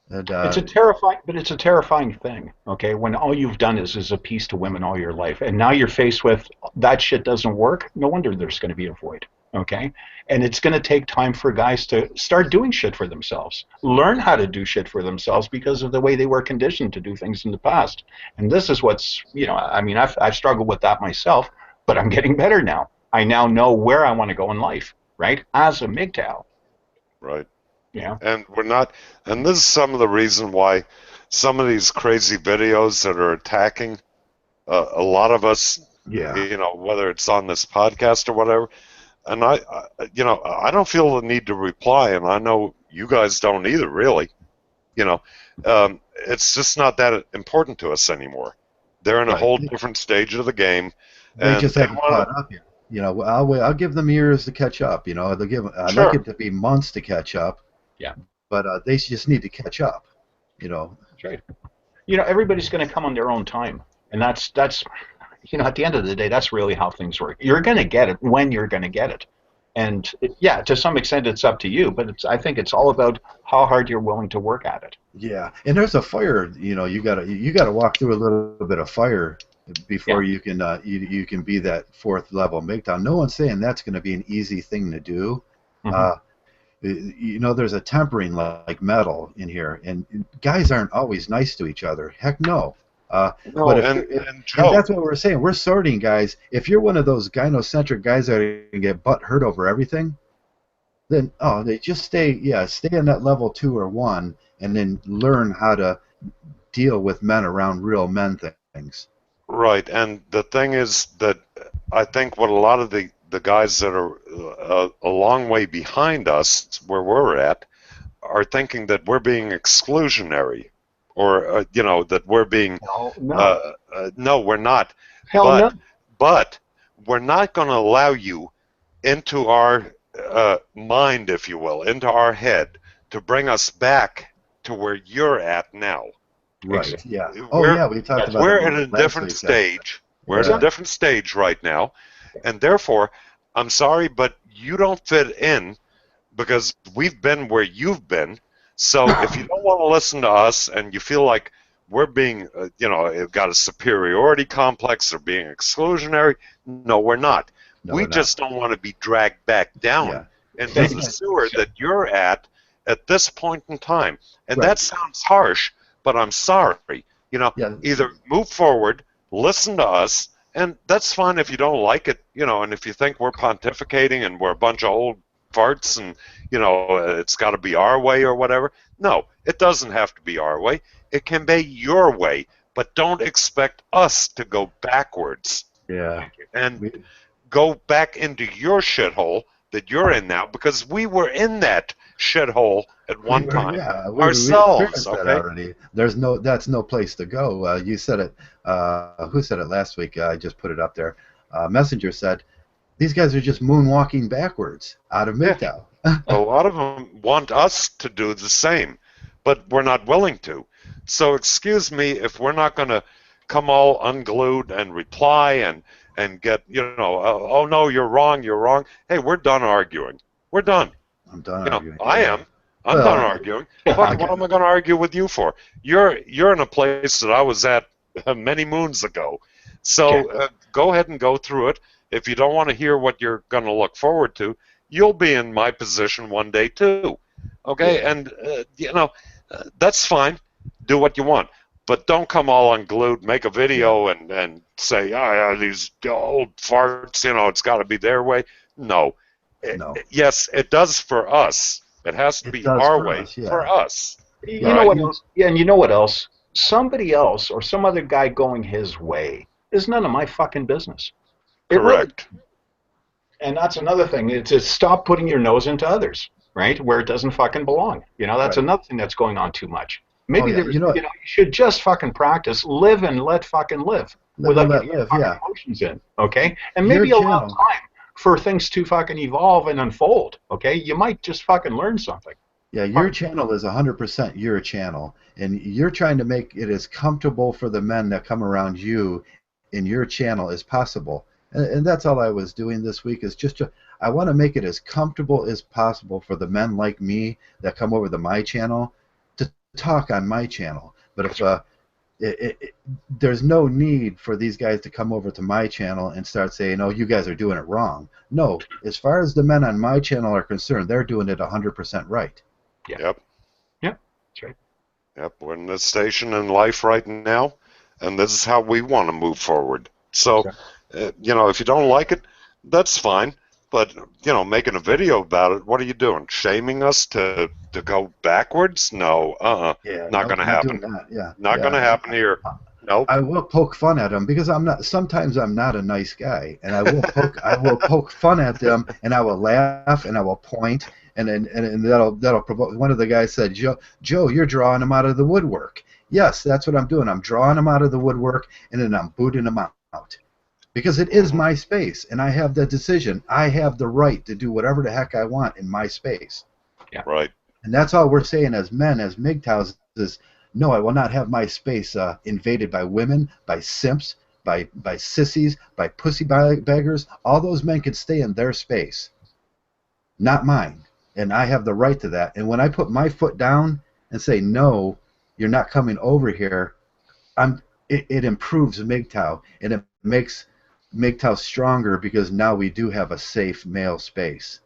And, it's a terrifying thing, okay, when all you've done is appease to women all your life, and now you're faced with that shit doesn't work. No wonder there's going to be a void, okay? And it's going to take time for guys to start doing shit for themselves, learn how to do shit for themselves because of the way they were conditioned to do things in the past. And this is what's, I mean, I've struggled with that myself, but I'm getting better now. I now know where I want to go in life, right, as a Mgtow. Right. Yeah. And we're not, and this is some of the reason why some of these crazy videos that are attacking a lot of us, whether it's on this podcast or whatever, and I don't feel the need to reply, and I know you guys don't either, really. It's just not that important to us anymore. They're in a whole different stage of the game. They just haven't caught up yet. You know, I'll give them years to catch up. You know, they'll give. I'd Sure. like it to be months to catch up. Yeah. But they just need to catch up. You know. That's right. You know, everybody's going to come on their own time, and that's you know, at the end of the day, that's really how things work. You're going to get it when you're going to get it, and yeah, to some extent, it's up to you. But I think it's all about how hard you're willing to work at it. Yeah, and there's a fire. You know, you gotta walk through a little bit of fire before you can you can be that fourth level Mgtow. No one's saying that's going to be an easy thing to do. Mhm. You know, there's a tempering like metal in here, and guys aren't always nice to each other. Heck no. But and and Joe, that's what we're saying. We're sorting guys. If you're one of those gynocentric guys that are gonna get butt hurt over everything, then they just stay in that level 2 or 1, and then learn how to deal with men around real men things. right, and the thing is that I think what a lot of the guys that are a long way behind us, where we're at, are thinking that we're being exclusionary, or you know, that we're being no, we're not. Hell but no. but we're not going to allow you into our mind, if you will, into our head, to bring us back to where you're at now. Right. Yeah. We talked about We're that in a last different week, stage. We're in a different stage right now, and therefore, I'm sorry, but you don't fit in, because we've been where you've been. So if you don't want to listen to us and you feel like we're being, you know, got a superiority complex or being exclusionary, no, we're not. We just don't want to be dragged back down into the sewer that you're at this point in time. And that sounds harsh, but I'm sorry. You know, either move forward, listen to us, and that's fine if you don't like it, you know, and if you think we're pontificating and we're a bunch of old farts and, you know, it's got to be our way or whatever. No, it doesn't have to be our way. It can be your way, but don't expect us to go backwards. Yeah. And go back into your shithole that you're in now, because we were in that shithole at one time ourselves. That already. That's no place to go. You said it. Who said it last week? I just put it up there. Messenger said, these guys are just moonwalking backwards out of Mgtow. A lot of them want us to do the same, but we're not willing to. So excuse me if we're not going to come all unglued and reply and get, you know, oh no, you're wrong. Hey, we're done arguing. We're done. I'm done arguing. I am. I'm done arguing. What am I going to argue with you for? You're in a place that I was at many moons ago. So go ahead and go through it. If you don't want to hear what you're going to look forward to, you'll be in my position one day too. Okay? And, you know, that's fine. Do what you want. But don't come all unglued, make a video and say, these old farts, you know, it's got to be their way. No. Yes, it does for us. It has to be our way for us. You know what else? Yeah, and you know what else? Somebody else or some other guy going his way is none of my fucking business. Correct. And that's another thing. It's to stop putting your nose into others, right? Where it doesn't fucking belong. You know, that's another thing that's going on too much. Maybe you should just fucking practice, live and let fucking live. Without getting your fucking emotions in, okay? And maybe allow time for things to fucking evolve and unfold, okay? You might just fucking learn something. Yeah, your channel is 100% your channel, and you're trying to make it as comfortable for the men that come around you in your channel as possible. And that's all I was doing this week, is I want to make it as comfortable as possible for the men like me that come over to my channel to talk on my channel. But if there's no need for these guys to come over to my channel and start saying, oh, you guys are doing it wrong. No, as far as the men on my channel are concerned, they're doing it 100% right. Yeah. Yep. Yep. That's right. Yep. We're in this station in life right now, and this is how we want to move forward. So, you know, if you don't like it, that's fine. But, you know, making a video about it, what are you doing? Shaming us to go backwards? No. Not going to happen. Not going to happen here. Nope. I will poke fun at them because sometimes I'm not a nice guy, and I will poke fun at them, and I will laugh, and I will point, and that'll provoke. One of the guys said, Joe, you're drawing them out of the woodwork. Yes, that's what I'm doing. I'm drawing them out of the woodwork, and then I'm booting them out. because it is my space, and I have the decision. I have the right to do whatever the heck I want in my space. Yeah. Right. And that's all we're saying as men, as Mgtows, is no, I will not have my space invaded by women, by simps, by sissies, by pussy beggars. All those men can stay in their space, not mine. And I have the right to that. And when I put my foot down and say, no, you're not coming over here, it improves Mgtow, and it makes Mgtow stronger, because now we do have a safe male space.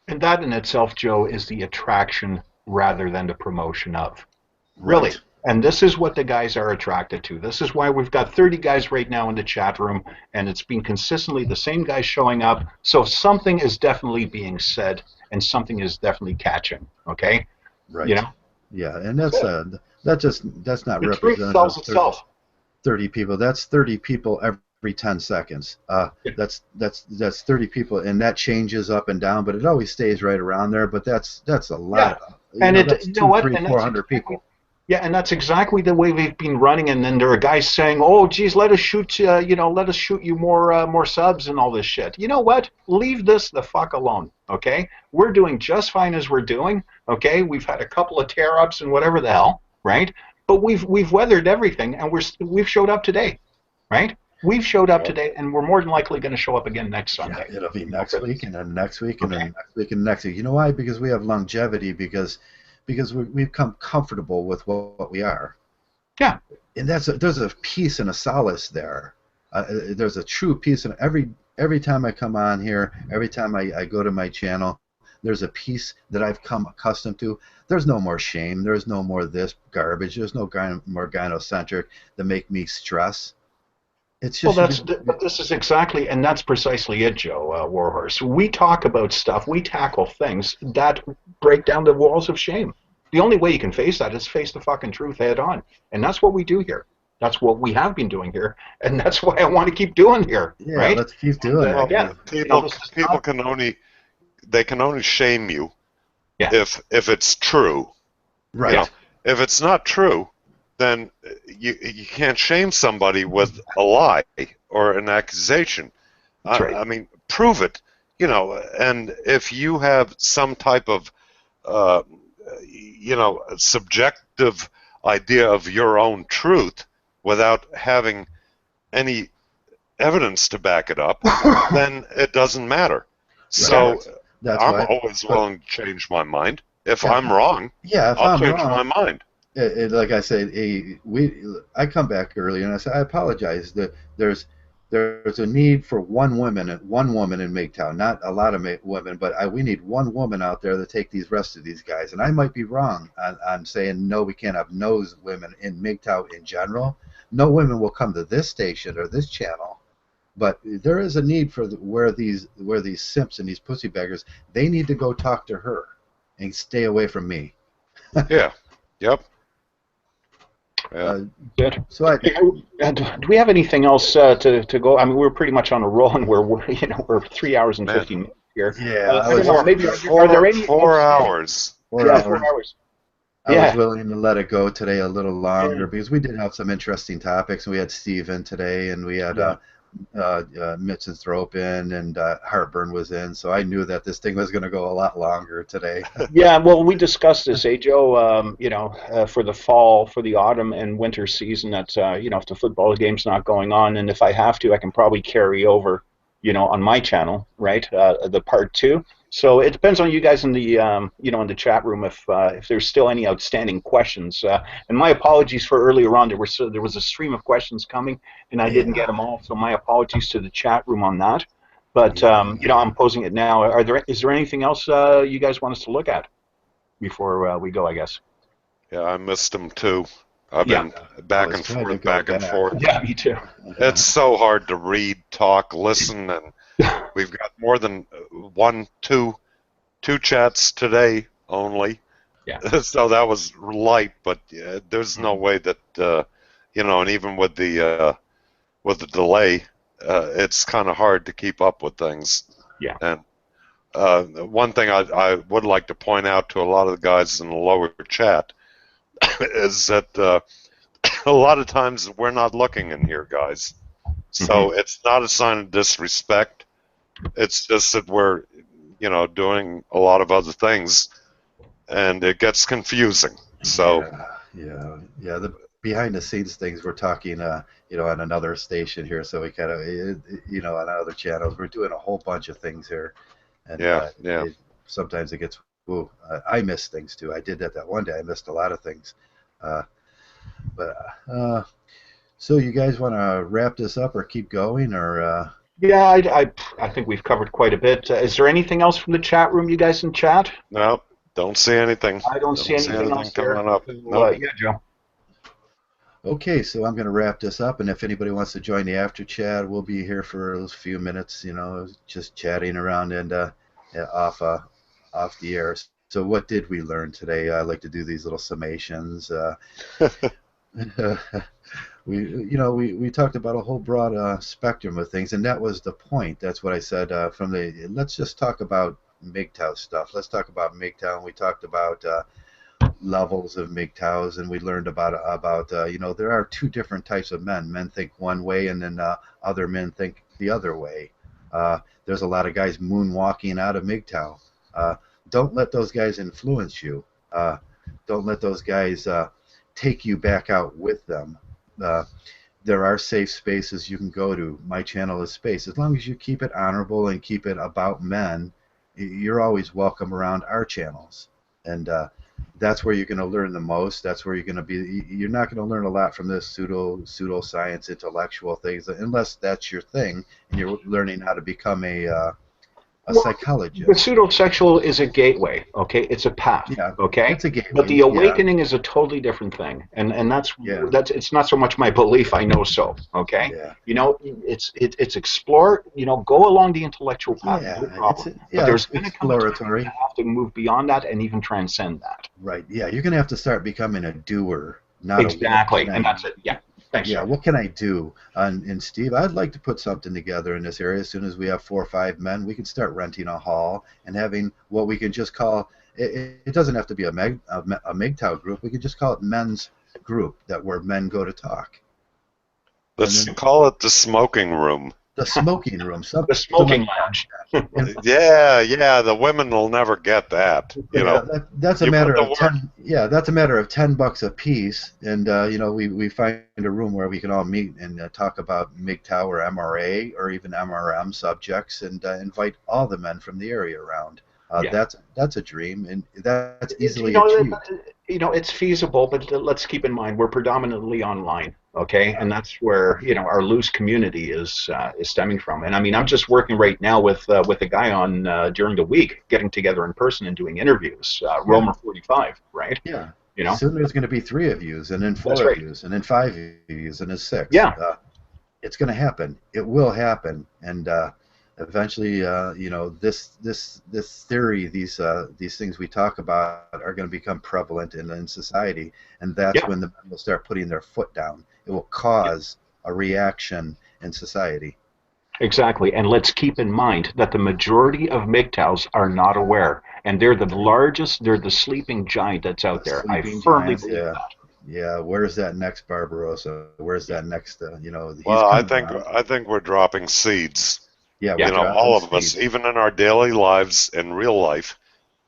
And that in itself, Joe, is the attraction rather than the promotion of. Really. Right. And this is what the guys are attracted to. This is why we've got 30 guys right now in the chat room, and it's been consistently the same guys showing up. So something is definitely being said, and something is definitely catching. Okay? Right. You know? Yeah, and that's not The truth representative sells of itself. 30 people. That's 30 people every 10 seconds. That's 30 people, and that changes up and down, but it always stays right around there. But that's a lot. Yeah. And that's you know what? 200, 400 people. Yeah, and that's exactly the way we've been running. And then there are guys saying, "Oh, geez, let us shoot you more subs and all this shit." You know what? Leave this the fuck alone. Okay, we're doing just fine as we're doing. Okay, we've had a couple of tear ups and whatever the hell, right? But we've weathered everything, and we've showed up today, right? We've showed up today, and we're more than likely going to show up again next Sunday. Yeah, it'll be next week, and then next week, and then next week, and next week. You know why? Because we have longevity, because we've become comfortable with what we are. Yeah. And there's a peace and a solace there. There's a true peace, and every time I come on here, every time I go to my channel, there's a peace that I've come accustomed to. There's no more shame. There's no more this garbage. There's no more gynocentric that make me stress. It's just but this is exactly, and that's precisely it, Joe Warhorse. We talk about stuff, we tackle things that break down the walls of shame. The only way you can face that is face the fucking truth head on, and that's what we do here. That's what we have been doing here, and that's what I want to keep doing here. Yeah, right? let's keep doing it. Yeah, people can only shame you if it's true. Right. You know, if it's not true, then you can't shame somebody with a lie or an accusation. Right. I mean, prove it. You know, and if you have some type of subjective idea of your own truth without having any evidence to back it up, then it doesn't matter. So I'm always willing to change my mind. If I'm wrong, I'll change my mind. Like I said, I come back early and I say I apologize. There's a need for one woman in Mgtow, not a lot of women, but we need one woman out there to take these rest of these guys. And I might be wrong on saying no, we can't have no women in Mgtow in general. No women will come to this station or this channel, but there is a need for where these simps and these pussy beggars, they need to go talk to her and stay away from me. Yeah. Yep. Good. So do we have anything else to go? I mean, we're pretty much on a roll, and we're 3 hours and 15 minutes here. Yeah, maybe are there any 4 hours? 4 yeah, hours. 4 hours. I was willing to let it go today a little longer because we did have some interesting topics. We had Steve in today, and we had Misanthrope in, and Heartburn was in, so I knew that this thing was going to go a lot longer today. Yeah, well, we discussed this, Joe. For the fall, for the autumn and winter season, that if the football game's not going on, and if I have to, I can probably carry over, on my channel, right? The part 2. So it depends on you guys in the in the chat room if there's still any outstanding questions. And my apologies for earlier on. There was a stream of questions coming, and I didn't get them all. So my apologies to the chat room on that. But I'm posing it now. Is there anything else you guys want us to look at before we go? I guess. Yeah, I missed them too. I've been back and forth. Yeah, me too. It's so hard to read, talk, listen, and we've got more than two chats today only. Yeah. So that was light, but there's no way that and even with the delay, it's kind of hard to keep up with things. Yeah. And one thing I would like to point out to a lot of the guys in the lower chat is that a lot of times we're not looking in here, guys. So it's not a sign of disrespect. It's just that we're, doing a lot of other things, and it gets confusing. So yeah. The behind the scenes things we're talking, on another station here, so we kind of, on other channels, we're doing a whole bunch of things here, and sometimes it gets. Ooh, I miss things too. I did that one day. I missed a lot of things, so you guys want to wrap this up or keep going, or? Yeah, I think we've covered quite a bit. Is there anything else from the chat room, you guys in chat? No, don't see anything. I don't see anything else coming up. Yeah, Joe. Okay, so I'm going to wrap this up, and if anybody wants to join the after chat, we'll be here for a few minutes, just chatting around and off the air. So what did we learn today? I like to do these little summations. We talked about a whole broad spectrum of things, and that was the point. That's what I said let's just talk about Mgtow stuff. Let's talk about Mgtow, and we talked about levels of Mgtows, and we learned about there are two different types of men. Men think one way, and then other men think the other way. There's a lot of guys moonwalking out of Mgtow. Don't let those guys influence you. Don't let those guys take you back out with them. There are safe spaces you can go to. My channel is space. As long as you keep it honorable and keep it about men, you're always welcome around our channels. And that's where you're going to learn the most. That's where you're going to be. You're not going to learn a lot from this pseudoscience, intellectual things, unless that's your thing and you're learning how to become a psychologist. The pseudosexual is a gateway, okay? It's a path, okay? It's a gateway. But the awakening is a totally different thing, and that's it's not so much my belief. I know so, okay? Yeah. It's explore. Go along the intellectual path. No problem. But there's going to come a time you have to move beyond that and even transcend that. Right. Yeah. You're going to have to start becoming a doer, not exactly, and that's it. Yeah. Thanks, yeah, what can I do? And Steve, I'd like to put something together in this area. As soon as we have 4 or 5 men, we can start renting a hall and having what we can just call, it doesn't have to be a Mgtow group. We can just call it men's group, where men go to talk. Let's call it the smoking room. The smoking room. The smoking lounge. Yeah, the women will never get that. That's a matter of that's a matter of $10 a piece, and we find a room where we can all meet and talk about Mgtow or MRA or even MRM subjects, and invite all the men from the area around. That's a dream, and that's easily achieved. It's feasible, but let's keep in mind we're predominantly online, okay? And that's where our loose community is stemming from. And I mean, I'm just working right now with a guy on during the week, getting together in person and doing interviews. Romer 45, right? Yeah. Soon there's going to be 3 of you, and then 4 of you, and then 5 of you, and then 6. Yeah. It's going to happen. It will happen, and eventually, this theory, these things we talk about are going to become prevalent in society, and that's when the men will start putting their foot down. It will cause a reaction in society. Exactly, and let's keep in mind that the majority of Mgtows are not aware, and they're the sleeping giant that's out there. I firmly believe that. Yeah, where's that next Barbarossa? Where's that next? Well, I think we're dropping seeds. Yeah, all of us, even in our daily lives in real life.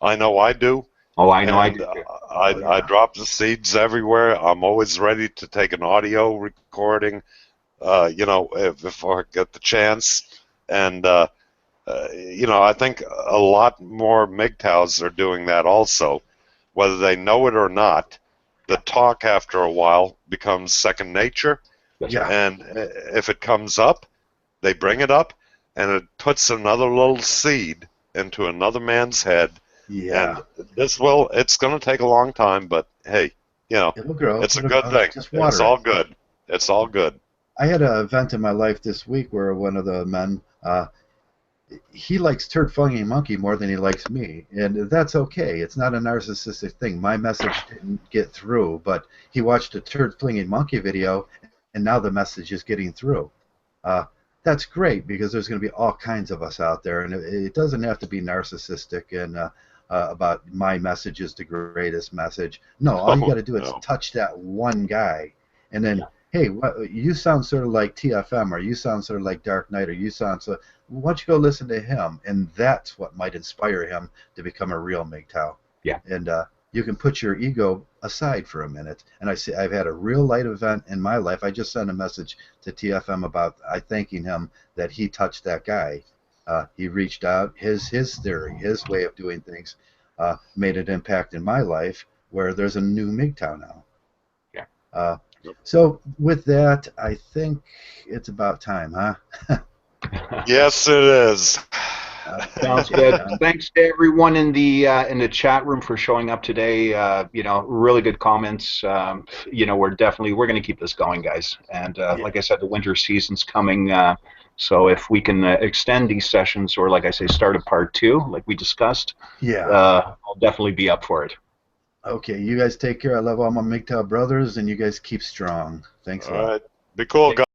I know I do. Oh, I know I do. I drop the seeds everywhere. I'm always ready to take an audio recording, if I get the chance. And, I think a lot more Mgtows are doing that also. Whether they know it or not, the talk after a while becomes second nature. Yeah. And if it comes up, they bring it up, and it puts another little seed into another man's head. Yeah. And it's going to take a long time, but hey, it'll grow. It's a good thing. It's all good. It's all good. I had an event in my life this week where one of the men, he likes turd flinging monkey more than he likes me, and that's okay. It's not a narcissistic thing. My message didn't get through, but he watched a turd flinging monkey video, and now the message is getting through. That's great, because there's going to be all kinds of us out there, and it doesn't have to be narcissistic and about my message is the greatest message. No, all you got to do is touch that one guy, and then hey, you sound sort of like TFM, or you sound sort of like Dark Knight, or you sound so. Why don't you go listen to him? And that's what might inspire him to become a real Mgtow. Yeah. And you can put your ego aside for a minute. And I've had a real light event in my life. I just sent a message to TFM about thanking him that he touched that guy. He reached out. His theory, his way of doing things, made an impact in my life, where there's a new Mgtow now. Yeah. So with that, I think it's about time, huh? Yes, it is. Sounds good. Thanks to everyone in the chat room for showing up today. You know, really good comments. You know, we're going to keep this going, guys. And like I said, the winter season's coming. So if we can extend these sessions, or like I say, start a part 2, like we discussed, I'll definitely be up for it. Okay, you guys take care. I love all my Mgtow brothers, and you guys keep strong. Thanks a lot. All right. Be cool, guys.